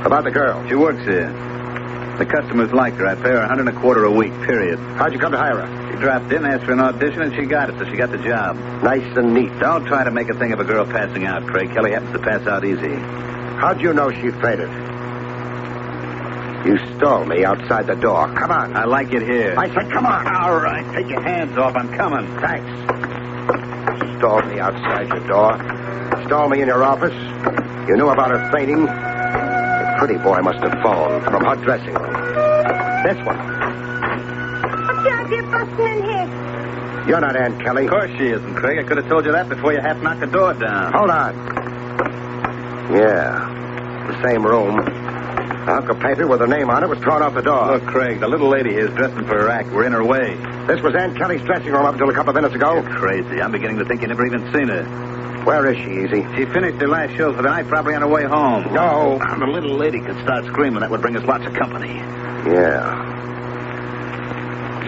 About the girl. She works here. The customers like her. I pay her $125 a week, period. How'd you come to hire her? She dropped in, asked for an audition, and she got it, so she got the job. Nice and neat. Don't try to make a thing of a girl passing out, Craig. Kelly happens to pass out easy. How'd you know she fainted? You stole me outside the door. Come on. I like it here. I said come on. All right. Take your hands off. I'm coming. Thanks. Stole me outside your door. Stole me in your office. You knew about her fainting. The pretty boy must have phoned from her dressing room. This one. What's the idea of busting in here? You're not Ann Kelly. Of course she isn't, Craig. I could have told you that before you half knocked the door down. Hold on. Yeah. The same room. A hunk of paper with her name on it was thrown off the door. Look, Craig, the little lady here's dressing for her act. We're in her way. This was Ann Kelly's dressing room up until a couple of minutes ago. You're crazy. I'm beginning to think you never even seen her. Where is she, Easy? She finished her last show for the night, probably on her way home. No. The little lady could start screaming. That would bring us lots of company. Yeah.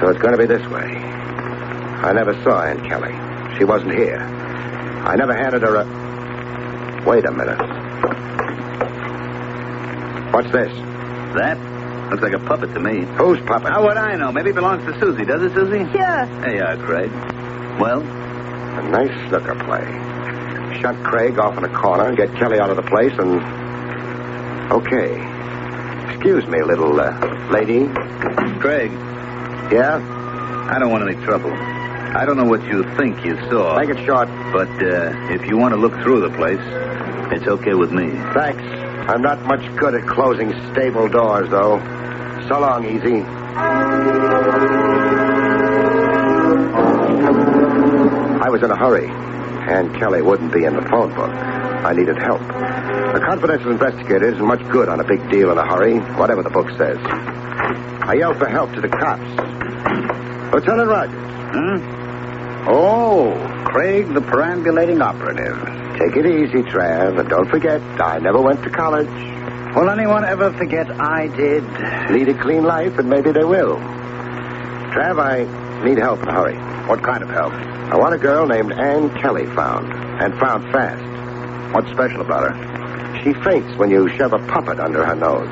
So it's going to be this way. I never saw Aunt Kelly. She wasn't here. I never handed her a... Wait a minute. What's this? That? Looks like a puppet to me. Whose puppet? How would I know? Maybe it belongs to Susie. Does it, Susie? Sure. There you are, Craig. Well? A nice snooker play. Shut Craig off in a corner, get Kelly out of the place, and... Okay. Excuse me, little lady. Craig. Yeah? I don't want any trouble. I don't know what you think you saw. Make it short. But if you want to look through the place, it's okay with me. Thanks. I'm not much good at closing stable doors, though. So long, Easy. I was in a hurry. Aunt Kelly wouldn't be in the phone book. I needed help. A confidential investigator isn't much good on a big deal in a hurry, whatever the book says. I yelled for help to the cops. Lieutenant Rogers. Oh, Craig, the perambulating operative. Take it easy, Trav, and don't forget, I never went to college. Will anyone ever forget I did? Lead a clean life, and maybe they will. Trav, I need help in a hurry. What kind of help? I want a girl named Ann Kelly found, and found fast. What's special about her? She faints when you shove a puppet under her nose.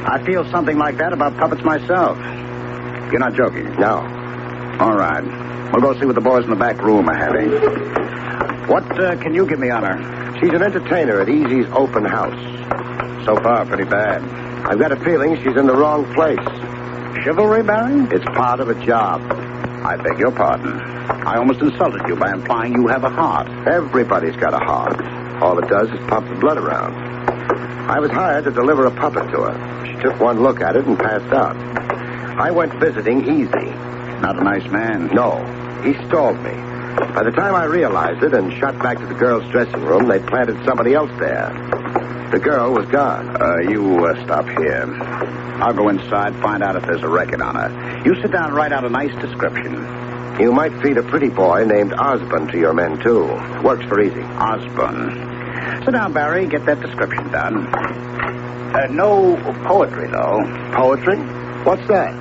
I feel something like that about puppets myself. You're not joking? No. All right. We'll go see what the boys in the back room are having. What can you give me on her? She's an entertainer at Easy's open house. So far, pretty bad. I've got a feeling she's in the wrong place. Chivalry, Barrie? It's part of a job. I beg your pardon. I almost insulted you by implying you have a heart. Everybody's got a heart. All it does is pump the blood around. I was hired to deliver a puppet to her. She took one look at it and passed out. I went visiting Easy. Not a nice man. No. He stalled me. By the time I realized it and shot back to the girl's dressing room, they'd planted somebody else there. The girl was gone. You stop here. I'll go inside, find out if there's a record on her. You sit down and write out a nice description. You might feed a pretty boy named Osborne to your men, too. Works for Easy. Osborne. Sit down, Barrie. Get that description done. No poetry, though. Poetry? What's that?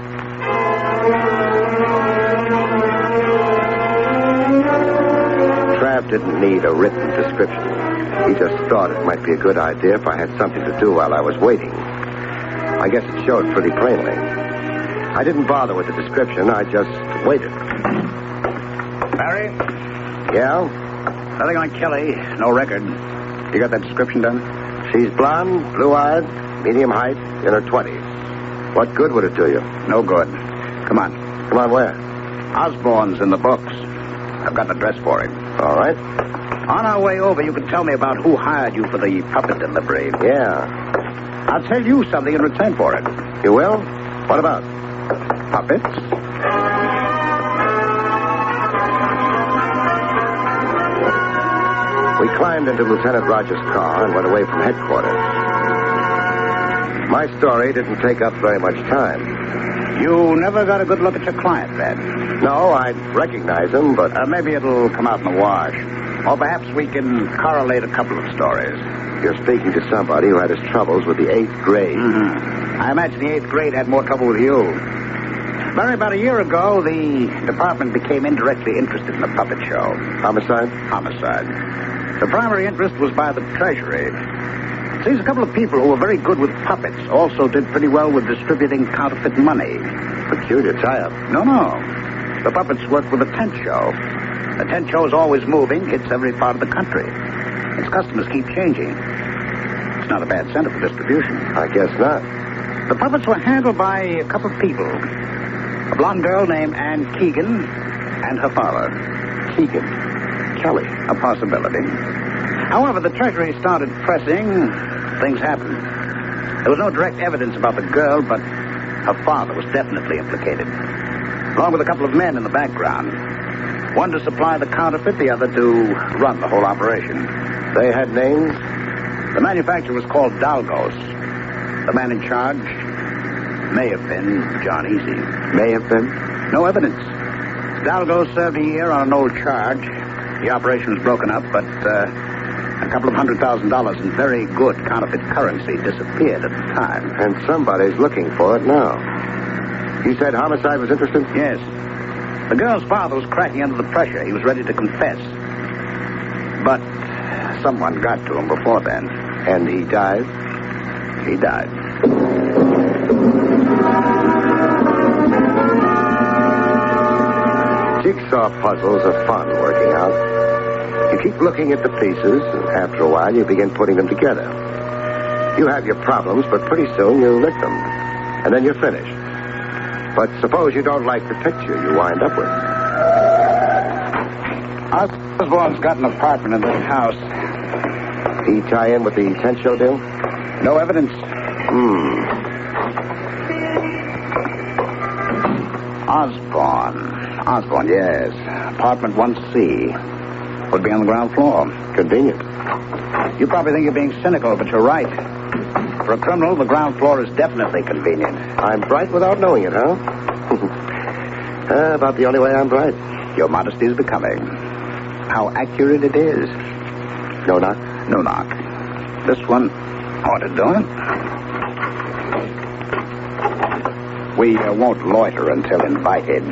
Trav didn't need a written description. He just thought it might be a good idea if I had something to do while I was waiting. I guess it showed pretty plainly. I didn't bother with the description. I just waited. Barrie? Yeah? Nothing on Kelly. No record. You got that description done? She's blonde, blue-eyed, medium height, in her 20s. What good would it do you? No good. Come on. Come on where? Osborne's in the books. I've got the dress for him. All right. On our way over, you can tell me about who hired you for the puppet delivery. Yeah. I'll tell you something in return for it. You will? What about? Puppets? We climbed into Lieutenant Rogers' car and went away from headquarters. My story didn't take up very much time. You never got a good look at your client, then? No, I'd recognize him, but... maybe it'll come out in the wash. Or perhaps we can correlate a couple of stories. You're speaking to somebody who had his troubles with the 8th grade. Mm-hmm. I imagine the 8th grade had more trouble with you. Barrie, about a year ago, the department became indirectly interested in the puppet show. Homicide? Homicide. The primary interest was by the Treasury. Seems a couple of people who were very good with puppets also did pretty well with distributing counterfeit money. Peculiar tie-up. No. The puppets work with a tent show. The tent show is always moving, hits every part of the country. Its customers keep changing. It's not a bad center for distribution. I guess not. The puppets were handled by a couple of people. A blonde girl named Ann Keegan and her father. Keegan? Kelly? A possibility. However, the Treasury started pressing. Things happened. There was no direct evidence about the girl, but her father was definitely implicated. Along with a couple of men in the background. One to supply the counterfeit, the other to run the whole operation. They had names? The manufacturer was called Dalgos. The man in charge may have been John Easy. May have been? No evidence. Dalgos served a year on an old charge. The operation was broken up, but a couple of $100,000 in very good counterfeit currency disappeared at the time. And somebody's looking for it now. You said homicide was interested? Yes. The girl's father was cracking under the pressure. He was ready to confess. But someone got to him before then. And he died? He died. Jigsaw puzzles are fun working out. You keep looking at the pieces, and after a while you begin putting them together. You have your problems, but pretty soon you lick them. And then you're finished. But suppose you don't like the picture you wind up with. Osborne's got an apartment in this house. He tie in with the tent show deal? No evidence. Osborne, yes. Apartment 1C. Would be on the ground floor. Convenient. You probably think you're being cynical, but you're right. For a criminal, the ground floor is definitely convenient. I'm bright without knowing it, huh? About the only way I'm bright. Your modesty is becoming. How accurate it is. No knock? No knock. This one ought to do it. We won't loiter until invited.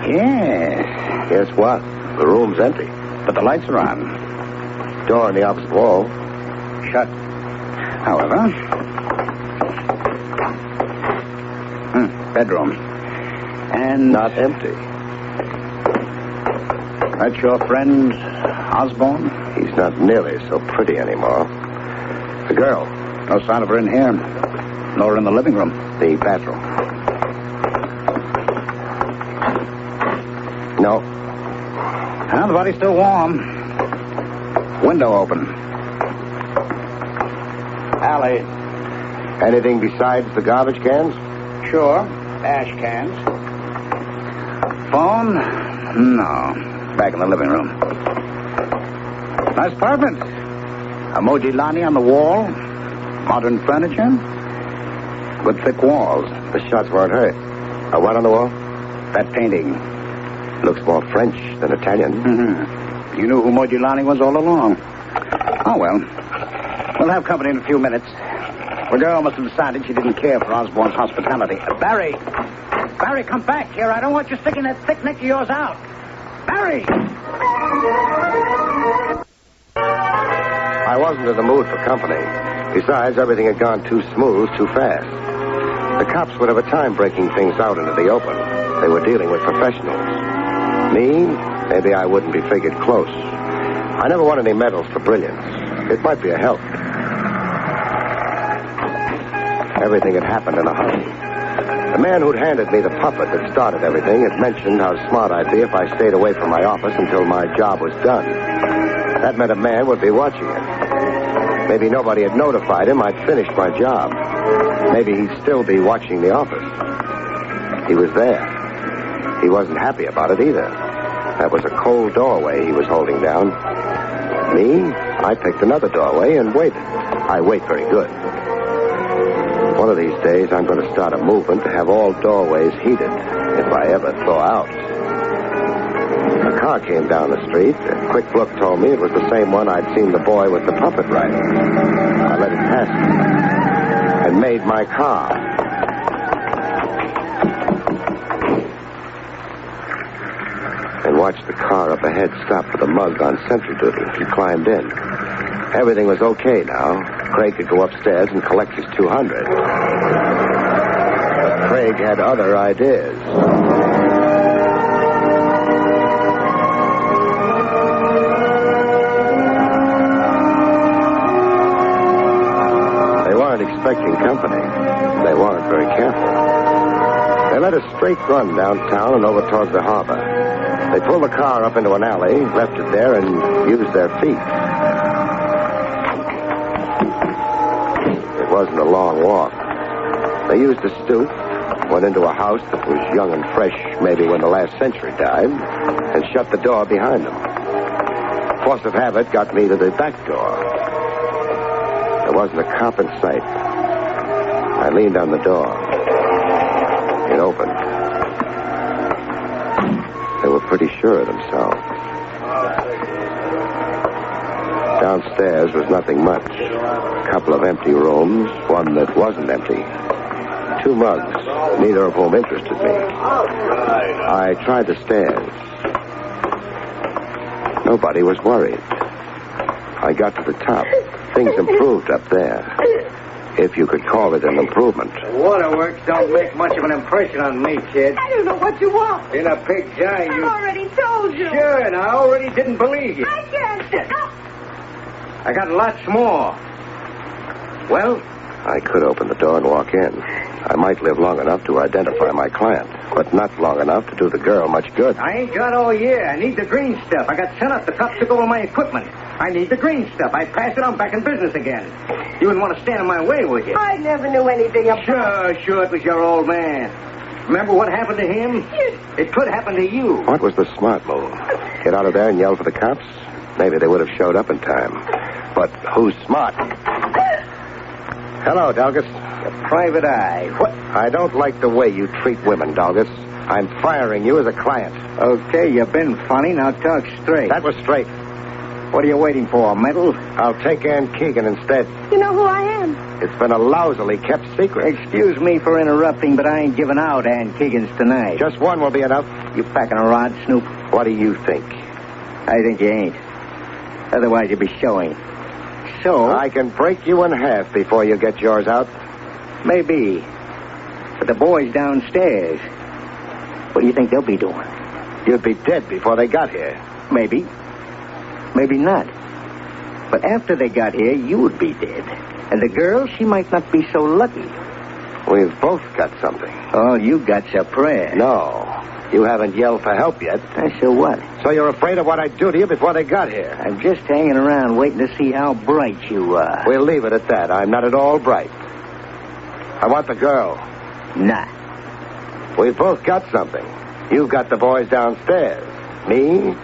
Yes. Guess what? The room's empty. But the lights are on. Door on the opposite wall. Shut. However. Bedroom. And... not empty. That's your friend, Osborne? He's not nearly so pretty anymore. The girl. No sign of her in here. Nor in the living room. The bathroom. No. Well, the body's still warm. Window open. Alley. Anything besides the garbage cans? Sure. Ash cans. Phone? No. Back in the living room. Nice apartment. A Modigliani on the wall. Modern furniture. Good thick walls. The shots weren't hurt. A what on the wall? That painting. Looks more French than Italian. Mm-hmm. You knew who Modigliani was all along. Oh, well. We'll have company in a few minutes. The girl must have decided she didn't care for Osborne's hospitality. Barrie! Barrie, come back here. I don't want you sticking that thick neck of yours out. Barrie! I wasn't in the mood for company. Besides, everything had gone too smooth, too fast. The cops would have a time breaking things out into the open. They were dealing with professionals. Me, maybe I wouldn't be figured close. I never won any medals for brilliance. It might be a help. Everything had happened in a hurry. The man who'd handed me the puppet that started everything had mentioned how smart I'd be if I stayed away from my office until my job was done. That meant a man would be watching it. Maybe nobody had notified him I'd finished my job. Maybe he'd still be watching the office. He was there. He wasn't happy about it either. That was a cold doorway he was holding down. Me, I picked another doorway and waited. I wait very good. One of these days, I'm going to start a movement to have all doorways heated, if I ever thaw out. A car came down the street. A quick look told me it was the same one I'd seen the boy with the puppet riding. I let it pass me and made my car. And watched the car up ahead stop for the mug on sentry duty. He climbed in. Everything was okay now. Craig could go upstairs and collect his $200. But Craig had other ideas. They weren't expecting company. They weren't very careful. They let a straight run downtown and over towards the harbor. They pulled the car up into an alley, left it there, and used their feet. It wasn't a long walk. They used a stoop, went into a house that was young and fresh, maybe when the last century died, and shut the door behind them. Force of habit got me to the back door. There wasn't a cop in sight. I leaned on the door. It opened. There were pretty sure of themselves. Downstairs was nothing much. A couple of empty rooms, one that wasn't empty. 2 mugs, neither of whom interested me. I tried the stairs. Nobody was worried. I got to the top. Things improved up there. If you could call it an improvement. Waterworks don't make much of an impression on me, kid. I don't know what you want. In a pig's eye, I've you... already told you. Sure, and I already didn't believe you. I can't. No. I got lots more. Well? I could open the door and walk in. I might live long enough to identify my client, but not long enough to do the girl much good. I ain't got all year. I need the green stuff. I got sent up. The cops took over my equipment. I need the green stuff. I pass it on back in business again. You wouldn't want to stand in my way, would you? I never knew anything about... Sure, it was your old man. Remember what happened to him? It could happen to you. What was the smart move? Get out of there and yell for the cops? Maybe they would have showed up in time. But who's smart? Hello, Dalgas. A private eye. What? I don't like the way you treat women, Dalgas. I'm firing you as a client. Okay, you've been funny. Now talk straight. That was straight. What are you waiting for, medal? I'll take Ann Keegan instead. You know who I am? It's been a lousily kept secret. Excuse me for interrupting, but I ain't giving out Ann Keegan's tonight. Just one will be enough. You packing a rod, Snoop? What do you think? I think you ain't. Otherwise you'd be showing. So... I can break you in half before you get yours out. Maybe. But the boys downstairs, what do you think they'll be doing? You'd be dead before they got here. Maybe. Maybe not. But after they got here, you would be dead. And the girl, she might not be so lucky. We've both got something. All you got's a prayer. No. You haven't yelled for help yet. So what? So you're afraid of what I'd do to you before they got here. I'm just hanging around waiting to see how bright you are. We'll leave it at that. I'm not at all bright. I want the girl. Nah. We've both got something. You've got the boys downstairs. Me,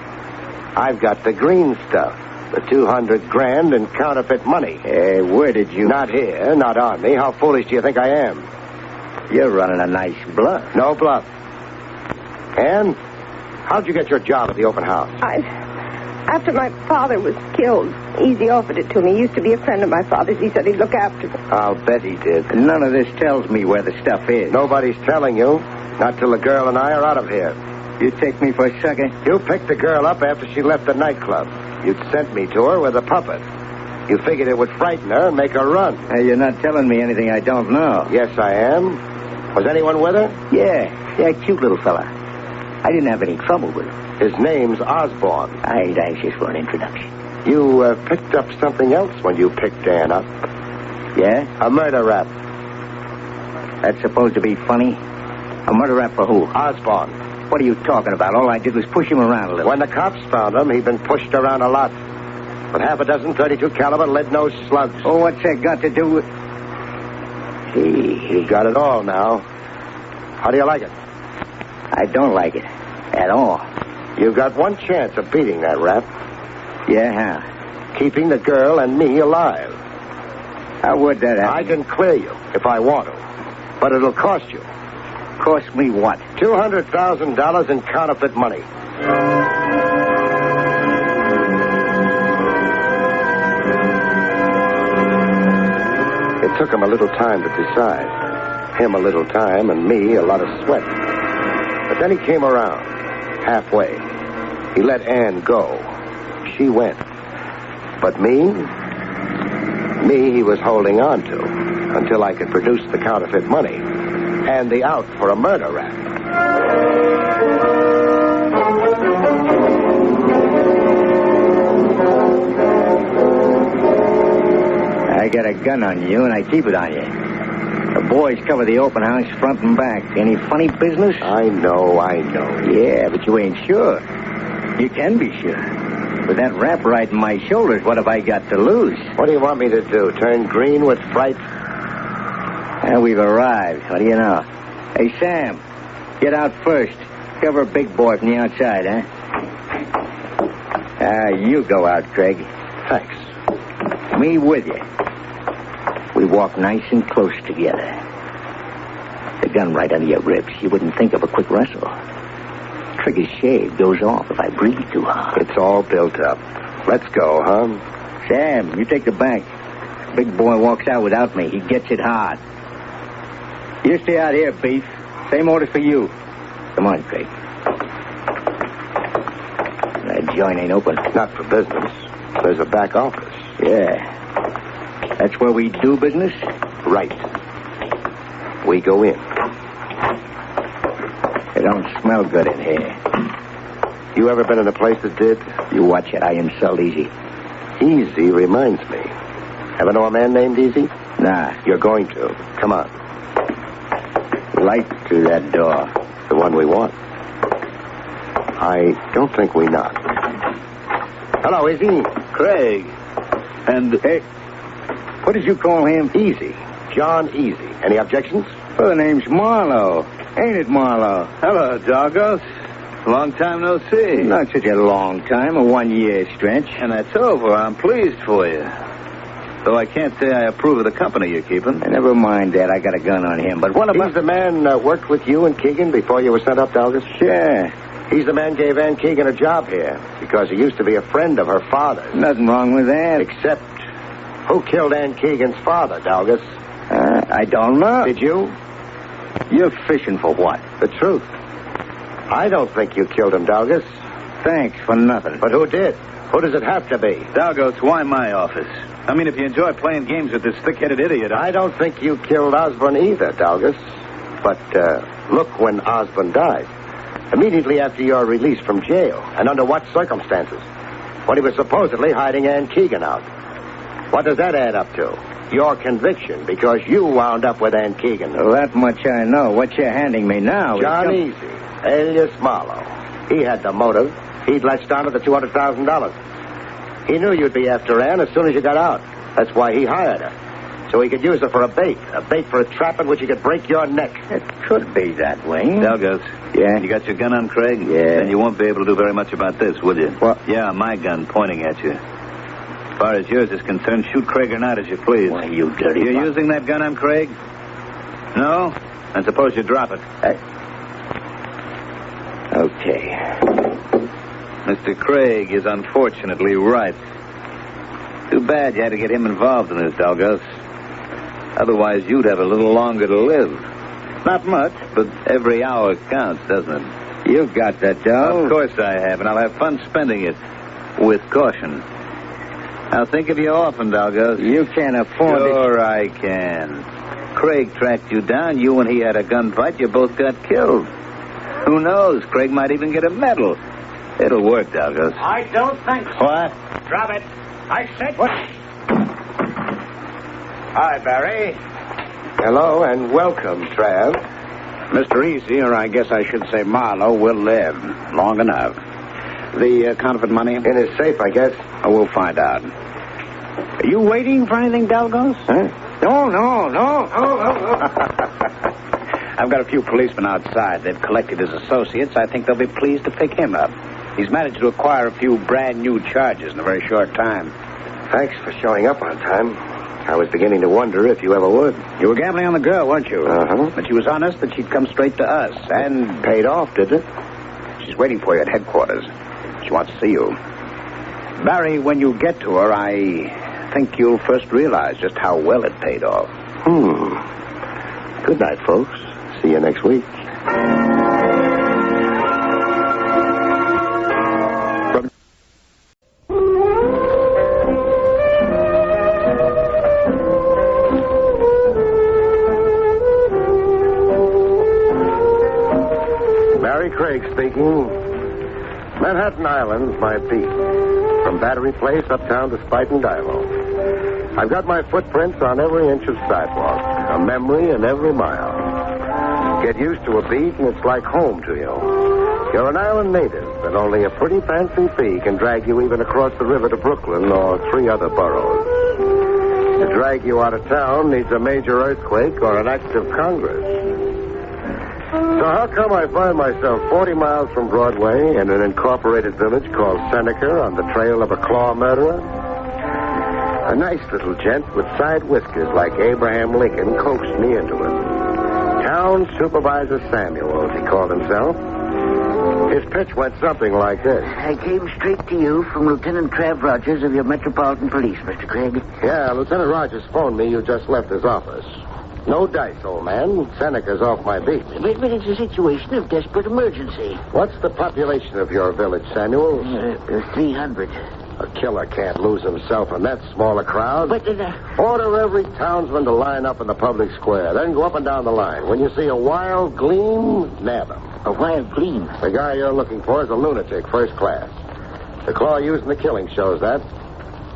I've got the green stuff. The $200,000 in counterfeit money. Where did you... Not here, not on me. How foolish do you think I am? You're running a nice bluff. No bluff. Ann, how'd you get your job at the open house? After my father was killed, Easy offered it to me. He used to be a friend of my father's. He said he'd look after me. I'll bet he did. None of this tells me where the stuff is. Nobody's telling you. Not till the girl and I are out of here. You take me for a sucker? You picked the girl up after she left the nightclub. You'd sent me to her with a puppet. You figured it would frighten her and make her run. Hey, you're not telling me anything I don't know. Yes, I am. Was anyone with her? Yeah, cute little fella. I didn't have any trouble with him. His name's Osborne. I ain't anxious for an introduction. You picked up something else when you picked Dan up. Yeah? A murder rap. That's supposed to be funny? A murder rap for who? Osborne. What are you talking about? All I did was push him around a little. When the cops found him, he'd been pushed around a lot. With half a dozen .32 caliber lead-nosed slugs. Oh, what's that got to do with... You've got it all now. How do you like it? I don't like it. At all. You've got one chance of beating that rap. Yeah, how? Keeping the girl and me alive. How would that happen? I can clear you if I want to. But it'll cost you. Cost me what? $200,000 in counterfeit money. It took him a little time to decide. Him a little time and me a lot of sweat. But then he came around, halfway. He let Ann go. She went. But me he was holding on to until I could produce the counterfeit money and the out for a murder rap. I got a gun on you, and I keep it on you. The boys cover the open house front and back. Any funny business? I know. Yeah, but you ain't sure. You can be sure. With that rap riding my shoulders, what have I got to lose? What do you want me to do, turn green with fright? We've arrived. What do you know? Hey, Sam, get out first. Cover a big boy from the outside, huh? You go out, Craig. Thanks. Me with you. We walk nice and close together. The gun right under your ribs. You wouldn't think of a quick wrestle. trigger shade goes off if I breathe too hard. It's all built up. Let's go, huh? Sam, you take the bank. Big boy walks out without me. He gets it hard. You stay out here, Beef. Same orders for you. Come on, Craig. That joint ain't open. Not for business. There's a back office. Yeah. That's where we do business? Right. We go in. It don't smell good in here. You ever been in a place that did? You watch it. I insult Easy. Easy reminds me. Ever know a man named Easy? Nah. You're going to. Come on. Light through that door. The one we want. I don't think we knock. Hello, Easy. Craig. And, hey, what did you call him? Easy. John Easy. Any objections? Well, the name's Marlowe. Ain't it, Marlowe? Hello, Doggos. Long time no see. Not such a long time, a 1 year stretch. And that's over. I'm pleased for you. Though I can't say I approve of the company you're keeping. Never mind that. I got a gun on him. But what about... He's the man worked with you and Keegan before you were sent up to August? Sure. He's the man gave Ann Keegan a job here because he used to be a friend of her father's. Nothing wrong with that. Except, who killed Ann Keegan's father, Dalgas? I don't know. Did you? You're fishing for what? The truth. I don't think you killed him, Dalgas. Thanks for nothing. But who did? Who does it have to be? Dalgos, why my office? I mean, if you enjoy playing games with this thick-headed idiot... I don't think you killed Osborne either, Dalgas. But look when Osborne died. Immediately after your release from jail. And under what circumstances? When he was supposedly hiding Ann Keegan out. What does that add up to? Your conviction, because you wound up with Ann Keegan. Well, that much I know. What you're handing me now John Easy, alias Marlowe. He had the motive. He'd latched onto the $200,000. He knew you'd be after Ann as soon as you got out. That's why he hired her. So he could use her for a bait for a trap in which he could break your neck. It could be that way. Dalgos. Yeah? You got your gun on, Craig? Yeah. Then you won't be able to do very much about this, will you? What? Yeah, my gun pointing at you. As far as yours is concerned, shoot Craig or not as you please. Why, you dirty... You're using that gun on Craig? No? And suppose you drop it. Okay. Mr. Craig is unfortunately right. Too bad you had to get him involved in this, Dalgos. Otherwise, you'd have a little longer to live. Not much, but every hour counts, doesn't it? You've got that, dough. Of course I have, and I'll have fun spending it with caution. Now, think of your orphan, Dalgos. You can't afford it. Sure I can. Craig tracked you down. You and he had a gunfight. You both got killed. Who knows? Craig might even get a medal. It'll work, Dalgos. I don't think so. What? Drop it. I said... What? Hi, Barrie. Hello, and welcome, Trav. Mr. Easy, or I guess I should say Marlowe, will live long enough. The counterfeit money? In his safe, I guess. Oh, we'll find out. Are you waiting for anything, Dalgos? Huh? No. I've got a few policemen outside. They've collected his associates. I think they'll be pleased to pick him up. He's managed to acquire a few brand new charges in a very short time. Thanks for showing up on time. I was beginning to wonder if you ever would. You were gambling on the girl, weren't you? Uh-huh. But she was honest that she'd come straight to us, and... Paid off, did it? She's waiting for you at headquarters. She wants to see you. Barrie, when you get to her, I think you'll first realize just how well it paid off. Good night, folks. See you next week. Barrie Craig speaking. Manhattan Island's my beat. From Battery Place uptown to Spuyten Duyvil. I've got my footprints on every inch of sidewalk, a memory in every mile. Get used to a beat and it's like home to you. You're an island native, and only a pretty fancy fee can drag you even across the river to Brooklyn or 3 other boroughs. To drag you out of town needs a major earthquake or an act of Congress. So how come I find myself 40 miles from Broadway in an incorporated village called Seneca on the trail of a claw murderer? A nice little gent with side whiskers like Abraham Lincoln coaxed me into it. Town Supervisor Samuel, as he called himself. His pitch went something like this. I came straight to you from Lieutenant Trav Rogers of your Metropolitan Police, Mr. Craig. Yeah, Lieutenant Rogers phoned me. You just left his office. No dice, old man. Seneca's off my beat. But it's a situation of desperate emergency. What's the population of your village, Samuel? 300. A killer can't lose himself in that small a crowd. But Order every townsman to line up in the public square. Then go up and down the line. When you see a wild gleam, nab him. A wild gleam? The guy you're looking for is a lunatic, first class. The claw used in the killing shows that.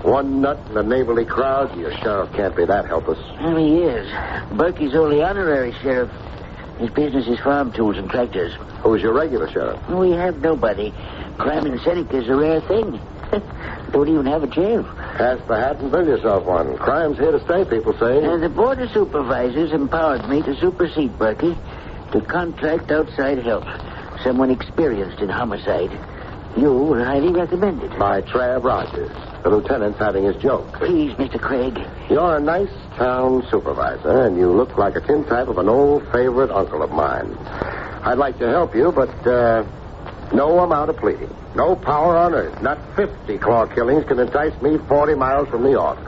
One nut in a neighborly crowd, your sheriff can't be that helpless. Well, he is. Berkey's only honorary sheriff. His business is farm tools and tractors. Who's your regular sheriff? We have nobody. Crime in Seneca is a rare thing. Don't even have a jail. Pass the hat and build yourself one. Crime's here to stay, people say. The board of supervisors empowered me to supersede Berkey, to contract outside help. Someone experienced in homicide. You were highly recommended. By Trav Rogers. The lieutenant's having his joke. Please, Mr. Craig. You're a nice town supervisor, and you look like a tintype of an old favorite uncle of mine. I'd like to help you, but no amount of pleading. No power on earth. Not 50 claw killings can entice me 40 miles from New York.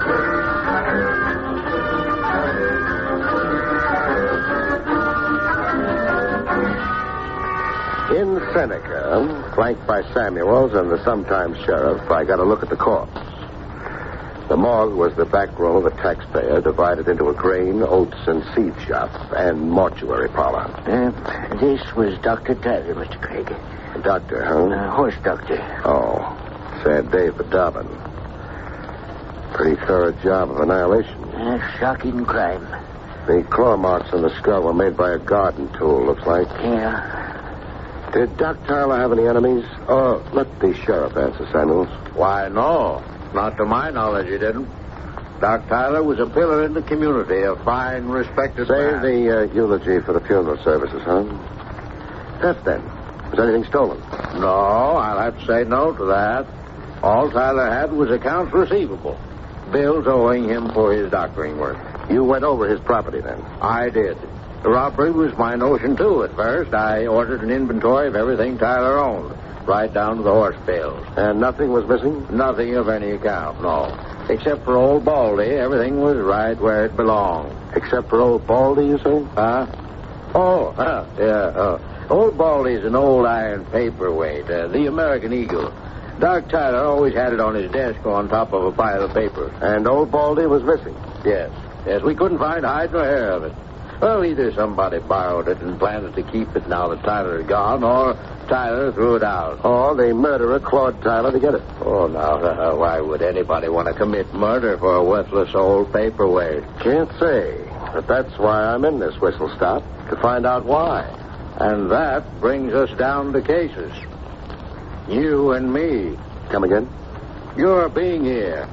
In Seneca, flanked by Samuels and the sometime sheriff, I got a look at the corpse. The morgue was the back room of the taxpayer, divided into a grain, oats, and seed shop, and mortuary parlor. This was Dr. Tyler, Mr. Craig. A doctor, huh? Horse doctor. Oh, sad day for Dobbin. Pretty thorough job of annihilation. Shocking crime. The claw marks on the skull were made by a garden tool, looks like. Yeah. Did Doc Tyler have any enemies? Oh, let the sheriff answer, Samuels. Why, no. Not to my knowledge, he didn't. Doc Tyler was a pillar in the community, a fine, respected Save man. the eulogy for the funeral services, huh? Theft, then. Was anything stolen? No, I'll have to say no to that. All Tyler had was accounts receivable. Bills owing him for his doctoring work. You went over his property, then? I did. The robbery was my notion, too, at first. I ordered an inventory of everything Tyler owned, right down to the horse bales. And nothing was missing? Nothing of any account, no. Except for old Baldy, everything was right where it belonged. Except for old Baldy, you say? Huh? Yeah. Old Baldy's an old iron paperweight, the American Eagle. Doc Tyler always had it on his desk on top of a pile of paper. And old Baldy was missing? Yes, we couldn't find hide nor hair of it. Well, either somebody borrowed it and planned to keep it now that Tyler is gone, or Tyler threw it out. Or the murderer clawed Tyler to get it. Oh, now, why would anybody want to commit murder for a worthless old paperweight? Can't say. But that's why I'm in this whistle stop, to find out why. And that brings us down to cases. You and me. Come again? Your being here.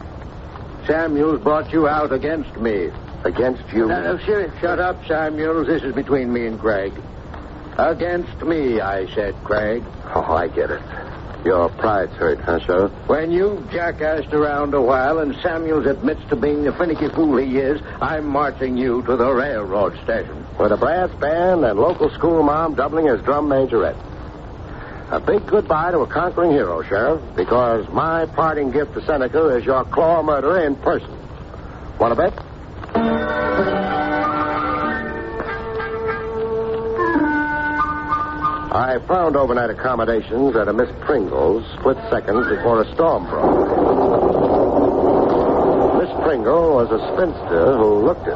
Samuels brought you out against me. Against you? No, Sheriff. Shut up, Samuels. This is between me and Craig. Against me, I said, Craig. Oh, I get it. Your pride's hurt, huh, Sheriff? When you've jackassed around a while and Samuels admits to being the finicky fool he is, I'm marching you to the railroad station. With a brass band and local school mom doubling as drum majorette. A big goodbye to a conquering hero, Sheriff, because my parting gift to Seneca is your claw murderer in person. Want to bet? I found overnight accommodations at a Miss Pringle's split seconds before a storm broke. Miss Pringle was a spinster who looked it.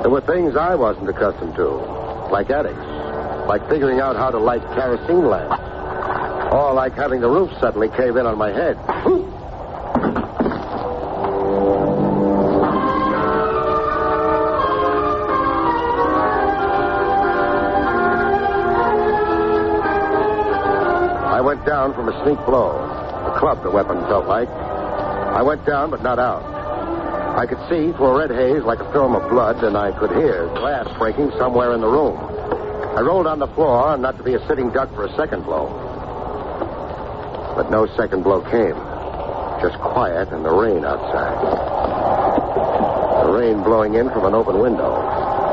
There were things I wasn't accustomed to, like attics, like figuring out how to light kerosene lamps, or like having the roof suddenly cave in on my head. I went down from a sneak blow. A club, the weapon felt like. I went down, but not out. I could see through a red haze like a film of blood, and I could hear glass breaking somewhere in the room. I rolled on the floor, not to be a sitting duck for a second blow. But no second blow came. Just quiet and the rain outside. The rain blowing in from an open window.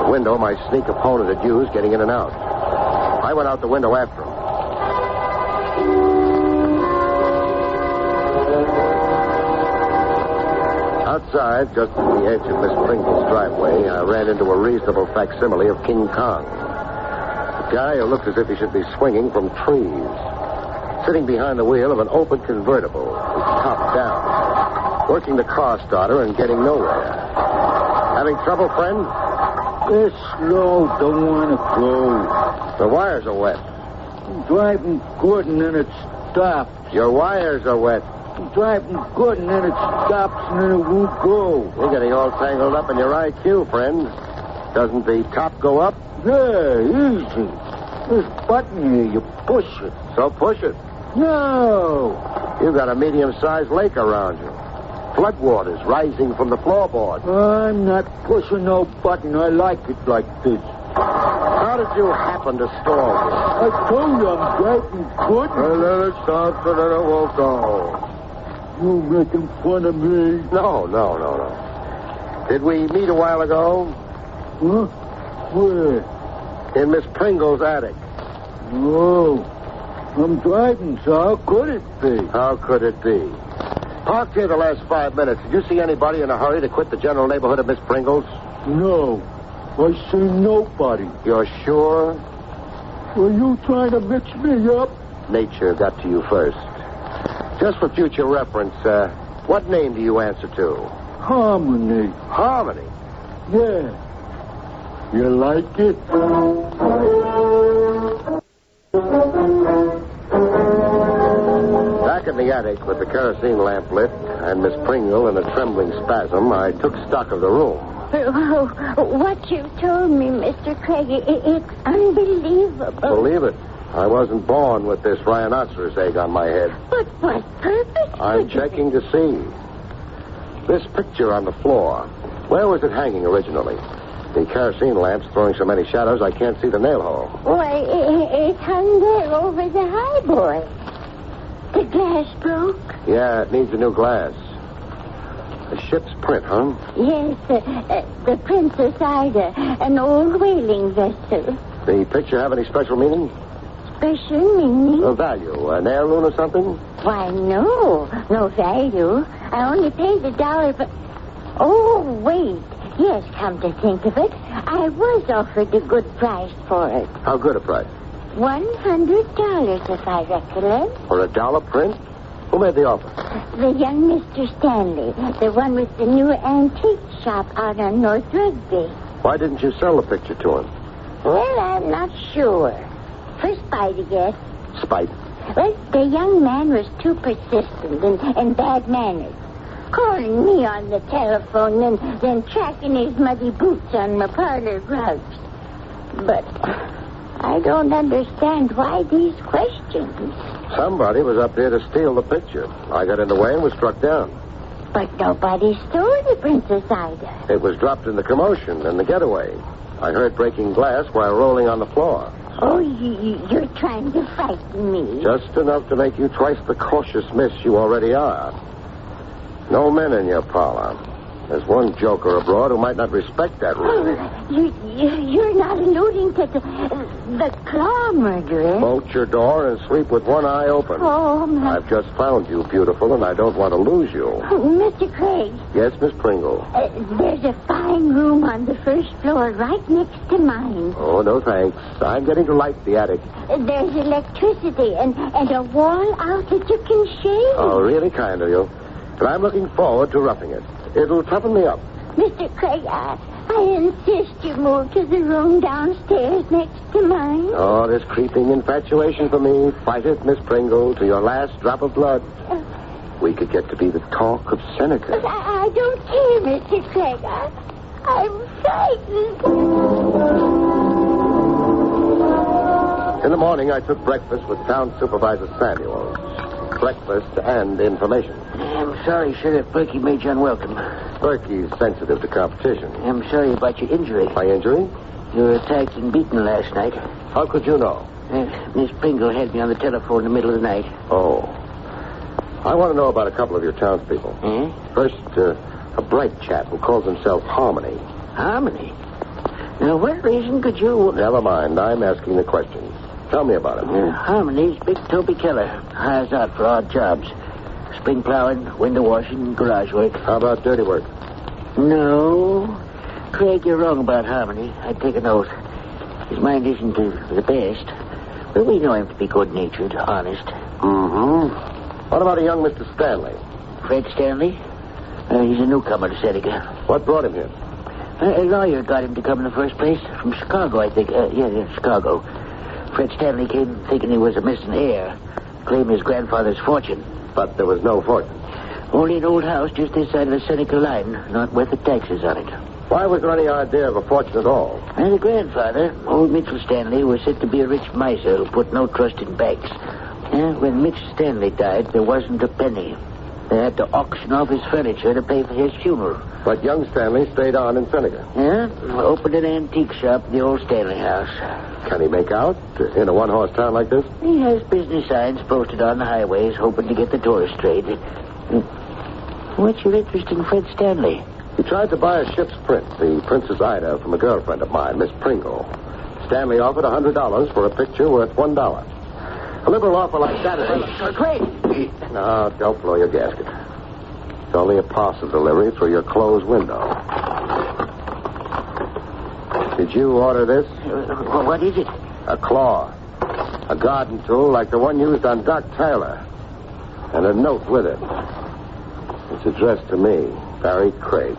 The window my sneak opponent had used getting in and out. I went out the window after him. Outside, just at the edge of Miss Pringle's driveway, I ran into a reasonable facsimile of King Kong. A guy who looked as if he should be swinging from trees. Sitting behind the wheel of an open convertible, his top down. Working the car starter and getting nowhere. Having trouble, friend? It's slow. Don't want to go. The wires are wet. I'm driving good and then it stops. Your wires are wet. I'm driving good and then it stops and then it won't go. You're getting all tangled up in your IQ, friend. Doesn't the top go up? Yeah, easy. This button here, you push it. So push it. No. You've got a medium-sized lake around you. Floodwaters rising from the floorboard. I'm not pushing no button. I like it like this. How did you happen to stall me? I told you I'm driving good. Let it stop so that it won't go. You making fun of me? No. Did we meet a while ago? Huh? Where? In Miss Pringle's attic. No. I'm driving, so how could it be? How could it be? Parked here the last 5 minutes. Did you see anybody in a hurry to quit the general neighborhood of Miss Pringle's? No. I see nobody. You're sure? Were you trying to mix me up? Nature got to you first. Just for future reference, what name do you answer to? Harmony. Harmony? Yeah. You like it? Back in the attic with the kerosene lamp lit and Miss Pringle in a trembling spasm, I took stock of the room. Oh, what you told me, Mr. Craig, it's unbelievable. Believe it. I wasn't born with this rhinoceros egg on my head. But what purpose? I'm checking to see. This picture on the floor, where was it hanging originally? The kerosene lamp's throwing so many shadows I can't see the nail hole. Why, it hung there over the highboy. The glass broke? Yeah, it needs a new glass. A ship's print, huh? Yes, the Princess Ida, an old whaling vessel. The picture have any special meaning? Special meaning? A value, an heirloom or something? Why, no value. I only paid $1 for... Oh, wait. Yes, come to think of it, I was offered a good price for it. How good a price? $100, if I recollect. For a dollar print? Who made the offer? The young Mr. Stanley, the one with the new antique shop out on North Rugby. Why didn't you sell the picture to him? Well, I'm not sure. For spite, I guess. Spite? Well, the young man was too persistent and bad manners. Calling me on the telephone and then tracking his muddy boots on my parlor rugs. But I don't understand why these questions. Somebody was up here to steal the picture. I got in the way and was struck down. But nobody stole the Princess Ida. It was dropped in the commotion and the getaway. I heard breaking glass while rolling on the floor. Oh, you're trying to frighten me. Just enough to make you twice the cautious miss you already are. No men in your parlor. There's one joker abroad who might not respect that rule. You're not alluding to the claw murderer. Bolt your door and sleep with one eye open. Oh, my... I've just found you, beautiful, and I don't want to lose you. Mr. Craig. Yes, Miss Pringle? There's a fine room on the first floor right next to mine. Oh, no thanks. I'm getting to light the attic. There's electricity and a wall out that you can shade. Oh, really kind of you. But I'm looking forward to roughing it. It'll toughen me up. Mr. Craig, I insist you move to the room downstairs next to mine. Oh, this creeping infatuation for me. Fight it, Miss Pringle, to your last drop of blood. We could get to be the talk of Seneca. But I don't care, Mr. Craig. I'm frightened. In the morning, I took breakfast with Town Supervisor Samuels. Breakfast and information. I'm sorry, sir, that Berkey made you unwelcome. Berkey's sensitive to competition. I'm sorry about your injury. My injury? You were attacked and beaten last night. How could you know? Miss Pringle had me on the telephone in the middle of the night. Oh. I want to know about a couple of your townspeople. First, a bright chap who calls himself Harmony. Harmony? Now, what reason could you... Never mind. I'm asking the questions. Tell me about it. Harmony's big Toby Keller. Hires out for odd jobs. Spring plowing, window washing, garage work. How about dirty work? No. Craig, you're wrong about Harmony. I'd take an oath. His mind isn't the best. But we know him to be good-natured, honest. Mm-hmm. What about a young Mr. Stanley? Fred Stanley? He's a newcomer to Seneca. What brought him here? A lawyer got him to come in the first place. From Chicago, I think. Yeah, Chicago. Fred Stanley came thinking he was a missing heir. Claimed his grandfather's fortune. But there was no fortune. Only an old house just this side of the Seneca line. Not worth the taxes on it. Why was there any idea of a fortune at all? And the grandfather, old Mitchell Stanley, was said to be a rich miser who put no trust in banks. When Mitch Stanley died, there wasn't a penny. They had to auction off his furniture to pay for his funeral. But young Stanley stayed on in Seneca. Yeah? Opened an antique shop in the old Stanley house. Can he make out in a one-horse town like this? He has business signs posted on the highways, hoping to get the tourist trade. What's your interest in Fred Stanley? He tried to buy a ship's print, the Princess Ida, from a girlfriend of mine, Miss Pringle. Stanley offered $100 for a picture worth $1. A liberal offer like that is... Craig! No, don't blow your gasket. It's only a parcel delivery through your closed window. Did you order this? What is it? A claw. A garden tool like the one used on Doc Tyler. And a note with it. It's addressed to me, Barrie Craig.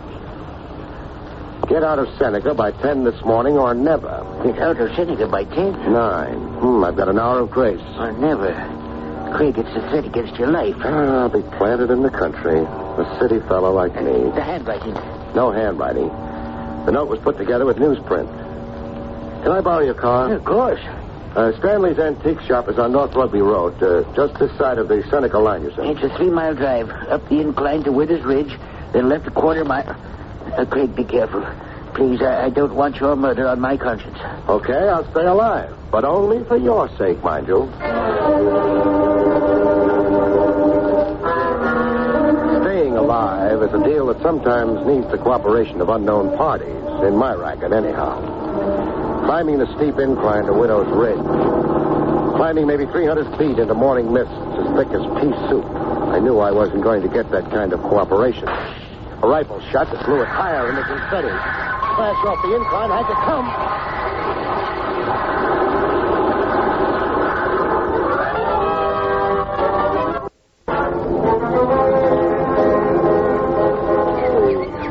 Get out of Seneca by 10 this morning or never. Get out of Seneca by 10? 9. I've got an hour of grace. Or never. Craig, it's a threat against your life. I'll be planted in the country. A city fellow like me. The handwriting. No handwriting. The note was put together with newsprint. Can I borrow your car? Of course. Stanley's antique shop is on North Rugby Road, just this side of the Seneca line, you say? It's a 3-mile drive. Up the incline to Withers Ridge, then left a quarter mile. Craig, be careful. Please, I don't want your murder on my conscience. Okay, I'll stay alive. But only for your sake, mind you. Staying alive is a deal that sometimes needs the cooperation of unknown parties, in my racket anyhow. Climbing the steep incline to Widow's Ridge. Climbing maybe 300 feet into morning mists as thick as pea soup. I knew I wasn't going to get that kind of cooperation. A rifle shot that blew it higher in the confetti. Flash off the incline had to come.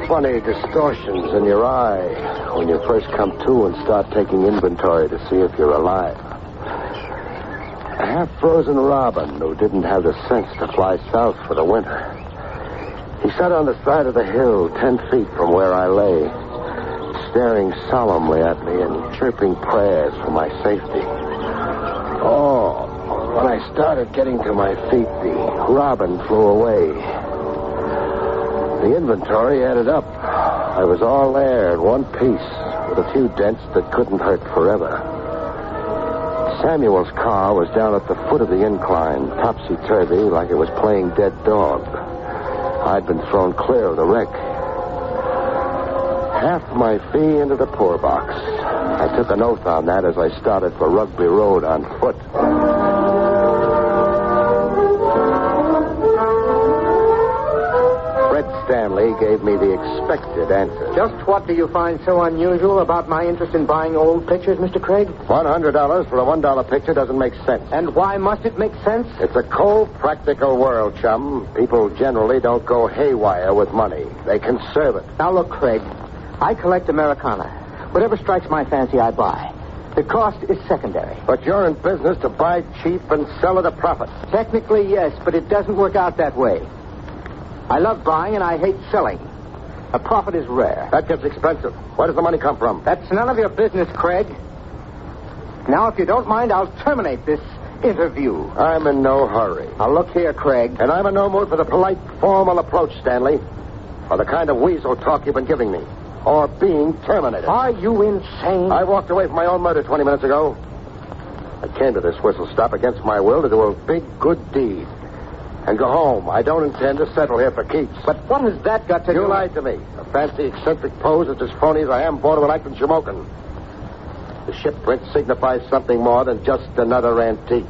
Funny distortions in your eye when you first come to and start taking inventory to see if you're alive. A half-frozen robin who didn't have the sense to fly south for the winter. He sat on the side of the hill 10 feet from where I lay, staring solemnly at me and chirping prayers for my safety. Oh, when I started getting to my feet, the robin flew away. The inventory added up. I was all there in one piece, with a few dents that couldn't hurt forever. Samuel's car was down at the foot of the incline, topsy-turvy, like it was playing dead dog. I'd been thrown clear of the wreck. Half my fee into the poor box. I took an oath on that as I started for Rugby Road on foot. Fred Stanley gave me the expected answer. Just what do you find so unusual about my interest in buying old pictures, Mr. Craig? $100 for a $1 picture doesn't make sense. And why must it make sense? It's a cold, practical world, chum. People generally don't go haywire with money. They conserve it. Now, look, Craig, I collect Americana. Whatever strikes my fancy, I buy. The cost is secondary. But you're in business to buy cheap and sell at a profit. Technically, yes, but it doesn't work out that way. I love buying and I hate selling. A profit is rare. That gets expensive. Where does the money come from? That's none of your business, Craig. Now, if you don't mind, I'll terminate this interview. I'm in no hurry. Now, look here, Craig. And I'm in no mood for the polite, formal approach, Stanley. Or the kind of weasel talk you've been giving me. Or being terminated. Are you insane? I walked away from my own murder 20 minutes ago. I came to this whistle stop against my will to do a big, good deed. And go home. I don't intend to settle here for keeps. But what has that got to do? You lied to me. A fancy, eccentric pose that's as phony as I am born to an act in Shamokin. The shipprint signifies something more than just another antique.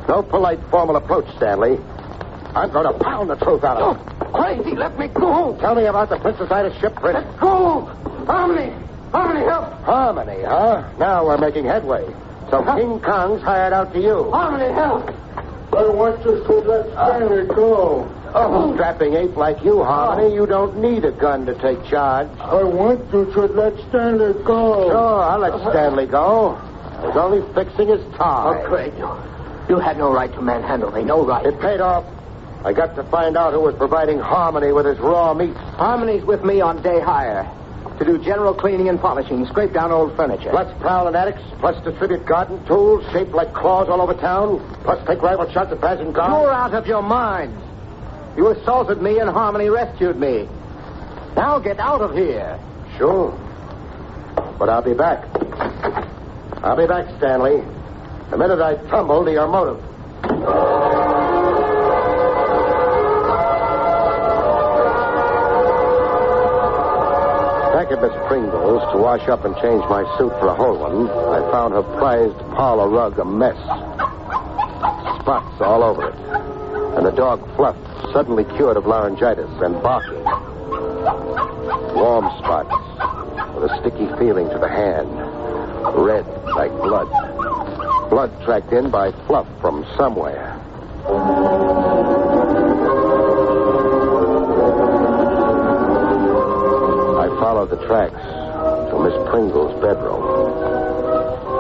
No polite, formal approach, Stanley. I'm going to pound the truth out of you. Crazy, let me go. Tell me about the Princess Ida shipprint. Let go. Harmony. Harmony, help. Harmony, huh? Now we're making headway. So King Kong's hired out to you. Harmony, help. I want you to let Stanley go. Oh, strapping ape like you, Harmony, you don't need a gun to take charge. I want you to let Stanley go. Sure, I'll let Stanley go. I was only fixing his tie. Oh, Craig, you had no right to manhandle me. No right. It paid off. I got to find out who was providing Harmony with his raw meat. Harmony's with me on day hire to do general cleaning and polishing, scrape down old furniture. Plus prowl in attics, plus distribute garden tools shaped like claws all over town, plus take rifle shots at passing cars. You're out of your mind. You assaulted me and Harmony rescued me. Now get out of here. Sure. But I'll be back. I'll be back, Stanley. The minute I tumble to your motive. Back at Miss Pringle's to wash up and change my suit for a whole one, I found her prized parlor rug a mess. Spots all over it. And the dog Fluff, suddenly cured of laryngitis and barking. Warm spots with a sticky feeling to the hand. Red like blood. Blood tracked in by Fluff from somewhere. I followed the tracks to Miss Pringle's bedroom.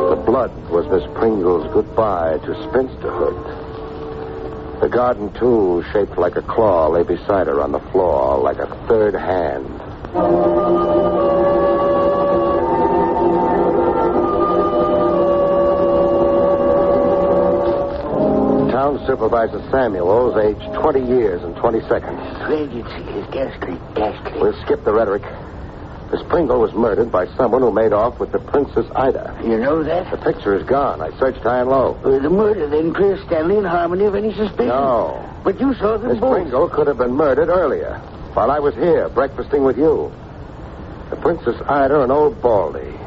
The blood was Miss Pringle's goodbye to spinsterhood. The garden tool shaped like a claw lay beside her on the floor like a third hand. Town Supervisor Samuels, aged 20 years and 20 seconds. Craig, it's ghastly. We'll skip the rhetoric. Miss Pringle was murdered by someone who made off with the Princess Ida. You know that? The picture is gone. I searched high and low. The murder then clears Stanley and Harmony of any suspicion. No. But you saw them Miss both. Pringle could have been murdered earlier, while I was here, breakfasting with you. The Princess Ida and Old Baldy.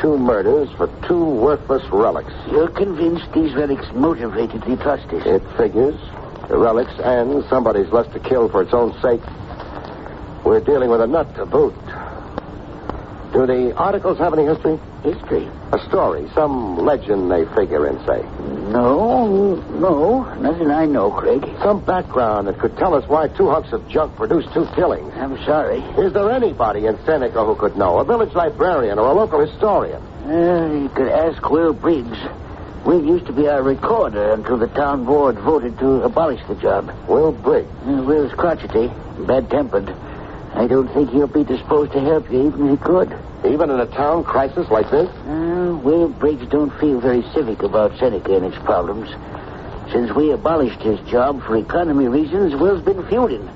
2 murders for 2 worthless relics. You're convinced these relics motivated the atrocities? It figures. The relics and somebody's lust to kill for its own sake. We're dealing with a nut to boot. Do the articles have any history? History? A story, some legend they figure in, say. No, nothing I know, Craig. Some background that could tell us why 2 hunks of junk produced 2 killings. I'm sorry. Is there anybody in Seneca who could know? A village librarian or a local historian? You could ask Will Briggs. Will used to be our recorder until the town board voted to abolish the job. Will Briggs? Will's crotchety, bad-tempered. I don't think he'll be disposed to help you, even if he could. Even in a town crisis like this? Will Briggs don't feel very civic about Seneca and its problems. Since we abolished his job for economy reasons, Will's been feuding.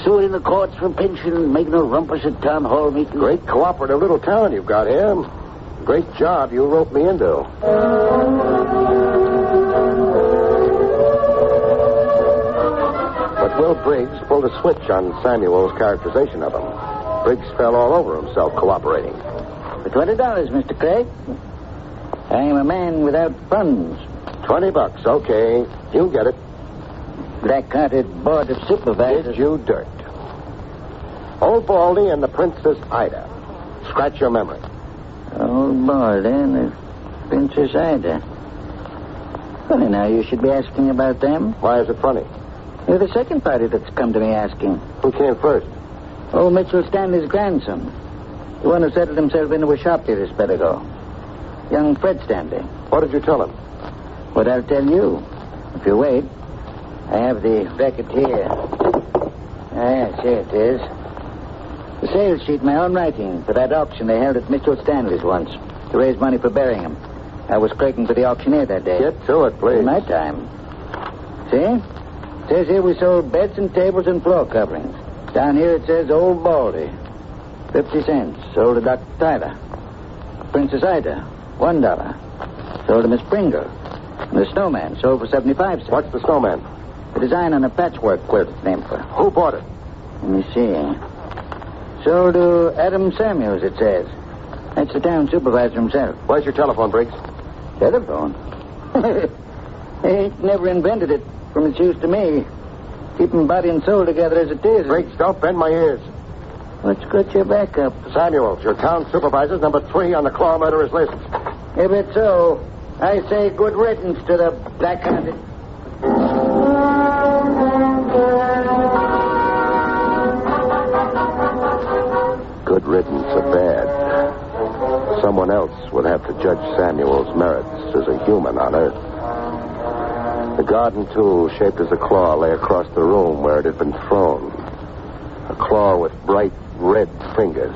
Suing in the courts for pension, making a rumpus at town hall meetings. Great cooperative little town you've got here. Great job you roped me into. But Will Briggs pulled a switch on Samuel's characterization of him. Briggs fell all over himself cooperating. For $20, Mr. Craig. I'm a man without funds. $20, okay. You get it. Black-hearted board of supervisors. Did you dirt. Old Baldy and the Princess Ida. Scratch your memory. Old Baldy and the Princess Ida. Funny now, you should be asking about them. Why is it funny? You're the second party that's come to me asking. Who came first? Old Mitchell Stanley's grandson. The one who settled himself into a shop here a spell ago. Young Fred Stanley. What did you tell him? What I'll tell you. If you wait. I have the record here. Yes, here it is. The sales sheet, my own writing, for that auction they held at Mitchell Stanley's once, to raise money for burying him. I was clerking for the auctioneer that day. Get to it, please. In my time. See? It says here we sold beds and tables and floor coverings. Down here it says Old Baldy. 50 cents. Sold to Dr. Tyler. Princess Ida. $1. Sold to Miss Pringle. And the snowman sold for 75 cents. What's the snowman? The design on a patchwork quilt it's named for. Who bought it? Let me see. Sold to Adam Samuels, it says. That's the town supervisor himself. Where's your telephone, Briggs? Telephone? He ain't never invented it from its use to me. Keeping body and soul together as it is. Briggs, don't bend my ears. Let's get your back up. Samuels, your town supervisor's number 3 on the Claw murderers list. If it's so, I say good riddance to the black-hearted. Good riddance of bad. Someone else would have to judge Samuel's merits as a human on Earth. The garden tool shaped as a claw lay across the room where it had been thrown. A claw with bright red fingers.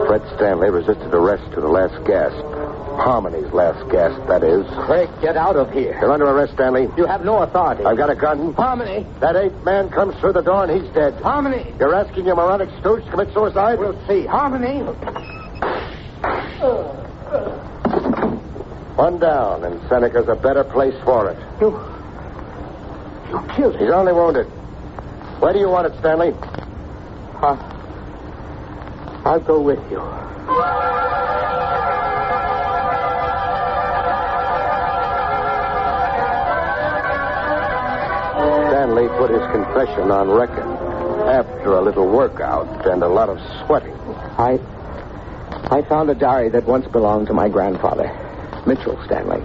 Fred Stanley resisted arrest to the last gasp. Harmony's last gasp, that is. Craig, get out of here. You're under arrest, Stanley. You have no authority. I've got a gun. Harmony. That 8th man comes through the door and he's dead. Harmony. You're asking your moronic stooge to commit suicide? We'll see. Harmony. One down, and Seneca's a better place for it. You killed him. He's only wounded. Where do you want it, Stanley? I'll go with you. Stanley put his confession on record after a little workout and a lot of sweating. I found a diary that once belonged to my grandfather, Mitchell Stanley.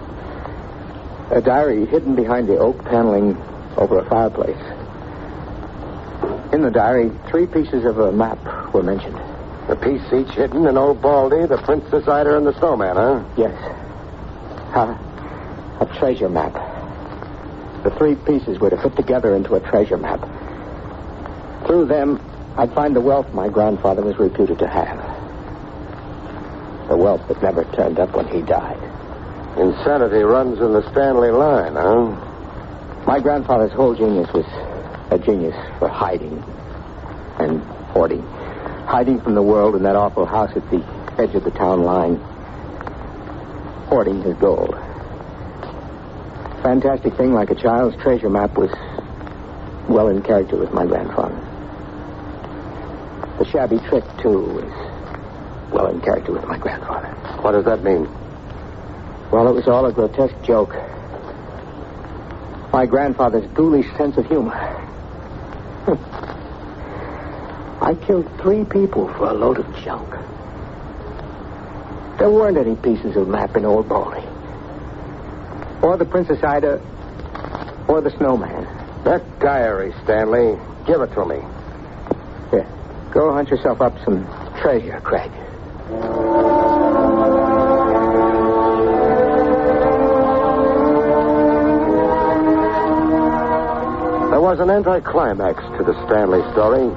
A diary hidden behind the oak paneling over a fireplace. In the diary, 3 pieces of a map were mentioned. The piece each hidden in Old Baldy, the Princess Ida, and the Snowman, huh? Yes. A treasure map. The 3 pieces were to fit together into a treasure map. Through them, I'd find the wealth my grandfather was reputed to have. The wealth that never turned up when he died. Insanity runs in the Stanley line, huh? My grandfather's whole genius was a genius for hiding and hoarding. Hiding from the world in that awful house at the edge of the town line. Hoarding his gold. Fantastic thing like a child's treasure map was well in character with my grandfather. The shabby trick, too, was well in character with my grandfather. What does that mean? Well, it was all a grotesque joke. My grandfather's ghoulish sense of humor. I killed 3 people for a load of junk. There weren't any pieces of map in Old Baldy. Or the Princess Ida, or the Snowman. That diary, Stanley. Give it to me. Here, go hunt yourself up some treasure, Craig. There was an anticlimax to the Stanley story.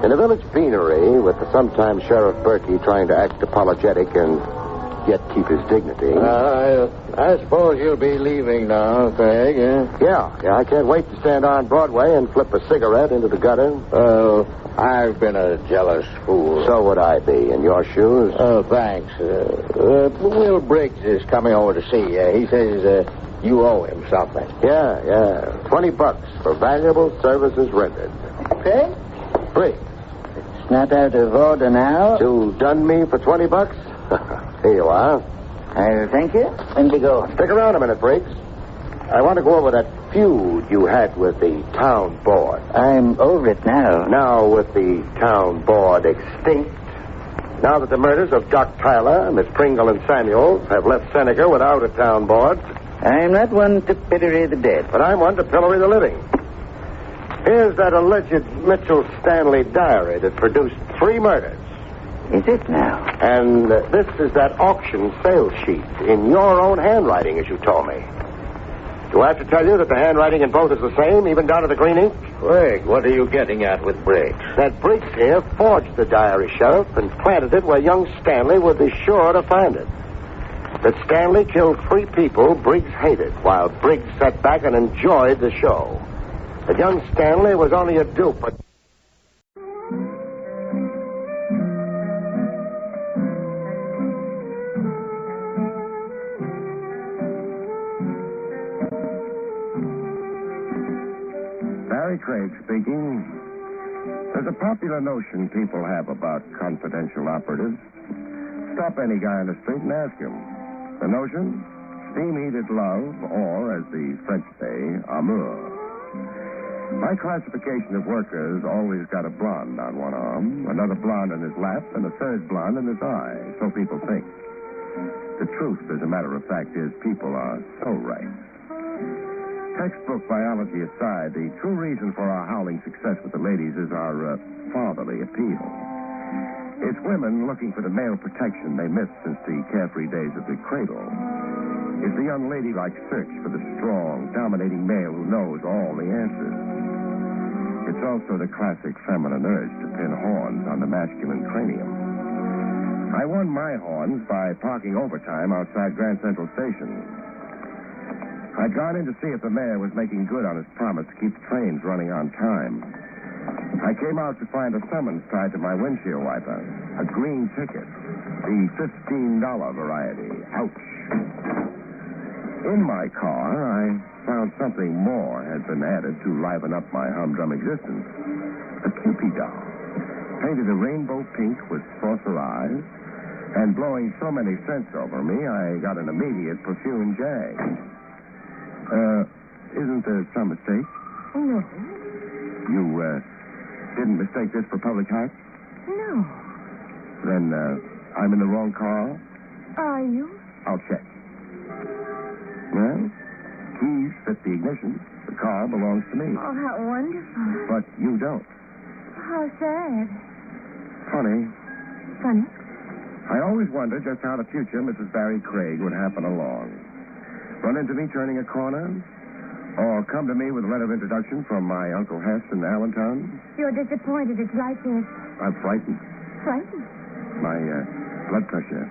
In a village beanery, with the sometime Sheriff Berkey trying to act apologetic and yet keep his dignity. I suppose you'll be leaving now, Craig, eh? Yeah, I can't wait to stand on Broadway and flip a cigarette into the gutter. Oh, I've been a jealous fool. So would I be, in your shoes. Oh, thanks. Will Briggs is coming over to see you. He says you owe him something. Yeah. $20 for valuable services rendered. Craig? Briggs. It's not out of order now. You done me for $20? Here you are. I'll thank you. When do you go? Stick around a minute, Briggs. I want to go over that feud you had with the town board. I'm over it now. Now, with the town board extinct, now that the murders of Doc Tyler, Miss Pringle, and Samuels have left Seneca without a town board. I'm not one to pillory the dead. But I'm one to pillory the living. Here's that alleged Mitchell Stanley diary that produced 3 murders. Is it now? And this is that auction sales sheet in your own handwriting, as you told me. Do I have to tell you that the handwriting in both is the same, even down to the green ink? Craig, what are you getting at with Briggs? That Briggs here forged the diary, Sheriff, and planted it where young Stanley would be sure to find it. That Stanley killed 3 people Briggs hated, while Briggs sat back and enjoyed the show. That young Stanley was only a dupe, but... Craig speaking. There's a popular notion people have about confidential operatives. Stop any guy on the street and ask him. The notion? Steam-heated love, or, as the French say, amour. My classification of workers always got a blonde on one arm, another blonde in his lap, and a third blonde in his eye. So people think. The truth, as a matter of fact, is people are so right. Textbook biology aside, the true reason for our howling success with the ladies is our fatherly appeal. It's women looking for the male protection they missed since the carefree days of the cradle. It's the unladylike search for the strong, dominating male who knows all the answers. It's also the classic feminine urge to pin horns on the masculine cranium. I won my horns by parking overtime outside Grand Central Station. I'd gone in to see if the mayor was making good on his promise to keep trains running on time. I came out to find a summons tied to my windshield wiper, a green ticket, the $15 variety. Ouch. In my car, I found something more had been added to liven up my humdrum existence. A Cupie Doll, painted a rainbow pink with saucer eyes, and blowing so many scents over me, I got an immediate perfume jag. Isn't there some mistake? No. You, didn't mistake this for public house? No. Then, I'm in the wrong car? Are you? I'll check. Well, keys fit the ignition. The car belongs to me. Oh, how wonderful. But you don't. How sad. Funny. Funny? I always wondered just how the future Mrs. Barrie Craig would happen along. Run into me turning a corner? Or come to me with a letter of introduction from my Uncle Hess in Allentown? You're disappointed it's like this. I'm frightened. Frightened? My blood pressure,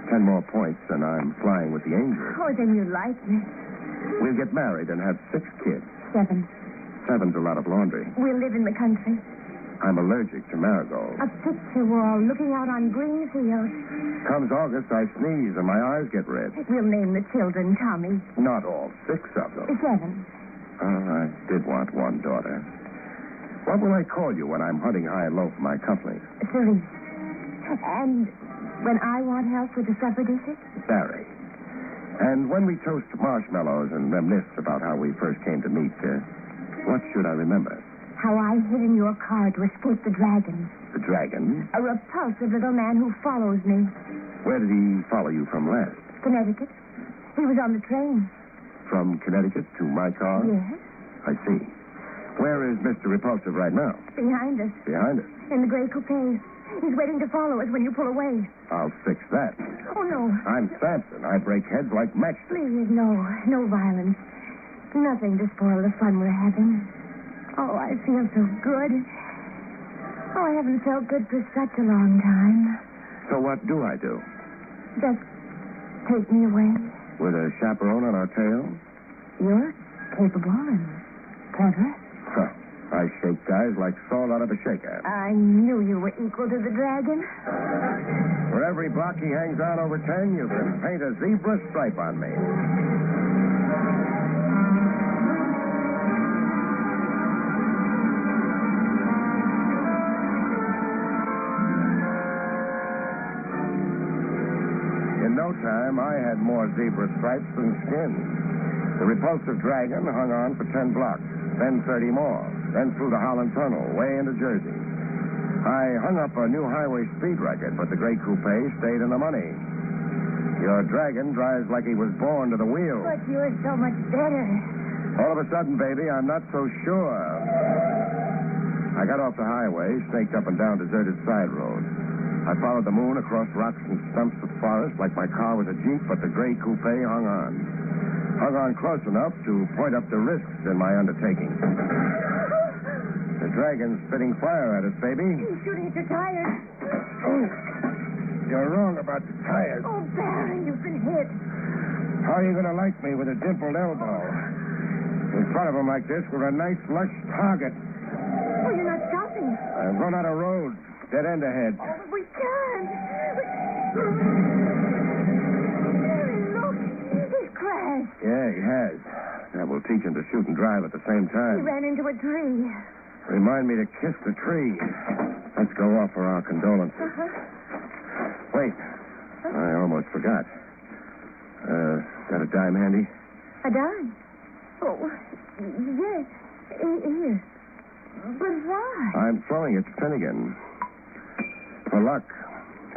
10 more points, and I'm flying with the angels. Oh, then you like me. We'll get married and have 6 kids. 7. 7's a lot of laundry. We'll live in the country. I'm allergic to marigolds. A picture wall looking out on green fields. Comes August, I sneeze and my eyes get red. We'll name the children Tommy. Not all 6 of them. 7. Oh, I did want one daughter. What will I call you when I'm hunting high and low for my company? Cerise. And when I want help with the supper dishes? Barrie. And when we toast marshmallows and reminisce about how we first came to meet, what should I remember? How I hid in your car to escape the dragon. The dragon? A repulsive little man who follows me. Where did he follow you from last? Connecticut. He was on the train. From Connecticut to my car? Yes. I see. Where is Mr. Repulsive right now? Behind us. Behind us? In the gray coupe. He's waiting to follow us when you pull away. I'll fix that. Oh, no. I'm Samson. I break heads like matchsticks. Please, no. No violence. Nothing to spoil the fun we're having. Oh, I feel so good. Oh, I haven't felt good for such a long time. So what do I do? Just take me away. With a chaperone on our tail? You're capable and clever. Huh. I shake guys like salt out of a shaker. I knew you were equal to the dragon. For every block he hangs out over 10, you can paint a zebra stripe on me. In no time, I had more zebra stripes than skin. The repulsive dragon hung on for 10 blocks, then 30 more, then through the Holland Tunnel, way into Jersey. I hung up a new highway speed record, but the gray coupe stayed in the money. Your dragon drives like he was born to the wheel. But you're so much better. All of a sudden, baby, I'm not so sure. I got off the highway, snaked up and down deserted side roads. I followed the moon across rocks and stumps of forest like my car was a Jeep, but the gray coupe hung on. Hung on close enough to point up the risks in my undertaking. The dragon's spitting fire at us, baby. He's shooting at your tires. Oh, you're wrong about the tires. Oh, Barrie, you've been hit. How are you going to like me with a dimpled elbow? In front of him like this, we're a nice, lush target. Oh, you're not stopping. I've run out of road. Dead end ahead. Oh, but we can't. Barrie, look. He's crashed. arrest. Yeah, he has. That will teach him to shoot and drive at the same He time. ran into a tree. Remind me to kiss the tree. Let's go offer our condolences. Wait. I almost forgot. Got a dime handy? A dime? Oh, yes. Here. But why? I'm throwing it to Finnegan. For luck.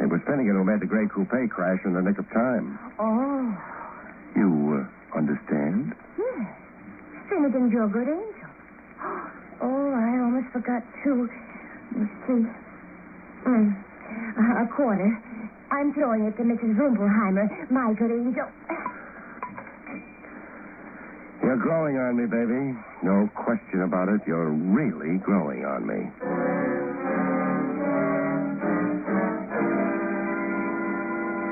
It was Finnegan who made the gray coupe crash in the nick of time. Oh. You understand? Yes. Finnegan's your good angel. Oh, I almost forgot to. Let's see. A quarter. I'm throwing it to Mrs. Rumpelheimer, my good angel. You're growing on me, baby. No question about it. You're really growing on me.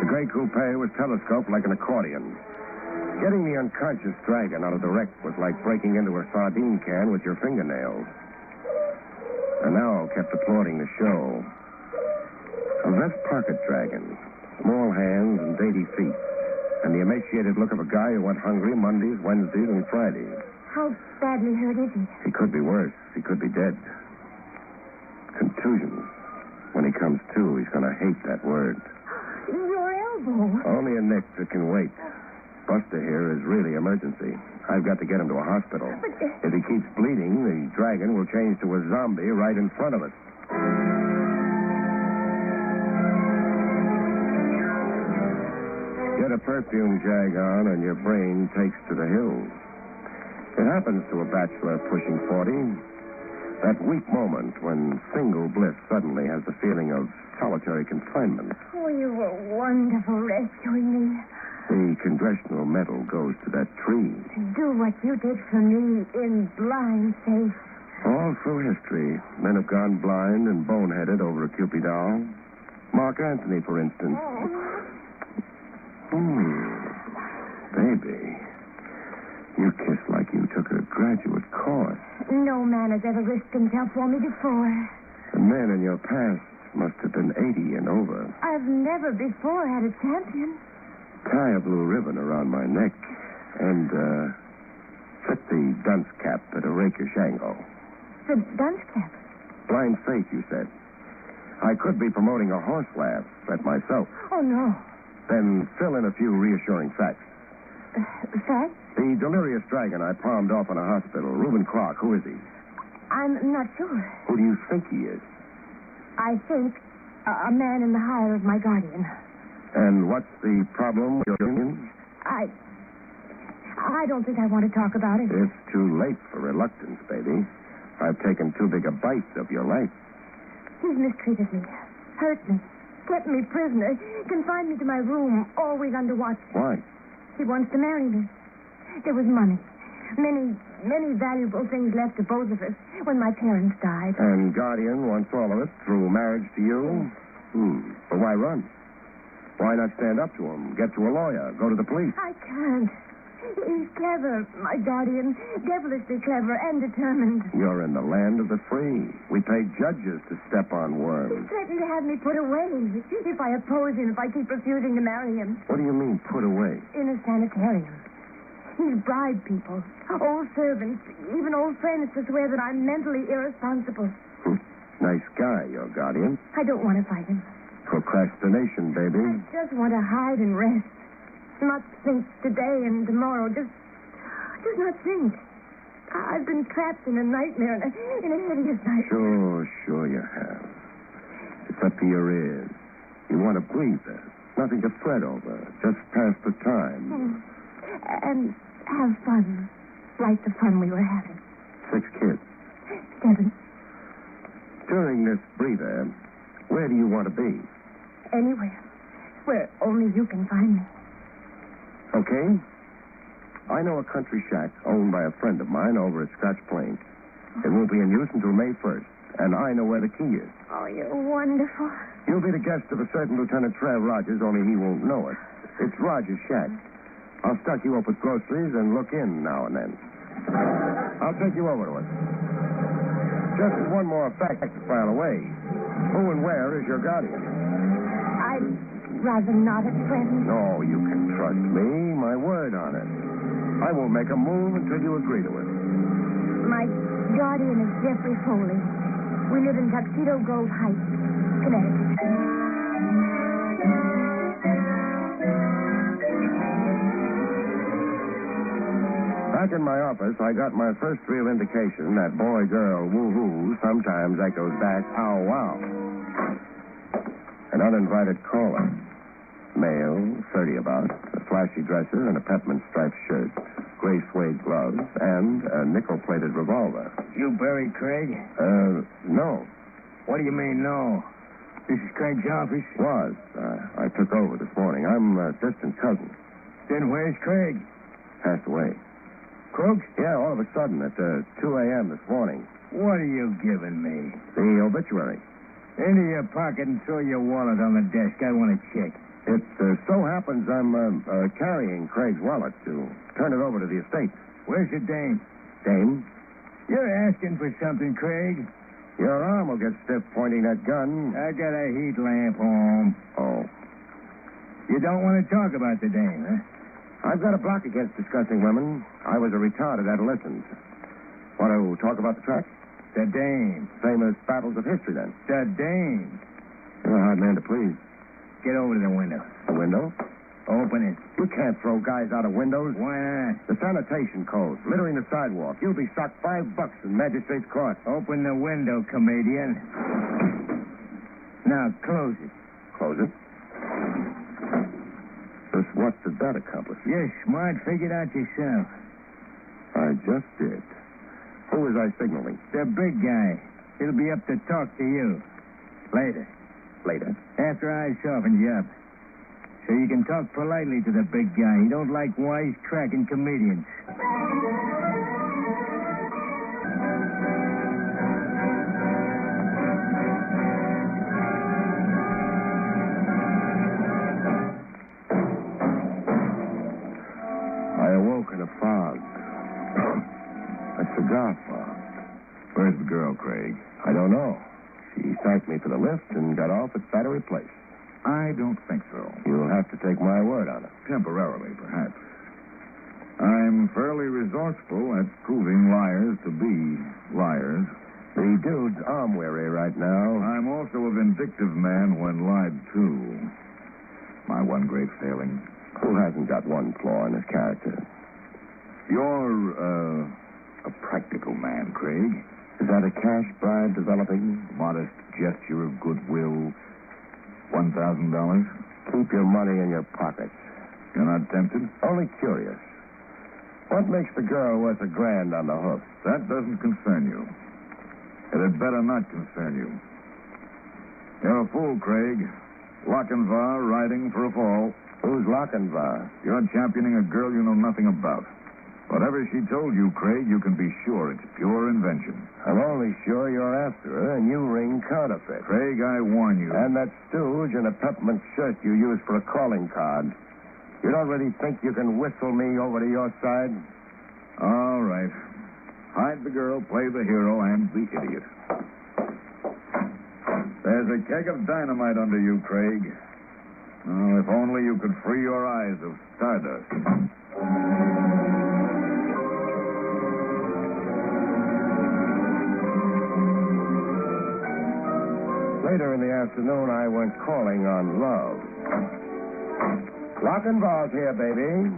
The gray coupe was telescoped like an accordion. Getting the unconscious dragon out of the wreck was like breaking into a sardine can with your fingernails. And now kept applauding the show. A vest pocket dragon, small hands and dainty feet, and the emaciated look of a guy who went hungry Mondays, Wednesdays, and Fridays. How badly hurt is he? He could be worse. He could be dead. Contusions. When he comes to, he's going to hate that word. Your elbow. Only a nick that can wait. Buster here is really emergency. I've got to get him to a hospital. But, If he keeps bleeding, the dragon will change to a zombie right in front of us. Get a perfume jag on and your brain takes to the hills. It happens to a bachelor pushing 40. That weak moment when single bliss suddenly has the feeling of solitary confinement. Oh, you were wonderful rescuing me. The congressional medal goes to that tree. Do what you did for me in blind faith. All through history, men have gone blind and boneheaded over a Cupie Doll. Mark Antony, for instance. Baby, you kiss like you took a graduate course. No man has ever risked himself for me before. The men in your past must have been 80 and over. I've never before had a champion. Tie a blue ribbon around my neck and, fit the dunce cap at a rakish angle. The dunce cap? Blind faith, you said. I could be promoting a horse laugh at myself. Oh, no. Then fill in a few reassuring facts. Facts? The delirious dragon I palmed off in a hospital, Reuben Clark, who is he? I'm not sure. Who do you think he is? I think a man in the hire of my guardian. And what's the problem with your union? I don't think I want to talk about it. It's too late for reluctance, baby. I've taken too big a bite of your life. He's mistreated me, hurt me, kept me prisoner, confined me to my room, always under watch. Why? He wants to marry me. There was money. Many valuable things left to both of us when my parents died. And guardian wants all of it through marriage to you? But why run? Why not stand up to him, get to a lawyer, go to the police? I can't. He's clever, my guardian. Devilishly clever and determined. You're in the land of the free. We pay judges to step on He worms. threatened to have me put away if I oppose him, if I keep refusing to marry him. What do you mean, put away? In a sanitarium. He's bribed people, old servants, even old friends to swear that I'm mentally irresponsible. Nice guy, your guardian. I don't want to fight him. Procrastination, baby. I just want to hide and rest. Not think today and tomorrow. Just not think. I've been trapped in a nightmare, in a hideous nightmare. Sure you have. It's up to your ears. You want a breather. Nothing to fret over. Just pass the time. And have fun. Like the fun we were having. 6 kids. 7. During this breather, where do you want to be? Anywhere. Where only you can find me. Okay. I know a country shack owned by a friend of mine over at Scotch Plains. It won't be in use until May 1st, and I know where the key is. Oh, you're wonderful. You'll be the guest of a certain Lieutenant Trev Rogers, only he won't know it. It's Rogers' shack. I'll stock you up with groceries and look in now and then. I'll take you over to it. Just one more fact to file away. Who and where is your guardian? I'd rather not at present. No, you can trust me. My word on it. I won't make a move until you agree to it. My guardian is Jeffrey Foley. We live in Tuxedo Grove Heights, Connecticut. Back in my office, I got my first real indication that boy-girl woo-hoo sometimes echoes back ow-wow. An uninvited caller. Male, 30 about, a flashy dresser and a peppermint striped shirt, gray suede gloves, and a nickel-plated revolver. You Barrie Craig? No. What do you mean, no? This is Craig's office? Was. I took over this morning. I'm a distant cousin. Then where's Craig? Passed away. Croaked? Yeah, all of a sudden at 2 a.m. this morning. What are you giving me? The obituary. Into your pocket and throw your wallet on the desk. I want to check. It so happens I'm carrying Craig's wallet to turn it over to the estate. Where's the dame? Dame? You're asking for something, Craig. Your arm will get stiff pointing that gun. I got a heat lamp home. Oh. You don't want to talk about the dame, huh? I've got a block against discussing women. I was a retarded adolescent. Want to talk about the track? The dame. Famous battles of history, then. The dame. You're a hard man to please. Get over to the window. A window? Open it. You can't throw guys out of windows. Why not? The sanitation code. Littering the sidewalk. You'll be socked $5 in magistrate's court. Open the window, comedian. Now, close it. Close it? Just what did that accomplish? You're smart. Figure it out yourself. I just did. Who was I signaling? The big guy. He'll be up to talk to you. Later. Later? After I soften you up. So you can talk politely to the big guy. He don't like wisecracking comedians. I awoke in a fog. A cigar fog. Where's the girl, Craig? I don't know. She thanked me for the lift and got off at Battery Place. I don't think so. You'll have to take my word on it. Temporarily, perhaps. I'm fairly resourceful at proving liars to be liars. The dude's arm-weary right now. I'm also a vindictive man when lied to. My one great failing. Who hasn't got one flaw in his character? You're, a practical man, Craig. Is that a cash bribe developing? Modest gesture of goodwill. $1,000? Keep your money in your pockets. You're not tempted? Only curious. What makes the girl worth $1,000 on the hook? That doesn't concern you. It had better not concern you. You're a fool, Craig. Lochinvar riding for a fall. Who's Lochinvar? You're championing a girl you know nothing about. Whatever she told you, Craig, you can be sure it's pure invention. I'm only sure you're after her, and you ring counterfeit. Craig, I warn you. And that stooge in a peppermint shirt you use for a calling card. You don't really think you can whistle me over to your side? All right. Hide the girl, play the hero, and the idiot. There's a keg of dynamite under you, Craig. Oh, if only you could free your eyes of stardust. Later in the afternoon, I went calling on Love. Lochinvar's here, baby.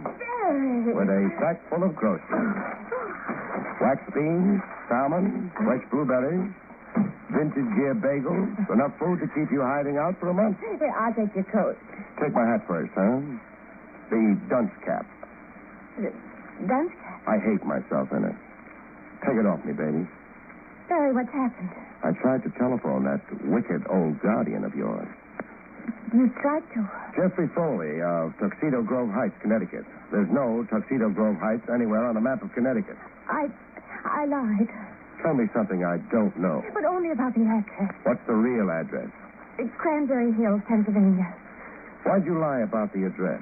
With a sack full of groceries. Wax beans, salmon, fresh blueberries, vintage gear bagels, enough food to keep you hiding out for a month. Here, I'll take your coat. Take my hat first, huh? The dunce cap. Dunce cap? I hate myself in it. Take it off me, baby. Barrie, what's happened? I tried to telephone that wicked old guardian of yours. You tried to? Jeffrey Foley of Tuxedo Grove Heights, Connecticut. There's no Tuxedo Grove Heights anywhere on the map of Connecticut. I lied. Tell me something I don't know. But only about the address. What's the real address? Cranberry Hills, Pennsylvania. Why'd you lie about the address?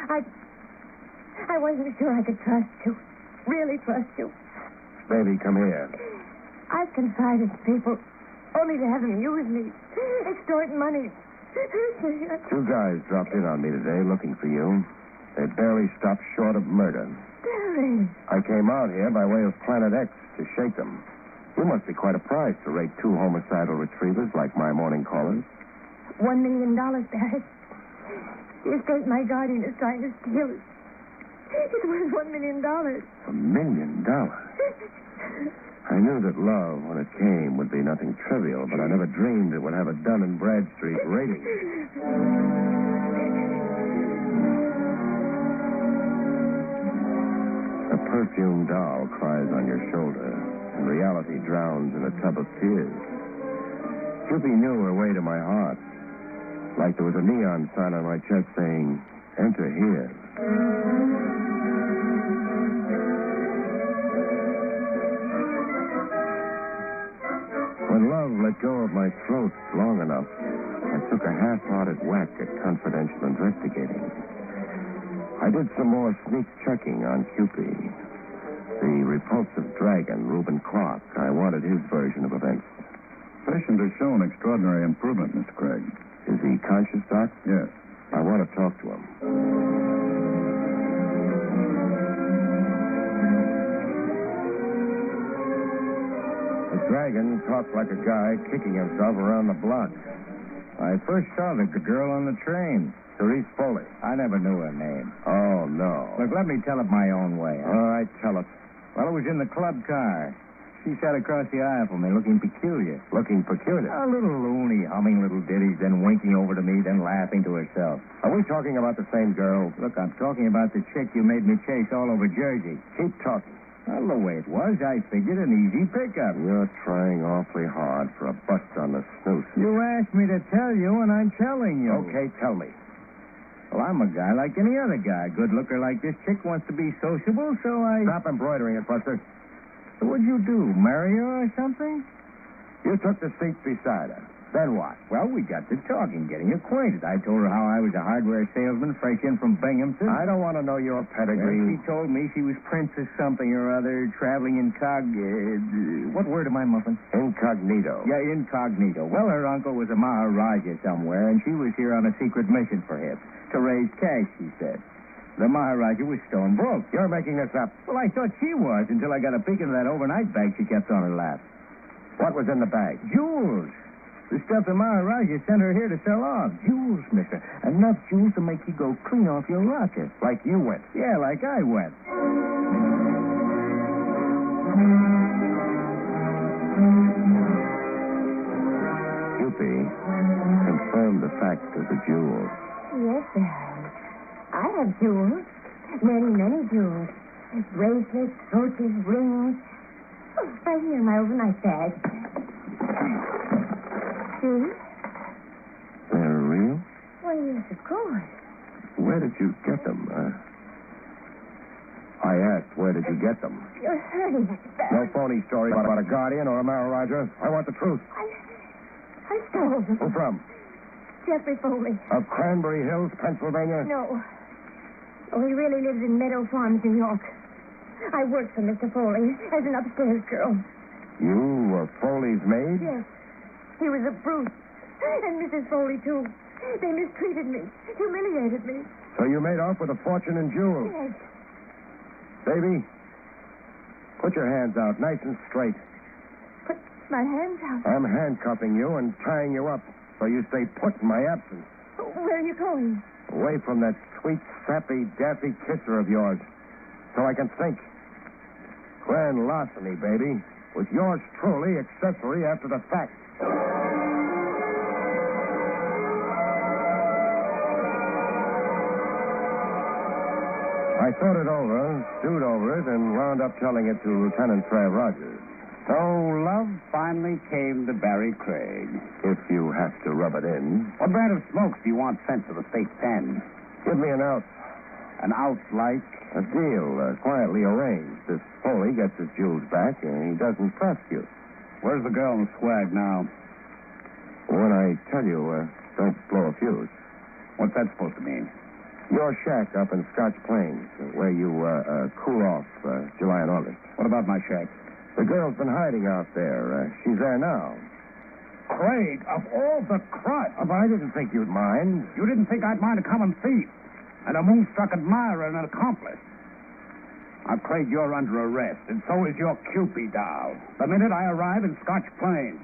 I wasn't sure I could trust you. Really trust you. Baby, come here. I've confided to people only to have them use me. Extort money. 2 guys dropped in on me today looking for you. They barely stopped short of murder. Barrie. I came out here by way of Planet X to shake them. You must be quite a prize to rate two homicidal retrievers like my morning callers. $1 million, Barrie. The estate my guardian is trying to steal it. It's worth $1 million. $1 million? I knew that love, when it came, would be nothing trivial, but I never dreamed it would have a Dun & Bradstreet rating. A perfumed doll cries on your shoulder, and reality drowns in a tub of tears. Cupie knew her way to my heart, like there was a neon sign on my chest saying, "Enter here." When love let go of my throat long enough, I took a half-hearted whack at confidential investigating. I did some more sneak checking on Cupie. The repulsive dragon, Reuben Clark, I wanted his version of events. Patient has shown extraordinary improvement, Mr. Craig. Is he conscious, Doc? Yes. I want to talk to him. The dragon talked like a guy kicking himself around the block. I first saw the girl on the train. Therese Foley. I never knew her name. Oh, no. Look, let me tell it my own way. All right, tell us. Well, it was in the club car. She sat across the aisle from me, looking peculiar. Looking peculiar? A little loony, humming little ditties, then winking over to me, then laughing to herself. Are we talking about the same girl? Look, I'm talking about the chick you made me chase all over Jersey. Keep talking. Well, the way it was, I figured an easy pickup. You're trying awfully hard for a bust on the snooze. You asked me to tell you, and I'm telling you. Okay, tell me. Well, I'm a guy like any other guy. Good looker like this chick wants to be sociable, so I... Stop embroidering it, Buster. So what'd you do, marry her or something? You took the seat beside her. Then what? Well, we got to talking, getting acquainted. I told her how I was a hardware salesman fresh in from Binghamton. I don't want to know your pedigree. Well, she told me she was Princess something or other, traveling what word am I muffin? Incognito. Yeah, incognito. Well, her uncle was a Maharaja somewhere, and she was here on a secret mission for him. To raise cash, she said. The Maharaja was stone broke. You're making this up. Well, I thought she was until I got a peek into that overnight bag she kept on her lap. What was in the bag? Jewels. The stuff the Maharaja sent her here to sell off. Jewels, mister. Enough jewels to make you go clean off your rocker. Like you went? Yeah, like I went. Cupie confirmed the fact of the jewels. Yes, Barrie. I have jewels. Many, many jewels. Bracelets, brooches, rings. Oh, right here in my overnight bag. See? They're real? Well, yes, of course. Where did you get them? I asked, where did you get them? You're hurting us, No Barrie. phony story about a guardian or a Maharaja. I want the truth. I stole them. Who from? Jeffrey Foley. Of Cranberry Hills, Pennsylvania? No. Oh, he really lives in Meadow Farms, New York. I worked for Mr. Foley as an upstairs girl. You were Foley's maid? Yes. He was a brute. And Mrs. Foley, too. They mistreated me, humiliated me. So you made off with a fortune in jewels? Yes. Baby, put your hands out nice and straight. Put my hands out. I'm handcuffing you and tying you up so you stay put in my absence. Where are you going? Away from that sweet, sappy, daffy kisser of yours so I can think. Grand larceny, baby, with yours truly accessory after the fact. I thought it over, stewed over it, and wound up telling it to Lieutenant Trav Rogers. So love finally came to Barrie Craig. If you have to rub it in. What brand of smokes do you want sent to the state pen? Give me an ounce. An ounce like? A deal, quietly arranged. If Foley gets his jewels back, he doesn't prosecute. Where's the girl in the swag now? When I tell you, don't blow a fuse. What's that supposed to mean? Your shack up in Scotch Plains, where you cool off July and August. What about my shack? The girl's been hiding out there. She's there now. Craig, of all the crud. But I didn't think you'd mind. You didn't think I'd mind a common thief and a moonstruck admirer and an accomplice. Now, Craig, you're under arrest, and so is your Cupie Doll. The minute I arrive in Scotch Plains.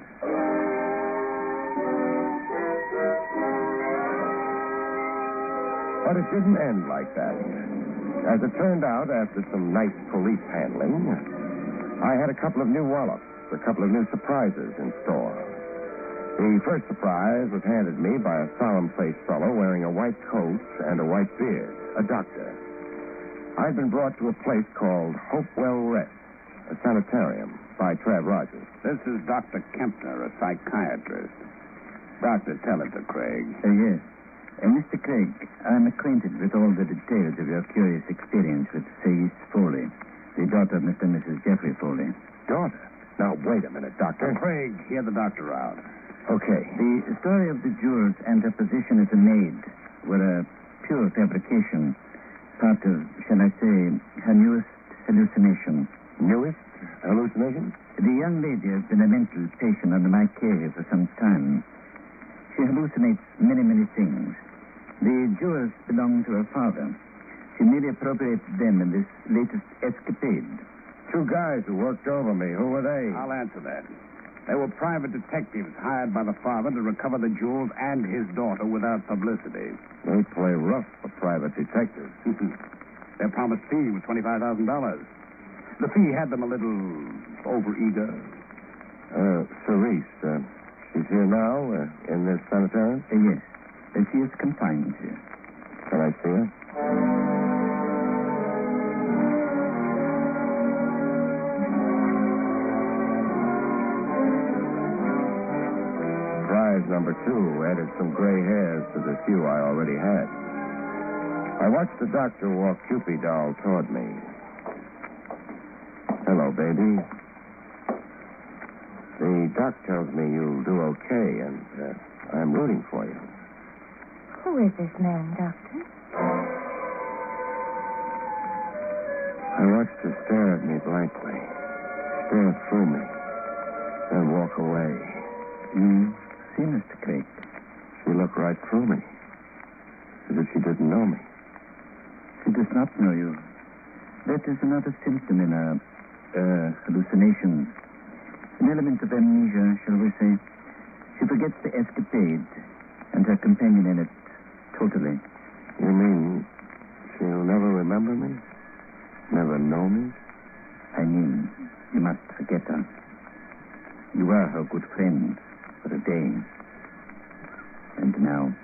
But it didn't end like that. As it turned out, after some nice police handling, I had a couple of new wallops, a couple of new surprises in store. The first surprise was handed me by a solemn-faced fellow wearing a white coat and a white beard, a doctor. I'd been brought to a place called Hopewell Rest, a sanitarium, by Trev Rogers. This is Dr. Kempner, a psychiatrist. Doctor, tell it to Craig. Yes. Mr. Craig, I'm acquainted with all the details of your curious experience with Faith Foley, the daughter of Mr. and Mrs. Jeffrey Foley. Daughter? Now, wait a minute, Doctor. Craig, hear the doctor out. Okay. The story of the jewels and her position as a maid were a pure fabrication, part of, shall I say, her newest hallucination. Newest hallucination? The young lady has been a mental patient under my care for some time. She hallucinates many, many things. The jewels belong to her father. She merely appropriated them in this latest escapade. Two guys who worked over me. Who were they? I'll answer that. They were private detectives hired by the father to recover the jewels and his daughter without publicity. They play rough for private detectives. Their promised fee was $25,000. The fee had them a little overeager. Cerise, she's here now, in this sanitarium? Yes. She is confined here. Can I see her? Prize number 2 added some gray hairs to the few I already had. I watched the doctor walk Cupie Doll toward me. Hello, baby. The doc tells me you'll do okay, and I'm rooting for you. Who is this man, Doctor? I watched her stare at me blankly, stare through me, then walk away. See, Mr. Craig. She looked right through me, as if she didn't know me. She does not know you. That is another symptom in a hallucination. An element of amnesia, shall we say. She forgets the escapade and her companion in it totally. You mean she'll never remember me? Never know me? I mean, you must forget her. You were her good friend for a day. And now,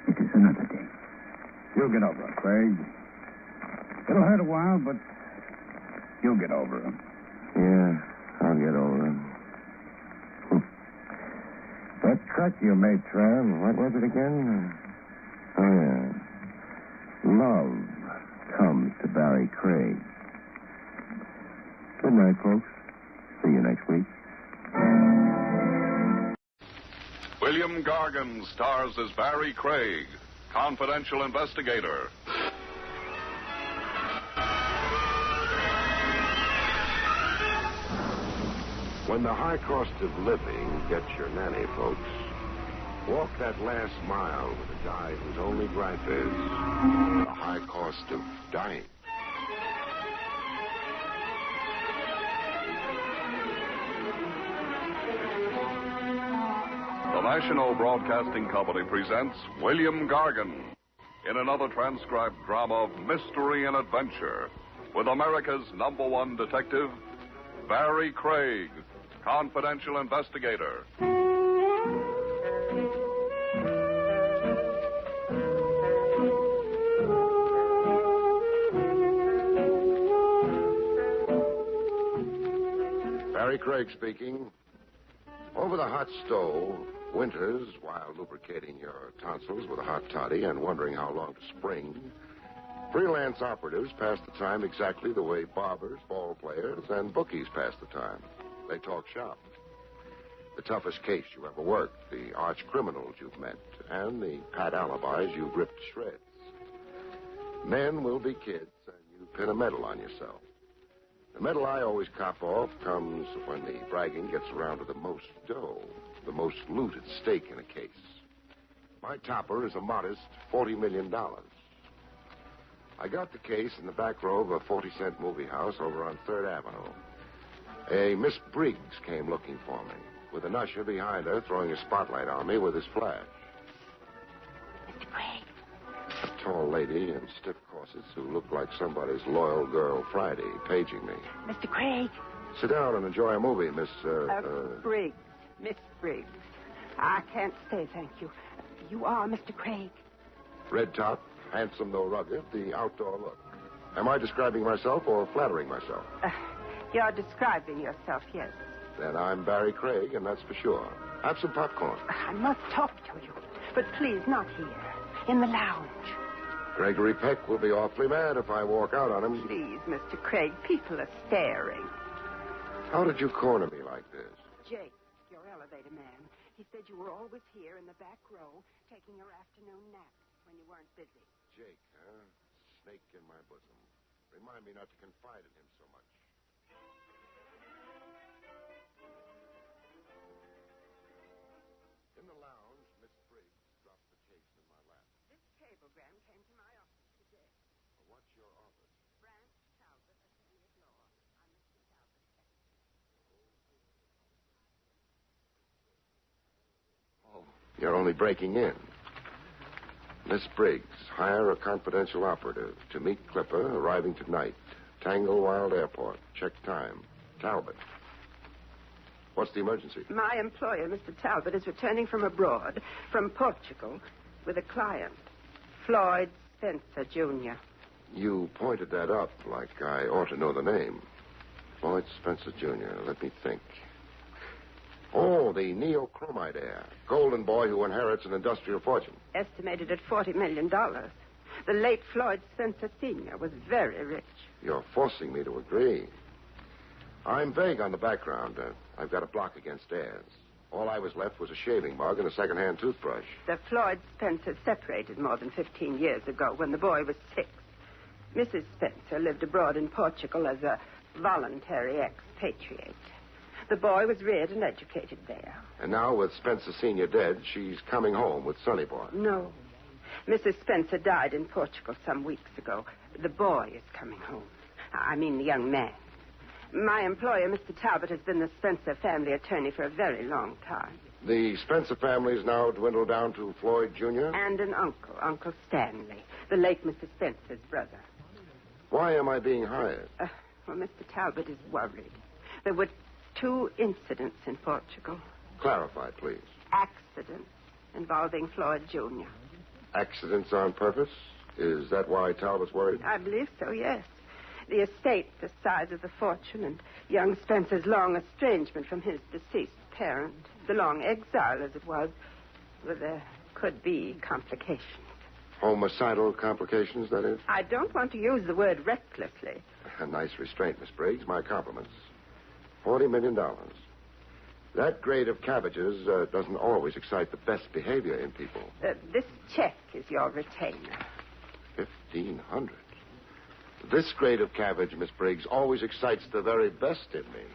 it is another day. You'll get over her, Craig. It'll hurt a while, but you'll get over her. Yeah, I'll get over her. That cut you made, Trav, what was it again? Oh, yeah. Love comes to Barrie Craig. Good night, folks. See you next week. William Gargan stars as Barrie Craig, confidential investigator. When the high cost of living gets your nanny, folks, walk that last mile with a guy whose only gripe is the high cost of dying. The National Broadcasting Company presents William Gargan in another transcribed drama of mystery and adventure with America's #1 detective, Barrie Craig, confidential investigator. Barrie Craig speaking. Over the hot stove, winters, while lubricating your tonsils with a hot toddy and wondering how long to spring, freelance operatives pass the time exactly the way barbers, ball players, and bookies pass the time. They talk shop. The toughest case you ever worked, the arch criminals you've met, and the pat alibis you've ripped to shreds. Men will be kids, and you pin a medal on yourself. The medal I always cop off comes when the bragging gets around to the most dough, the most loot at stake in a case. My topper is a modest $40 million. I got the case in the back row of a 40-cent movie house over on 3rd Avenue. A Miss Briggs came looking for me, with an usher behind her throwing a spotlight on me with his flash. Mr. Craig. A tall lady in stiff corsets who looked like somebody's loyal girl Friday paging me. Mr. Craig. Sit down and enjoy a movie, Miss... Briggs. Miss Briggs. I can't stay, thank you. You are Mr. Craig. Red top, handsome though rugged, the outdoor look. Am I describing myself or flattering myself? You're describing yourself, yes. Then I'm Barrie Craig, and that's for sure. Have some popcorn. I must talk to you, but please not here. In the lounge. Gregory Peck will be awfully mad if I walk out on him. Please, Mr. Craig, people are staring. How did you corner me like this? Jake, your elevator man. He said you were always here in the back row, taking your afternoon nap when you weren't busy. Jake, huh? Snake in my bosom. Remind me not to confide in him so much. In the lounge, Miss Briggs dropped the case in my lap. This cablegram came to my office today. What's your office? Branch Talbot, attorney at law. I'm Mr. Talbot. Oh, you're only breaking in. Miss Briggs, hire a confidential operative to meet Clipper, arriving tonight. Tanglewild Airport. Check time. Talbot. What's the emergency? My employer, Mr. Talbot, is returning from abroad, from Portugal, with a client, Floyd Spencer, Jr. You pointed that up like I ought to know the name. Floyd Spencer, Jr. Let me think. Oh, the neochromite heir. Golden boy who inherits an industrial fortune. Estimated at $40 million. The late Floyd Spencer, Sr. was very rich. You're forcing me to agree. I'm vague on the background. I've got a block against heirs. All I was left was a shaving mug and a second-hand toothbrush. The Floyd Spencer separated more than 15 years ago when the boy was 6. Mrs. Spencer lived abroad in Portugal as a voluntary expatriate. The boy was reared and educated there. And now, with Spencer Sr. dead, she's coming home with Sonny Boy. No. Mrs. Spencer died in Portugal some weeks ago. The boy is coming home. I mean the young man. My employer, Mr. Talbot, has been the Spencer family attorney for a very long time. The Spencer family's now dwindled down to Floyd Jr.? And an uncle, Uncle Stanley, the late Mr. Spencer's brother. Why am I being hired? Well, Mr. Talbot is worried. There were 2 incidents in Portugal. Clarify, please. Accidents involving Floyd Jr. Accidents on purpose? Is that why Talbot's worried? I believe so, yes. The estate, the size of the fortune, and young Spencer's long estrangement from his deceased parent, the long exile, as it was, well, there could be complications. Homicidal complications, that is? I don't want to use the word recklessly. A nice restraint, Miss Briggs. My compliments. $40 million. That grade of cabbages doesn't always excite the best behavior in people. This check is your retainer. $1,500. This grade of cabbage, Miss Briggs, always excites the very best in me.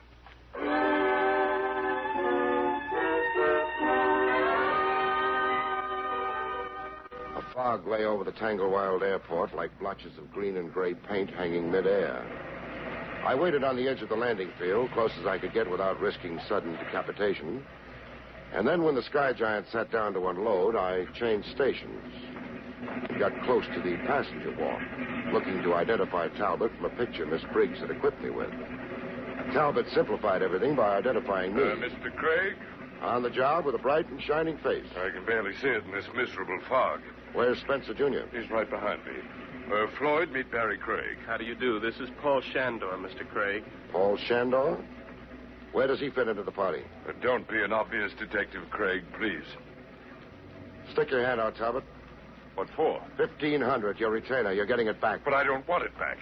A fog lay over the Tanglewild Airport like blotches of green and gray paint hanging midair. I waited on the edge of the landing field, close as I could get without risking sudden decapitation. And then when the Sky Giant sat down to unload, I changed stations. Got close to the passenger walk, looking to identify Talbot from a picture Miss Briggs had equipped me with. Talbot simplified everything by identifying me. Mr. Craig? On the job with a bright and shining face. I can barely see it in this miserable fog. Where's Spencer, Jr.? He's right behind me. Floyd, meet Barrie Craig. How do you do? This is Paul Shandor, Mr. Craig. Paul Shandor? Where does he fit into the party? Don't be an obvious detective, Craig, please. Stick your hand out, Talbot. What for? $1,500, your retainer. You're getting it back. But I don't want it back.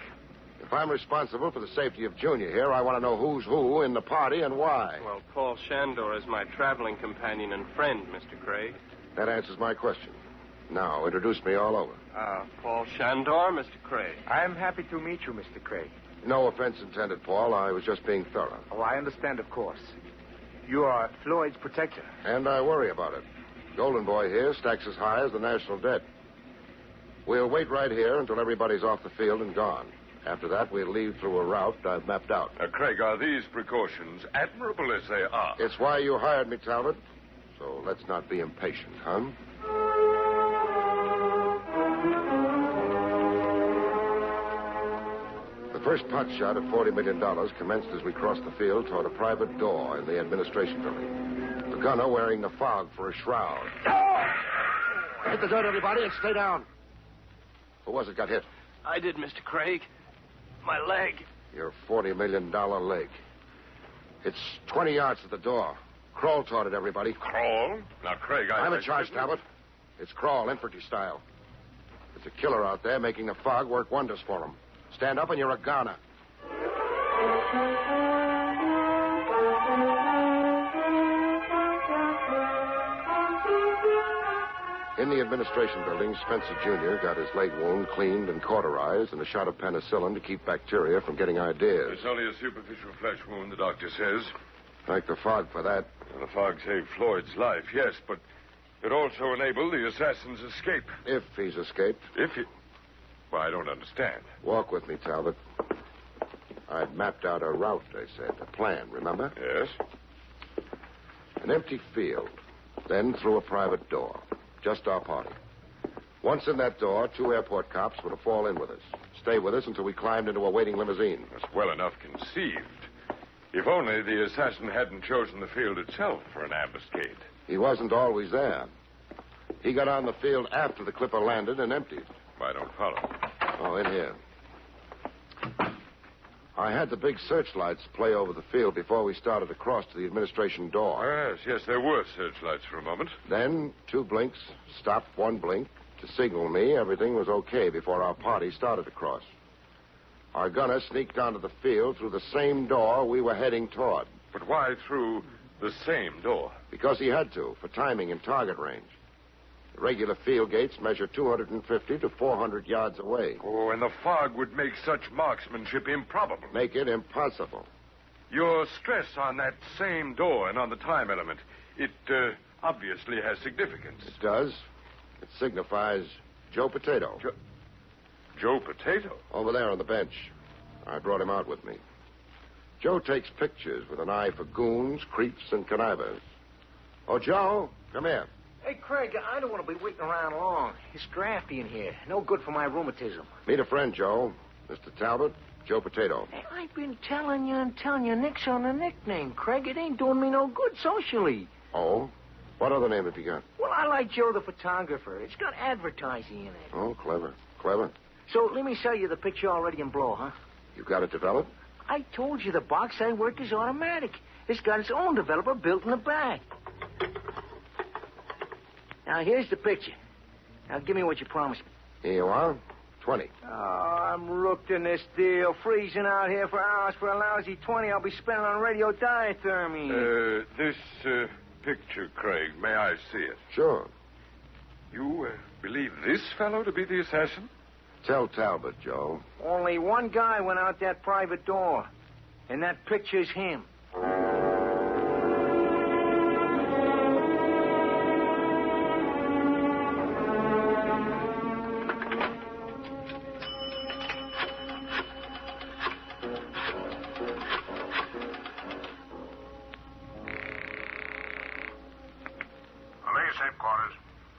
If I'm responsible for the safety of Junior here, I want to know who's who in the party and why. Well, Paul Shandor is my traveling companion and friend, Mr. Craig. That answers my question. Now, introduce me all over. Paul Shandor, Mr. Craig. I'm happy to meet you, Mr. Craig. No offense intended, Paul. I was just being thorough. Oh, I understand, of course. You are Floyd's protector. And I worry about it. Golden Boy here stacks as high as the national debt. We'll wait right here until everybody's off the field and gone. After that, we'll leave through a route I've mapped out. Craig, are these precautions admirable as they are? It's why you hired me, Talbot. So let's not be impatient, huh? The first pot shot at $40 million commenced as we crossed the field toward a private door in the administration building. The gunner wearing the fog for a shroud. Hit the dirt, everybody, and stay down. Who was it got hit? I did, Mr. Craig. My leg. Your $40 million leg. It's 20 yards to the door. Crawl toward it, everybody. Crawl? Now, Craig, I'm in charge, Talbot. It's crawl, infantry style. There's a killer out there making the fog work wonders for him. Stand up and you're a goner. In the administration building, Spencer Jr. got his leg wound cleaned and cauterized and a shot of penicillin to keep bacteria from getting ideas. It's only a superficial flesh wound, the doctor says. Thank the fog for that. The fog saved Floyd's life, yes, but it also enabled the assassin's escape. If he's escaped. If he... Well, I don't understand. Walk with me, Talbot. I'd mapped out a route, I said. A plan, remember? Yes. An empty field. Then through a private door. Just our party. Once in that door, 2 airport cops were to fall in with us. Stay with us until we climbed into a waiting limousine. That's well enough conceived. If only the assassin hadn't chosen the field itself for an ambuscade. He wasn't always there. He got on the field after the clipper landed and emptied. I don't follow. Oh, in here. I had the big searchlights play over the field before we started to cross to the administration door. Yes, there were searchlights for a moment. Then 2 blinks, stop, 1 blink, to signal me everything was okay before our party started to cross. Our gunner sneaked onto the field through the same door we were heading toward. But why through the same door? Because he had to, for timing and target range. The regular field gates measure 250 to 400 yards away. Oh, and the fog would make such marksmanship improbable. Make it impossible. Your stress on that same door and on the time element, it obviously has significance. It does. It signifies Joe Potato. Joe Potato? Over there on the bench. I brought him out with me. Joe takes pictures with an eye for goons, creeps, and connivers. Oh, Joe, come here. Hey, Craig, I don't want to be waiting around long. It's drafty in here. No good for my rheumatism. Meet a friend, Joe. Mr. Talbot, Joe Potato. Hey, I've been telling you, nix on the nickname, Craig. It ain't doing me no good socially. Oh? What other name have you got? Well, I like Joe the photographer. It's got advertising in it. Oh, clever. Clever. So let me sell you the picture already in blow, huh? You got it developed? I told you the box I work is automatic. It's got its own developer built in the back. Now, here's the picture. Now, give me what you promised me. Here you are. 20. Oh, I'm rooked in this deal. Freezing out here for hours for a lousy 20 I'll be spending on radio diathermy. This picture, Craig, may I see it? Sure. You believe this fellow to be the assassin? Tell Talbot, Joe. Only one guy went out that private door, and that picture's him.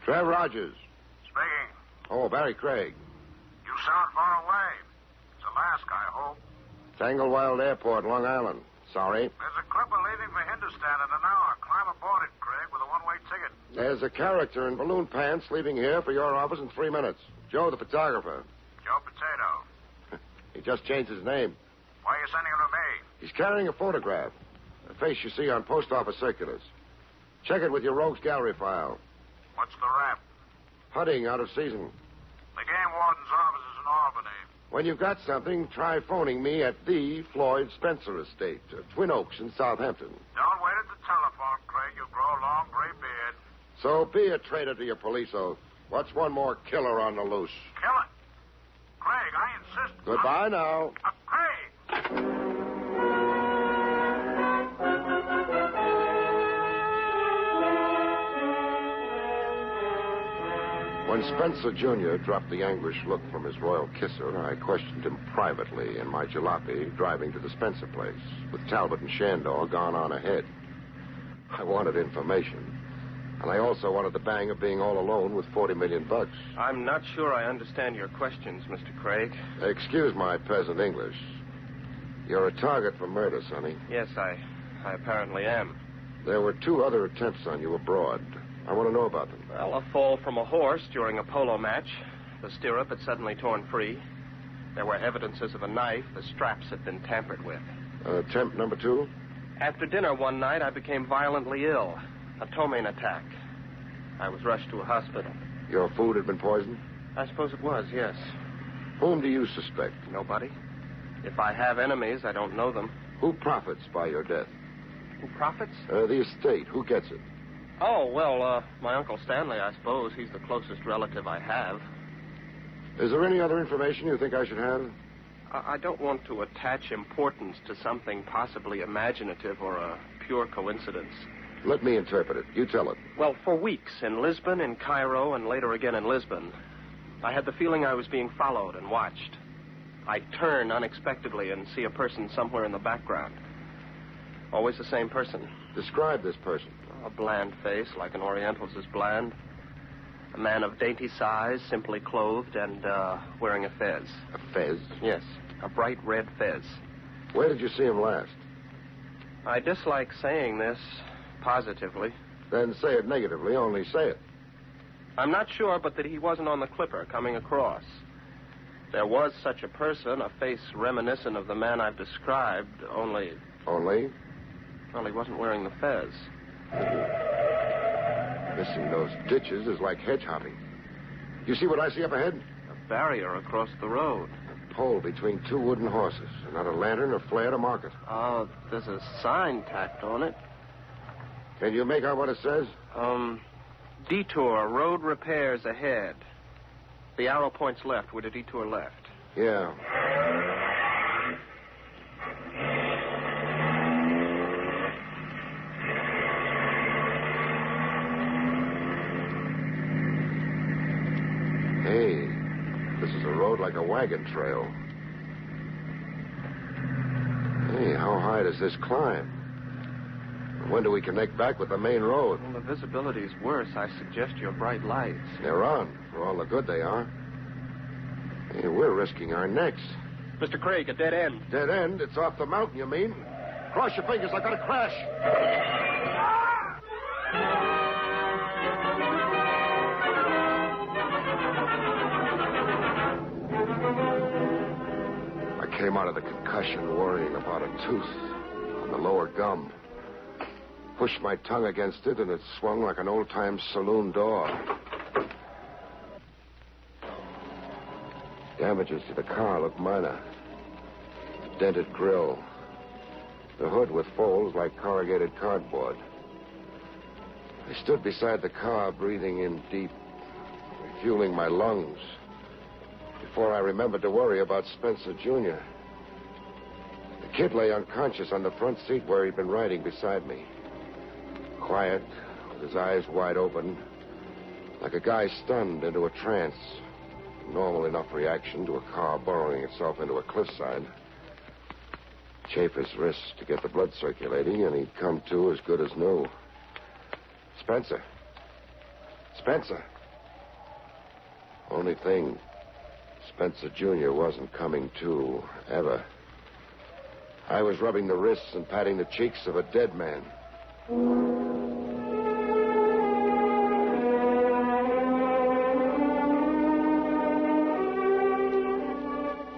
Trev Rogers. Speaking. Oh, Barrie Craig. You sound far away. It's Alaska, I hope. Tanglewild Airport, Long Island. Sorry. There's a clipper leaving for Hindustan in an hour. Climb aboard it, Craig, with a one-way ticket. There's a character in balloon pants leaving here for your office in 3 minutes. Joe, the photographer. Joe Potato. He just changed his name. Why are you sending him to me? He's carrying a photograph. A face you see on post office circulars. Check it with your rogues gallery file. What's the rap? Hunting out of season. The game warden's office is in Albany. When you've got something, try phoning me at the Floyd Spencer Estate, Twin Oaks in Southampton. Don't wait at the telephone, Craig. You'll grow a long gray beard. So be a traitor to your police oath. What's one more killer on the loose? Killer? Craig, I insist. Goodbye now. Craig! When Spencer Jr. dropped the anguished look from his royal kisser, I questioned him privately in my jalopy driving to the Spencer place, with Talbot and Shandor gone on ahead. I wanted information, and I also wanted the bang of being all alone with $40 million. I'm not sure I understand your questions, Mr. Craig. Excuse my peasant English. You're a target for murder, Sonny. Yes, I apparently am. There were 2 other attempts on you abroad. I want to know about them. Well, a fall from a horse during a polo match. The stirrup had suddenly torn free. There were evidences of a knife. The straps had been tampered with. Attempt number 2? After dinner one night, I became violently ill. A ptomaine attack. I was rushed to a hospital. Your food had been poisoned? I suppose it was, yes. Whom do you suspect? Nobody. If I have enemies, I don't know them. Who profits by your death? Who profits? The estate. Who gets it? Oh, well, my Uncle Stanley, I suppose. He's the closest relative I have. Is there any other information you think I should have? I don't want to attach importance to something possibly imaginative or a pure coincidence. Let me interpret it. You tell it. Well, for weeks, in Lisbon, in Cairo, and later again in Lisbon, I had the feeling I was being followed and watched. I'd turn unexpectedly and see a person somewhere in the background. Always the same person. Describe this person. A bland face, like an Oriental's is bland. A man of dainty size, simply clothed, and wearing a fez. A fez? Yes, a bright red fez. Where did you see him last? I dislike saying this positively. Then say it negatively, only say it. I'm not sure, but that he wasn't on the clipper coming across. There was such a person, a face reminiscent of the man I've described, only... Only? Well, he wasn't wearing the fez. Missing those ditches is like hedge hopping. You see what I see up ahead? A barrier across the road. A pole between 2 wooden horses. Not a lantern or flare to mark it. Oh, there's a sign tacked on it. Can you make out what it says? Detour, road repairs ahead. The arrow points left with a detour left. Yeah. Hey, this is a road like a wagon trail. Hey, how high does this climb? When do we connect back with the main road? Well, the visibility's worse. I suggest your bright lights. They're on, for all the good they are. Hey, we're risking our necks. Mr. Craig, a dead end. Dead end? It's off the mountain, you mean? Cross your fingers, I gotta crash. I came out of the concussion worrying about a tooth on the lower gum. Pushed my tongue against it, and it swung like an old-time saloon door. Damages to the car look minor. Dented grille. The hood with folds like corrugated cardboard. I stood beside the car, breathing in deep, refueling my lungs, before I remembered to worry about Spencer Jr. The kid lay unconscious on the front seat where he'd been riding beside me. Quiet, with his eyes wide open, like a guy stunned into a trance. Normal enough reaction to a car burrowing itself into a cliffside. Chafe his wrists to get the blood circulating, and he'd come to as good as new. Spencer. Spencer. Only thing, Spencer Jr. wasn't coming to, ever. I was rubbing the wrists and patting the cheeks of a dead man.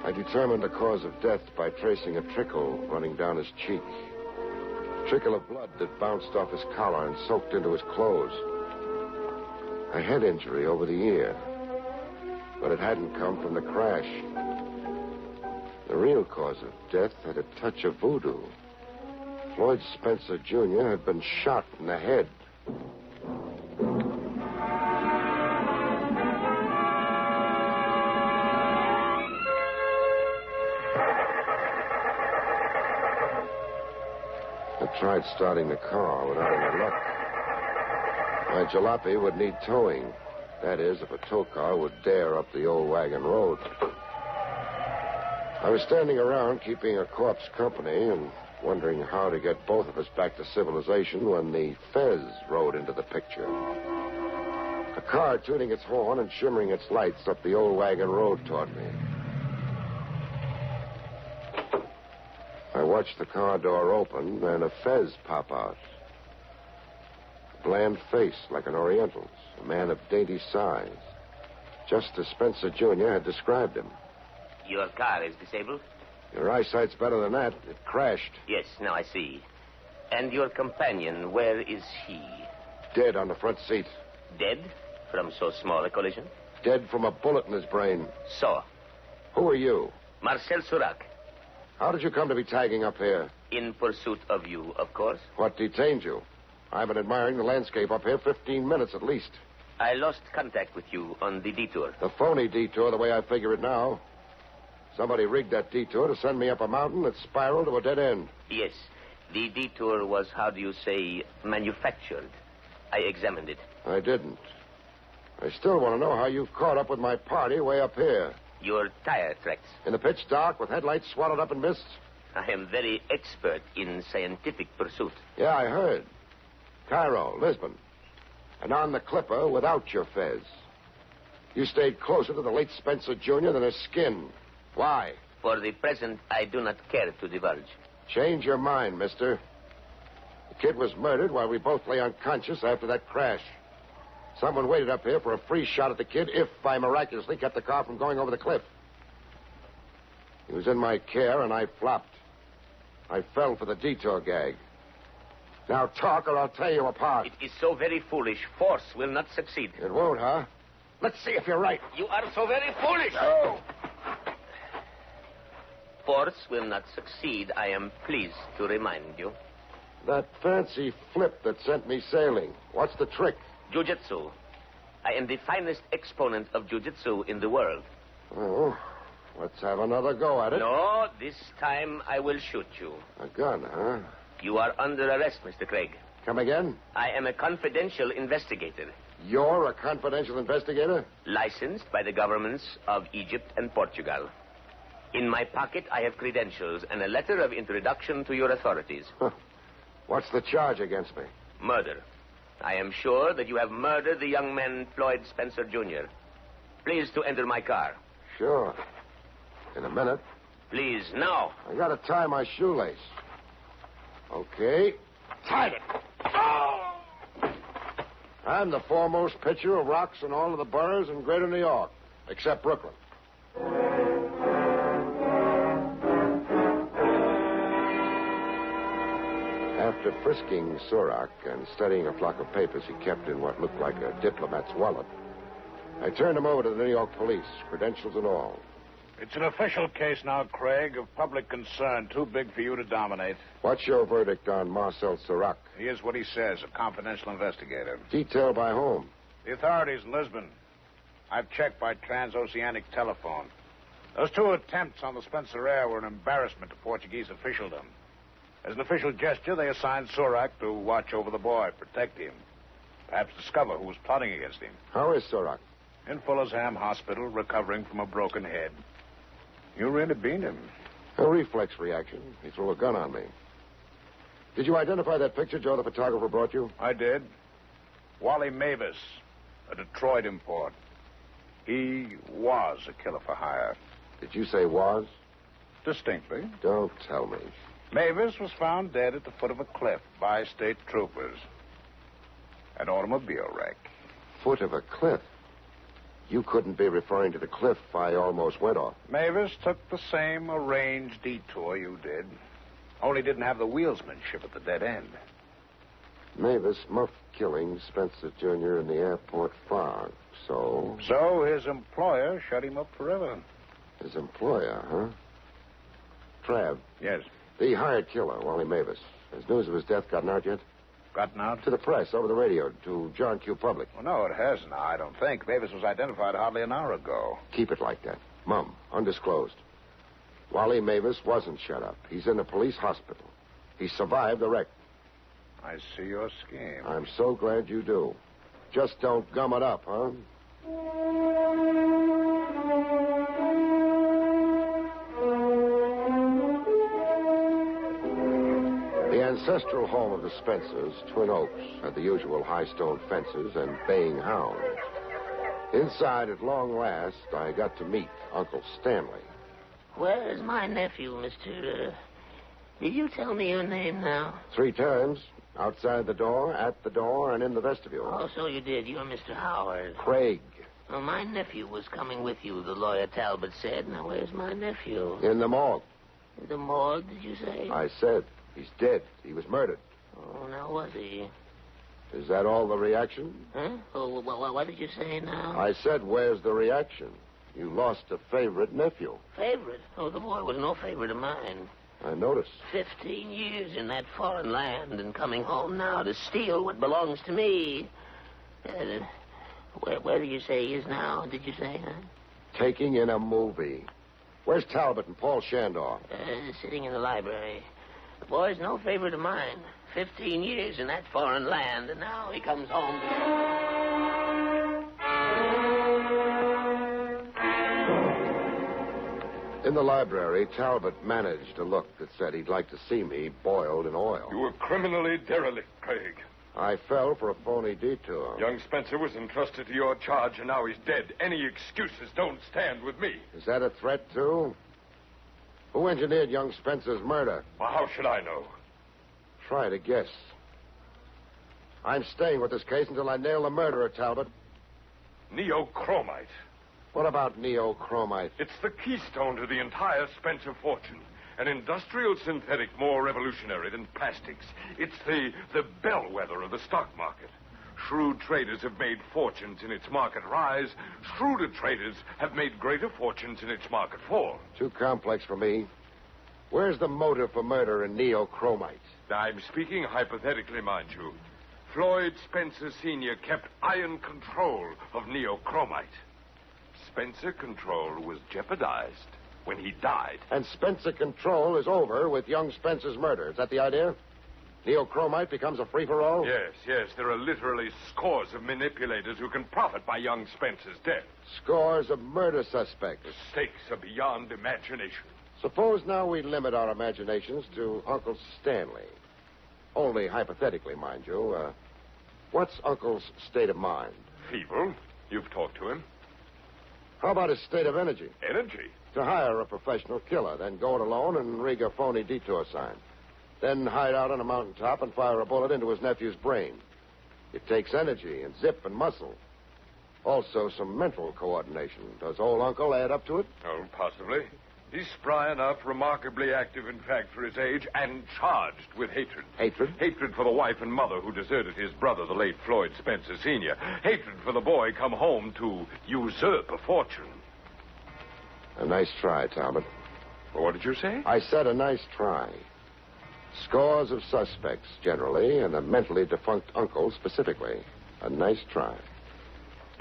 I determined the cause of death by tracing a trickle running down his cheek. Trickle of blood that bounced off his collar and soaked into his clothes. A head injury over the ear. But it hadn't come from the crash. The real cause of death had a touch of voodoo. Floyd Spencer Jr. had been shot in the head. I tried starting the car without any luck. My jalopy would need towing. That is, if a tow car would dare up the old wagon road. I was standing around keeping a corpse company and wondering how to get both of us back to civilization when the Fez rode into the picture. A car tuning its horn and shimmering its lights up the old wagon road toward me. I watched the car door open and a Fez pop out. A bland face like an Oriental's, a man of dainty size, just as Spencer Jr. had described him. Your car is disabled? Your eyesight's better than that. It crashed. Yes, now I see. And your companion, where is he? Dead on the front seat. Dead? From so small a collision? Dead from a bullet in his brain. So? Who are you? Marcel Surac. How did you come to be tagging up here? In pursuit of you, of course. What detained you? I've been admiring the landscape up here 15 minutes at least. I lost contact with you on the detour. The phony detour, the way I figure it now. Somebody rigged that detour to send me up a mountain that spiraled to a dead end. Yes. The detour was, how do you say, manufactured. I examined it. I didn't. I still want to know how you've caught up with my party way up here. Your tire tracks. In the pitch dark with headlights swallowed up in mists? I am very expert in scientific pursuit. Yeah, I heard. Cairo, Lisbon. And on the Clipper without your Fez. You stayed closer to the late Spencer Jr. than his skin. Why? For the present, I do not care to divulge. Change your mind, mister. The kid was murdered while we both lay unconscious after that crash. Someone waited up here for a free shot at the kid if I miraculously kept the car from going over the cliff. He was in my care, and I flopped. I fell for the detour gag. Now talk, or I'll tear you apart. It is so very foolish. Force will not succeed. It won't, huh? Let's see if you're right. You are so very foolish. Oh! Force will not succeed, I am pleased to remind you. That fancy flip that sent me sailing. What's the trick? Jiu-jitsu. I am the finest exponent of jiu-jitsu in the world. Oh, let's have another go at it. No, this time I will shoot you. A gun, huh? You are under arrest, Mr. Craig. Come again? I am a confidential investigator. You're a confidential investigator? Licensed by the governments of Egypt and Portugal. In my pocket, I have credentials and a letter of introduction to your authorities. Huh. What's the charge against me? Murder. I am sure that you have murdered the young man Floyd Spencer Jr. Please to enter my car. Sure. In a minute. Please, now. I gotta tie my shoelace. Okay. Tied it. Oh! I'm the foremost pitcher of rocks in all of the boroughs in greater New York, except Brooklyn. After frisking Surac and studying a flock of papers he kept in what looked like a diplomat's wallet, I turned him over to the New York police, credentials and all. It's an official case now, Craig, of public concern, too big for you to dominate. What's your verdict on Marcel Surac? He is what he says, a confidential investigator. Detailed by whom? The authorities in Lisbon. I've checked by transoceanic telephone. Those 2 attempts on the Spencer Air were an embarrassment to Portuguese officialdom. As an official gesture, they assigned Surac to watch over the boy, protect him. Perhaps discover who was plotting against him. How is Surac? In Fullersham Hospital, recovering from a broken head. You really beat him. A reflex reaction. He threw a gun on me. Did you identify that picture Joe the photographer brought you? I did. Wally Mavis, a Detroit import. He was a killer for hire. Did you say was? Distinctly. Don't tell me. Mavis was found dead at the foot of a cliff by state troopers. An automobile wreck. Foot of a cliff? You couldn't be referring to the cliff I almost went off. Mavis took the same arranged detour you did. Only didn't have the wheelsmanship at the dead end. Mavis muffed killing Spencer Jr. in the airport fog. So? So his employer shut him up forever. His employer, huh? Trav. Yes. The hired killer, Wally Mavis. Has news of his death gotten out yet? Gotten out? To the press, over the radio, to John Q. Public. Well, no, it hasn't. I don't think. Mavis was identified hardly an hour ago. Keep it like that. Mum, undisclosed. Wally Mavis wasn't shut up. He's in a police hospital. He survived the wreck. I see your scheme. I'm so glad you do. Just don't gum it up, huh? The ancestral home of the Spencers, Twin Oaks, had the usual high stone fences and baying hounds. Inside, at long last, I got to meet Uncle Stanley. Where's my nephew, Mr. Did you tell me your name now? 3 times. Outside the door, at the door, and in the vestibule. Oh, so you did. You're Mr. Howard. Craig. Well, my nephew was coming with you, the lawyer Talbot said. Now, where's my nephew? In the morgue. The morgue, did you say? I said. He's dead. He was murdered. Oh, now was he? Is that all the reaction? Huh? Oh, what did you say now? I said, where's the reaction? You lost a favorite nephew. Favorite? Oh, the boy was no favorite of mine. I noticed. 15 years in that foreign land and coming home now to steal what belongs to me. Where did you say he is now, did you say, huh? Taking in a movie. Where's Talbot and Paul Shandor? Sitting in the library. The boy's no favorite of mine. 15 years in that foreign land, and now he comes home. In the library, Talbot managed a look that said he'd like to see me boiled in oil. You were criminally derelict, Craig. I fell for a phony detour. Young Spencer was entrusted to your charge, and now he's dead. Any excuses don't stand with me. Is that a threat, too? Who engineered young Spencer's murder? Well, how should I know? Try to guess. I'm staying with this case until I nail the murderer, Talbot. Neochromite. What about neochromite? It's the keystone to the entire Spencer fortune. An industrial synthetic more revolutionary than plastics. It's the bellwether of the stock market. Shrewd traders have made fortunes in its market rise. Shrewder traders have made greater fortunes in its market fall. Too complex for me. Where's the motive for murder in neochromite? I'm speaking hypothetically, mind you. Floyd Spencer Sr. kept iron control of neochromite. Spencer control was jeopardized when he died. And Spencer control is over with young Spencer's murder. Is that the idea? Neochromite becomes a free-for-all? Yes. There are literally scores of manipulators who can profit by young Spencer's death. Scores of murder suspects. The stakes are beyond imagination. Suppose now we limit our imaginations to Uncle Stanley. Only hypothetically, mind you. What's Uncle's state of mind? Feeble. You've talked to him. How about his state of energy? Energy? To hire a professional killer, then go it alone and rig a phony detour sign. Then hide out on a mountaintop and fire a bullet into his nephew's brain. It takes energy and zip and muscle. Also some mental coordination. Does old Uncle add up to it? Oh, possibly. He's spry enough, remarkably active, in fact, for his age, and charged with hatred. Hatred? Hatred for the wife and mother who deserted his brother, the late Floyd Spencer Sr. Hatred for the boy come home to usurp a fortune. A nice try, Talbot. Well, what did you say? I said a nice try. Scores of suspects, generally, and a mentally defunct uncle, specifically. A nice try.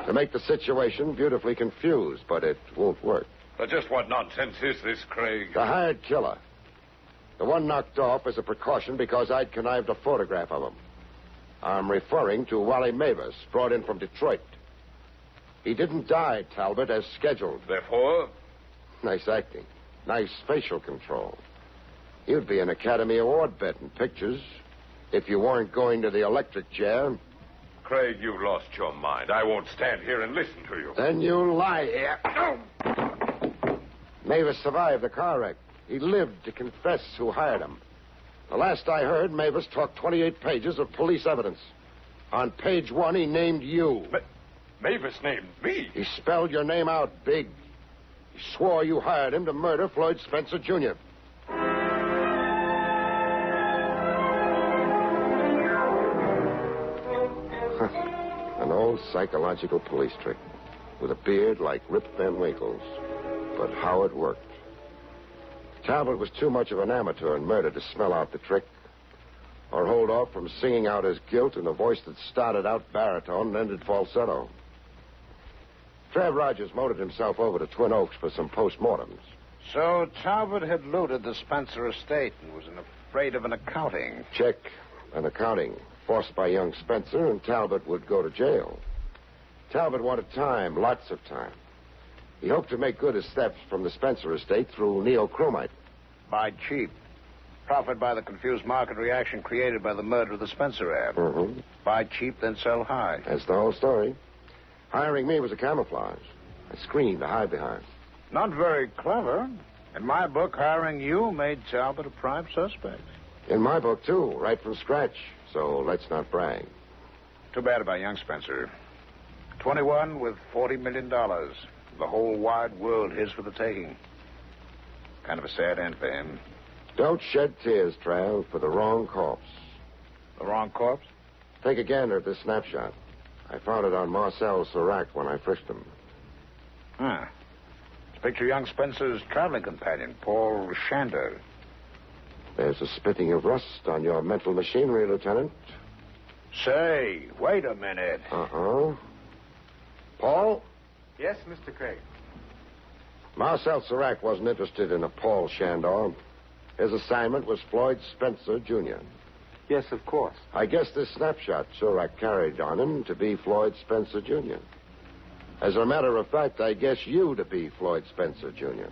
To make the situation beautifully confused, but it won't work. But just what nonsense is this, Craig? The hired killer. The one knocked off as a precaution because I'd connived a photograph of him. I'm referring to Wally Mavis, brought in from Detroit. He didn't die, Talbot, as scheduled. Therefore? Nice acting. Nice facial control. You'd be an Academy Award bet in pictures if you weren't going to the electric chair. Craig, you lost your mind. I won't stand here and listen to you. Then you lie here. Mavis survived the car wreck. He lived to confess who hired him. The last I heard, Mavis talked 28 pages of police evidence. On page 1, he named you. But Mavis named me? He spelled your name out big. He swore you hired him to murder Floyd Spencer, Jr. An old psychological police trick with a beard like Rip Van Winkle's. But how it worked. Talbot was too much of an amateur in murder to smell out the trick or hold off from singing out his guilt in a voice that started out baritone and ended falsetto. Trev Rogers motored himself over to Twin Oaks for some post-mortems. So Talbot had looted the Spencer estate and was afraid of an accounting. Check. An accounting forced by young Spencer, and Talbot would go to jail. Talbot wanted time, lots of time. He hoped to make good his theft from the Spencer estate through neochromite. Buy cheap. Profit by the confused market reaction created by the murder of the Spencer ad. Mm-hmm. Buy cheap, then sell high. That's the whole story. Hiring me was a camouflage, a screen to hide behind. Not very clever. In my book, hiring you made Talbot a prime suspect. In my book, too, right from scratch. So let's not brag. Too bad about young Spencer. 21 with $40 million. The whole wide world his for the taking. Kind of a sad end for him. Don't shed tears, Trav, for the wrong corpse. The wrong corpse? Take a gander at this snapshot. I found it on Marcel Serac when I frisked him. Huh. It's a picture of young Spencer's traveling companion, Paul Shander. There's a spitting of rust on your mental machinery, Lieutenant. Say, wait a minute. Uh-uh. Paul? Yes, Mr. Craig. Marcel Serac wasn't interested in a Paul Shandor. His assignment was Floyd Spencer, Jr. Yes, of course. I guess this snapshot Serac carried on him to be Floyd Spencer, Jr. As a matter of fact, I guess you to be Floyd Spencer, Jr.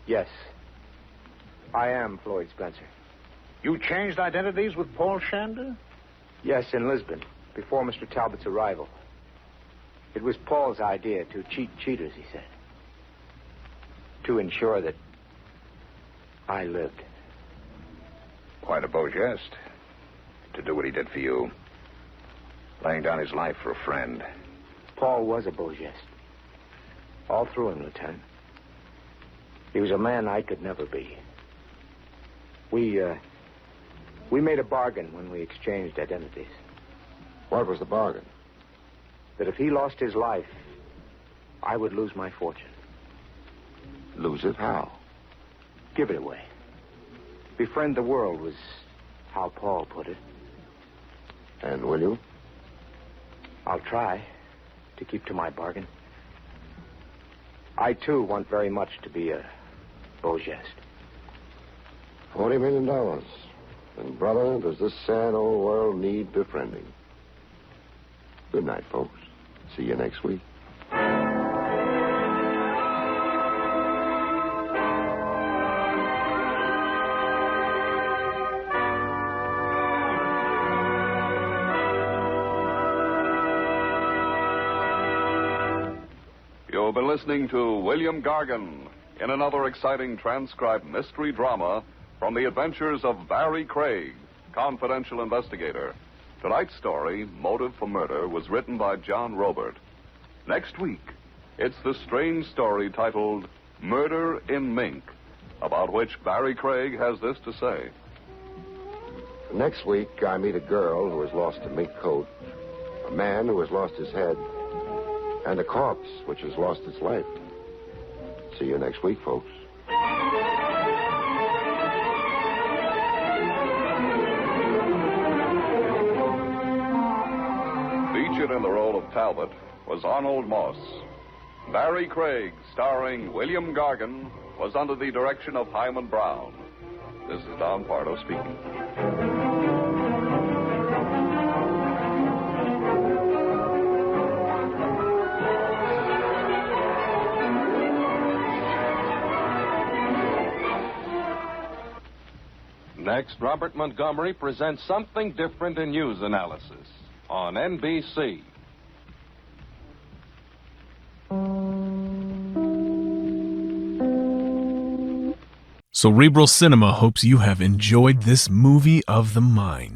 Yes. I am Floyd Spencer. You changed identities with Paul Shander? Yes, in Lisbon, before Mr. Talbot's arrival. It was Paul's idea to cheat cheaters, he said. To ensure that I lived. Quite a beau geste. To do what he did for you. Laying down his life for a friend. Paul was a beau geste. All through him, Lieutenant. He was a man I could never be. We made a bargain when we exchanged identities. What was the bargain? That if he lost his life, I would lose my fortune. Lose it how? Give it away. Befriend the world was how Paul put it. And will you? I'll try to keep to my bargain. I, too, want very much to be a beau geste. $40 million. And, brother, does this sad old world need befriending? Good night, folks. See you next week. You've been listening to William Gargan in another exciting transcribed mystery drama from the adventures of Barrie Craig, confidential investigator. Tonight's story, Motive for Murder, was written by John Robert. Next week, it's the strange story titled Murder in Mink, about which Barrie Craig has this to say. Next week, I meet a girl who has lost a mink coat, a man who has lost his head, and a corpse which has lost its life. See you next week, folks. Featured in the role of Talbot was Arnold Moss. Barrie Craig, starring William Gargan, was under the direction of Hyman Brown. This is Don Pardo speaking. Next, Robert Montgomery presents Something Different in News Analysis on NBC. Cerebral Cinema hopes you have enjoyed this movie of the mind.